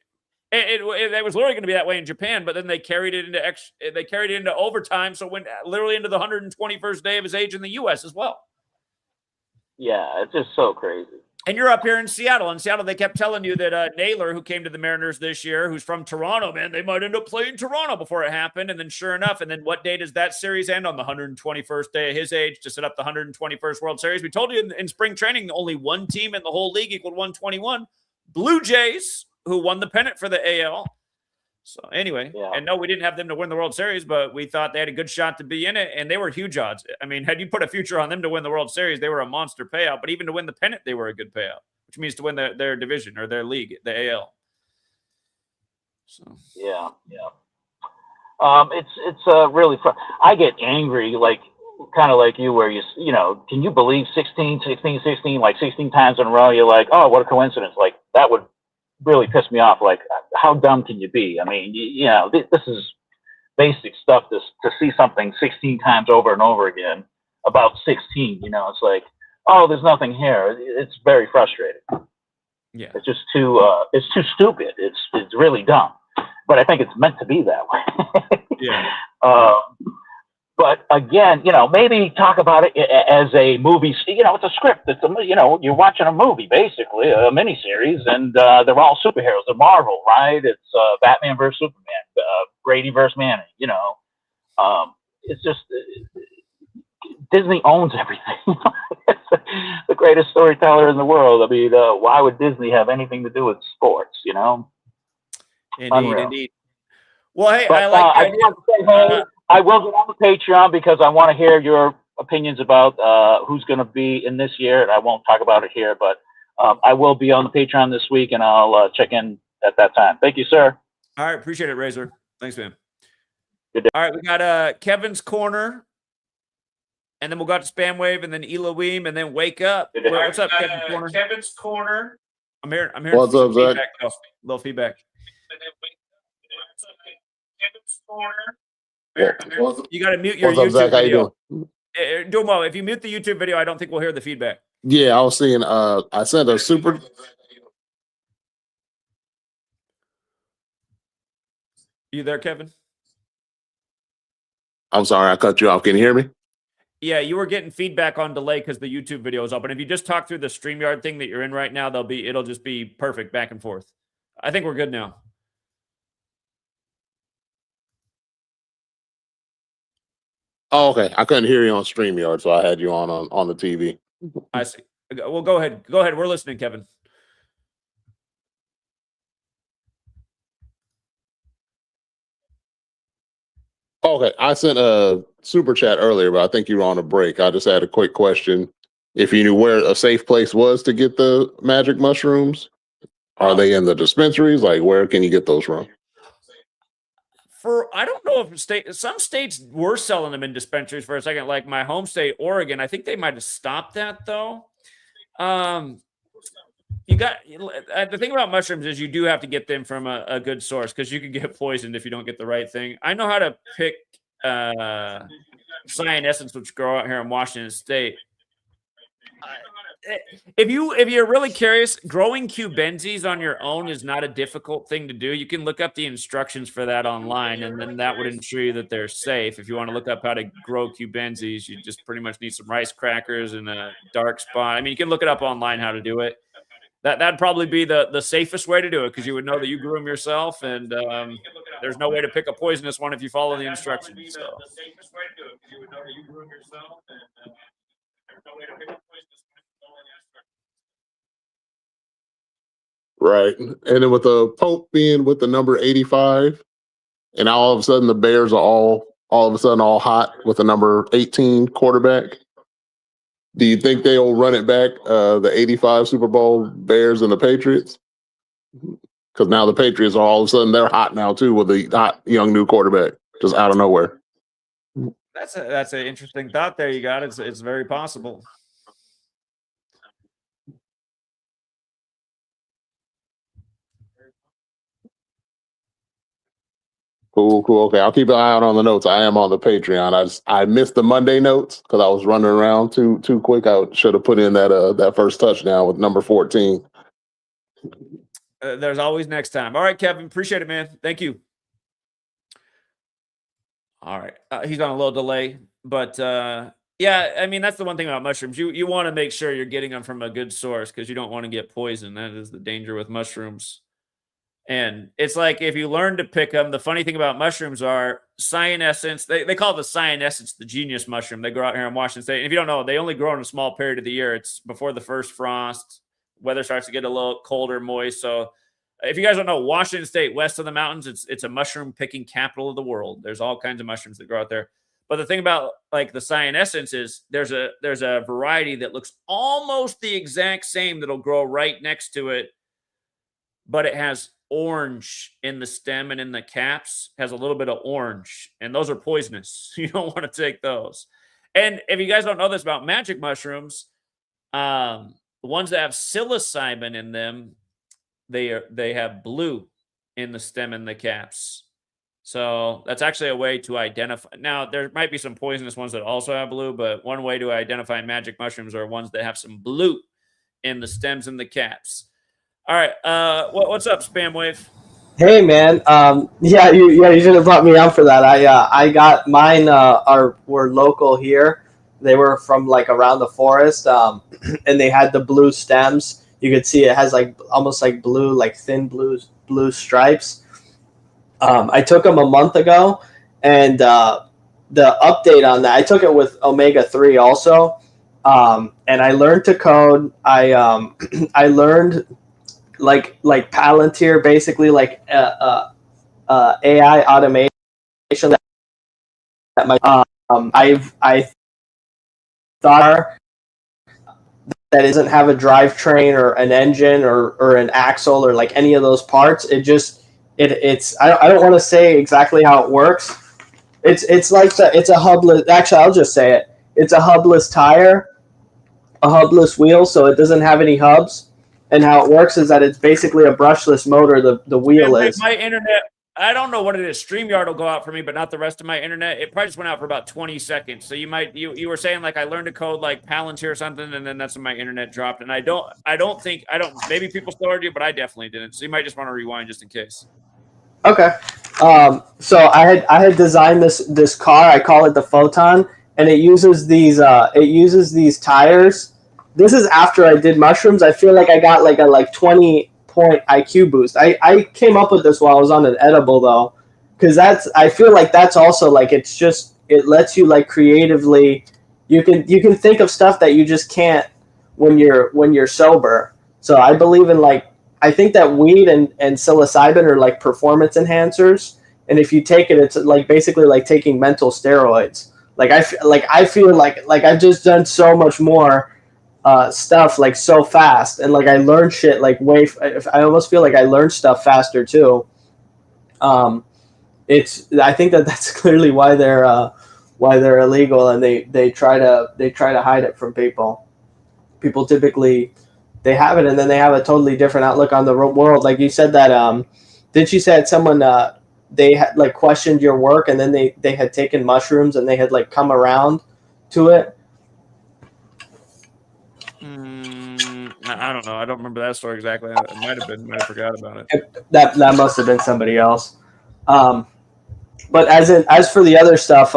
It was literally going to be that way in Japan, but then they carried it into overtime, so it went literally into the 121st day of his age in the U.S. as well. Yeah, it's just so crazy. And you're up here in Seattle. In Seattle, they kept telling you that Naylor, who came to the Mariners this year, who's from Toronto, man, they might end up playing Toronto before it happened. And then sure enough, and then what day does that series end? On the 121st day of his age to set up the 121st World Series. We told you in spring training, only one team in the whole league equaled 121. Blue Jays, who won the pennant for the AL. So anyway, and no, we didn't have them to win the World Series, but we thought they had a good shot to be in it, and they were huge odds. I mean, had you put a future on them to win the World Series, they were a monster payout. But even to win the pennant, they were a good payout, which means to win their division or their league, the AL. So yeah. It's really fun. I get angry, kind of like you, where can you believe 16, like 16 times in a row? You're like, oh, what a coincidence! Like that would really piss me off. Like, how dumb can you be? I mean, this is basic stuff. To see something 16 times over and over again about 16, it's like, oh, there's nothing here. It's very frustrating. Yeah, it's just too stupid. It's really dumb. But I think it's meant to be that way. Yeah. But again, maybe talk about it as a movie. It's a script. It's you're watching a movie, basically, a miniseries, and they're all superheroes. They're Marvel, right? It's Batman versus Superman, Brady versus Manning. It's just Disney owns everything. It's the greatest storyteller in the world. I mean, why would Disney have anything to do with sports? Indeed. Well, hey, but, I like. I just want to say, hey, I will get on the Patreon because I want to hear your opinions about who's going to be in this year, and I won't talk about it here, but I will be on the Patreon this week, and I'll check in at that time. Thank you, sir. All right, appreciate it, Razor. Thanks, man. Good day. All right, we got Kevin's Corner, and then we'll go to Spam Wave, and then Elohim, and then Wake Up. What's up, Kevin's Corner? Kevin's Corner. I'm here. What's up, Zach? Little feedback. Kevin's Corner. You got to mute your YouTube Zach? video. How you doing? Doing well. If you mute the YouTube video, I don't think we'll hear the feedback. Yeah, I was seeing. I sent a super. You there, Kevin? I'm sorry, I cut you off. Can you hear me? Yeah, you were getting feedback on delay because the YouTube video is up. And if you just talk through the StreamYard thing that you're in right now, it'll just be perfect back and forth. I think we're good now. Oh, okay. I couldn't hear you on StreamYard, so I had you on the TV. I see. Well, go ahead. Go ahead. We're listening, Kevin. Okay, I sent a super chat earlier, but I think you were on a break. I just had a quick question. If you knew where a safe place was to get the magic mushrooms, are they in the dispensaries? Like, where can you get those from? I don't know if some states were selling them in dispensaries for a second, like my home state, Oregon. I think they might have stopped that though. The thing about mushrooms is you do have to get them from a good source because you can get poisoned if you don't get the right thing. I know how to pick cyan essence, which grow out here in Washington State. If you're really curious, growing cubensis on your own is not a difficult thing to do. You can look up the instructions for that online, and then that would ensure you that they're safe. If you want to look up how to grow cubensis, you just pretty much need some rice crackers and a dark spot. I mean, you can look it up online how to do it. That'd probably be the safest way to do it, because you would know that you grew them yourself, and there's no way to pick a poisonous one if you follow the instructions. So. Right. And then with the Pope being with the number 85, and now all of a sudden the Bears are all of a sudden all hot with the number 18 quarterback. Do you think they'll run it back, the 85 Super Bowl Bears and the Patriots? Because now the Patriots are all of a sudden they're hot now too with the hot young new quarterback just out of nowhere. That's an interesting thought there you got. It's very possible. Cool. Okay, I'll keep an eye out on the notes. I am on the Patreon. I missed the Monday notes because I was running around too quick. I should have put in that first touchdown with number 14. There's always next time. All right, Kevin. Appreciate it, man. Thank you. All right. He's on a little delay, but yeah, I mean, that's the one thing about mushrooms. You want to make sure you're getting them from a good source, because you don't want to get poisoned. That is the danger with mushrooms. And it's like, if you learn to pick them, the funny thing about mushrooms are cyanescence. They call the cyanescence the genius mushroom. They grow out here in Washington State. And if you don't know, they only grow in a small period of the year. It's before the first frost. Weather starts to get a little colder, moist. So if you guys don't know, Washington State, west of the mountains, it's a mushroom picking capital of the world. There's all kinds of mushrooms that grow out there. But the thing about like the cyanescence is there's a variety that looks almost the exact same that'll grow right next to it, but it has orange in the stem and in the caps, has a little bit of orange, and those are poisonous. You don't want to take those. And if you guys don't know this about magic mushrooms, the ones that have psilocybin in them, they have blue in the stem and the caps. So that's actually a way to identify. Now, there might be some poisonous ones that also have blue, but one way to identify magic mushrooms are ones that have some blue in the stems and the caps. All right. What's up, Spam Wave? Hey, man. Yeah, you should have brought me on for that. I got mine. Were local here. They were from like around the forest, and they had the blue stems. You could see it has like almost like blue, like thin blue stripes. I took them a month ago, and the update on that, I took it with omega-3 also, and I learned to code. I learned like Palantir, basically like AI automation that my I thought that doesn't have a drivetrain or an engine or an axle or like any of those parts. It's I don't want to say exactly how it works. It's a hubless. Actually, I'll just say it. It's a hubless tire, a hubless wheel, so it doesn't have any hubs. And how it works is that it's basically a brushless motor. The wheel is. My internet, I don't know what it is. StreamYard will go out for me, but not the rest of my internet. It probably just went out for about 20 seconds. So you were saying like I learned to code like Palantir or something, and then that's when my internet dropped. And I don't maybe people still heard you, but I definitely didn't. So you might just want to rewind just in case. Okay. So I had designed this car. I call it the Photon, and it uses these tires. This is after I did mushrooms. I feel like I got like a 20-point IQ boost. I came up with this while I was on an edible though, because I feel like that's also like it lets you like creatively. You can think of stuff that you just can't when you're sober. So I believe in I think that weed and psilocybin are like performance enhancers, and if you take it, it's like basically like taking mental steroids. I feel like I've just done so much more stuff like so fast, and like I learned shit like I almost feel like I learned stuff faster too. I think that's clearly why they're illegal, and they try to hide it from people. People typically they have it, and then they have a totally different outlook on the world. Like you said that didn't you say that someone they had like questioned your work, and then they had taken mushrooms and they had like come around to it? I don't know. I don't remember that story exactly. It might have been. Might have forgot about it. That must have been somebody else. But as for the other stuff,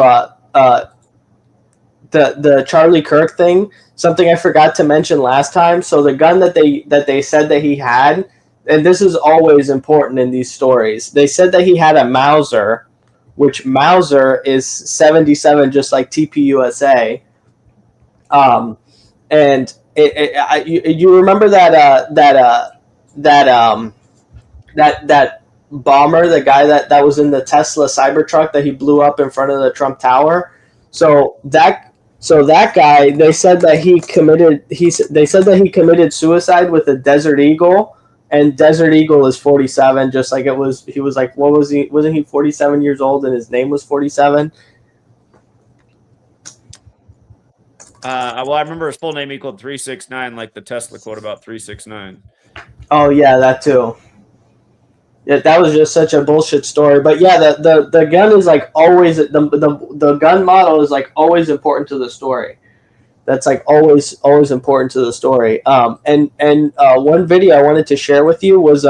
the Charlie Kirk thing, something I forgot to mention last time. So the gun that they said that he had, and this is always important in these stories. They said that he had a Mauser, which Mauser is 77, just like TPUSA. And you remember that bomber, the guy that was in the Tesla Cybertruck that he blew up in front of the Trump Tower. So that guy, they said that he committed suicide with a Desert Eagle, and Desert Eagle is 47, just like he was like, what was he? Wasn't he 47 years old and his name was 47? Well, I remember his full name equaled 369, like the Tesla quote about 369. Oh yeah, that too. Yeah, that was just such a bullshit story. But yeah, the gun is like always the gun model is like always important to the story. That's like always important to the story. And one video I wanted to share with you was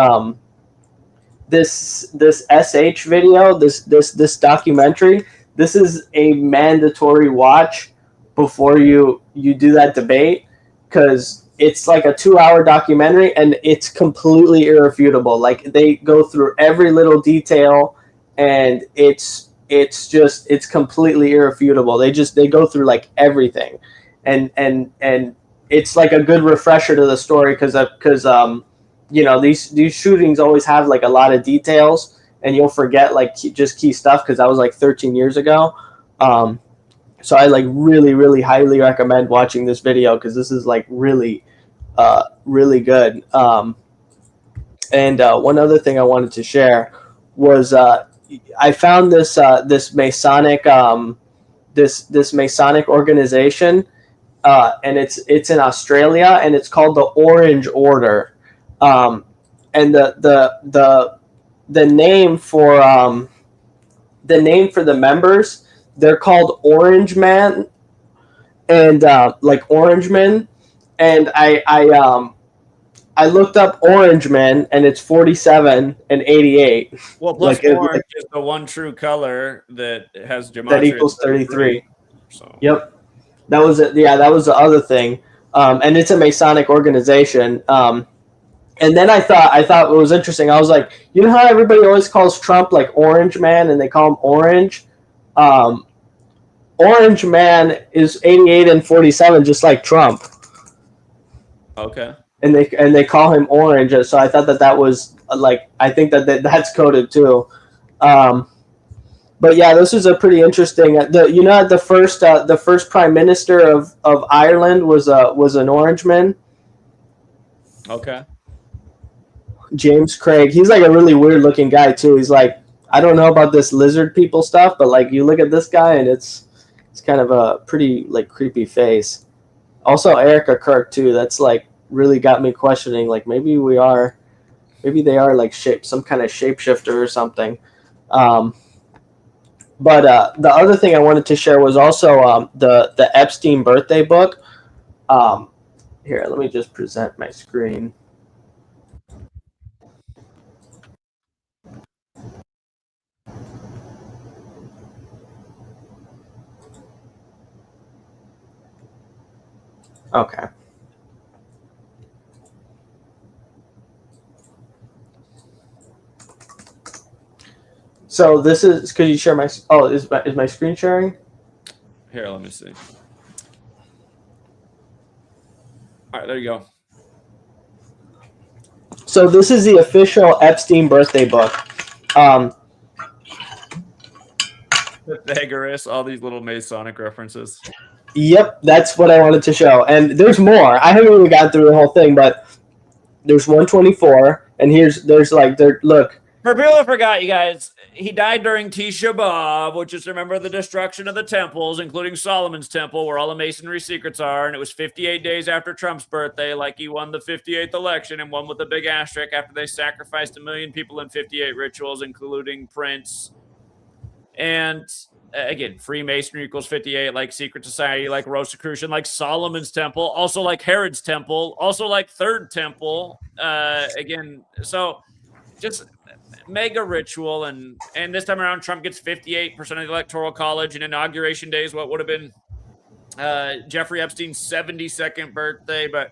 this SH video, this documentary. This is a mandatory watch before you do that debate, because it's like a 2-hour documentary and it's completely irrefutable. Like they go through every little detail, and it's completely irrefutable. They go through like everything, and it's like a good refresher to the story, because these shootings always have like a lot of details, and you'll forget like just key stuff, because that was like 13 years ago. So I like really highly recommend watching this video, because this is like really good. And one other thing I wanted to share was I found this Masonic this Masonic organization, and it's in Australia, and it's called the Orange Order. And the name for the members, they're called Orange Man, and like Orangemen. And I looked up Orange Men, and it's 47 and 88. Well, plus like, orange is the one true color that has Gematria. That equals 33. So. Yep, that was it. Yeah, that was the other thing. And it's a Masonic organization. And then I thought it was interesting. I was like, you know how everybody always calls Trump like Orange Man, and they call him Orange. Orange Man is 88 and 47, just like Trump. Okay. And they call him Orange. So I thought that was like, I think that's coded too. But yeah, this is a pretty interesting. The first prime minister of Ireland was an Orangeman. Okay. James Craig. He's like a really weird looking guy too. He's like, I don't know about this lizard people stuff, but like you look at this guy and it's kind of a pretty like creepy face. Also Erica Kirk too. That's like really got me questioning, like maybe they are like some kind of shapeshifter or something. But the other thing I wanted to share was also the Epstein birthday book. Here, let me just present my screen. Okay. So this is, could you share my, is my screen sharing? Here, let me see. All right, there you go. So this is the official Epstein birthday book. Pythagoras, all these little Masonic references. Yep, that's what I wanted to show. And there's more. I haven't really got through the whole thing, but there's 124, and look. For people who forgot, you guys, he died during Tisha B'Av, which is to remember the destruction of the temples, including Solomon's temple, where all the masonry secrets are. And it was 58 days after Trump's birthday, like he won the 58th election and won with a big asterisk after they sacrificed 1 million people in 58 rituals, including Prince. And again, Freemasonry equals 58, like secret society, like Rosicrucian, like Solomon's Temple, also like Herod's Temple, also like Third Temple. Again, so just mega ritual, and this time around, Trump gets 58% of the Electoral College, and Inauguration Day is what would have been Jeffrey Epstein's 72nd birthday. But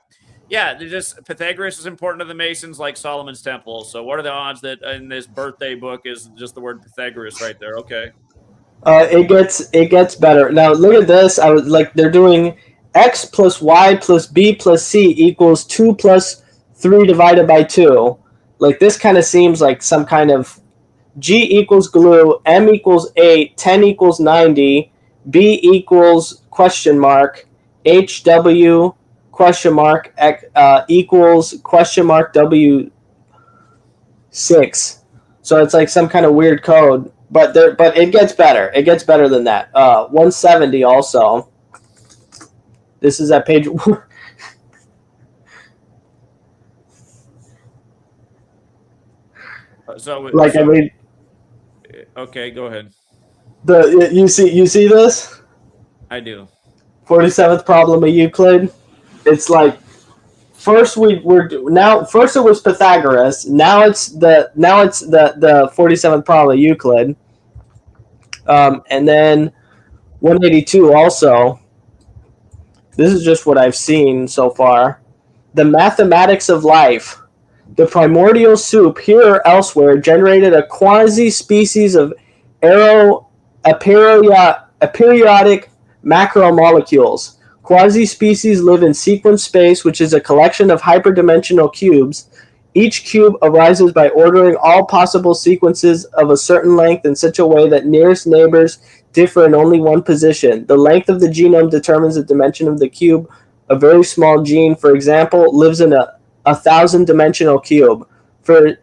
yeah, they're just Pythagoras is important to the Masons, like Solomon's Temple. So what are the odds that in this birthday book is just the word Pythagoras right there? Okay. It gets better. Now look at this. I was like, they're doing x plus y plus b plus c equals 2 plus 3 divided by 2. Like this kind of seems like some kind of G equals glue, M equals 8, 10 equals 90, B equals question mark, HW question mark equals question mark W6. So it's like some kind of weird code, but it gets better. It gets better than that. 170 also. This is at page. I mean, okay, go ahead. You see this? I do. 47th problem of Euclid. It's like first it was Pythagoras. Now it's the 47th problem of Euclid. And then 182 also. This is just what I've seen so far. The mathematics of life. The primordial soup, here or elsewhere, generated a quasi-species of aperiodic macromolecules. Quasi-species live in sequence space, which is a collection of hyperdimensional cubes. Each cube arises by ordering all possible sequences of a certain length in such a way that nearest neighbors differ in only one position. The length of the genome determines the dimension of the cube. A very small gene, for example, lives in a 1,000-dimensional cube. For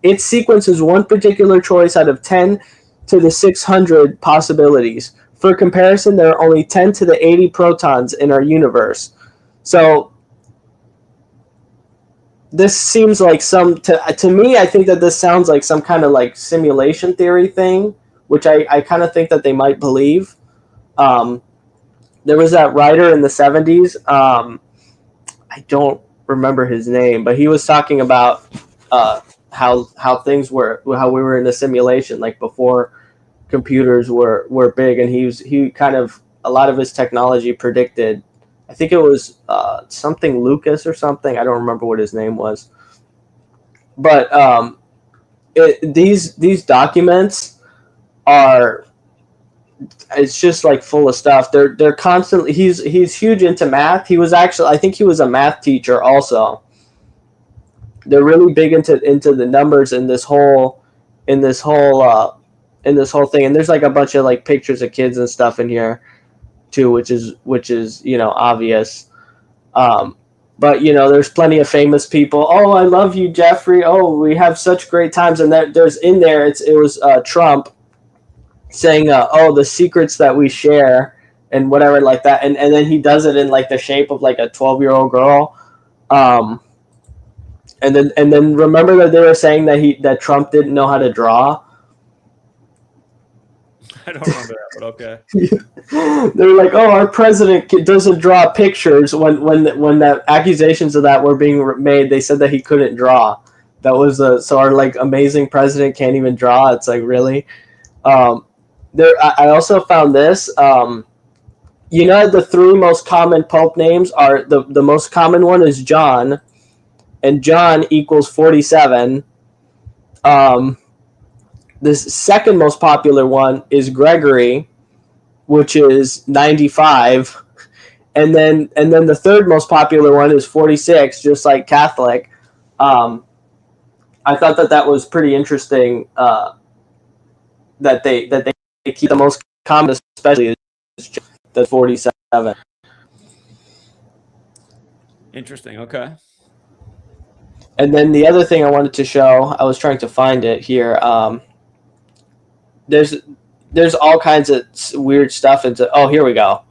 its sequence is one particular choice out of 10 to the 600 possibilities. For comparison, there are only 10 to the 80 protons in our universe. So this seems like to me, I think that this sounds like some kind of like simulation theory thing, which I kind of think that they might believe. There was that writer in the 70s. I don't remember his name, but he was talking about how things were, how we were in a simulation, like before computers were big, and he kind of, a lot of his technology predicted, I think it was something Lucas or something, I don't remember what his name was, but these documents are, it's just like full of stuff. They're constantly, he's huge into math. He was actually, I think he was a math teacher also. They're really big into the numbers in this whole thing. And there's like a bunch of like pictures of kids and stuff in here too, which is obvious. But there's plenty of famous people. Oh, I love you, Jeffrey. Oh, we have such great times. And there's in there, it was Trump saying, oh, the secrets that we share and whatever like that. And then he does it in like the shape of like a 12-year-old girl. And then remember that they were saying that Trump didn't know how to draw. I don't remember that, but okay. They're like, oh, our president doesn't draw pictures. When the accusations of that were being made, they said that he couldn't draw. That was so our like amazing president can't even draw. It's like, really? I also found this. The three most common Pulp names are the most common one is John, and John equals 47. The second most popular one is Gregory, which is 95, and then the third most popular one is 46, just like Catholic. I thought that was pretty interesting. That they keep the most common, especially is the 47. Interesting. Okay. And then the other thing I wanted to show, I was trying to find it here. There's all kinds of weird stuff oh, here we go.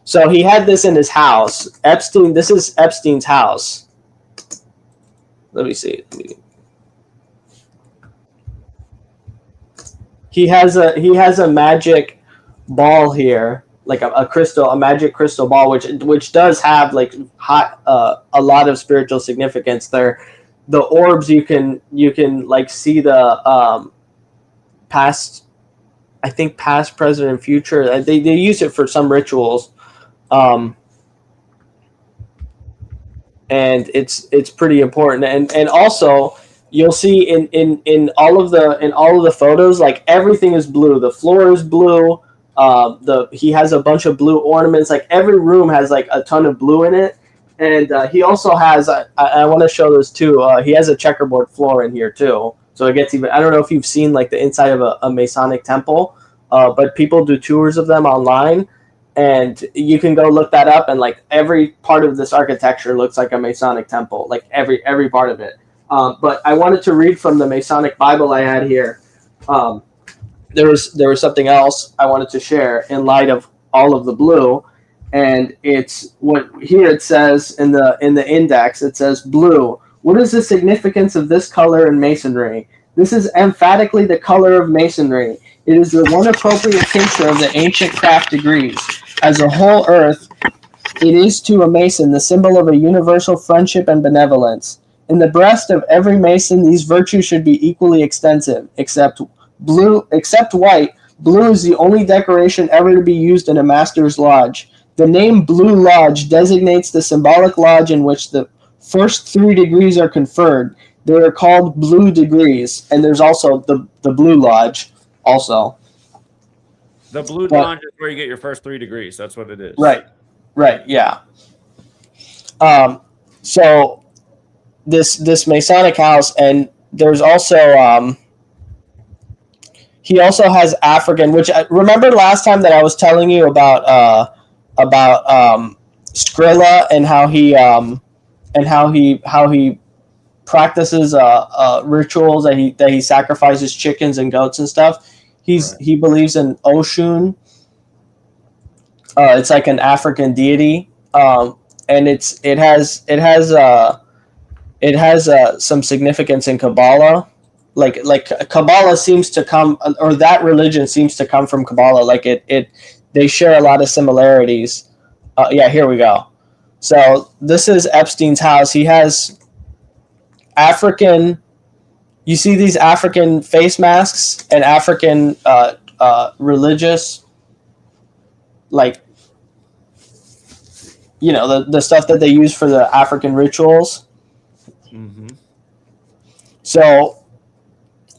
So he had this in his house. This is Epstein's house. Let me see. He has a magic ball here, like a crystal, a magic crystal ball, which does have like a lot of spiritual significance. There, the orbs you can like see the past, I think past, present, and future. They use it for some rituals, and it's pretty important. And also you'll see in all of the photos, like everything is blue. The floor is blue. He has a bunch of blue ornaments. Like every room has like a ton of blue in it. And he also has, I want to show this too. He has a checkerboard floor in here too. So it gets even, I don't know if you've seen like the inside of a Masonic temple, but people do tours of them online, and you can go look that up. And like every part of this architecture looks like a Masonic temple, like every part of it. But I wanted to read from the Masonic Bible I had here. There was something else I wanted to share in light of all of the blue, and it's what here it says in the index. It says blue. What is the significance of this color in Masonry? This is emphatically the color of Masonry. It is the one appropriate tincture of the ancient craft degrees. As a whole earth, it is to a Mason the symbol of a universal friendship and benevolence. In the breast of every Mason, these virtues should be equally extensive, except white. Blue is the only decoration ever to be used in a master's lodge. The name Blue Lodge designates the symbolic lodge in which the first 3 degrees are conferred. They are called blue degrees, and there's also the Blue Lodge also. The Blue Lodge is where you get your first 3 degrees. That's what it is. Right, yeah. So this Masonic house, and there's also he also has African, which I remember last time that I was telling you about Skrilla and how he practices rituals, that he sacrifices chickens and goats and stuff. He believes in Oshun. It's like an African deity, and it has some significance in Kabbalah. Like Kabbalah seems to come, or that religion seems to come from Kabbalah. Like they share a lot of similarities. Yeah, here we go. So this is Epstein's house. He has African. You see these African face masks and African religious, like, you know, the stuff that they use for the African rituals. Mm-hmm. So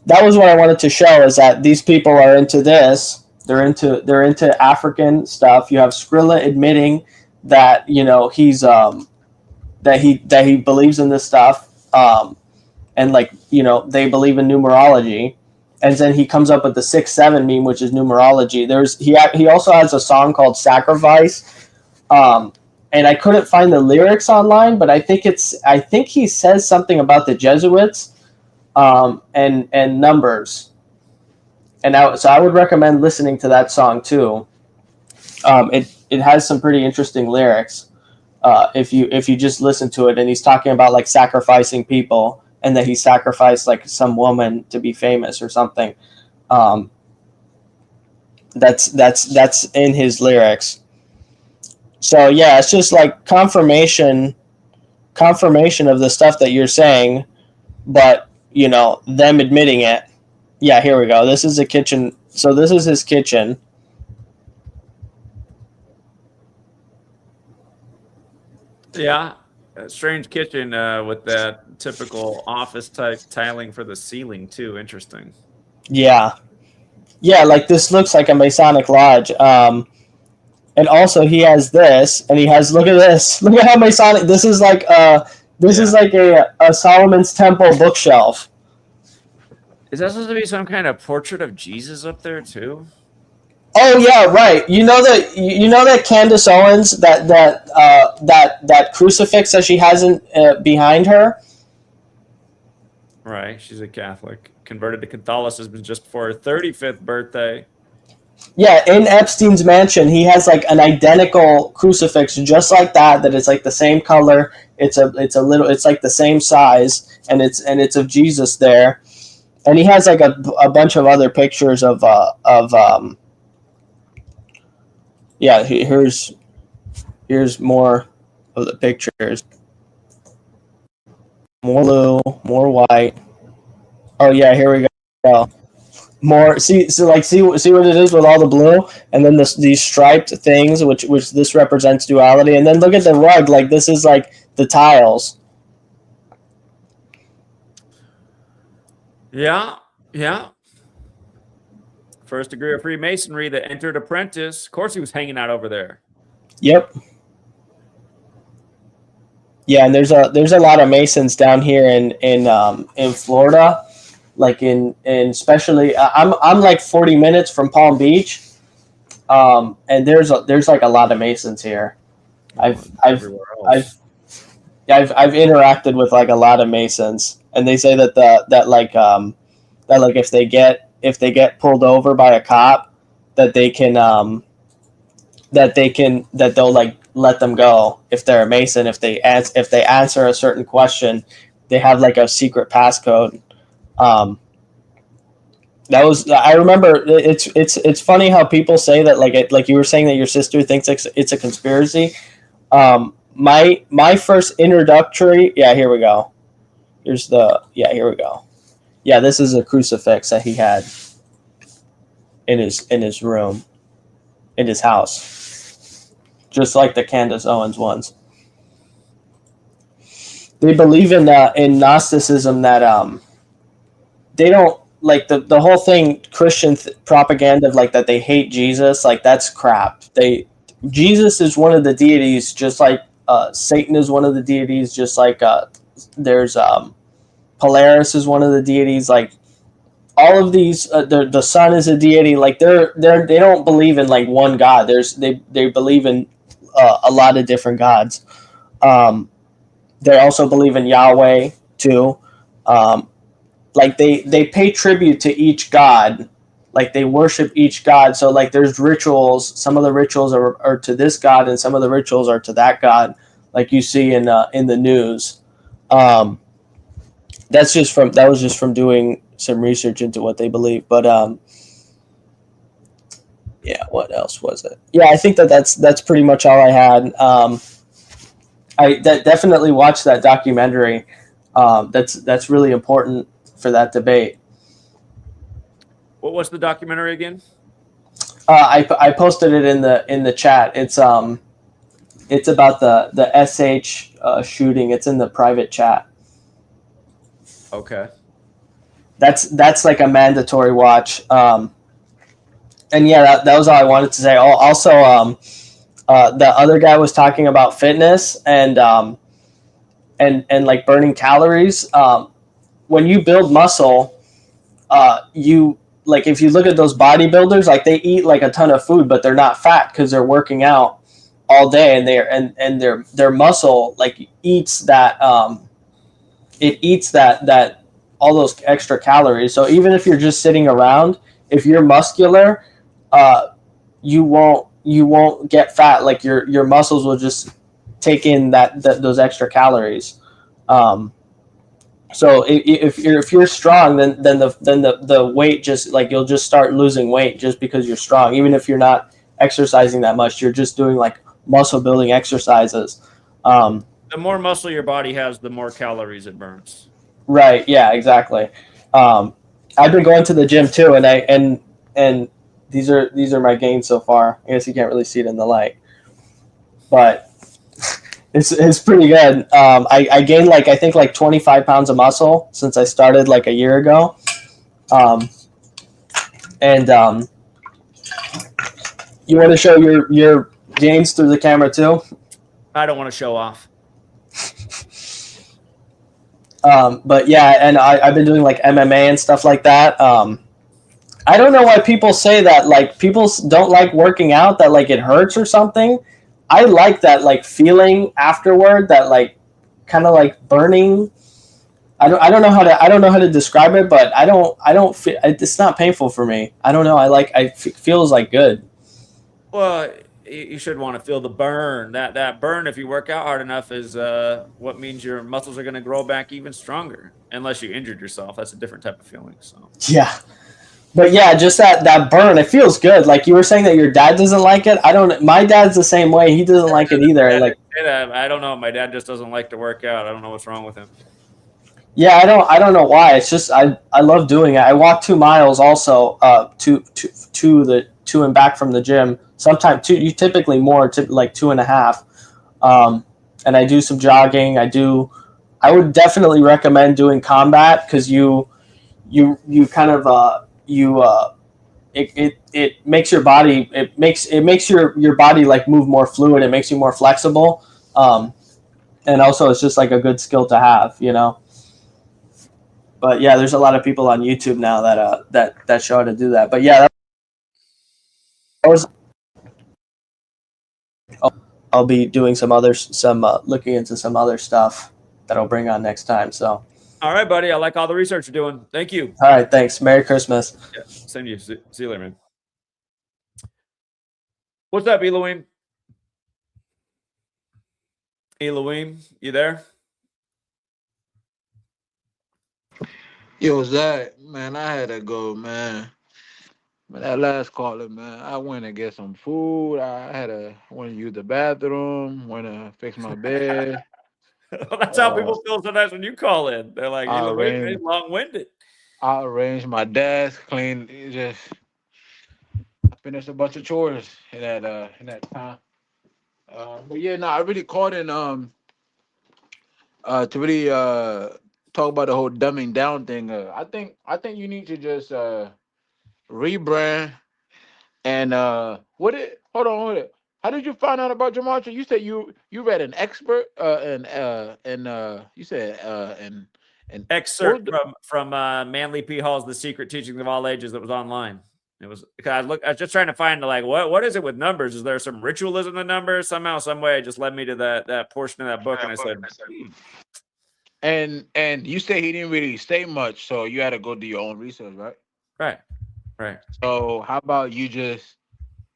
that was what I wanted to show, is that these people are into this. They're into African stuff. You have Skrilla admitting that, you know, he's that he believes in this stuff, and, like, you know, they believe in numerology, and then he comes up with the 6-7 meme, which is numerology. He also has a song called Sacrifice, and I couldn't find the lyrics online, but I think he says something about the Jesuits, and numbers, and so I would recommend listening to that song too. It has some pretty interesting lyrics, if you just listen to it, and he's talking about like sacrificing people, and that he sacrificed like some woman to be famous or something. That's in his lyrics. So yeah, it's just like confirmation of the stuff that you're saying, but, you know, them admitting it. Yeah, here we go. This is a kitchen. So this is his kitchen. Yeah, a strange kitchen with that typical office type tiling for the ceiling too. Interesting. Yeah, like this looks like a Masonic lodge. And also he has this, and he has, look at this. Look at how Masonic. This is like is like a Solomon's Temple bookshelf. Is that supposed to be some kind of portrait of Jesus up there too? Oh yeah, right. You know that Candace Owens, that crucifix that she has behind her. Right, she's a Catholic, converted to Catholicism just before her 35th birthday. Yeah, in Epstein's mansion, he has like an identical crucifix, just like that. That is like the same color. It's like the same size, and it's of Jesus there, and he has like a bunch of other pictures of Yeah, here's more of the pictures. More blue, more white. Oh yeah, here we go. More see see what it is with all the blue, and then these striped things, which this represents duality, and then look at the rug. Like this is like the tiles. Yeah, yeah. First degree of Freemasonry that entered apprentice. Of course, he was hanging out over there. Yep. Yeah, and there's a lot of Masons down here in Florida, like in especially I'm like 40 minutes from Palm Beach, and there's like a lot of Masons here. I've interacted with like a lot of Masons, and they say that that like if they get pulled over by a cop, that they'll like let them go if they're a Mason. If they answer a certain question, they have like a secret passcode. That was I remember. It's funny how people say that like you were saying that your sister thinks it's a conspiracy. My first introductory, yeah, here we go. Here we go. Yeah, this is a crucifix that he had in his room, in his house, just like the Candace Owens ones. They believe in Gnosticism that they don't like the whole thing Christian propaganda of like that they hate Jesus, like that's crap. Jesus is one of the deities, just like Satan is one of the deities, just like there's Polaris is one of the deities. Like all of these, the sun is a deity. Like they don't believe in like one God. They believe in a lot of different gods. They also believe in Yahweh too. Like they pay tribute to each god. Like they worship each god. So like there's rituals. Some of the rituals are to this god, and some of the rituals are to that god. Like you see in the news. That was just from doing some research into what they believe. But yeah, what else was it? Yeah, I think that's pretty much all I had. I definitely watched that documentary. That's really important for that debate. What was the documentary again? I posted it in the chat. It's about the SH shooting. It's in the private chat. Okay. That's like a mandatory watch. And yeah, that was all I wanted to say. Also, the other guy was talking about fitness and like burning calories. When you build muscle, you like if you look at those bodybuilders, like they eat like a ton of food, but they're not fat because they're working out all day, and their muscle like eats that it eats that all those extra calories. So even if you're just sitting around, if you're muscular, you won't get fat. Like your muscles will just take in those extra calories. So if you're strong, then the weight just like you'll just start losing weight just because you're strong. Even if you're not exercising that much, you're just doing like muscle building exercises. The more muscle your body has, the more calories it burns. Right. Yeah. Exactly. I've been going to the gym too, and these are my gains so far. I guess you can't really see it in the light, but it's pretty good. I gained I think 25 pounds of muscle since I started like a year ago. And you want to show your gains through the camera too? I don't want to show off. But yeah, and I've been doing like MMA and stuff like that. I don't know why people say that, like people don't like working out, that like it hurts or something. I like that like feeling afterward, that like kind of like burning. I don't know how to describe it, but I don't feel it's not painful for me. I don't know. It feels like good. Well, you should want to feel the burn. That burn, if you work out hard enough, is what means your muscles are going to grow back even stronger. Unless you injured yourself, that's a different type of feeling. So yeah. But yeah, just that burn, it feels good. Like you were saying that your dad doesn't like it. I don't. My dad's the same way. He doesn't like it either. I Like say that. I don't know. My dad just doesn't like to work out. I don't know what's wrong with him. yeah, I don't know why. It's just I love doing it. I walk 2 miles also to and back from the gym. Sometimes two. You typically more like 2.5. And I do some jogging. I would definitely recommend doing combat because you kind of it makes your body it makes your body like move more fluid. It makes you more flexible. And also it's just like a good skill to have, you know. But yeah, there's a lot of people on YouTube now that show how to do that. But yeah, that was I'll be doing some looking into some other stuff that I'll bring on next time. So All right, buddy. I like all the research you're doing. Thank you. all right, thanks. Merry Christmas. Yeah, same to you. See you later, man. What's up, Elohim? Elohim, you there? Yo, Zach, man, I had to go, man. But that last caller, man, I went to get some food. I went to use the bathroom, went to fix my bed. That's how people feel sometimes when you call in. They're like, I Elohim, arranged, long-winded. I arranged my desk, cleaned, I finished a bunch of chores in that time. But yeah, no, I really called in to really talk about the whole dumbing down thing. I think you need to just rebrand and hold it. How did you find out about Gematria? You said you read an expert and you said and what was Excerpt from Manly P. Hall's The Secret Teachings of All Ages that was online. It was because I was just trying to find like what is it with numbers? Is there some ritualism in the numbers? Somehow, some way, it just led me to that portion of that book, and I said, and you said he didn't really say much, so you had to go do your own research, right? Right. So how about you just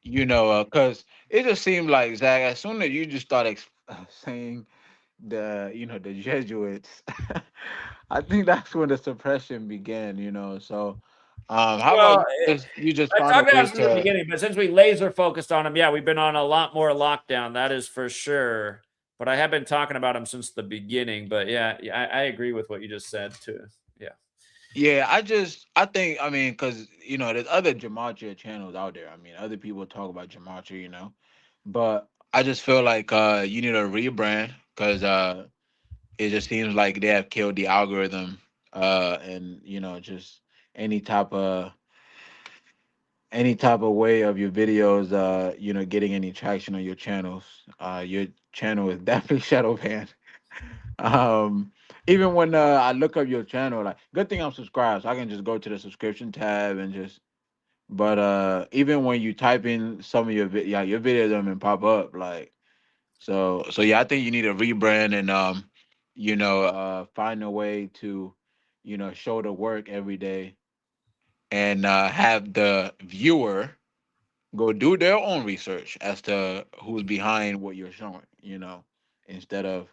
because it just seemed like Zach, as soon as you just started saying the Jesuits, I think that's when the suppression began. So how about Well, you just I find a talked about way it from the to. beginning, but since we laser focused on him, yeah, we've been on a lot more lockdown. That is for sure. But I have been talking about him since the beginning. But yeah, I agree with what you just said too. Yeah. Yeah, I think, I mean, because there's other Gematria channels out there. I mean, other people talk about Gematria, but I just feel like you need a rebrand because it just seems like they have killed the algorithm, and just any type of way of your videos, getting any traction on your channels. Your channel is definitely shadow banned. Um, Even when I look up your channel, like good thing I'm subscribed, so I can just go to the subscription tab and just. But even when you type in some of your videos don't even pop up. Like so yeah, I think you need a rebrand and find a way to show the work every day and have the viewer go do their own research as to who's behind what you're showing. Instead of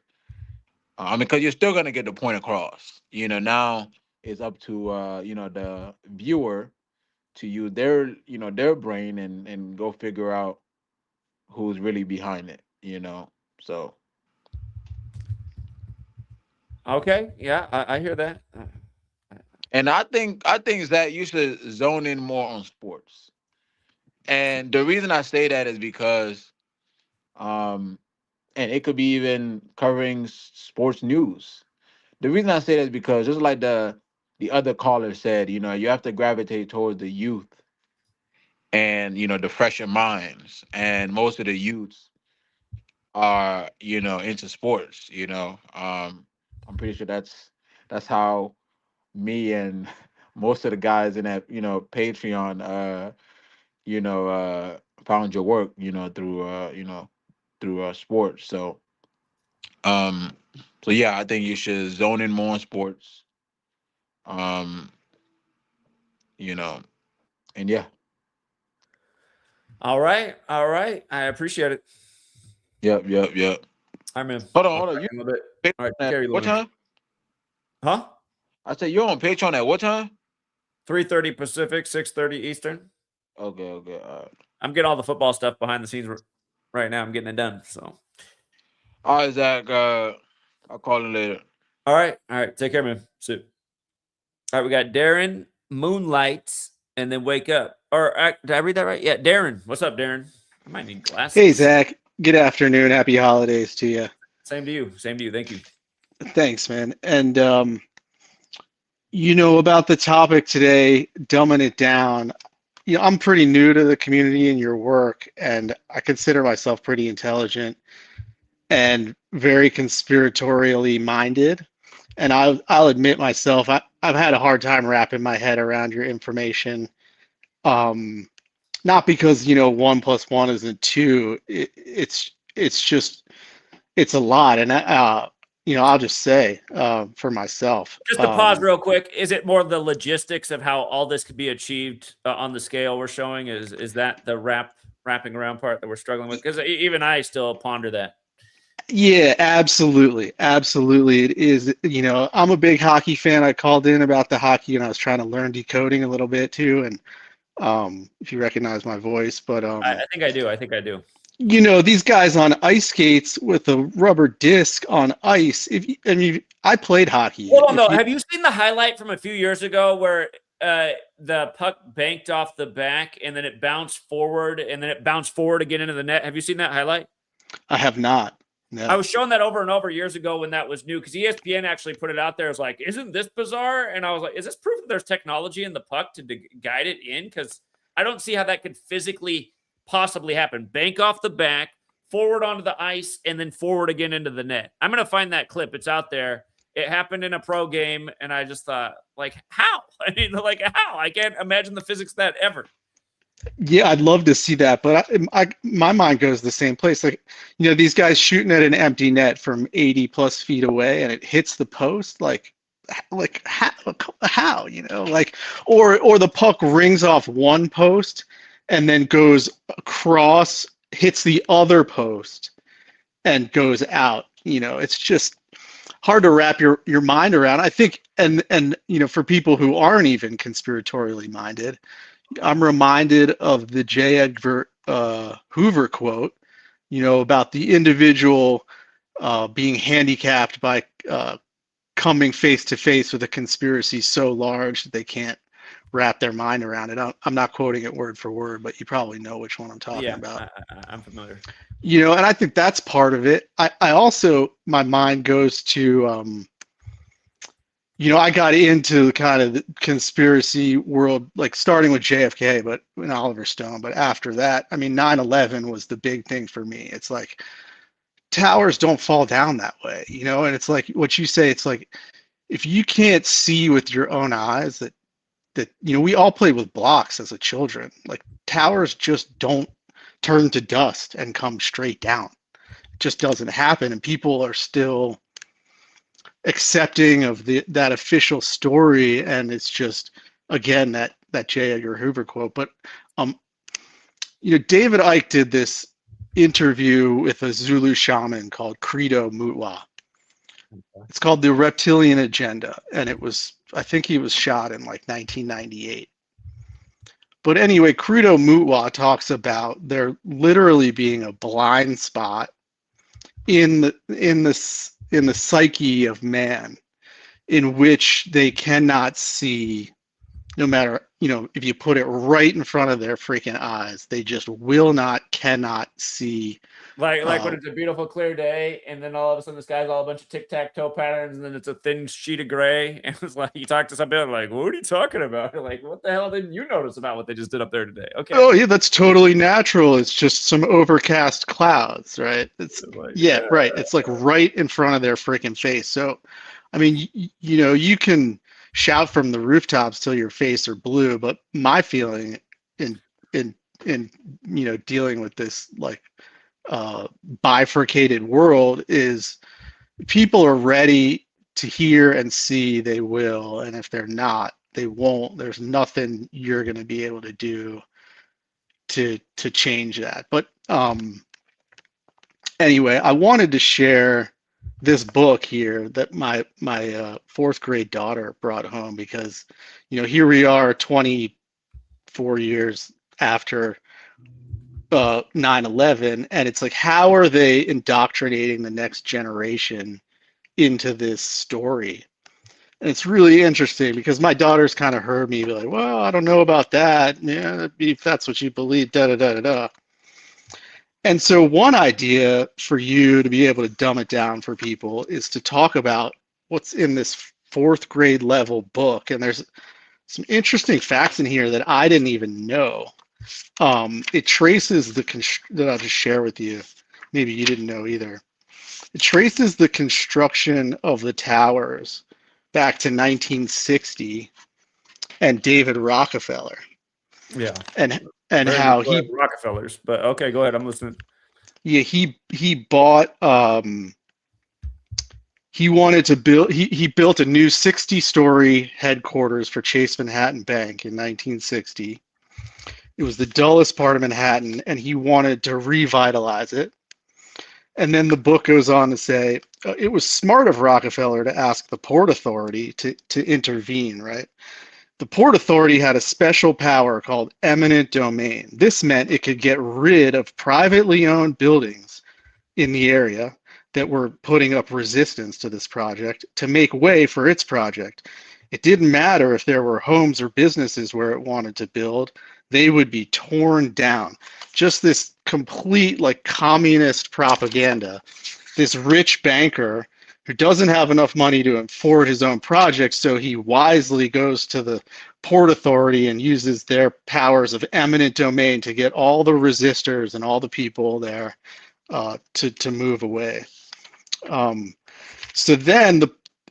I mean, because you're still gonna get the point across. Now it's up to the viewer to use their brain and go figure out who's really behind it. So Okay. Yeah, I hear that. and I think that you should zone in more on sports. And the reason I say that is because um and it could be even covering sports news. The reason I say that is because just like the other caller said, you have to gravitate towards the youth and the fresher minds. And most of the youths are into sports. I'm pretty sure that's how me and most of the guys in that Patreon found your work through sports. Um so yeah, I think you should zone in more on sports. Um, you know, and yeah, All right. I appreciate it. yep. All right, man. Hold I'll on. talk to You you in a little bit. All right. at Carry what Louis. time? Huh? I said you're on Patreon at what time? 3:30 Pacific, 6:30 Eastern. Okay, okay. All right. I'm getting all the football stuff behind the scenes right now. I'm getting it done. So, All right, Zach. I'll call you later. all right. Take care, man. See you. All right, we got Darren, Moonlight, and then Wake Up. Or did I read that right? Yeah, Darren. What's up, Darren? I might need glasses. Hey, Zach. Good afternoon. Happy holidays to you. Same to you. Same to you. Thank you. Thanks, man. And about the topic today, dumbing it down. I'm pretty new to the community and your work, and I consider myself pretty intelligent and very conspiratorially minded. And I'll admit myself, I've had a hard time wrapping my head around your information. Not because 1 + 1 isn't 2. It's just it's a lot, and I'll just say for myself. Just to pause real quick, is it more the logistics of how all this could be achieved on the scale we're showing? Is that the wrapping around part that we're struggling with? Because even I still ponder that. Yeah, absolutely. Absolutely. It is, I'm a big hockey fan. I called in about the hockey and I was trying to learn decoding a little bit too. And if you recognize my voice, but I think I do. I think I do. these guys on ice skates with a rubber disc on ice. I played hockey. Hold on though. Have you seen the highlight from a few years ago where the puck banked off the back and then it bounced forward and then it bounced forward again into the net? Have you seen that highlight? I have not. No. I was showing that over and over years ago when that was new because ESPN actually put it out there. It was like, isn't this bizarre? And I was like, is this proof that there's technology in the puck to guide it in? Because I don't see how that could physically possibly happen. Bank off the back, forward onto the ice, and then forward again into the net. I'm going to find that clip. It's out there. It happened in a pro game, and I just thought, how? I mean, how? I can't imagine the physics of that ever. Yeah, I'd love to see that, but my mind goes the same place. These guys shooting at an empty net from 80+ feet away, and it hits the post. How? Or the puck rings off one post, and then goes across, hits the other post, and goes out. It's just hard to wrap your mind around. I think, and for people who aren't even conspiratorially minded. I'm reminded of the J. Edgar Hoover quote, about the individual being handicapped by coming face to face with a conspiracy so large that they can't wrap their mind around it. I'm not quoting it word for word, but you probably know which one I'm talking about. I'm familiar. And I think that's part of it. I also, my mind goes to, I got into kind of the conspiracy world, starting with JFK, and Oliver Stone. But after that, 9/11 was the big thing for me. It's like towers don't fall down that way, and it's like what you say. It's like if you can't see with your own eyes that we all played with blocks as a children. Like towers just don't turn to dust and come straight down. It just doesn't happen, and people are still accepting of that official story, and it's just again that J. Edgar Hoover quote. But David Icke did this interview with a Zulu shaman called Credo Mutwa. It's called The Reptilian Agenda, and I think he was shot in 1998. But anyway, Credo Mutwa talks about there literally being a blind spot in the psyche of man, in which they cannot see, no matter, if you put it right in front of their freaking eyes, they just cannot see. Like when it's a beautiful clear day, and then all of a sudden the sky's all a bunch of tic-tac-toe patterns, and then it's a thin sheet of gray, and it's like you talk to somebody like, what are you talking about? Like, what the hell didn't you notice about what they just did up there today? Okay. Oh yeah, that's totally natural. It's just some overcast clouds, right? It's right. It's like right in front of their freaking face. So, you can shout from the rooftops till your face are blue, but my feeling in dealing with this bifurcated world is people are ready to hear and see, they will, and if they're not, they won't. There's nothing you're going to be able to do to change that. But anyway, I wanted to share this book here that my fourth grade daughter brought home because, here we are 24 years after 9/11, and it's like, how are they indoctrinating the next generation into this story? And it's really interesting because my daughter's kind of heard me be like, well, I don't know about that. Yeah, if that's what you believe, da da da da da. And so one idea for you to be able to dumb it down for people is to talk about what's in this fourth grade level book. And there's some interesting facts in here that I didn't even know. It traces that I'll just share with you. Maybe you didn't know either. It traces the construction of the towers back to 1960 and David Rockefeller. Yeah. And Very how much Rockefellers, but okay, go ahead. I'm listening. Yeah, he bought he wanted to build he built a new 60-story headquarters for Chase Manhattan Bank in 1960. It was the dullest part of Manhattan, and he wanted to revitalize it. And then the book goes on to say it was smart of Rockefeller to ask the Port Authority to intervene, right? The Port Authority had a special power called eminent domain. This meant it could get rid of privately owned buildings in the area that were putting up resistance to this project to make way for its project. It didn't matter if there were homes or businesses where it wanted to build, they would be torn down. Just this complete like communist propaganda. This rich banker who doesn't have enough money to afford his own project, so he wisely goes to the Port Authority and uses their powers of eminent domain to get all the resistors and all the people there to move away. So then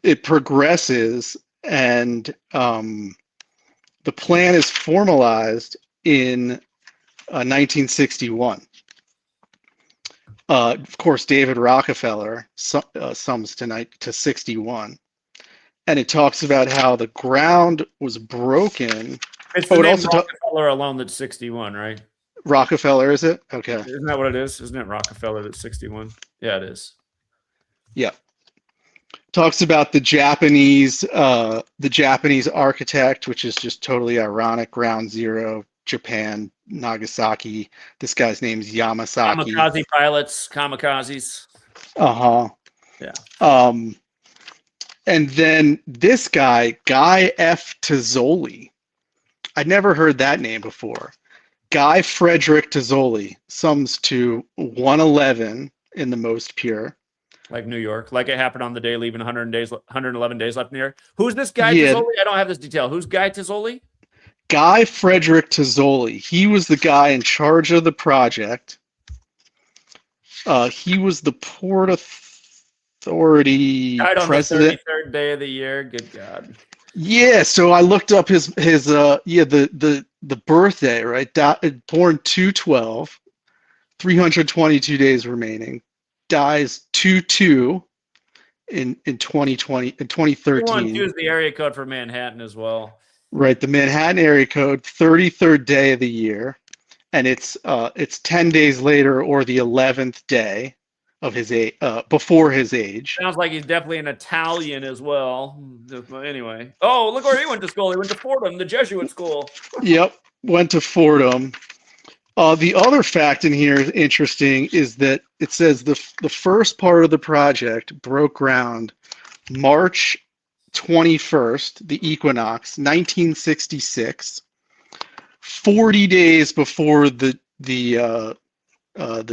it progresses, and the plan is formalized in 1961. Of course, David Rockefeller sums tonight to 61, and it talks about how the ground was broken. It's the name Rockefeller alone that's 61, right? Rockefeller, is it? Okay. Isn't that what it is? Isn't it Rockefeller that's 61? Yeah, it is. Yeah. Talks about the Japanese architect, which is just totally ironic. Ground Zero, Japan, Nagasaki. This guy's name's Yamasaki. Kamikaze pilots, kamikazes. Yeah. And then this guy, Guy F. Tozzoli. I'd never heard that name before. Guy Frederick Tozzoli sums to 111 in the most pure. Like New York, like it happened on the day leaving 111 days left in the year. Who's this guy Yeah. Tozzoli? I don't have this detail. Who's Guy Tozzoli? Guy Frederick Tozzoli. He was the guy in charge of the project. He was the Port Authority Died on president. the 33rd day of the year. Good God. Yeah, so I looked up his the birthday, right? Born 2/12, 322 days remaining. Dies 2/2 in 2020 in 2013. 212 is the area code for Manhattan as well. Right, the Manhattan area code, 33rd day of the year, and it's 10 days later or the 11th day of his age, before his age. Sounds like he's definitely an Italian as well. Anyway, oh, look where he went to school. He went to Fordham, the Jesuit school. Yep, went to Fordham. The other fact in here is interesting is that it says the first part of the project broke ground March 21st, the equinox, 1966, 40 days before the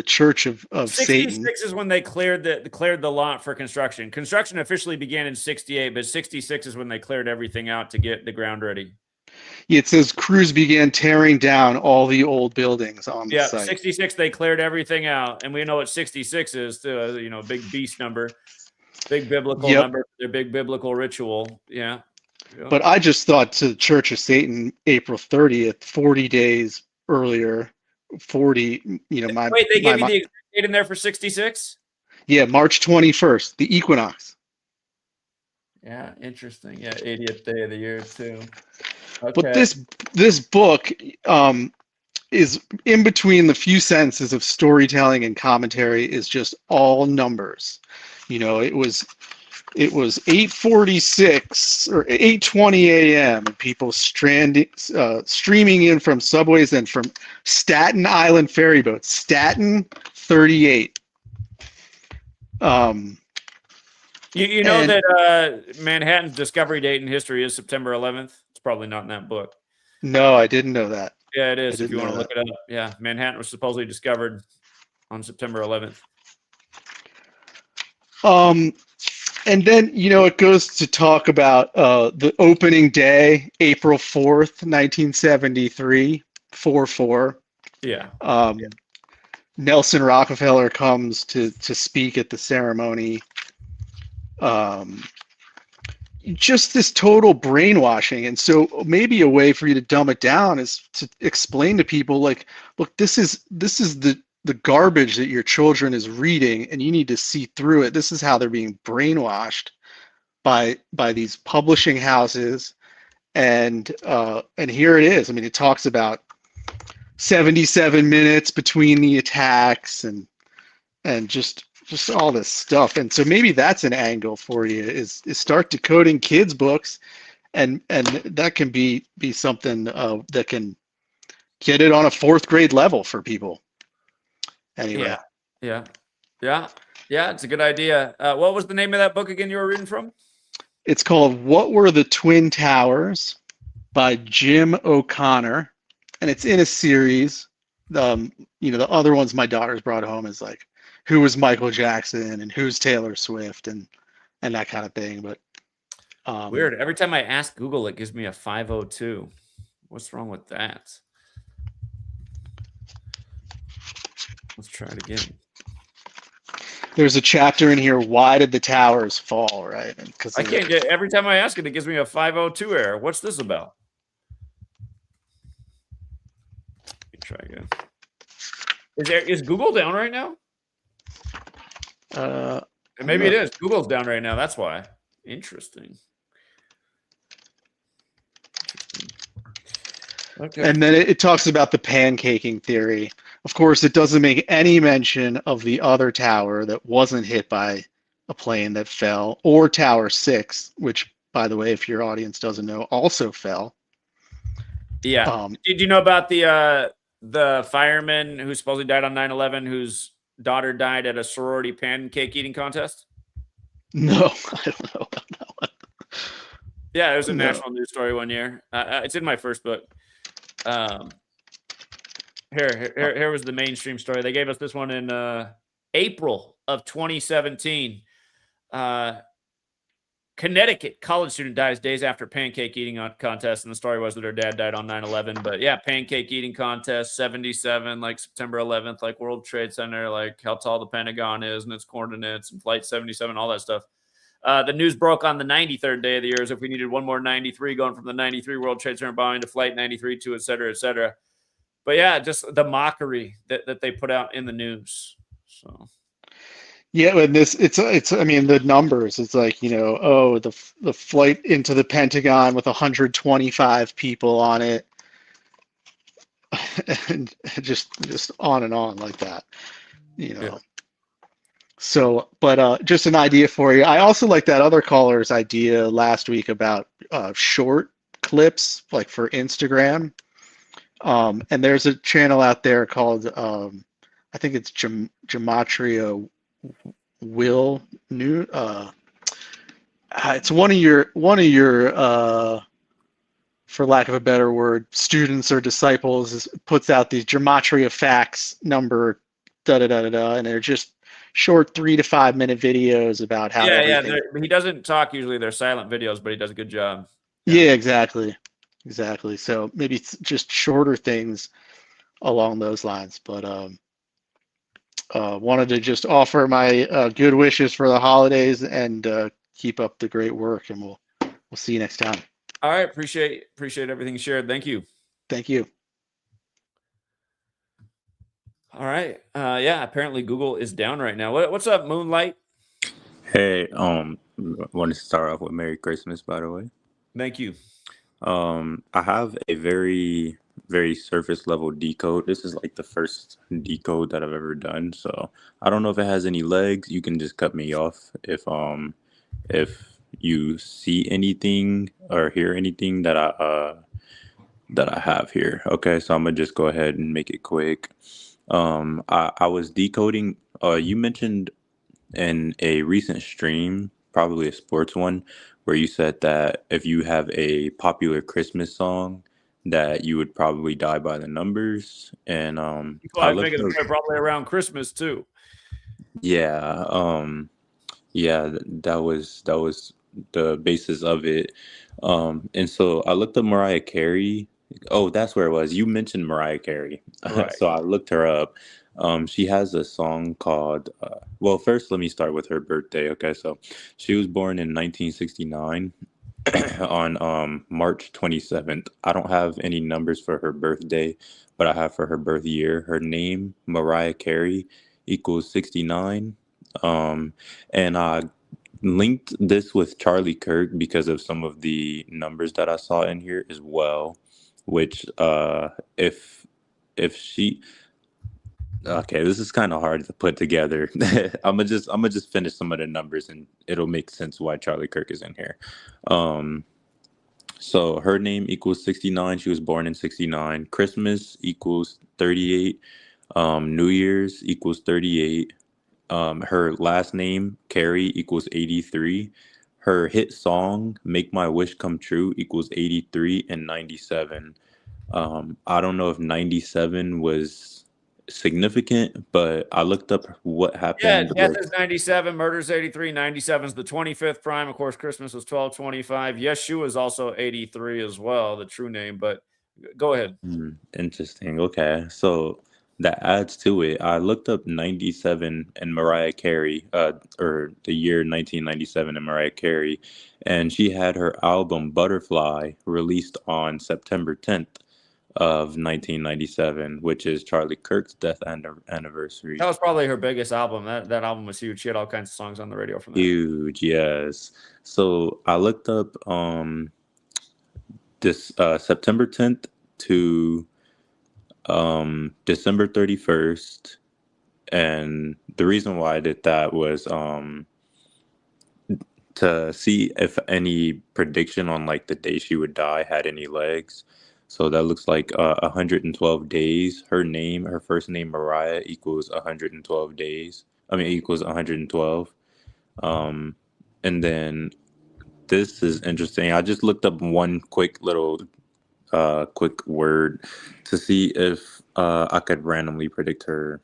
Church of 66 Satan. is when they cleared the lot for construction. Construction officially began in 68, but 66 is when they cleared everything out to get the ground ready. It says crews began tearing down all the old buildings on the site. 66 they cleared everything out, and we know what 66 is. Big beast number, big biblical number, their big biblical ritual. Yeah. But I just thought to the Church of Satan, April 30th, 40 days earlier. 40. Wait, they gave you the exact date in there for 66? Yeah, March 21st, the equinox. Yeah, interesting. Yeah, 80th day of the year too. Okay. But this book, is in between the few sentences of storytelling and commentary is just all numbers. You know, it was 8:46 or 8:20 a.m. and people streaming in from subways and from Staten Island ferry boats. Staten 38. You know that Manhattan's discovery date in history is September 11th. It's probably not in that book. No, I didn't know that. Yeah, it I is. If you didn't want to know look it up. Yeah, Manhattan was supposedly discovered on September 11th. And then, you know, it goes to talk about the opening day, April 4th, 1973, 4/4. Yeah. Nelson Rockefeller comes to speak at the ceremony. Just this total brainwashing. And so maybe a way for you to dumb it down is to explain to people, like, look, this is the garbage that your children is reading, and you need to see through it. This is how they're being brainwashed by these publishing houses. And here it is. I mean, it talks about 77 minutes between the attacks and just all this stuff. And so maybe that's an angle for you, is start decoding kids' books, and that can be something that can get it on a 4th grade level for people. Anyway. Yeah. It's a good idea. What was the name of that book again you were reading from? It's called What Were the Twin Towers by Jim O'Connor, and it's in a series. You know, the other ones my daughter's brought home is like, who was Michael Jackson and who's Taylor Swift and that kind of thing. But weird. Every time I ask Google, it gives me a 502. What's wrong with that? Let's try it again. There's a chapter in here, why did the towers fall, right? I can't get, every time I ask it, it gives me a 502 error. What's this about? Let me try again. Is Google down right now? Maybe it is. Google's down right now. That's why. Interesting. Okay. And then it talks about the pancaking theory. Of course, it doesn't make any mention of the other tower that wasn't hit by a plane that fell, or Tower 6, which, by the way, if your audience doesn't know, also fell. Yeah. Did you know about the fireman who supposedly died on 9/11, whose daughter died at a sorority pancake eating contest? No, I don't know about that one. Yeah, it was a national news story one year. It's in my first book. Here was the mainstream story. They gave us this one in April of 2017. Connecticut college student dies days after pancake eating contest, and the story was that her dad died on 9/11. But yeah, pancake eating contest, 77, like September 11th, like World Trade Center, like how tall the Pentagon is and its coordinates, and Flight 77, all that stuff. The news broke on the 93rd day of the year, as if we needed one more 93 going from the 93 World Trade Center bombing to Flight 93 to et cetera, et cetera. But yeah, just the mockery that they put out in the news. So. Yeah, and it's I mean, the numbers, it's like, you know, oh, the flight into the Pentagon with 125 people on it, and just on and on like that, you know. Yeah. So, but just an idea for you. I also like that other caller's idea last week about short clips, like for Instagram. And there's a channel out there called I think it's Gematria Will New. It's one of your for lack of a better word, students or disciples puts out these Gematria facts number and they're just short 3 to 5 minute videos about how. Yeah. He doesn't talk usually. They're silent videos, but he does a good job. Yeah, exactly. So maybe it's just shorter things along those lines. But wanted to just offer my good wishes for the holidays and keep up the great work, and we'll see you next time. All right, appreciate everything shared. Thank you. Thank you. All right. Yeah, apparently Google is down right now. What's up, Moonlight? Hey, wanted to start off with Merry Christmas, by the way. Thank you. I have a very very surface level decode. This is like the first decode that I've ever done. So I don't know if it has any legs. You can just cut me off if you see anything or hear anything that I have here. Okay, so I'm gonna just go ahead and make it quick. I was decoding. You mentioned in a recent stream, probably a sports one, where you said that if you have a popular Christmas song, that you would probably die by the numbers. And Well, I I was looked making the up, point probably around Christmas too. yeah, that was the basis of it. And so I looked up Mariah Carey. Oh, that's where it was. You mentioned Mariah Carey. Right. So I looked her up. She has a song called, well, first let me start with her birthday. Okay, so she was born in 1969 on March 27th. I don't have any numbers for her birthday, but I have for her birth year. Her name, Mariah Carey, equals 69. And I linked this with Charlie Kirk because of some of the numbers that I saw in here as well, which if she okay, this is kind of hard to put together. I'm gonna just finish some of the numbers and it'll make sense why Charlie Kirk is in here. Um so her name equals 69. She was born in 69. Christmas equals 38. New Year's equals 38. Her last name, Carrie, equals 83. Her hit song, Make My Wish Come True, equals 83 and 97. I don't know if 97 was significant, but I looked up what Yeah, happened. death Like, is 97, murder is 83, 97 is the 25th prime. Of course, Christmas was 1225. Yeshua is also 83 as well, the true name, but go ahead. Interesting. Okay. So that adds to it. I looked up 97 and Mariah Carey, or the year 1997 and Mariah Carey, and she had her album Butterfly released on September 10th of 1997, which is Charlie Kirk's death anniversary. That was probably her biggest album. That album was huge. She had all kinds of songs on the radio from that. Huge, yes. So I looked up this September 10th to December 31st. And the reason why I did that was to see if any prediction on like the day she would die had any legs. So that looks like 112 days. Her first name Mariah equals 112 days. I mean equals 112. And then this is interesting. I just looked up one quick word to see if I could randomly predict the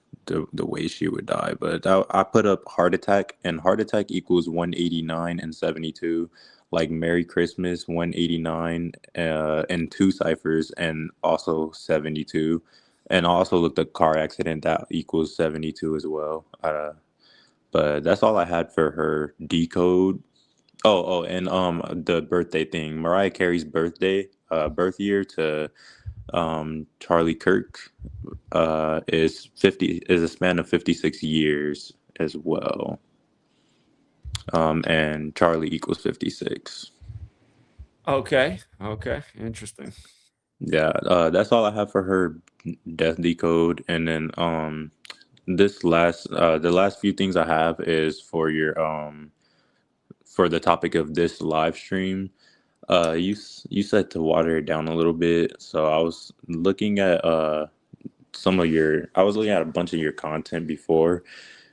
way she would die. But I put up heart attack, and heart attack equals 189 and 72. Like Merry Christmas, 189 and two ciphers, and also 72. And I also looked at car accident, that equals 72 as well. But that's all I had for her decode. And the birthday thing. Mariah Carey's birth year to Charlie Kirk is a span of 56 years as well. And Charlie equals 56. Okay. Interesting. Yeah, that's all I have for her death decode. And then the last few things I have is for your for the topic of this live stream. You said to water it down a little bit, so I was looking at I was looking at a bunch of your content before.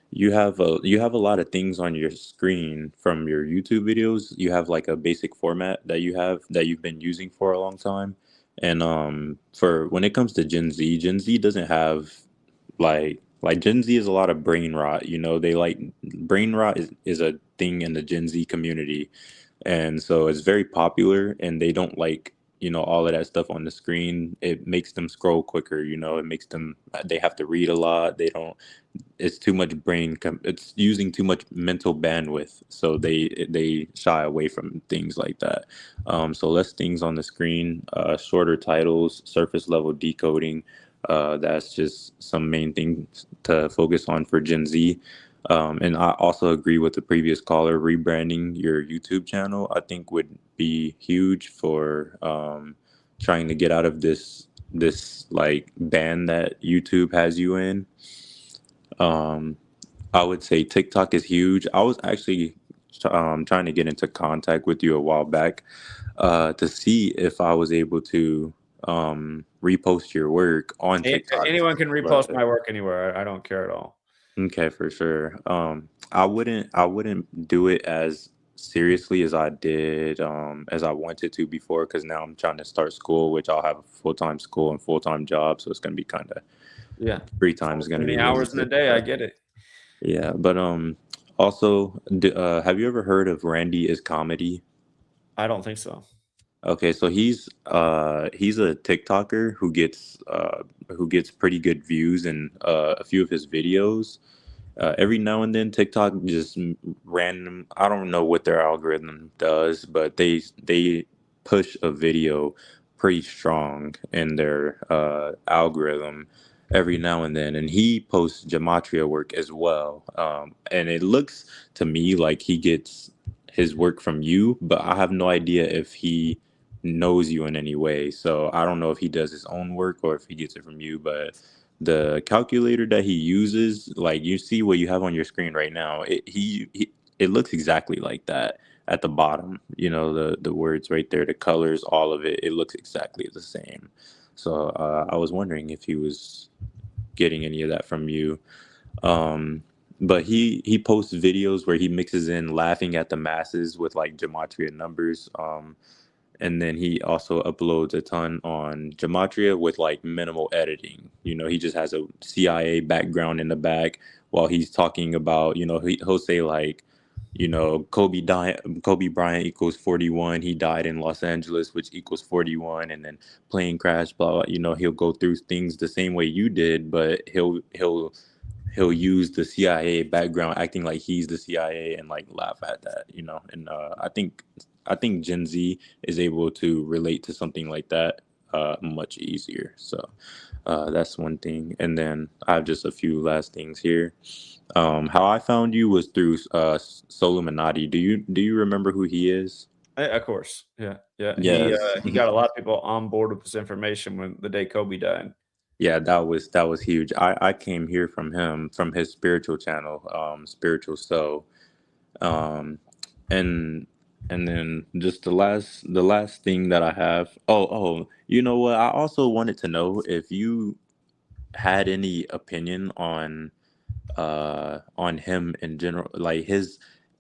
You have a lot of things on your screen from your YouTube videos. You have like a basic format that you've been using for a long time. And for when it comes to Gen Z doesn't have like Gen Z is a lot of brain rot. They like brain rot is a thing in the Gen Z community. And so it's very popular, and they don't like all of that stuff on the screen. It makes them scroll quicker. It makes them, they have to read a lot. It's too much it's using too much mental bandwidth, so they shy away from things like that. So less things on the screen, shorter titles, surface level decoding. That's just some main things to focus on for Gen Z. And I also agree with the previous caller. Rebranding your YouTube channel, I think, would be huge for trying to get out of this this like band that YouTube has you in. I would say TikTok is huge. I was actually trying to get into contact with you a while back to see if I was able to repost your work on TikTok. Anyone can repost But my work anywhere. I don't care at all. okay, for sure. I wouldn't do it as seriously as I did as I wanted to before, because now I'm trying to start school, which I'll have a full-time school and full-time job, so it's gonna be kind of Yeah. free time is Too gonna be many hours in a limited. day. I But get it. yeah, but also, have you ever heard of Randy is Comedy? I don't think so. Okay, so he's a TikToker who gets pretty good views in a few of his videos. Every now and then TikTok just random, I don't know what their algorithm does, but they push a video pretty strong in their algorithm every now and then, and he posts gematria work as well. And it looks to me like he gets his work from you, but I have no idea if he knows you in any way. So I don't know if he does his own work or if he gets it from you, but the calculator that he uses, like you see what you have on your screen right now, it looks exactly like that at the bottom. You know, the words right there, the colors, all of it, it looks exactly the same. So I was wondering if he was getting any of that from you. But he posts videos where he mixes in laughing at the masses with like gematria numbers. And then he also uploads a ton on Gematria with like minimal editing. You know, he just has a CIA background in the back while he's talking about, you know, he'll say like, you know, Kobe Bryant equals 41. He died in Los Angeles, which equals 41, and then plane crash, blah, blah. You know, he'll go through things the same way you did, but he'll use the CIA background, acting like he's the CIA, and like laugh at that, you know. And I think Gen Z is able to relate to something like that much easier. So that's one thing. And then I have just a few last things here. How I found you was through Soluminati. Do you remember who he is? Of course. Yeah. Yeah. Yes. He got a lot of people on board with this information when the day Kobe died. Yeah, that was huge. I came here from him, from his spiritual channel, Spiritual Soul. Um, and and then just the last thing that I have. Oh, you know what? I also wanted to know if you had any opinion on him in general, like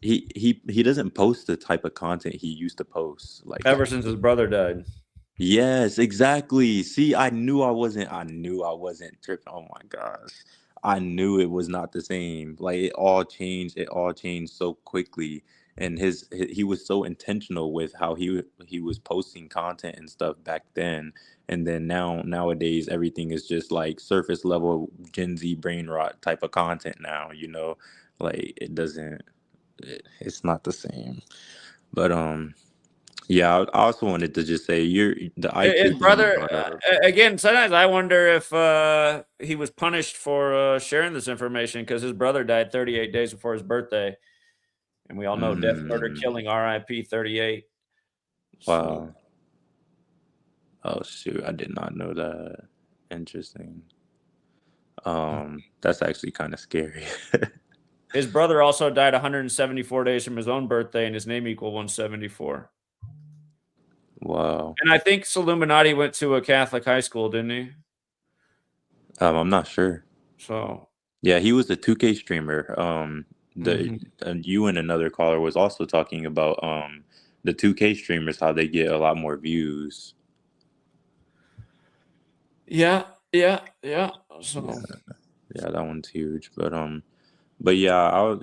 he doesn't post the type of content he used to post, like. Ever since his brother died. Yes, exactly. See, I knew I wasn't tripping. Oh my gosh. I knew it was not the same. Like it all changed so quickly. And he was so intentional with how he was posting content and stuff back then. And then nowadays everything is just like surface level Gen Z brain rot type of content now, you know? Like it's not the same. But yeah, I also wanted to just say the His IQ thing you brother, brought up. again, sometimes I wonder if he was punished for sharing this information because his brother died 38 days before his birthday. And we all know death, murder, Mm, killing, RIP 38. So wow. Oh shoot, I did not know that. Interesting. That's actually kind of scary. his brother also died 174 days from his own birthday, and his name equal 174. Wow. And I think Illuminati went to a Catholic high school, didn't he? I'm not sure. So Yeah, he was a 2K streamer. Mhm. You and another caller was also talking about the 2K streamers, how they get a lot more views. Yeah. So Yeah, that one's huge. But yeah,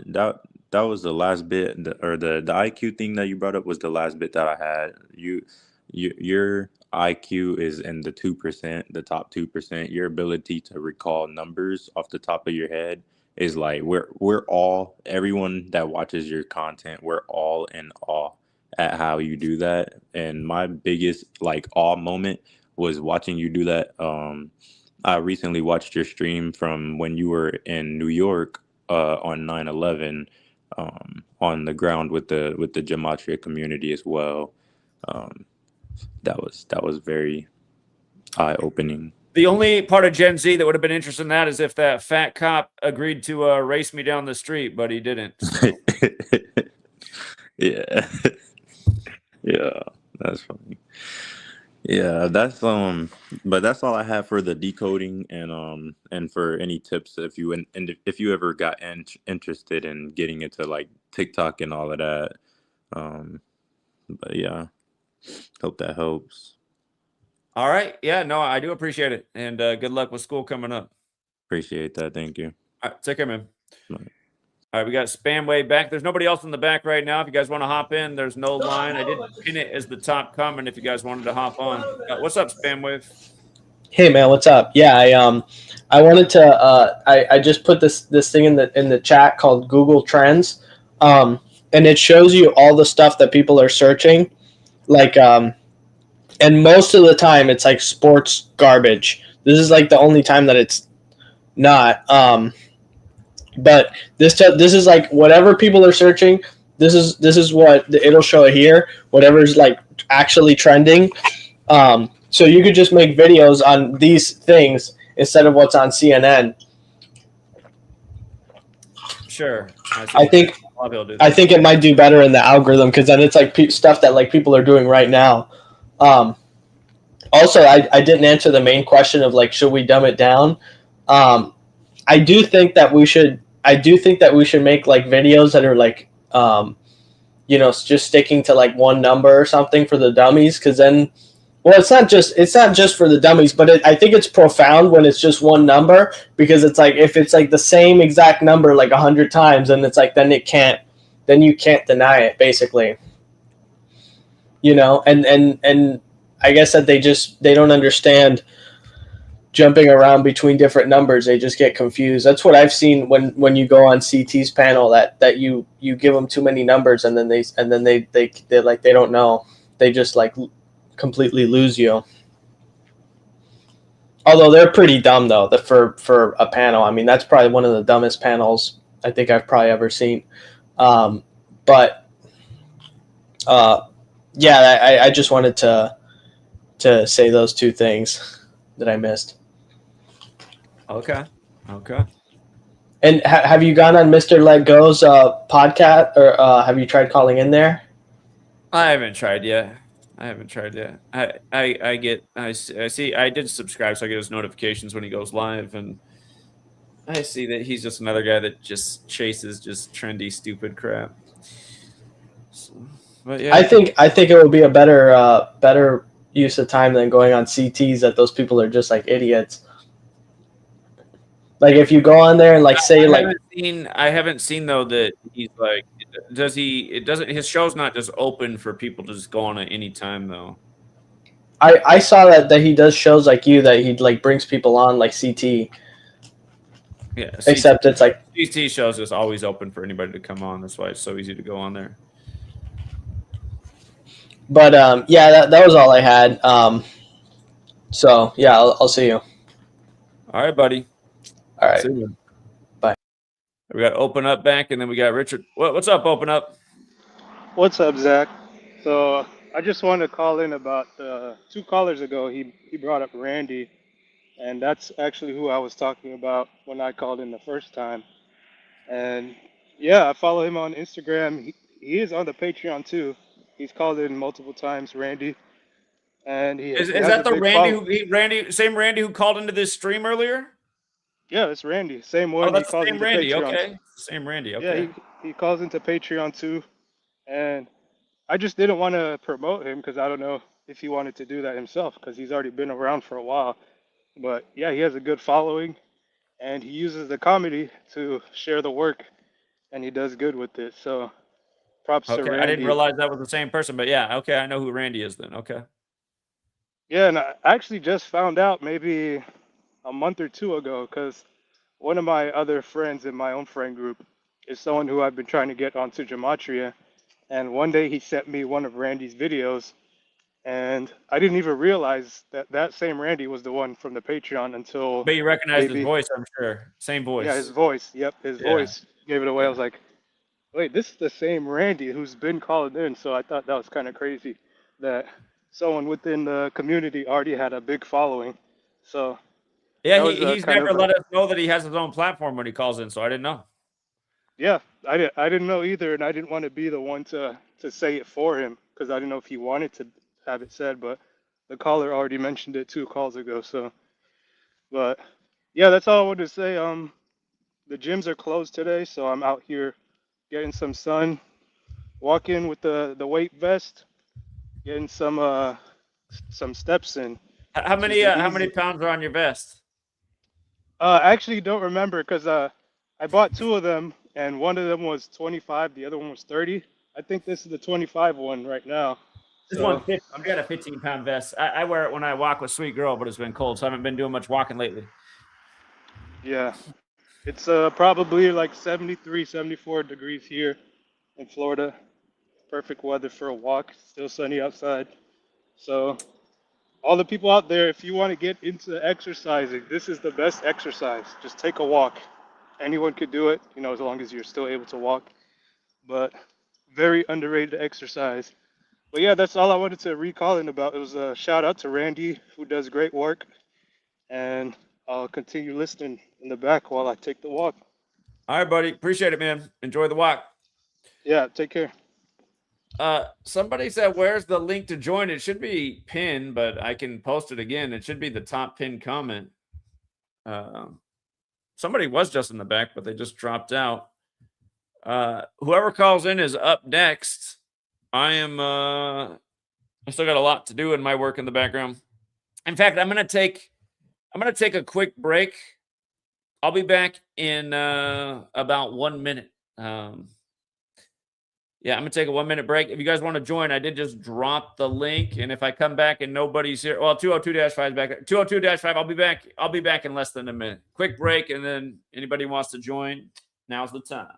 that was the last bit, or the IQ thing that you brought up was the last bit that I had. Your IQ is in the 2%, the top 2%. Your ability to recall numbers off the top of your head is like we're all, everyone that watches your content, we're all in awe at how you do that. And my biggest like awe moment was watching you do that. I recently watched your stream from when you were in New York on 9/11, on the ground with the Gematria community as well. Um, that was very eye-opening. The only part of Gen Z that would have been interested in that is if that fat cop agreed to race me down the street, but he didn't. So. Yeah. Yeah, that's funny. Yeah, that's but that's all I have for the decoding and for any tips if you and if you ever got interested in getting into like TikTok and all of that. But yeah, hope that helps. All right. Yeah, no, I do appreciate it. And good luck with school coming up. Appreciate that. Thank you. All right, take care, man. Bye. All right, we got Spamway back. There's nobody else in the back right now. If you guys want to hop in, there's no line. I did pin it as the top comment if you guys wanted to hop on. What's up, Spamwave? Hey man, what's up? Yeah, I wanted to I just put this thing in the chat called Google Trends, and it shows you all the stuff that people are searching, like and most of the time it's like sports garbage. This is like the only time that it's not. But this is like whatever people are searching. This is what it'll show here. Whatever's like actually trending. So you could just make videos on these things instead of what's on CNN. Sure. I think it might do better in the algorithm because then it's like stuff that like people are doing right now. Also, I didn't answer the main question of like should we dumb it down. I do think that we should. I do think that we should make like videos that are like just sticking to like one number or something for the dummies because then. Well, it's not just for the dummies, but I think it's profound when it's just one number because it's like if it's like the same exact number like 100 times, and it's like then you can't deny it basically. And I guess that they don't understand jumping around between different numbers. They just get confused. That's what I've seen when you go on CT's panel that you give them too many numbers and then they like they don't know. They just like completely lose you. Although they're pretty dumb though, for a panel. I mean, that's probably one of the dumbest panels I think I've probably ever seen. Yeah, I just wanted to say those two things that I missed. Okay. And have you gone on Mr. Let Go's podcast, or have you tried calling in there? I haven't tried yet. I see. I did subscribe, so I get his notifications when he goes live, and I see that he's just another guy that just chases just trendy, stupid crap. So, but yeah, I think it would be a better use of time than going on CTs that those people are just like idiots. Like if you go on there and like say I haven't seen though that he's like, does he? It doesn't. His show's not just open for people to just go on at any time though. I saw that he does shows like you that he like brings people on like CT. Yeah. Except it's like CT shows is always open for anybody to come on. That's why it's so easy to go on there. But yeah, that was all I had. So yeah, I'll see you. All right, buddy. All right. See you. Bye. We got Open Up back, and then we got Richard. What's up, Open Up? What's up, Zach? So I just wanted to call in about 2 callers ago. He brought up Randy, and that's actually who I was talking about when I called in the first time. And yeah, I follow him on Instagram. He is on the Patreon too. He's called in multiple times, Randy. And Is has that a the big Randy same Randy who called into this stream earlier? Yeah, that's Randy. Same one. Oh, that's He the calls same into Randy. Patreon. Okay, same Randy. Yeah, Okay. he calls into Patreon too. And I just didn't want to promote him because I don't know if he wanted to do that himself because he's already been around for a while. But yeah, he has a good following, and he uses the comedy to share the work, and he does good with it. So props to Okay, Randy. I didn't realize that was the same person, but yeah, okay, I know who Randy is then. Okay. Yeah, and I actually just found out maybe a month or 2 ago because one of my other friends in my own friend group is someone who I've been trying to get onto Gematria. And one day he sent me one of Randy's videos, and I didn't even realize that same Randy was the one from the Patreon until But you recognized his maybe, voice, I'm sure. Same voice. yeah, his voice. Yep, his Yeah. voice gave it away. I was like, wait, this is the same Randy who's been calling in. So I thought that was kind of crazy that someone within the community already had a big following. So Yeah, that was he's kind never of let us know that he has his own platform when he calls in, so I didn't know. yeah. I didn't know either, and I didn't want to be the one to say it for him because I didn't know if he wanted to have it said, but the caller already mentioned it 2 calls ago. So, but yeah, that's all I wanted to say. The gyms are closed today, so I'm out here getting some sun, walking with the weight vest, getting some steps in, How which is the many easy. pounds are on your vest? I actually don't remember because I bought 2 of them, and one of them was 25, the other one was 30. I think this is the 25 one right now. This So one's 50. I got a 15-pound vest. I wear it when I walk with Sweet Girl, but it's been cold, so I haven't been doing much walking lately. yeah, it's probably like 73, 74 degrees here in Florida. Perfect weather for a walk. Still sunny outside. So all the people out there, if you want to get into exercising, this is the best exercise. Just take a walk. Anyone could do it, as long as you're still able to walk. But very underrated exercise. But yeah, that's all I wanted to recall in about. It was a shout out to Randy, who does great work. And I'll continue listening in the back while I take the walk. All right, buddy. Appreciate it, man. Enjoy the walk. Yeah, take care. Somebody said, where's the link to join? It should be pinned, but I can post it again. It should be the top pinned comment. Somebody was just in the back, but they just dropped out. Whoever calls in is up next. I still got a lot to do in my work in the background. In fact, I'm gonna take a quick break. I'll be back in about 1 minute. Yeah, I'm going to take a 1 minute break. If you guys want to join, I did just drop the link. And if I come back and nobody's here, well, 202-5 is back. 202-5, I'll be back. I'll be back in less than a minute. Quick break, and then anybody wants to join, now's the time.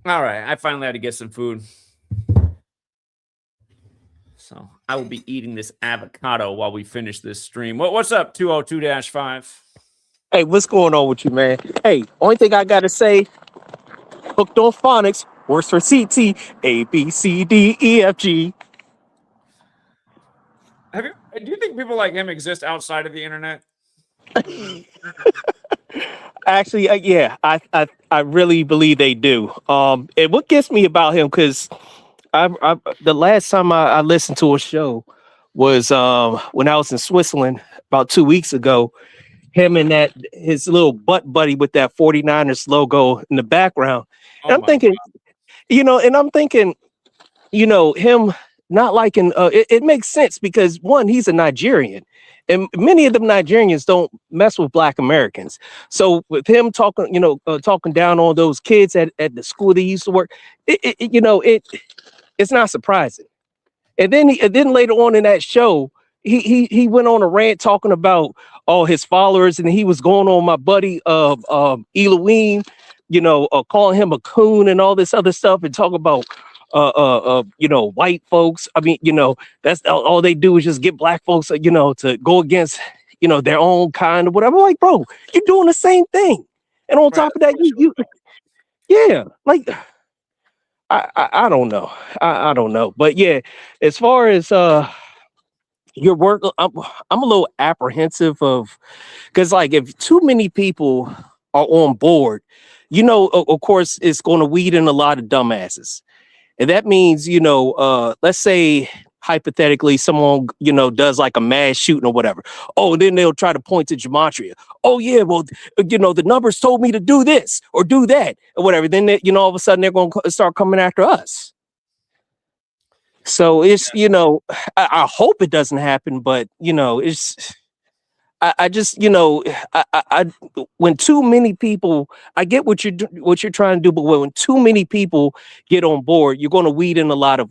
All right, I finally had to get some food. So I will be eating this avocado while we finish this stream. What's up, 202-5? Hey, what's going on with you, man? Hey, only thing I gotta say, hooked on phonics, works for CT, A, B, C, D, E, F, G. Do you think people like him exist outside of the internet? Actually, yeah, I really believe they do. And what gets me about him, because I the last time I listened to a show was when I was in Switzerland about 2 weeks ago. Him and his little butt buddy with that 49ers logo in the background. And I'm thinking, him, not liking it makes sense because one, he's a Nigerian, and many of them Nigerians don't mess with Black Americans. So with him talking, talking down on those kids at the school they used to work, it's not surprising. And then later on in that show, he went on a rant talking about all his followers, and he was going on my buddy Elohim, calling him a coon and all this other stuff, and talk about white folks. I mean, that's all they do is just get Black folks, to go against, their own kind or whatever. Like, bro, you're doing the same thing. And on top of that, yeah, like I don't know. I don't know. But yeah, as far as your work, I'm a little apprehensive of, because like if too many people are on board, of course it's going to weed in a lot of dumbasses. And that means, let's say hypothetically someone, does like a mass shooting or whatever. Oh, then they'll try to point to Gematria. Oh yeah, well, the numbers told me to do this or do that or whatever. Then, all of a sudden they're going to start coming after us. So it's, I hope it doesn't happen, but it's, I just, I when too many people, I get what you're trying to do, but when too many people get on board, you're going to weed in a lot of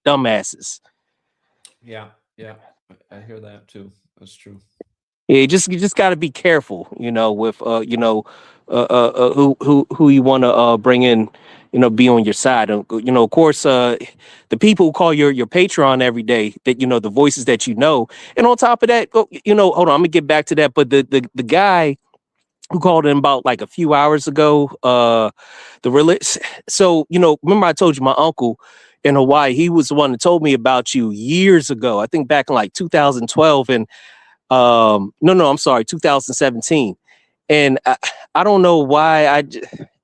dumbasses. Yeah, I hear that too. That's true. Yeah, you just got to be careful, with who you want to bring in, be on your side. Of course, the people who call your Patreon every day, that the voices that and on top of that, hold on, I'm gonna get back to that. But the guy who called in about like a few hours ago, so remember I told you my uncle in Hawaii, he was the one that told me about you years ago. I think back in like 2012, and no, I'm sorry, 2017. And I don't know why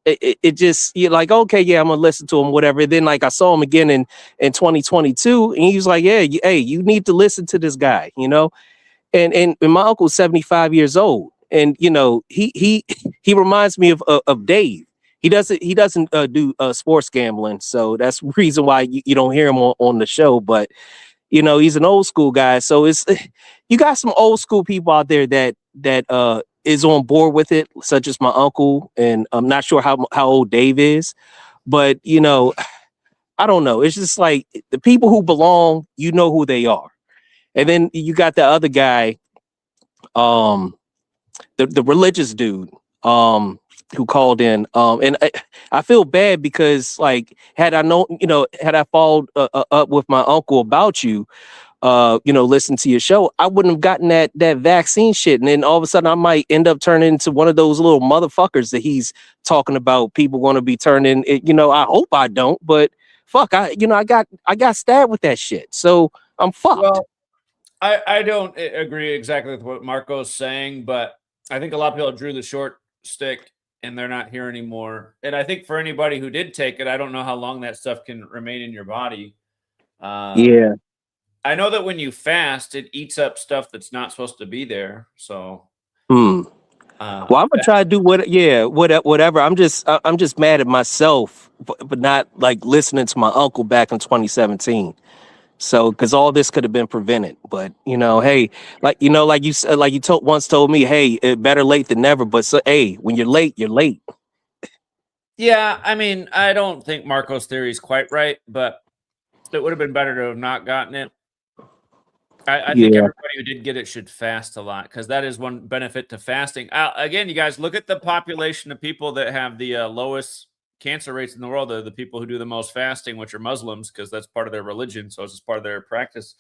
it just, you're like, okay, yeah, I'm gonna listen to him, whatever. Then like I saw him again in 2022, and he was like, yeah, hey, you need to listen to this guy, and my uncle's 75 years old, and he reminds me of Dave. He doesn't do sports gambling, so that's the reason why you don't hear him on the show. But he's an old school guy, so it's you got some old school people out there that is on board with it, such as my uncle, and I'm not sure how old Dave is, but I don't know. It's just like the people who belong, who they are, and then you got the other guy, the religious dude, who called in, and I feel bad because like had I known, had I followed up with my uncle about you, listen to your show, I wouldn't have gotten that vaccine shit. And then all of a sudden I might end up turning into one of those little motherfuckers that he's talking about. People want to be turning, I hope I don't, but fuck, I got stabbed with that shit. So I'm fucked. Well, I don't agree exactly with what Marco's saying, but I think a lot of people drew the short stick and they're not here anymore. And I think for anybody who did take it, I don't know how long that stuff can remain in your body. Yeah. I know that when you fast, it eats up stuff that's not supposed to be there. So, well, I'm gonna try to do whatever. I'm just mad at myself for not like listening to my uncle back in 2017. So, because all this could have been prevented, but hey, like you said, like you once told me, hey, better late than never. But so, hey, when you're late, you're late. Yeah, I mean, I don't think Marco's theory is quite right, but it would have been better to have not gotten it. I think everybody who did get it should fast a lot, because that is one benefit to fasting. Again, you guys look at the population of people that have the lowest cancer rates in the world. Are the people who do the most fasting, which are Muslims, because that's part of their religion. So it's just part of their practice.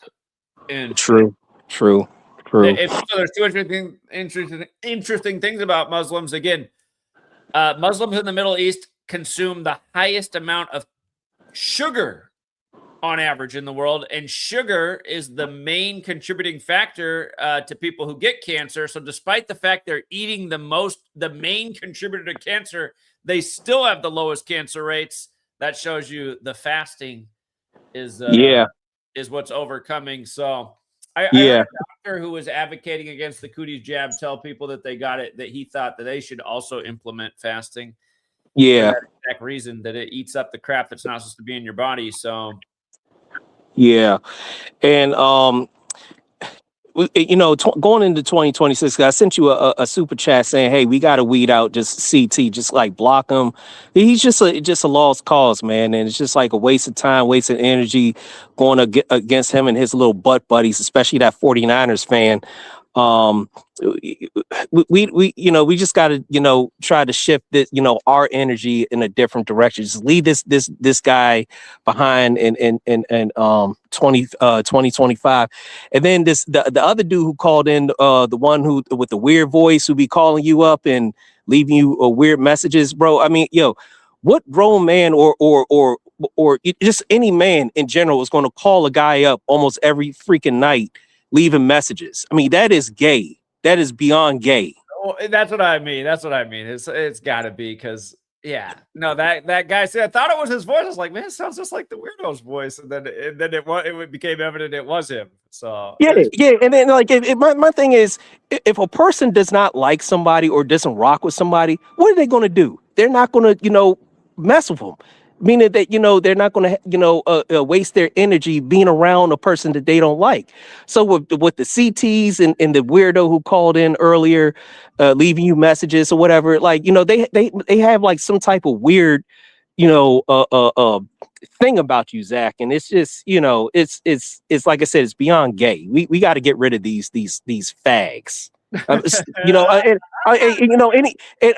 And True. There's two interesting things about Muslims. Again, Muslims in the Middle East consume the highest amount of sugar on average in the world, and sugar is the main contributing factor to people who get cancer. So despite the fact they're eating the main contributor to cancer, they still have the lowest cancer rates. That shows you the fasting is what's overcoming. So I heard a doctor who was advocating against the cooties jab tell people that they got it, that he thought that they should also implement fasting. Yeah. For that exact reason, that it eats up the crap that's not supposed to be in your body. So Yeah. And going into 2026, I sent you a super chat saying, "Hey, we got to weed out just CT, just like block him. He's just a lost cause, man, and it's just like a waste of time, waste of energy going against him and his little butt buddies, especially that 49ers fan. Um, we just got to try to shift this our energy in a different direction. Just leave this guy behind in 2025. And then the other dude who called in, the one who with the weird voice who be calling you up and leaving you weird messages, bro. I mean, what grown man or just any man in general is going to call a guy up almost every freaking night leaving messages? I mean, that is gay. That is beyond gay. Well, that's what I mean. It's got to be because that guy said I thought it was his voice. I was like, man, it sounds just like the weirdo's voice, and then it became evident it was him. So yeah. And then my thing is, if a person does not like somebody or doesn't rock with somebody, what are they going to do? They're not going to mess with them. Meaning that they're not going to waste their energy being around a person that they don't like. So with the CTs and the weirdo who called in earlier, leaving you messages or whatever, they have like some type of weird thing about you, Zach, and it's just it's like I said, it's beyond gay. We got to get rid of these fags. And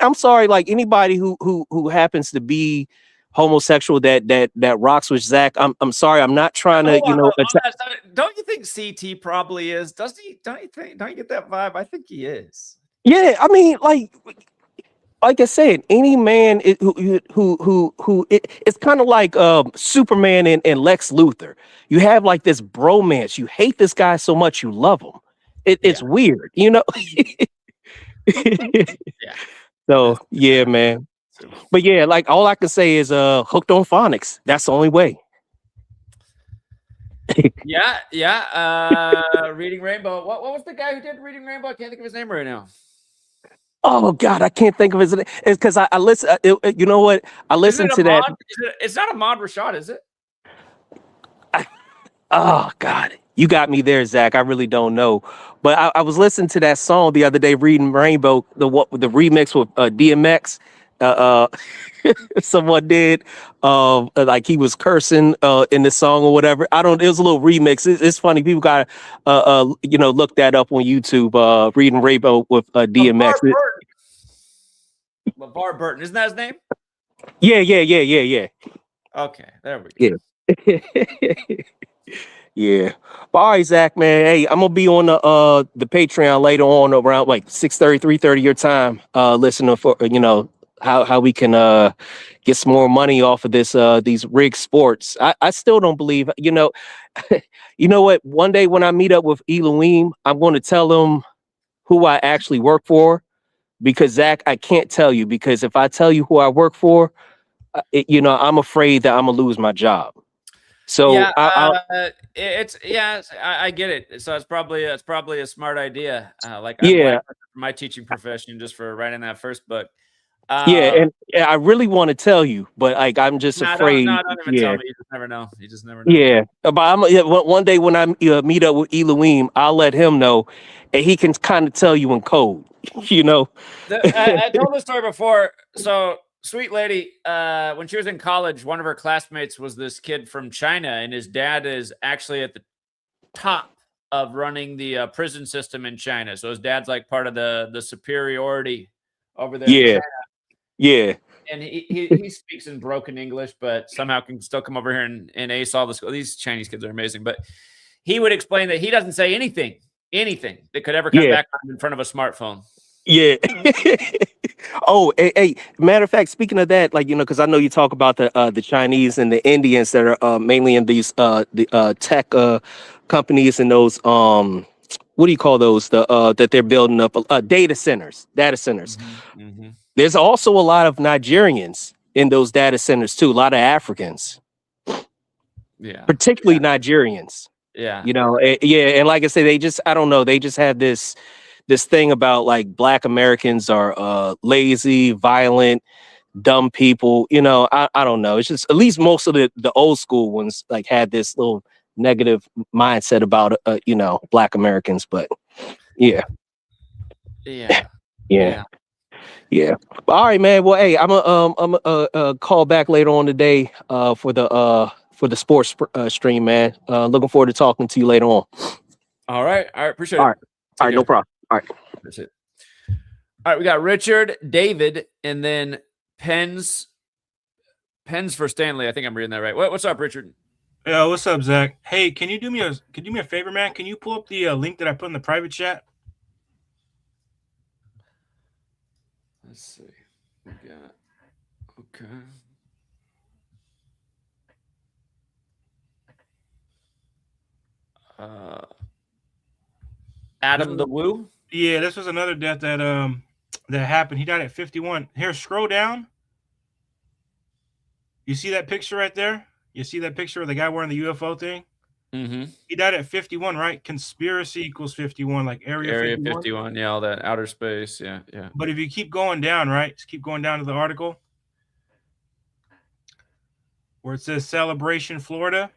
I'm sorry, like anybody who happens to be homosexual that rocks with Zach. I'm sorry. I'm not trying to don't you think CT probably is? Does he? Don't you get that vibe? I think he is. Yeah, I mean, like I said, any man who it's kind of like Superman and Lex Luthor. You have like this bromance. You hate this guy so much you love him. It's weird, Yeah. So yeah, man. But yeah, like all I can say is hooked on phonics. That's the only way. Reading Rainbow. What was the guy who did Reading Rainbow? I can't think of his name right now. Oh God, I can't think of his name. It's because I listen. You know what? I listened to that. It's not Ahmad Rashad, is it? Oh God, you got me there, Zach. I really don't know, but I was listening to that song the other day, Reading Rainbow, the remix with DMX. Someone did like he was cursing in the song or whatever. It was a little remix. It's funny. People got look that up on YouTube. Reading Rainbow with DMX. LeVar Burton, isn't that his name? Yeah. Okay, there we go. Yeah. Yeah. But all right, Zach, man. Hey, I'm gonna be on the Patreon later on around like 6:30, 3:30 your time, listening for how we can get some more money off of these rigged sports. I still don't believe, you know what? One day when I meet up with Elohim, I'm going to tell him who I actually work for, because Zach, I can't tell you, because if I tell you who I work for, I'm afraid that I'm gonna lose my job. So yeah, I get it. So it's probably a smart idea. I'm my teaching profession just for writing that first book. And I really want to tell you, but I'm just afraid. Don't even tell me. You just never know. Yeah, but one day when I meet up with Elohim, I'll let him know, and he can kind of tell you in code. I told this story before. So sweet lady, when she was in college, one of her classmates was this kid from China, and his dad is actually at the top of running the prison system in China. So his dad's like part of the superiority over there. Yeah. In China. Yeah. And he speaks in broken English, but somehow can still come over here and ace all the school. These Chinese kids are amazing. But he would explain that he doesn't say anything that could ever come back in front of a smartphone. Yeah. Oh, hey, matter of fact, speaking of that, because I know you talk about the Chinese and the Indians that are mainly in these the tech companies and those what do you call those that they're building up data centers. Mm-hmm. There's also a lot of Nigerians in those data centers too. A lot of Africans. Yeah. Particularly Nigerians. Yeah. And like I say, they just have this thing about like Black Americans are lazy, violent, dumb people. I don't know. It's just, at least most of the old school ones like had this little negative mindset about Black Americans. But yeah. But, all right, man. Well, hey, I'm a call back later on today for the sports stream, man. Looking forward to talking to you later on. All right. Appreciate it. All right. All right. No problem. All right. That's it. All right. We got Richard, David, and then Pens for Stanley. I think I'm reading that right. What's up, Richard? What's up, Zach? Hey, can you do me a favor, man? Can you pull up the link that I put in the private chat? Let's see. We got okay. Adam the Woo. Yeah, this was another death that happened. He died at 51. Here, scroll down. You see that picture right there? You see that picture of the guy wearing the UFO thing? Mm-hmm. He died at 51, right? Conspiracy equals 51, like Area 51. Yeah, all that outer space. Yeah. But if you keep going down, right? Just keep going down to the article where it says Celebration, Florida.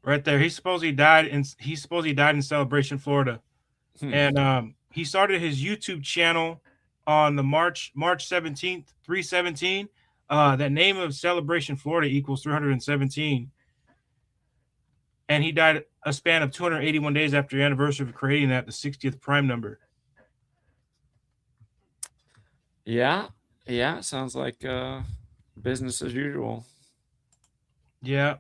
Right there. He supposedly died in Celebration, Florida. And he started his YouTube channel on the March 17th, 317. That name of Celebration, Florida equals 317. And he died a span of 281 days after the anniversary of creating that, the 60th prime number. Yeah. Sounds like business as usual. Yeah.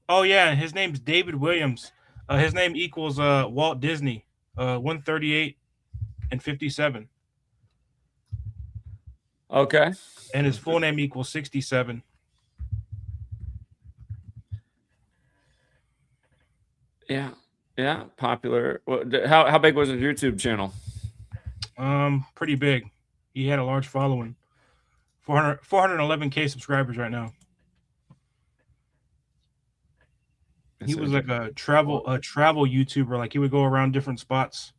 Oh yeah, his name's David Williams. His name equals Walt Disney. 138 and 57. Okay. And his full name equals 67. Yeah. Popular. How big was his YouTube channel? Pretty big. He had a large following. 411K subscribers right now. He was like a travel YouTuber. Like he would go around different spots.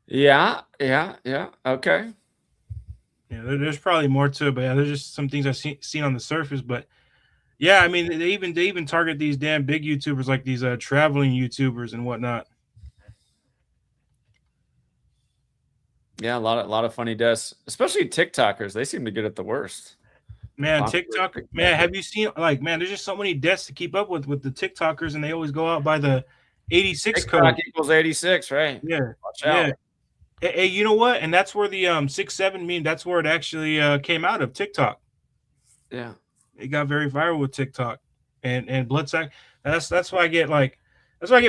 Yeah. Okay. Yeah, there's probably more to it, but yeah, there's just some things I've seen on the surface. But yeah, I mean, they even target these damn big YouTubers, like these traveling YouTubers and whatnot. Yeah, a lot of funny deaths, especially TikTokers. They seem to get it the worst. Man, TikTok, man, have you seen, like, man, there's just so many deaths to keep up with the TikTokers, and they always go out by the 86 TikTok code. equals 86, right? Yeah. Watch out. Hey, you know what? And that's where the 6-7 meme, that's where it actually came out of, TikTok. Yeah. It got very viral with TikTok and blood sack. That's why I get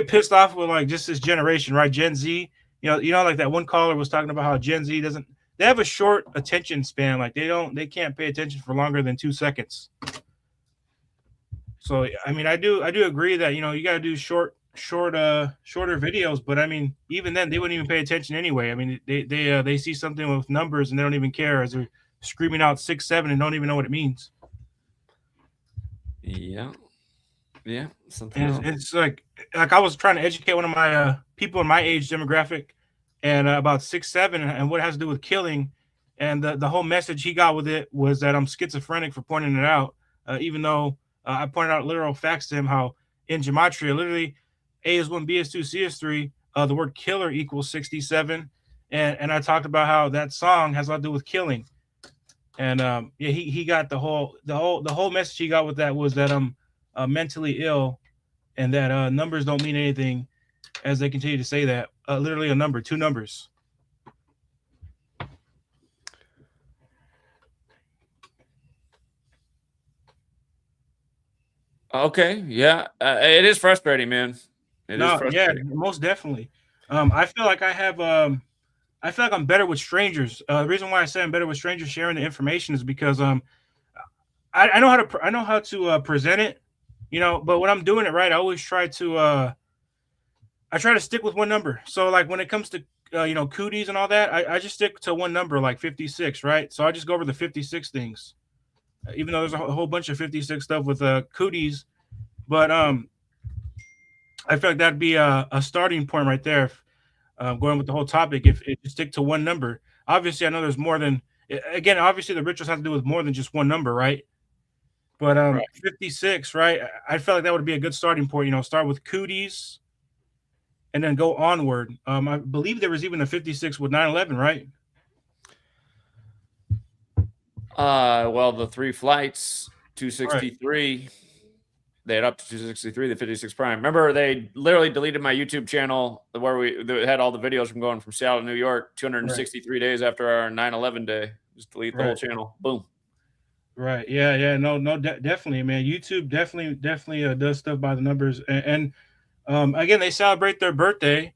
pissed off with like just this generation, right? Gen Z. You know, like that one caller was talking about how Gen Z they have a short attention span. Like they can't pay attention for longer than 2 seconds. So I mean, I do agree that, you got to do shorter videos, but I mean, even then they wouldn't even pay attention anyway. I mean, they see something with numbers and they don't even care as they're screaming out 6-7 and don't even know what it means. Yeah. It's like I was trying to educate one of my people in my age demographic and about 6-7 and what it has to do with killing, and the whole message he got with it was that I'm schizophrenic for pointing it out, even though I pointed out literal facts to him how in Gematria literally A is 1, B is 2, C is 3, the word killer equals 67, and I talked about how that song has a lot to do with killing, and he got the whole message he got with that was that I'm mentally ill, and that numbers don't mean anything, as they continue to say that. Literally a number, 2 numbers. Okay. Yeah. It is frustrating, man. It is frustrating. Yeah, most definitely. I feel like I'm better with strangers. The reason why I say I'm better with strangers sharing the information is because I know how to present it, but when I'm doing it right, I always try to stick with one number. So like when it comes to cooties and all that, I just stick to one number, like 56, right? So I just go over the 56 things, even though there's a whole bunch of 56 stuff with cooties, but I feel like that'd be a starting point right there. Going with the whole topic, if you stick to one number. Obviously, I know there's more than Again, obviously the rituals have to do with more than just one number, right? But 56, right? I felt like that would be a good starting point. You know, start with cooties and then go onward. I believe there was even a 56 with 9/11, right? Well, the 3 flights, 263. They had up to 263, the 56 Prime. Remember, they literally deleted my YouTube channel where we had all the videos from going from Seattle to New York 263 days after our 9/11 day. Just delete the whole channel. Boom. Right. Yeah. No. Definitely, man. YouTube definitely does stuff by the numbers. And again, they celebrate their birthday.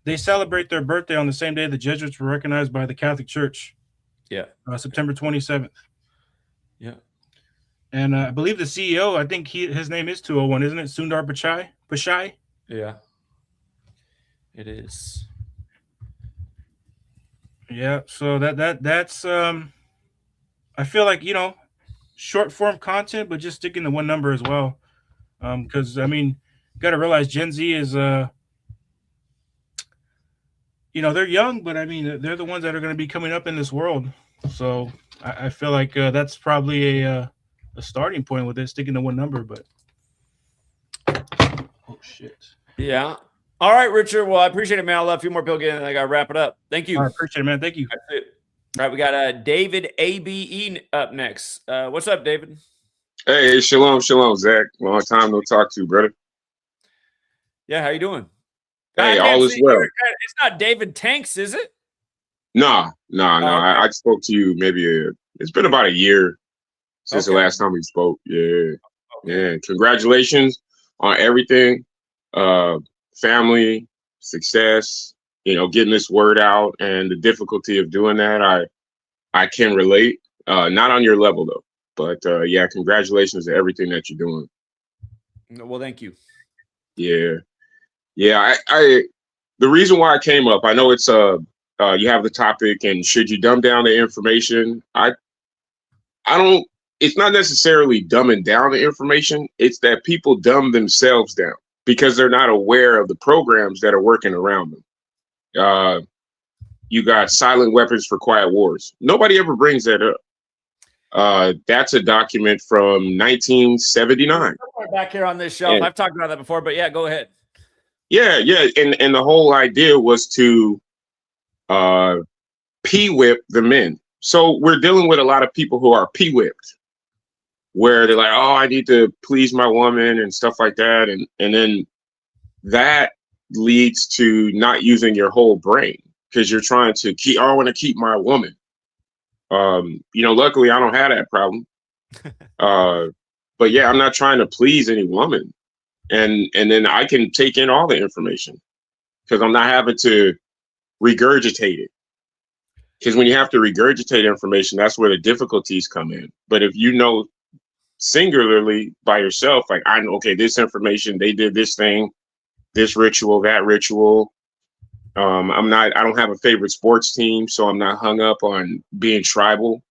They celebrate their birthday on the same day the Jesuits were recognized by the Catholic Church. Yeah. September 27th. Yeah. And I believe the CEO, I think his name is 201, isn't it? Sundar Pichai? Yeah. It is. Yeah. So that's I feel like, you know, short form content, but just sticking to one number as well. Because I mean, you got to realize Gen Z is you know, they're young, but I mean, they're the ones that are going to be coming up in this world. So I feel like that's probably a starting point with it, sticking to one number. But oh shit. Yeah. All right, Richard. Well, I appreciate it, man. I'll let a few more people get in, and I got to wrap it up. Thank you. I appreciate it, man. Thank you. That's it. All right, we got David ABE up next. What's up, David? Hey, shalom, Zach. Long time no talk to, brother. Yeah, how you doing? Hey, all is well. It's not David Tanks, is it? No. I spoke to you maybe it's been about a year since the last time we spoke. Yeah. Congratulations on everything. Family, success, you know, getting this word out, and the difficulty of doing that. I can relate. Not on your level though. But yeah, congratulations to everything that you're doing. Well, thank you. Yeah. I the reason why I came up, I know it's you have the topic, and should you dumb down the information? I don't. It's not necessarily dumbing down the information. It's that people dumb themselves down because they're not aware of the programs that are working around them. You got silent weapons for quiet wars. Nobody ever brings that up. That's a document from 1979. Back here on this shelf, I've talked about that before, but yeah, go ahead. Yeah, and the whole idea was to p-whip the men. So we're dealing with a lot of people who are p-whipped, where they're like, oh, I need to please my woman and stuff like that, and then that leads to not using your whole brain because you're trying to keep. Oh, I want to keep my woman. You know, luckily I don't have that problem. But yeah, I'm not trying to please any woman. And then I can take in all the information because I'm not having to regurgitate it. Because when you have to regurgitate information, that's where the difficulties come in. But if you know singularly by yourself, like I know, okay, this information, they did this thing, this ritual, that ritual. I don't have a favorite sports team, so I'm not hung up on being tribal.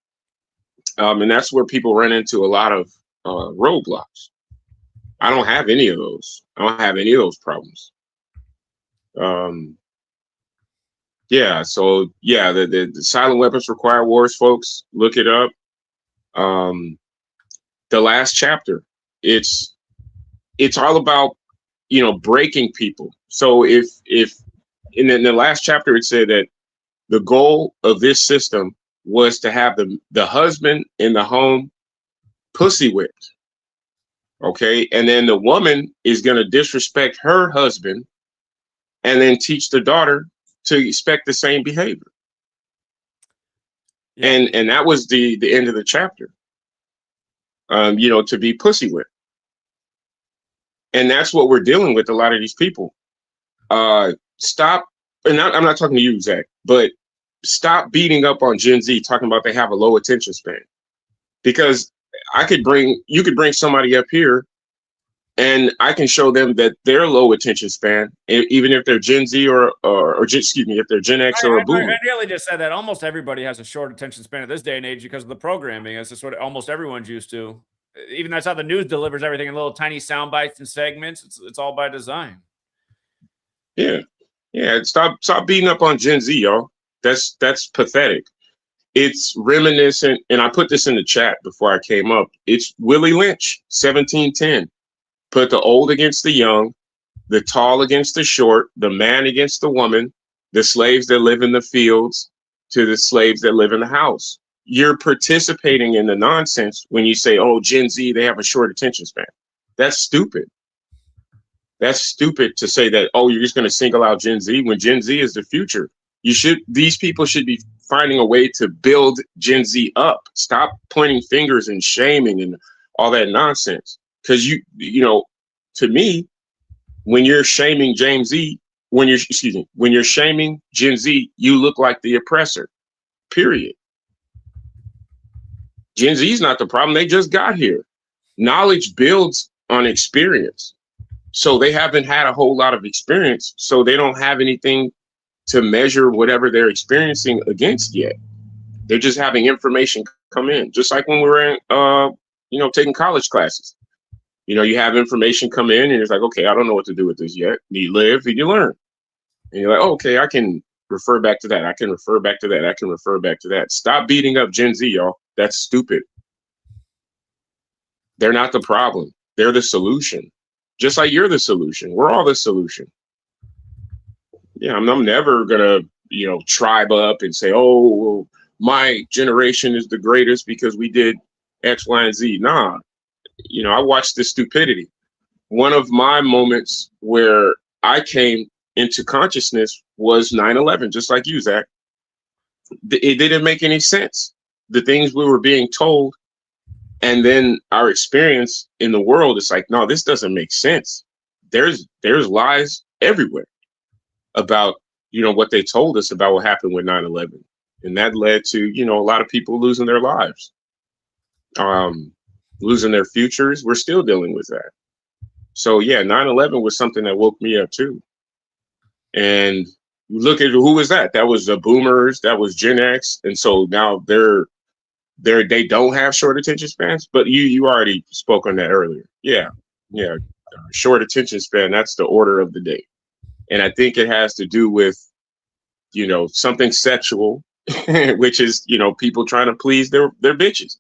And that's where people run into a lot of roadblocks. I don't have any of those. I don't have any of those problems. Yeah, so yeah, the silent weapons for quiet wars, folks, look it up. The last chapter, it's all about, you know, breaking people. So if in the last chapter it said that the goal of this system was to have the husband in the home pussy whipped. Okay, and then the woman is going to disrespect her husband and then teach the daughter to expect the same behavior. Yeah. And that was the end of the chapter. You know, to be pussy whipped. And that's what we're dealing with a lot of these people. Stop, and I'm not talking to you, Zach, but stop beating up on Gen Z talking about they have a low attention span. Because you could bring somebody up here and I can show them that they're low attention span, even if they're Gen Z or excuse me, if they're Gen X or a boomer. I nearly just said that almost everybody has a short attention span at this day and age because of the programming. That's just what almost everyone's used to. Even that's how the news delivers everything in little tiny sound bites and segments. It's all by design. Yeah. Stop beating up on Gen Z, y'all. That's pathetic. it's reminiscent, and I put this in the chat before I came up. It's Willie Lynch, 1710. Put the old against the young, the tall against the short, the man against the woman, the slaves that live in the fields to the slaves that live in the house. You're participating in the nonsense when you say, oh, Gen Z, they have a short attention span. That's stupid. That's stupid to say that, oh, you're just going to single out Gen Z when Gen Z is the future. These people should be finding a way to build Gen Z up. Stop pointing fingers and shaming and all that nonsense. Because to me, when you're shaming when you're shaming Gen Z, you look like the oppressor. Period. Gen Z is not the problem. They just got here. Knowledge builds on experience. So they haven't had a whole lot of experience. So they don't have anything to measure whatever they're experiencing against yet. They're just having information come in. Just like when we were in, taking college classes. You have information come in and it's like, okay, I don't know what to do with this yet. You live and you learn. And you're like, oh, okay, I can refer back to that. I can refer back to that. I can refer back to that. Stop beating up Gen Z, y'all. That's stupid. They're not the problem. They're the solution. Just like you're the solution. We're all the solution. Yeah, I'm never gonna, tribe up and say, oh, well, my generation is the greatest because we did X, Y, and Z. Nah, I watched this stupidity. One of my moments where I came into consciousness was 9/11, just like you, Zach. It didn't make any sense. The things we were being told, and then our experience in the world, it's like, no, this doesn't make sense. There's lies everywhere about, what they told us about what happened with 9/11. And that led to, a lot of people losing their lives, losing their futures. We're still dealing with that. So yeah, 9/11 was something that woke me up too. And look at who was that? That was the boomers, that was Gen X. And so now they don't have short attention spans, but you already spoke on that earlier. Yeah. Short attention span, that's the order of the day. And I think it has to do with, something sexual, which is, people trying to please their bitches.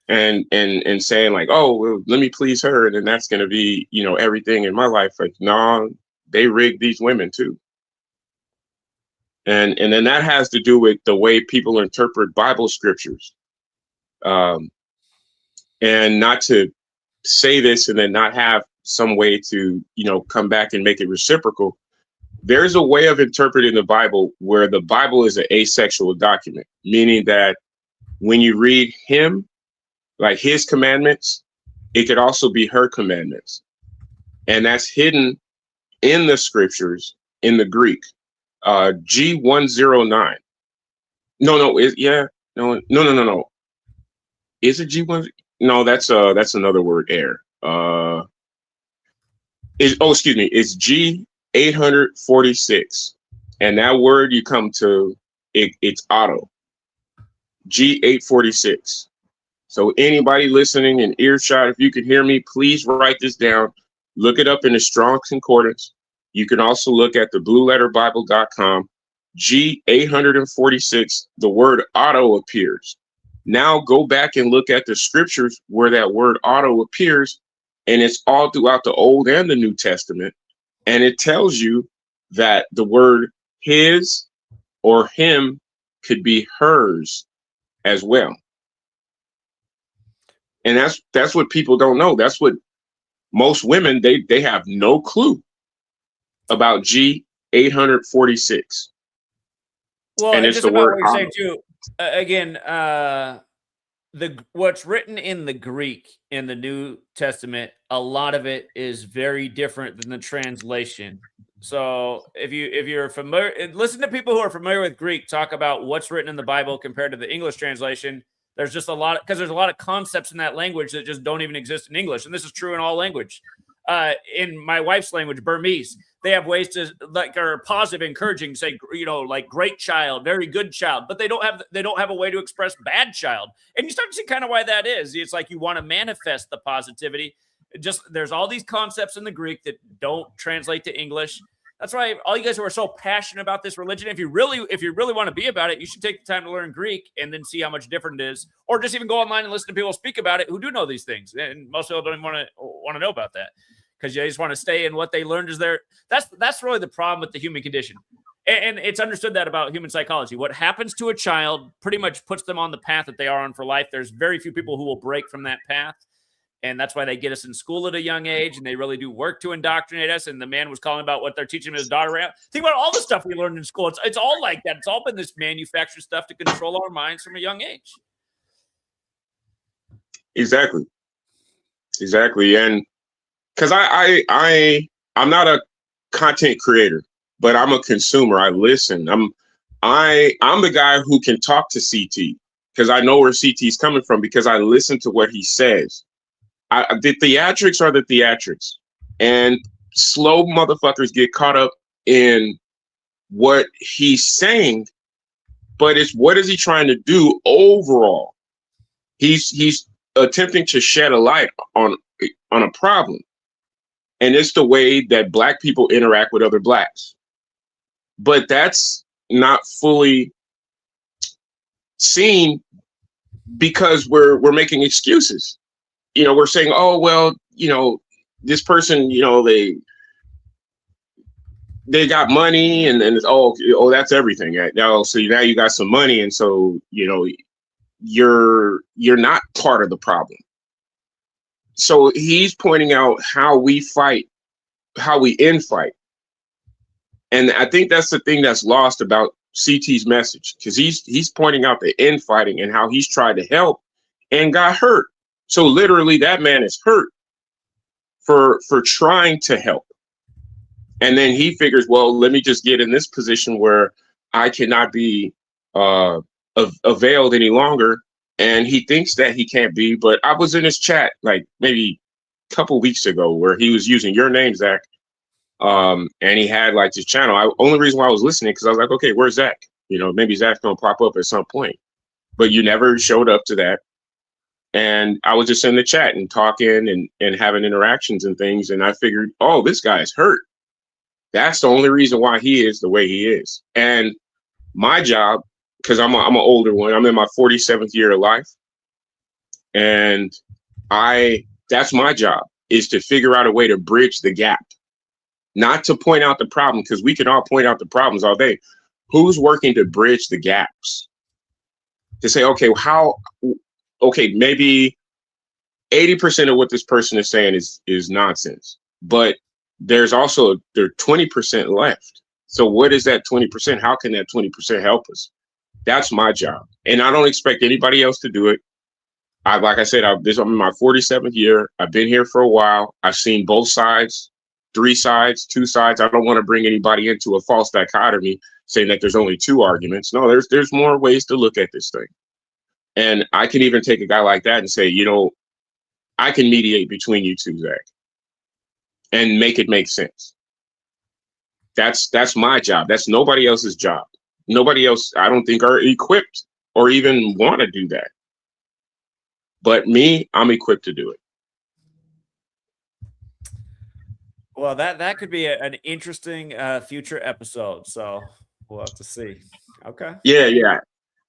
And saying like, oh, well, let me please her, and then that's going to be, everything in my life. Like, no, they rigged these women too. And then that has to do with the way people interpret Bible scriptures. And not to say this and then not have some way to, come back and make it reciprocal. There's a way of interpreting the Bible where the Bible is an asexual document, meaning that when you read him, like his commandments, it could also be her commandments. And that's hidden in the scriptures in the Greek. G109. No. Is it G1? No, that's another word, air. Excuse me. It's G846. And that word you come to, it's auto. G846. So anybody listening in earshot, if you can hear me, please write this down. Look it up in the Strong's Concordance. You can also look at the blueletterbible.com. G846, the word auto appears. Now go back and look at the scriptures where that word auto appears, and it's all throughout the Old and the New Testament. And it tells you that the word his or him could be hers as well. And that's what people don't know. That's what most women, they have no clue about G846. Well, and and it's just the about word what you're saying auto. too. Again, what's written in the Greek in the New Testament, a lot of it is very different than the translation. So if you're familiar, listen to people who are familiar with Greek talk about what's written in the Bible compared to the English translation. There's just a lot, because there's a lot of concepts in that language that just don't even exist in English, and this is true in all language. In my wife's language, Burmese, they have ways to are positive, encouraging, say, like great child, very good child, but they don't have a way to express bad child. And you start to see kind of why that is. It's like you want to manifest the positivity. There's all these concepts in the Greek that don't translate to English. That's why all you guys who are so passionate about this religion, if you really want to be about it, you should take the time to learn Greek and then see how much different it is, or just even go online and listen to people speak about it who do know these things. And most people don't even want to know about that because they just want to stay in what they learned as their. That's really the problem with the human condition, and it's understood that about human psychology. What happens to a child pretty much puts them on the path that they are on for life. There's very few people who will break from that path. And that's why they get us in school at a young age, and they really do work to indoctrinate us. And the man was calling about what they're teaching his daughter. Think about all the stuff we learned in school. It's all like that. It's all been this manufactured stuff to control our minds from a young age. Exactly. And because I'm not a content creator, but I'm a consumer. I listen. I'm the guy who can talk to CT because I know where CT is coming from because I listen to what he says. The theatrics are the theatrics, and slow motherfuckers get caught up in what he's saying, but it's what is he trying to do overall? He's attempting to shed a light on a problem, and it's the way that Black people interact with other Blacks. But that's not fully seen because we're making excuses. We're saying, oh, well, this person, they got money and oh, that's everything. Now, so now you got some money. And so, you're not part of the problem. So he's pointing out how we fight, how we infight. And I think that's the thing that's lost about CT's message, because he's pointing out the infighting and how he's tried to help and got hurt. So literally that man is hurt for trying to help. And then he figures, well, let me just get in this position where I cannot be availed any longer. And he thinks that he can't be. But I was in his chat like maybe a couple weeks ago where he was using your name, Zach. And he had like this channel. Only reason why I was listening, because I was like, okay, where's Zach? Maybe Zach's going to pop up at some point. But you never showed up to that. And I was just in the chat and talking and having interactions and things. And I figured, oh, this guy is hurt. That's the only reason why he is the way he is. And my job, because I'm an older one, I'm in my 47th year of life. And that's my job, is to figure out a way to bridge the gap. Not to point out the problem, because we can all point out the problems all day. Who's working to bridge the gaps? To say, okay, maybe 80% of what this person is saying is nonsense, but there's also 20% left. So what is that 20%? How can that 20% help us? That's my job. And I don't expect anybody else to do it. Like I said, I'm in my 47th year. I've been here for a while. I've seen both sides, 3 sides, 2 sides. I don't want to bring anybody into a false dichotomy saying that there's only 2 arguments. No, there's more ways to look at this thing. And I can even take a guy like that and say, I can mediate between you two, Zach, and make it make sense. That's my job. That's nobody else's job. Nobody else, I don't think, are equipped or even want to do that. But me, I'm equipped to do it. Well, that could be an interesting future episode. So we'll have to see. Okay. Yeah.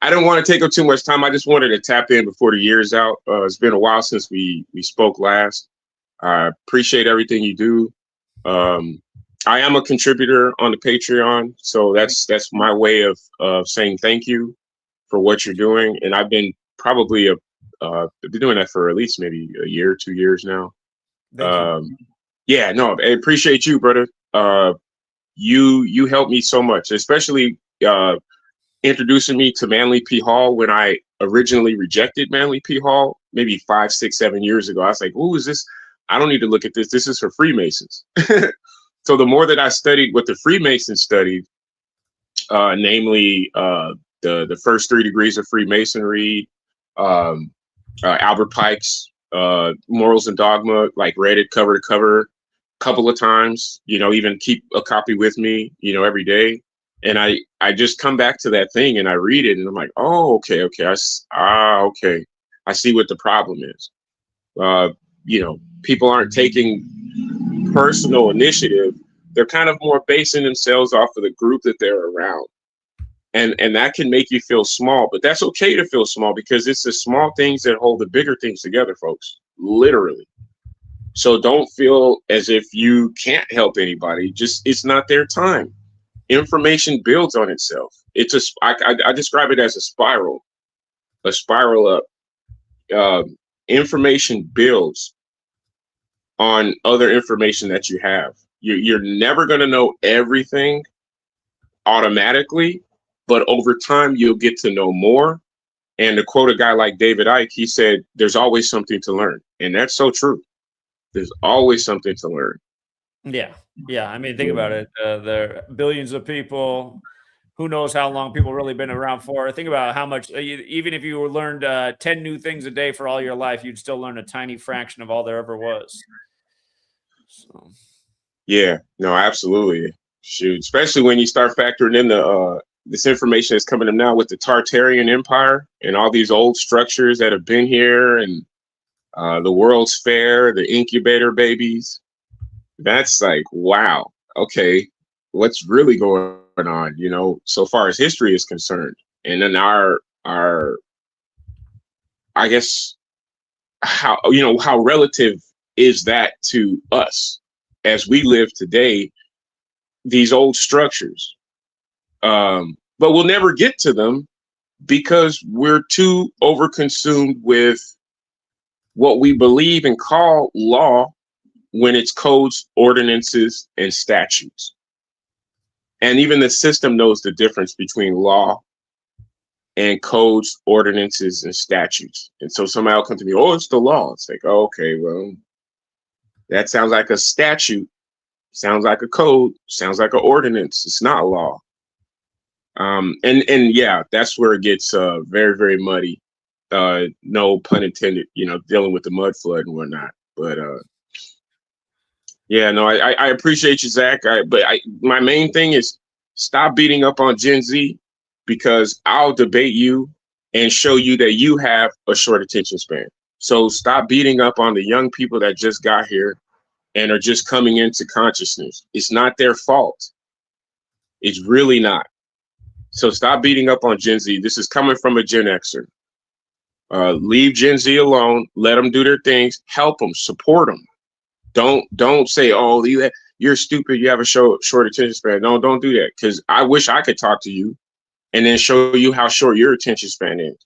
I don't want to take up too much time. I just wanted to tap in before the year's out. It's been a while since we spoke last. I appreciate everything you do. I am a contributor on the Patreon, so that's my way of saying thank you for what you're doing. And I've been probably been doing that for at least maybe a year, 2 years now. Yeah, no, I appreciate you, brother. You helped me so much, especially introducing me to Manly P. Hall when I originally rejected Manly P. Hall, maybe 5, 6, 7 years ago. I was like, "Who is this? I don't need to look at this. This is for Freemasons." So the more that I studied what the Freemasons studied, namely the first 3 degrees of Freemasonry, Albert Pike's Morals and Dogma, like read it cover to cover a couple of times, even keep a copy with me, every day. And I just come back to that thing and I read it and I'm like, oh, okay. Okay. I see what the problem is. People aren't taking personal initiative they're kind of more basing themselves off of the group that they're around. And that can make you feel small, but that's okay to feel small because it's the small things that hold the bigger things together, folks, literally. So don't feel as if you can't help anybody. Just, it's not their time. Information builds on itself. I describe it as a spiral up. Information builds on other information that you have. You're never going to know everything automatically, but over time you'll get to know more. And to quote a guy like David Icke, he said, "There's always something to learn," and that's so true. There's always something to learn. Yeah. I mean, think about it. There are billions of people. Who knows how long people really been around for? Think about how much, even if you learned 10 new things a day for all your life, you'd still learn a tiny fraction of all there ever was. So. Yeah, no, absolutely. Shoot, especially when you start factoring in the this information that's coming up now with the Tartarian Empire and all these old structures that have been here, and the World's Fair, the incubator babies. That's like, wow, okay, what's really going on, so far as history is concerned. And then our I guess how relative is that to us as we live today, these old structures. But we'll never get to them because we're too overconsumed with what we believe and call law when it's codes, ordinances, and statutes. And even the system knows the difference between law and codes, ordinances, and statutes. And so somebody will come to me, "Oh, it's the law." It's like, oh, okay, well, that sounds like a statute, sounds like a code, sounds like an ordinance. It's not law. And yeah, that's where it gets very, very muddy. No pun intended, dealing with the mud flood and whatnot. But yeah, no, I appreciate you, Zach. But my main thing is stop beating up on Gen Z, because I'll debate you and show you that you have a short attention span. So stop beating up on the young people that just got here and are just coming into consciousness. It's not their fault. It's really not. So stop beating up on Gen Z. This is coming from a Gen Xer. Leave Gen Z alone. Let them do their things. Help them. Support them. Don't say, "Oh, you're stupid. You have a short attention span." No, don't do that. Because I wish I could talk to you and then show you how short your attention span is.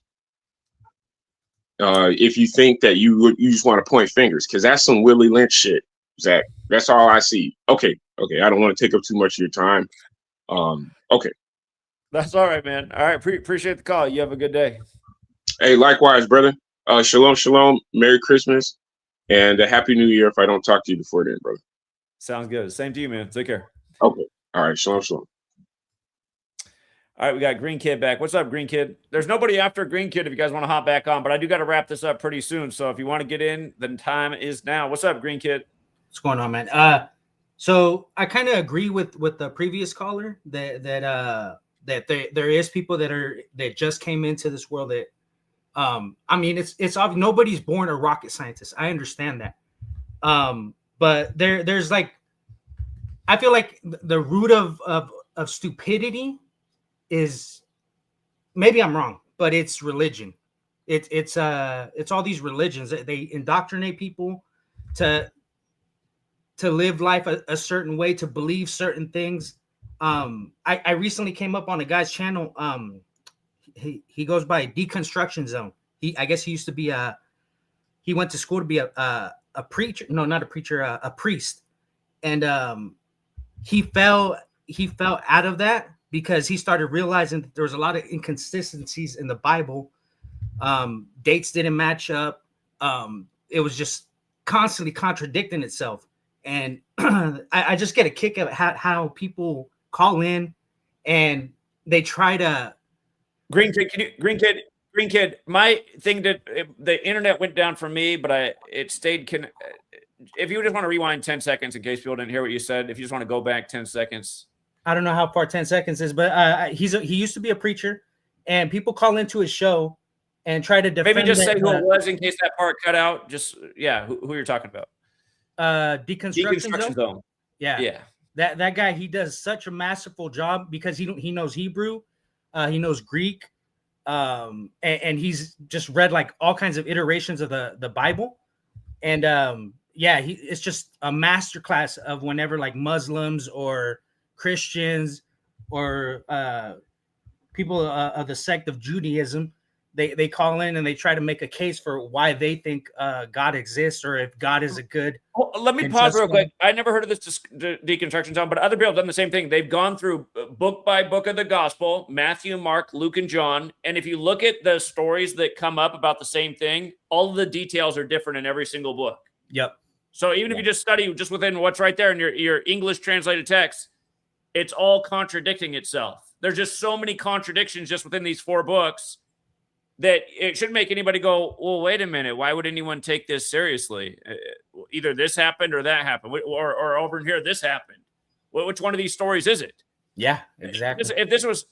If you think that you just want to point fingers, because that's some Willie Lynch shit, Zach. That's all I see. Okay. I don't want to take up too much of your time. Okay. That's all right, man. All right. Appreciate the call. You have a good day. Hey, likewise, brother. Shalom, shalom. Merry Christmas and a Happy New Year if I don't talk to you before then, brother. Sounds good. Same to you, man. Take care. Okay. All right. Shalom, shalom. All right, we got Green Kid back. What's up, Green Kid? There's nobody after Green Kid if you guys want to hop back on, but I do got to wrap this up pretty soon. So if you want to get in, then time is now. What's up, Green Kid? What's going on, man? So I kind of agree with the previous caller that there is people that just came into this world that I mean it's obvious nobody's born a rocket scientist. I understand that. But there's like, I feel like the root of stupidity is, maybe I'm wrong, but it's religion. It's all these religions that they indoctrinate people to live life a certain way, to believe certain things. I recently came up on a guy's channel. He goes by Deconstruction Zone. I guess he used to be he went to school to be a preacher. No, not a preacher, a priest. And he fell out of that because he started realizing that there was a lot of inconsistencies in the Bible. Dates didn't match up. It was just constantly contradicting itself. And I just get a kick at how people call in and they try to. Green Kid. My thing the internet went down for me, but it stayed. If you just want to rewind 10 seconds in case people didn't hear what you said, if you just want to go back 10 seconds. I don't know how far 10 seconds is, but he used to be a preacher, and people call into his show and try to defend. Maybe just say who it was in case that part cut out. Just who you're talking about. Deconstruction Zone. Yeah. that guy, he does such a masterful job because he knows Hebrew, he knows Greek, and he's just read like all kinds of iterations of the Bible, and yeah, it's just a masterclass of whenever like Muslims or Christians or people of the sect of Judaism, they call in and they try to make a case for why they think God exists, or if God is a good. Oh, let me pause real quick. I never heard of this deconstruction zone, but other people have done the same thing. They've gone through book by book of the gospel, Matthew, Mark, Luke, and John. And if you look at the stories that come up about the same thing, all of the details are different in every single book. Yep. So even if you just study just within what's right there in your English translated text, it's all contradicting itself. There's just so many contradictions just within these 4 books that it shouldn't make anybody go, well, wait a minute, why would anyone take this seriously? Either this happened or that happened, or over in here, this happened. Which one of these stories is it? Yeah, exactly. If this was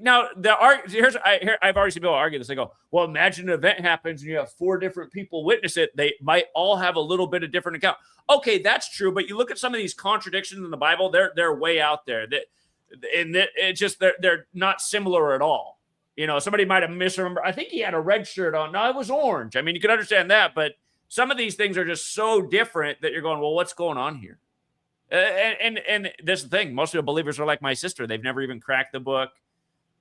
now I've already seen people argue this. They go, well, imagine an event happens and you have 4 different people witness it. They might all have a little bit of different account. Okay, that's true, but you look at some of these contradictions in the Bible, they're way out there. It's just they're not similar at all. You know, somebody might have misremembered. I think he had a red shirt on. No, it was orange. I mean, you can understand that, but some of these things are just so different that you're going, well, what's going on here? And this is the thing. Most of the believers are like my sister. They've never even cracked the book.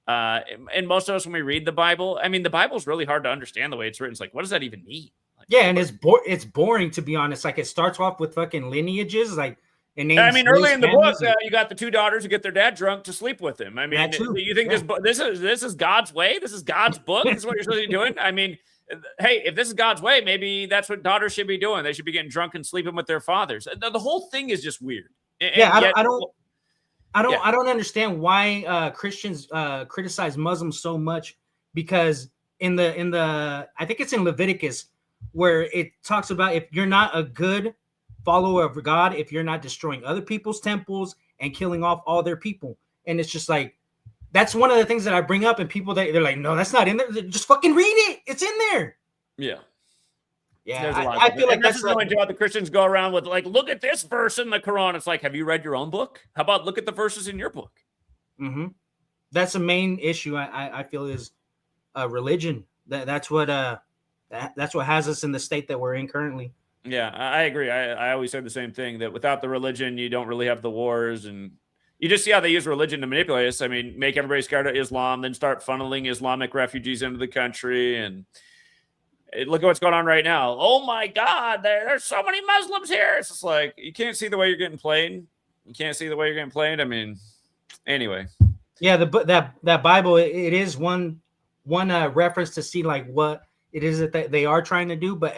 And most of us, when we read the Bible, I mean, the Bible's really hard to understand the way it's written. It's like, what does that even mean? Like, yeah, and it's boring, to be honest. Like, it starts off with fucking lineages, like. I mean, early in the book, you got the 2 daughters who get their dad drunk to sleep with him. I mean, you think this is God's way? This is God's book? This is what you're supposed to be doing? I mean, hey, if this is God's way, maybe that's what daughters should be doing. They should be getting drunk and sleeping with their fathers. The whole thing is just weird. I don't understand why Christians criticize Muslims so much, because in the I think it's in Leviticus where it talks about if you're not a good follower of God, if you're not destroying other people's temples and killing off all their people. And it's just like, that's one of the things that I bring up, and people they're like, no, that's not in there. Just fucking read it. It's in there. Yeah. Yeah. I feel like that's the only job the Christians go around with, like, look at this verse in the Quran. It's like, have you read your own book? How about look at the verses in your book? Mm-hmm. That's the main issue I feel is religion. That's what has us in the state that we're in currently. Yeah, I agree. I always say the same thing, that without the religion, you don't really have the wars. And you just see how they use religion to manipulate us. I mean, make everybody scared of Islam, then start funneling Islamic refugees into the country. And look at what's going on right now. Oh, my God, there's so many Muslims here. It's just like, you can't see the way you're getting played. You can't see the way you're getting played. I mean, anyway. Yeah, that Bible, it is one reference to see like what it is that they are trying to do, but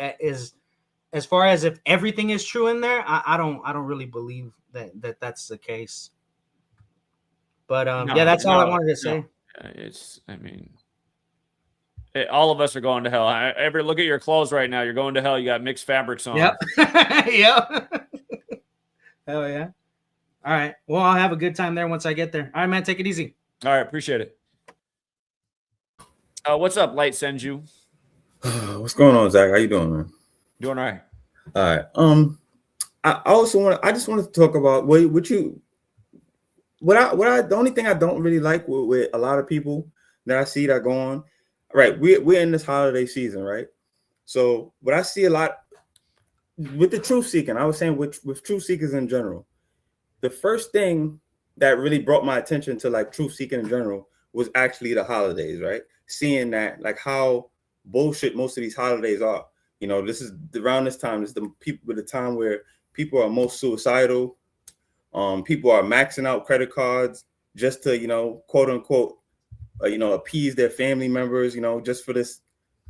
as far as if everything is true in there, I don't really believe that's the case. But that's all I wanted to say. All of us are going to hell. Ever look at your clothes right now? You're going to hell. You got mixed fabrics on. Yep. Yep. Hell yeah. All right. Well, I'll have a good time there once I get there. All right, man. Take it easy. All right. Appreciate it. What's up, Light Senju? What's going on, Zach? How you doing, man? Doing all right. All right. I just wanted to talk about the only thing I don't really like with a lot of people that I see that go on. Right, we're in this holiday season, right? So what I see a lot with the truth seeking, I was saying with truth seekers in general, the first thing that really brought my attention to like truth seeking in general was actually the holidays, right? Seeing that, like, how bullshit most of these holidays are. You know, this is around this time, this is the time where people are most suicidal. People are maxing out credit cards just to, quote unquote, appease their family members, just for this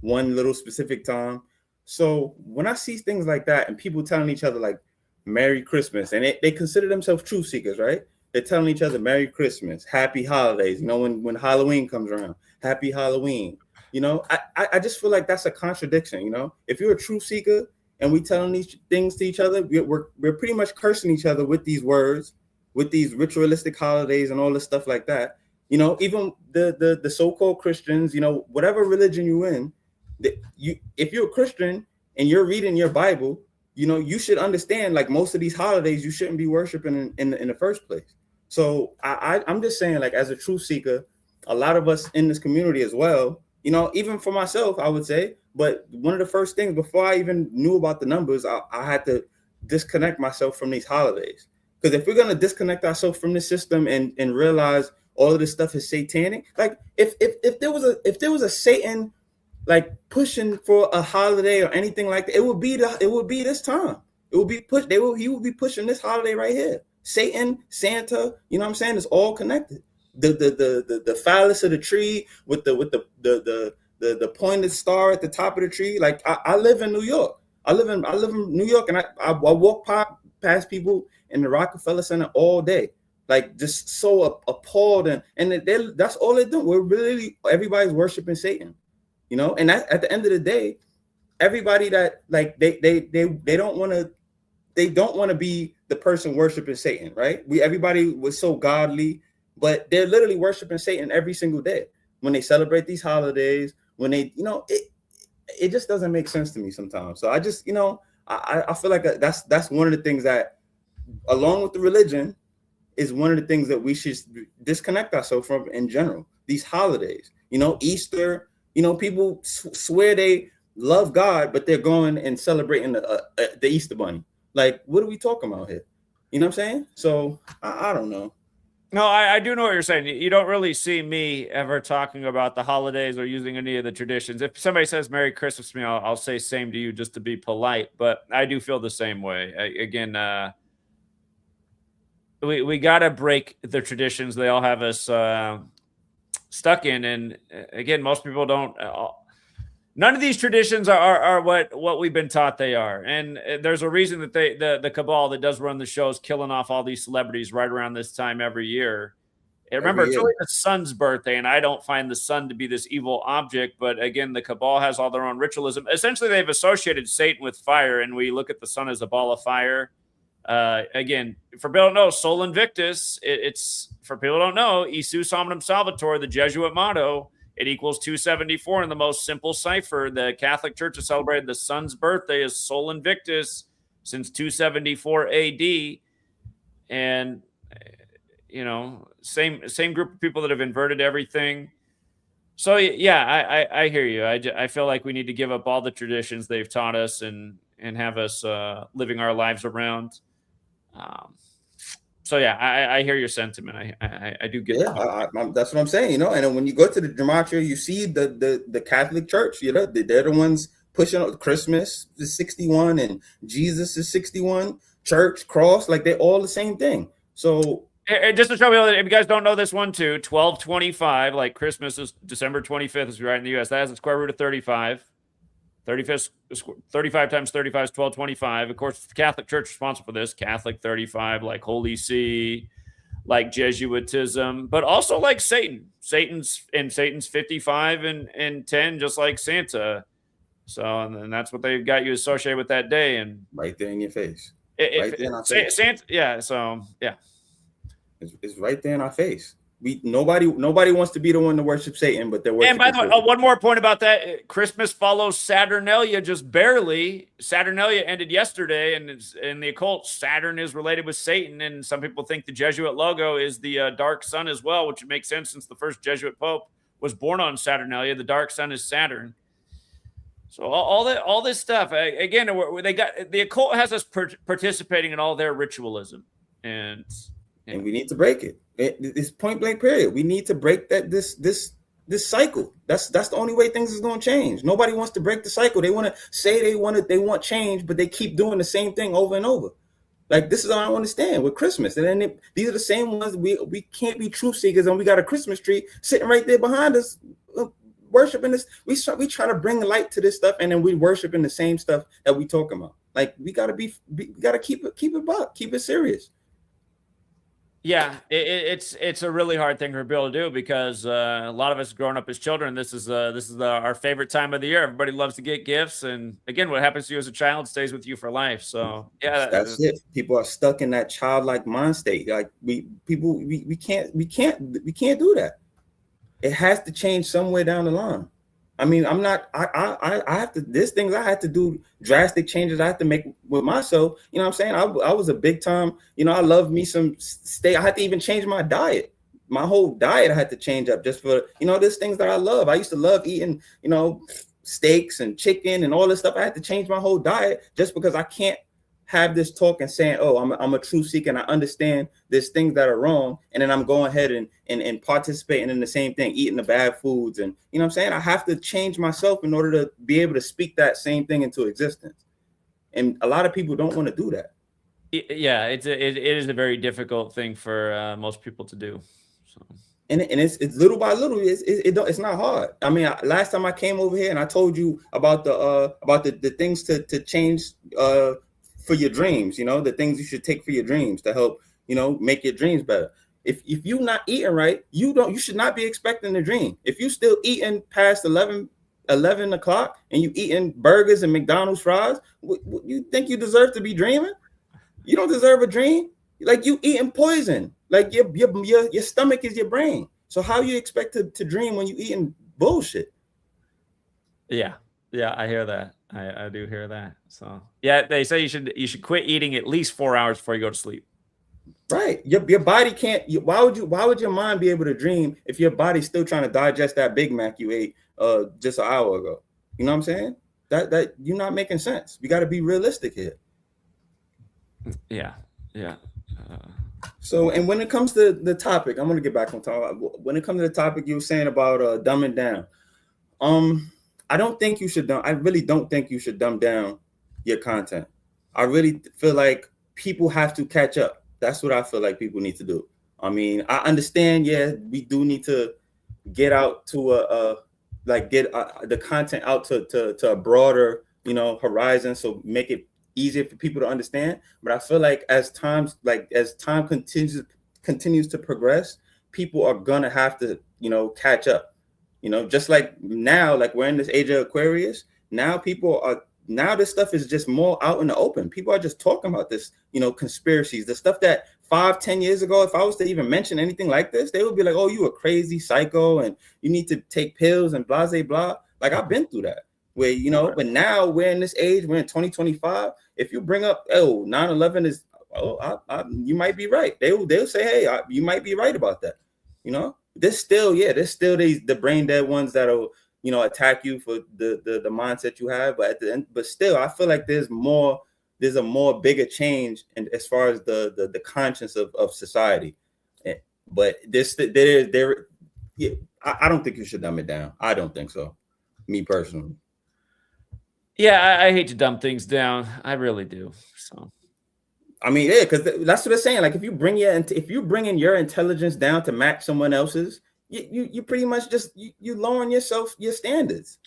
one little specific time. So when I see things like that and people telling each other like Merry Christmas, and they consider themselves truth seekers, right? They're telling each other Merry Christmas, Happy Holidays. When Halloween comes around, Happy Halloween. I just feel like that's a contradiction. If you're a truth seeker and we telling these things to each other, we're pretty much cursing each other with these words, with these ritualistic holidays and all this stuff like that. Even the so-called Christians, whatever religion you're in, if you're a Christian and you're reading your Bible, you know, you should understand, like, most of these holidays you shouldn't be worshiping in the first place. So I'm just saying, like, as a truth seeker, a lot of us in this community as well, you know, even for myself, I would say, but one of the first things before I even knew about the numbers, I had to disconnect myself from these holidays. Because if we're going to disconnect ourselves from the system and realize all of this stuff is satanic, like if there was a Satan like pushing for a holiday or anything like that, it would be this time. It would be pushed. He would be pushing this holiday right here. Satan, Santa, you know what I'm saying? It's all connected. The phallus of the tree with the pointed star at the top of the tree. Like I live in New York. I live in New York, and I walk past people in the Rockefeller Center all day, like just so appalled, and that's all they're doing. We're really, everybody's worshiping Satan, you know. And that, at the end of the day, everybody that, like, they don't want to be the person worshiping Satan, right? Everybody was so godly, but they're literally worshiping Satan every single day when they celebrate these holidays. When they, you know, it just doesn't make sense to me sometimes. So I just, you know, I feel like that's one of the things that, along with the religion, is one of the things that we should disconnect ourselves from in general. These holidays, you know, Easter, you know, people swear they love God, but they're going and celebrating the Easter bunny. Like, what are we talking about here? You know what I'm saying? So I don't know. No, I do know what you're saying. You don't really see me ever talking about the holidays or using any of the traditions. If somebody says Merry Christmas to me, I'll say same to you just to be polite. But I do feel the same way. Again, we got to break the traditions they all have us stuck in. And again, most people don't. None of these traditions are what we've been taught they are. And there's a reason that the cabal that does run the show is killing off all these celebrities right around this time every year. And remember, it's really the sun's birthday, and I don't find the sun to be this evil object. But again, the cabal has all their own ritualism. Essentially, they've associated Satan with fire, and we look at the sun as a ball of fire. Again, for people who don't know, Sol Invictus, it's for people who don't know, Isus Omnium Salvator, the Jesuit motto. It equals 274 in the most simple cipher. The Catholic Church has celebrated the sun's birthday as Sol Invictus since 274 AD. And, you know, same group of people that have inverted everything. So, yeah, I hear you. I feel like we need to give up all the traditions they've taught us and have us living our lives around. So yeah, I hear your sentiment. I do get. Yeah, that's what I'm saying. You know, and then when you go to the Gematria, you see the Catholic Church. You know, they're the ones pushing out Christmas is 61 and Jesus is 61. Church, cross, like they're all the same thing. So just to show you, if you guys don't know this one too, 1225, like Christmas is December 25th, is right in the U.S. That has a square root of 35. 35 times 35 is 1225. Of course, the Catholic Church responsible for this. Catholic 35, like Holy See, like Jesuitism, but also like Satan. Satan's 55 and 10, just like Santa. So, and that's what they've got you associated with that day. And right there in your face. Right there in our face. Santa, yeah. So, yeah. It's right there in our face. Nobody wants to be the one to worship Satan, but they're worshiping. And by the way, one more point about that: Christmas follows Saturnalia just barely. Saturnalia ended yesterday, and in the occult, Saturn is related with Satan, and some people think the Jesuit logo is the dark sun as well, which makes sense since the first Jesuit pope was born on Saturnalia. The dark sun is Saturn. So all this stuff again, they got the occult has us participating in all their ritualism, and we need to break it. It's point blank period. We need to break this cycle. That's the only way things is going to change. Nobody wants to break the cycle. They want to say they want change, but they keep doing the same thing over and over. Like, this is what I don't understand with Christmas. And then these are the same ones we can't be truth seekers, and we got a Christmas tree sitting right there behind us, worshiping this. We try to bring light to this stuff, and then we worshiping the same stuff that we talking about. Like, we gotta keep it serious. Yeah, it's a really hard thing for people to do because a lot of us growing up as children, this is our favorite time of the year. Everybody loves to get gifts, and again, what happens to you as a child stays with you for life. So yeah, that's it. People are stuck in that childlike mind state. Like we can't do that. It has to change somewhere down the line. I mean, I'm not. I have to. There's things I had to do, drastic changes I have to make with myself. You know what I'm saying? I was a big time. You know, I love me some steak. I had to even change my diet. My whole diet I had to change up just for, you know, there's things that I love. I used to love eating, you know, steaks and chicken and all this stuff. I had to change my whole diet just because I can't have this talk and saying, oh, I'm a truth seeker and I understand there's things that are wrong, and then I'm going ahead and participating in the same thing, eating the bad foods. And you know what I'm saying? I have to change myself in order to be able to speak that same thing into existence. And a lot of people don't want to do that. Yeah, it is a very difficult thing for most people to do. So. And it's little by little. It's not hard. I mean, last time I came over here and I told you about the things to change for your dreams. You know, the things you should take for your dreams to help, you know, make your dreams better. If you're not eating right, you should not be expecting a dream. If you still eating past 11 o'clock and you eating burgers and McDonald's fries, you think you deserve to be dreaming? You don't deserve a dream. Like, you eating poison. Like, your stomach is your brain. So how you expect to dream when you eating bullshit? Yeah, I hear that. I do hear that. So yeah, they say you should quit eating at least 4 hours before you go to sleep. Right. Your body can't. Why would your mind be able to dream if your body's still trying to digest that Big Mac you ate just an hour ago? You know what I'm saying? That you're not making sense. We got to be realistic here. Yeah. So, and when it comes to the topic, I'm gonna get back on topic. When it comes to the topic you were saying about dumbing down, I don't think you should I really don't think you should dumb down your content. I really feel like people have to catch up. That's what I feel like people need to do. I mean, I understand. Yeah, we do need to get out to get the content out to a broader, you know, horizon. So make it easier for people to understand. But I feel like as time continues to progress, people are gonna have to, you know, catch up. You know, just like now, like we're in this age of Aquarius. Now this stuff is just more out in the open. People are just talking about this, you know, conspiracies, the stuff that 5-10 years ago, if I was to even mention anything like this, they would be like, oh, you a crazy psycho and you need to take pills and blah, blah, blah. Like, I've been through that. Where, you know, but now we're in this age, we're in 2025. If you bring up, 9/11 is, you might be right. They'll say, hey, you might be right about that. You know, there's still the brain dead ones that'll, you know, attack you for the mindset you have. But at the end, but still, I feel like there's a more bigger change as far as the conscience of society. But I don't think you should dumb it down. I don't think so. Me personally. Yeah, I hate to dumb things down. I really do. So, I mean, yeah, because that's what they're saying. Like, if you bring in your intelligence down to match someone else's, you pretty much just you lowering your standards.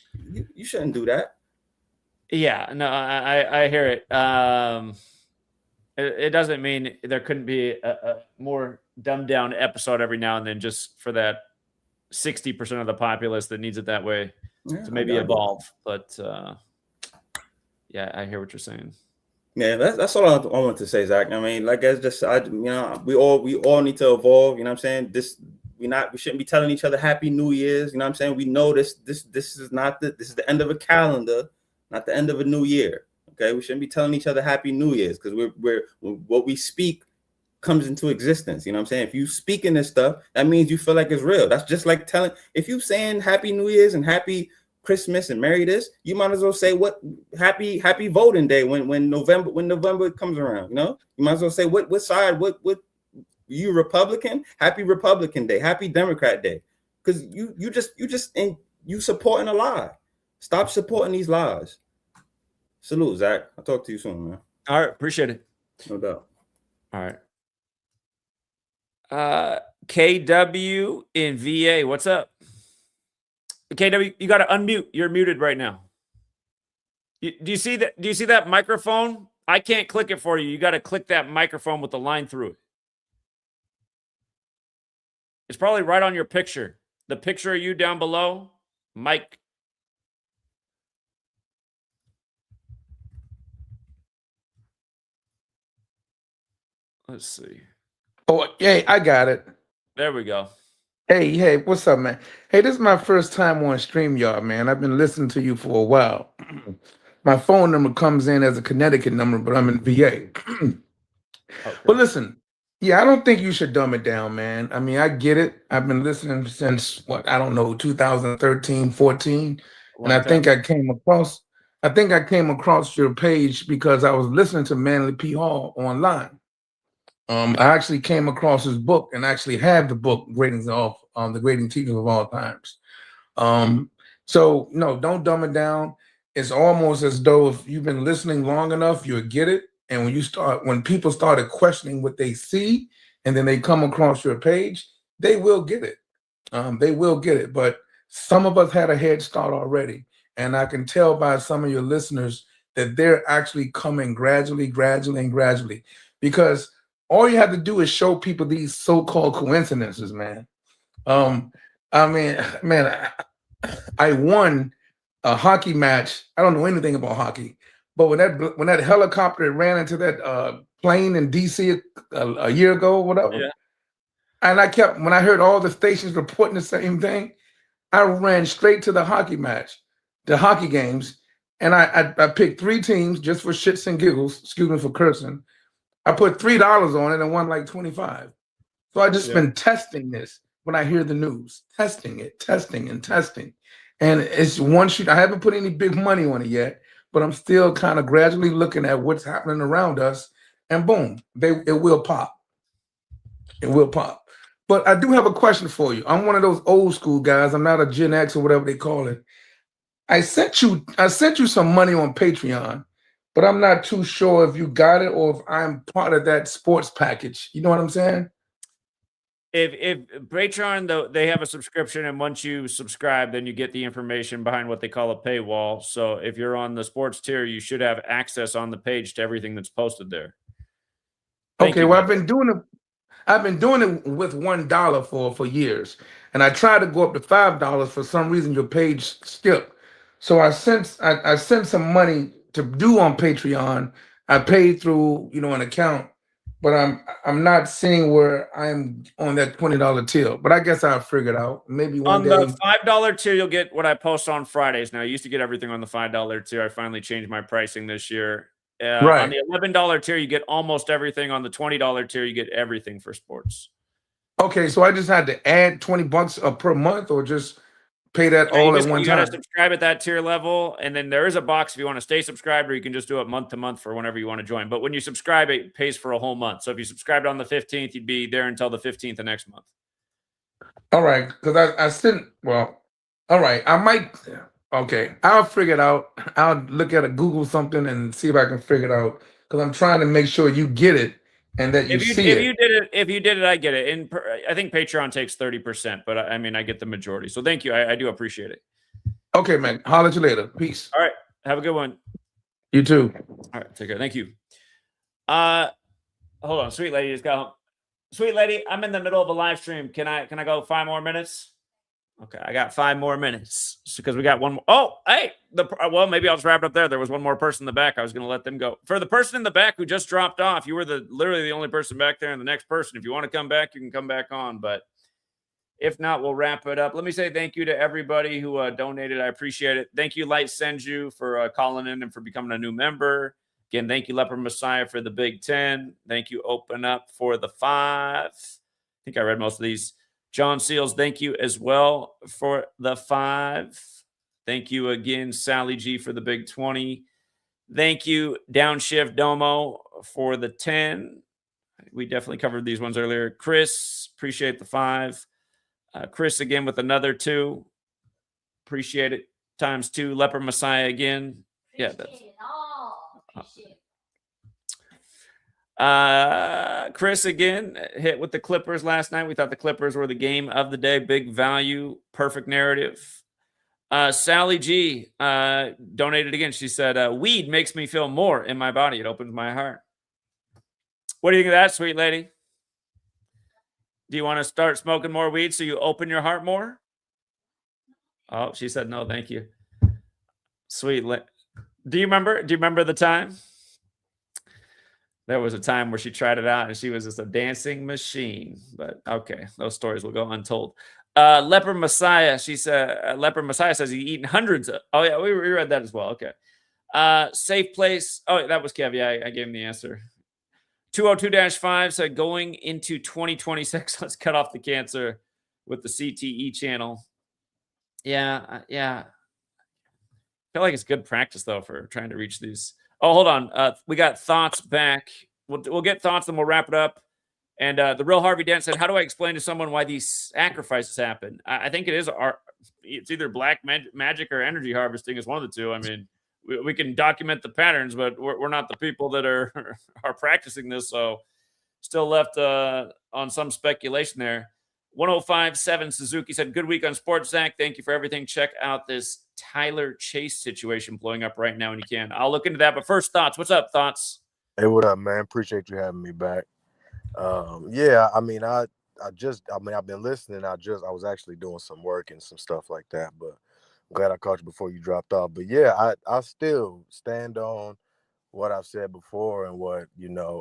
You shouldn't do that. Yeah, no, I hear it. It doesn't mean there couldn't be a more dumbed down episode every now and then, just for that 60% of the populace that needs it that way to maybe evolve. But yeah, I hear what you're saying. Yeah, that's all I want to say, Zach. I mean, like, it's just, we all need to evolve. You know what I'm saying? We shouldn't be telling each other Happy New Year's. You know what I'm saying? We know this is this is the end of a calendar, not the end of a new year. Okay, we shouldn't be telling each other Happy New Year's, because we're what we speak comes into existence. You know what I'm saying? If you speak in this stuff, that means you feel like it's real. That's just like if you saying Happy New Year's and Happy Christmas and Merry this, you might as well say what happy voting day when November comes around. You know, you might as well say what side, what you Republican, Happy Republican Day, Happy Democrat Day, because you supporting a lie. Stop supporting these lies. Salute, Zach. I'll talk to you soon, man. All right, appreciate it. No doubt. All right. KW in VA, what's up? KW, you got to unmute. You're muted right now. Do you see that? Do you see that microphone? I can't click it for you. You got to click that microphone with the line through it. It's probably right on your picture. The picture of you down below, Mike. Let's see. Oh, yeah, I got it. There we go. Hey, what's up, man? Hey, this is my first time on StreamYard, man. I've been listening to you for a while. My phone number comes in as a Connecticut number, but I'm in VA. But listen, yeah, I don't think you should dumb it down, man. I mean, I get it. I've been listening since what, I don't know, 2013, 14. And Long time. I think I came across your page because I was listening to Manly P. Hall online. I actually came across his book and actually have the book, Gradings of the Grading Teachers of All Times. So no, don't dumb it down. It's almost as though if you've been listening long enough, you'll get it. And when people started questioning what they see, and then they come across your page, they will get it. They will get it. But some of us had a head start already, and I can tell by some of your listeners that they're actually coming gradually, because all you have to do is show people these so-called coincidences, man. I mean, man, I won a hockey match. I don't know anything about hockey, but when that helicopter ran into that plane in DC a year ago, or whatever, Yeah. and when I heard all the stations reporting the same thing, I ran straight to the hockey match, the hockey games, and I picked 3 teams just for shits and giggles. Excuse me for cursing. I put $3 on it and won like 25. So I just been testing this when I hear the news, testing it, testing and testing. And it's one shoot. I haven't put any big money on it yet, but I'm still kind of gradually looking at what's happening around us. And boom, it will pop. It will pop. But I do have a question for you. I'm one of those old school guys. I'm not a Gen X or whatever they call it. I sent you some money on Patreon, but I'm not too sure if you got it or if I'm part of that sports package. You know what I'm saying? If Patreon, though, they have a subscription, and once you subscribe, then you get the information behind what they call a paywall. So if you're on the sports tier, you should have access on the page to everything that's posted there. Thank Okay, you, well, man. I've been doing it with $1 for years, and I tried to go up to $5. For some reason, your page skipped. So I sent some money to do on Patreon. I paid through an account, but I'm not seeing where I'm on that $20 tier. But I guess I'll figure it out. Maybe one On day. the $5 tier, you'll get what I post on Fridays. Now, I used to get everything on the $5 tier. I finally changed my pricing this year. On Right. the $11 tier, you get almost everything. On the $20 tier, you get everything for sports. Okay, so I just had to add $20 per month, or just pay that Yeah, all at one you got to time. subscribe at that tier level, and then there is a box if you want to stay subscribed, or you can just do it month to month for whenever you want to join. But when you subscribe, it pays for a whole month. So if you subscribed on the 15th, you'd be there until the 15th of next month. All right, because I sent. Well, all right, I might. Okay, I'll figure it out. I'll look at a Google something and see if I can figure it out. Because I'm trying to make sure you get it and that you see If it. you did it, I get it. And I think Patreon takes 30%, but I mean, I get the majority. So thank you. I do appreciate it. Okay, man. Holler at you later. Peace. All right. Have a good one. You too. All right. Take care. Thank you. Hold on. Sweet lady just got home. Sweet lady, I'm in the middle of a live stream. Can I go 5 more minutes? Okay, I got 5 more minutes because we got one more. Oh, hey, well, maybe I'll just wrap it up there. There was one more person in the back. I was going to let them go. For the person in the back who just dropped off, you were literally the only person back there, and the next person, if you want to come back, you can come back on. But if not, we'll wrap it up. Let me say thank you to everybody who donated. I appreciate it. Thank you, Light Senju, for calling in and for becoming a new member. Again, thank you, Leopard Messiah, for the Big 10. Thank you, Open Up, for the 5. I think I read most of these. John Seals, thank you as well for the 5. Thank you again, Sally G, for the Big 20. Thank you, Downshift Domo, for the 10. We definitely covered these ones earlier. Chris, appreciate the 5. Chris again with another 2. Appreciate it. Times 2. Leopard Messiah again. Yeah, that's. Chris again hit with the Clippers last night. We thought the Clippers were the game of the day. Big value, perfect narrative. Sally G donated again. She said, weed makes me feel more in my body. It opens my heart. What do you think of that, sweet lady? Do you want to start smoking more weed so you open your heart more? Oh, she said no, thank you. Sweet. Do you remember the time? there was a time where she tried it out and she was just a dancing machine. But okay, those stories will go untold. Leper Messiah, Leper Messiah says he's eaten hundreds of. Oh yeah, we read that as well. Okay. Safe place. Oh, that was Kev. Yeah, I gave him the answer. 202-5 said going into 2026, let's cut off the cancer with the CTE channel. Yeah. I feel like it's good practice though for trying to reach these. Oh, hold on. We got thoughts back. We'll get thoughts and we'll wrap it up. And the real Harvey Dent said, "How do I explain to someone why these sacrifices happen?" I think it is it's either black magic or energy harvesting is one of the two. I mean, we can document the patterns, but we're not the people that are are practicing this. So still left on some speculation there. 1057 Suzuki said, "Good week on sports, Zach. Thank you for everything. Check out this Tyler Chase situation blowing up right now when you can." I'll look into that. But first, thoughts. What's up, thoughts? Hey, what up, man? Appreciate you having me back. Yeah, I mean, I've been listening. I was actually doing some work and some stuff like that, but I'm glad I caught you before you dropped off. But yeah, I still stand on what I've said before and what,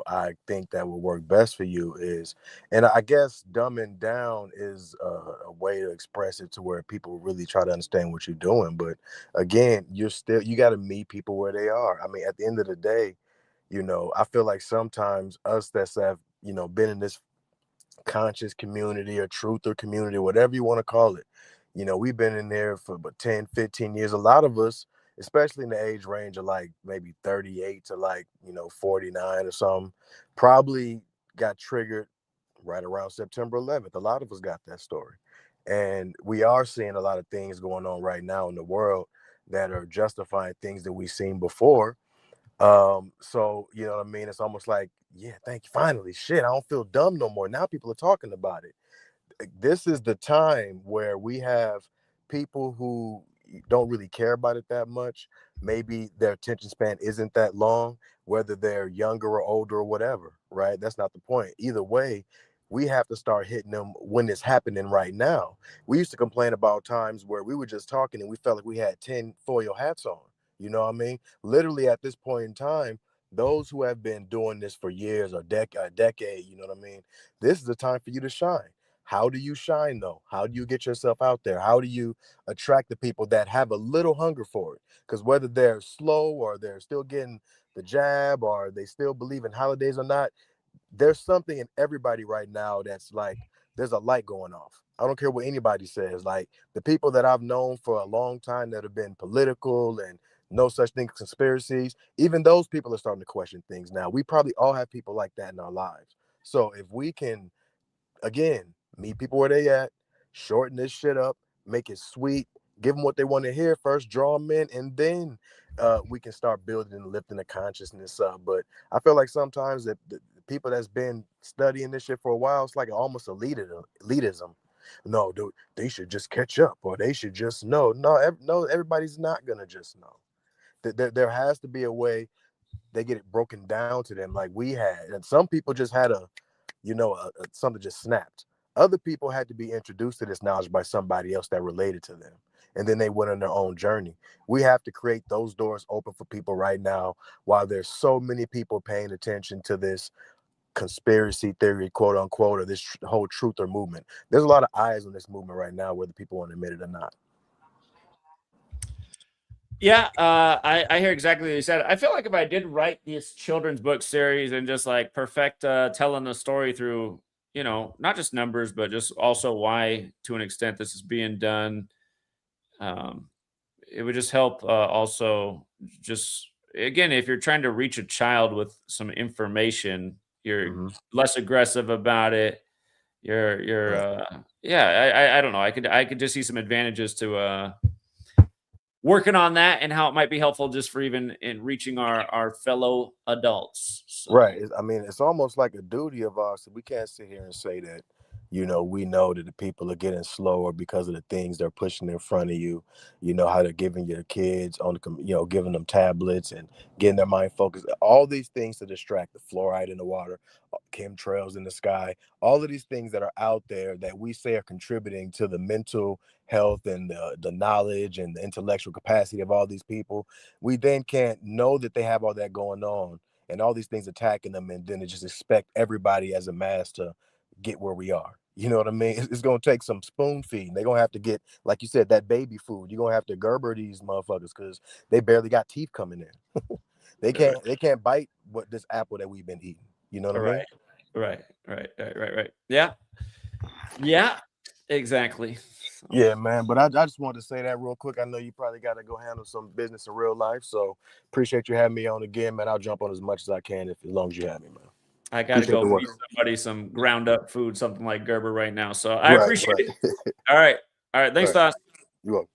I think that will work best for you is, and I guess dumbing down is a way to express it to where people really try to understand what you're doing. But again, you got to meet people where they are. I mean, at the end of the day, I feel like sometimes us that have, been in this conscious community or truther community, whatever you want to call it, we've been in there for about 10, 15 years. A lot of us, especially in the age range of like maybe 38 to like, 49 or something, probably got triggered right around September 11th. A lot of us got that story. And we are seeing a lot of things going on right now in the world that are justifying things that we've seen before. So you know what I mean? It's almost like, yeah, thank you. Finally, shit, I don't feel dumb no more. Now people are talking about it. This is the time where we have people who don't really care about it that much. Maybe their attention span isn't that long, whether they're younger or older or whatever, right? That's not the point. Either way, we have to start hitting them when it's happening right now. We used to complain about times where we were just talking and we felt like we had 10 foil hats on. You know what I mean? Literally at this point in time, those who have been doing this for years or a decade, you know what I mean? This is the time for you to shine. How do you shine though? How do you get yourself out there? How do you attract the people that have a little hunger for it? Because whether they're slow or they're still getting the jab or they still believe in holidays or not, there's something in everybody right now that's like there's a light going off. I don't care what anybody says. Like the people that I've known for a long time that have been political and no such thing as conspiracies, even those people are starting to question things now. We probably all have people like that in our lives. So if we can, again, meet people where they at, shorten this shit up, make it sweet, give them what they want to hear first, draw them in, and then we can start building and lifting the consciousness up. But I feel like sometimes that the people that's been studying this shit for a while, it's like almost elitism. No, dude, they should just catch up, or they should just know. No, everybody's not gonna just know. There has to be a way they get it broken down to them, like we had, and some people just had something just snapped. Other people had to be introduced to this knowledge by somebody else that related to them, and then they went on their own journey. We have to create those doors open for people right now, while there's so many people paying attention to this conspiracy theory, quote unquote, or this whole truth or movement. There's a lot of eyes on this movement right now, whether people want to admit it or not. Yeah, I hear exactly what you said. I feel like if I did write this children's book series and just like perfect telling the story through, not just numbers, but just also why, to an extent, this is being done, it would just help. Also, just again, if you're trying to reach a child with some information, you're less aggressive about it. Yeah. I don't know. I could just see some advantages to working on that and how it might be helpful just for even in reaching our fellow adults. So. Right. I mean, it's almost like a duty of ours. We can't sit here and say that, we know that the people are getting slower because of the things they're pushing in front of you. You know how they're giving your kids giving them tablets and getting their mind focused. All these things to distract, the fluoride in the water, chemtrails in the sky, all of these things that are out there that we say are contributing to the mental health and the knowledge and the intellectual capacity of all these people. We then can't know that they have all that going on and all these things attacking them, and then they just expect everybody as a mass to get where we are. You know what I mean? It's going to take some spoon feeding. They're going to have to get, like you said, that baby food. You're going to have to Gerber these motherfuckers because they barely got teeth coming in. They can't bite what this apple that we've been eating. You know what I mean? Right. Yeah, exactly. Yeah, man. But I just wanted to say that real quick. I know you probably got to go handle some business in real life. So appreciate you having me on again, man. I'll jump on as much as I can as long as you have me, man. I got to Appreciate the go work. feed somebody some ground up food, something like Gerber right now. So I appreciate it. All right. Thanks, Toss. You're welcome.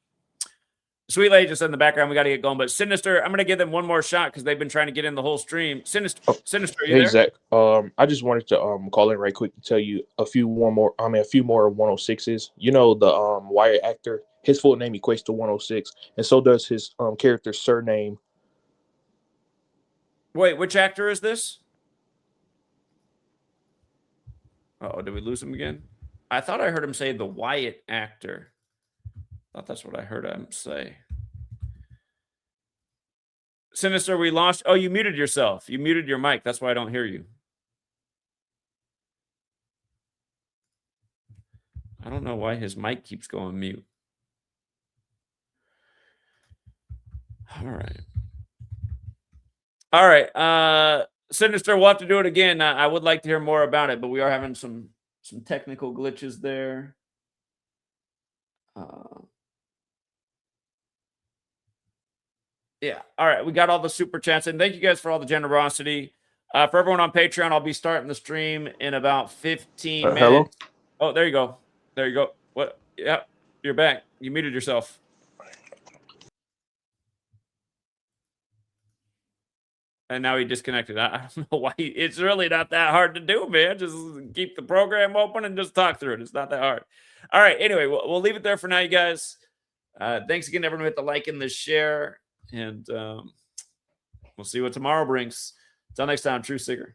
Sweet Lady just in the background. We got to get going. But Sinister, I'm going to give them one more shot because they've been trying to get in the whole stream. Sinister, are you Hey there? Zach, I just wanted to call in right quick to tell you a few more 106s. You know the Wire actor, his full name equates to 106, and so does his character's surname. Wait, which actor is this? Oh, did we lose him again? I thought I heard him say the Wyatt actor. I thought that's what I heard him say. Sinister, we lost. Oh, you muted yourself. You muted your mic. That's why I don't hear you. I don't know why his mic keeps going mute. All right. Sinister, we'll have to do it again. I would like to hear more about it, but we are having some technical glitches there. Yeah. All right. We got all the super chats, and thank you guys for all the generosity. For everyone on Patreon, I'll be starting the stream in about 15 minutes. Hello? Oh, there you go. There you go. What? Yeah, you're back. You muted yourself. And now he disconnected. I don't know why. It's really not that hard to do, man. Just keep the program open and just talk through it. It's not that hard. All right. Anyway, we'll leave it there for now, you guys. Thanks again, everyone, with the like and the share. And we'll see what tomorrow brings. Until next time, True Seeker.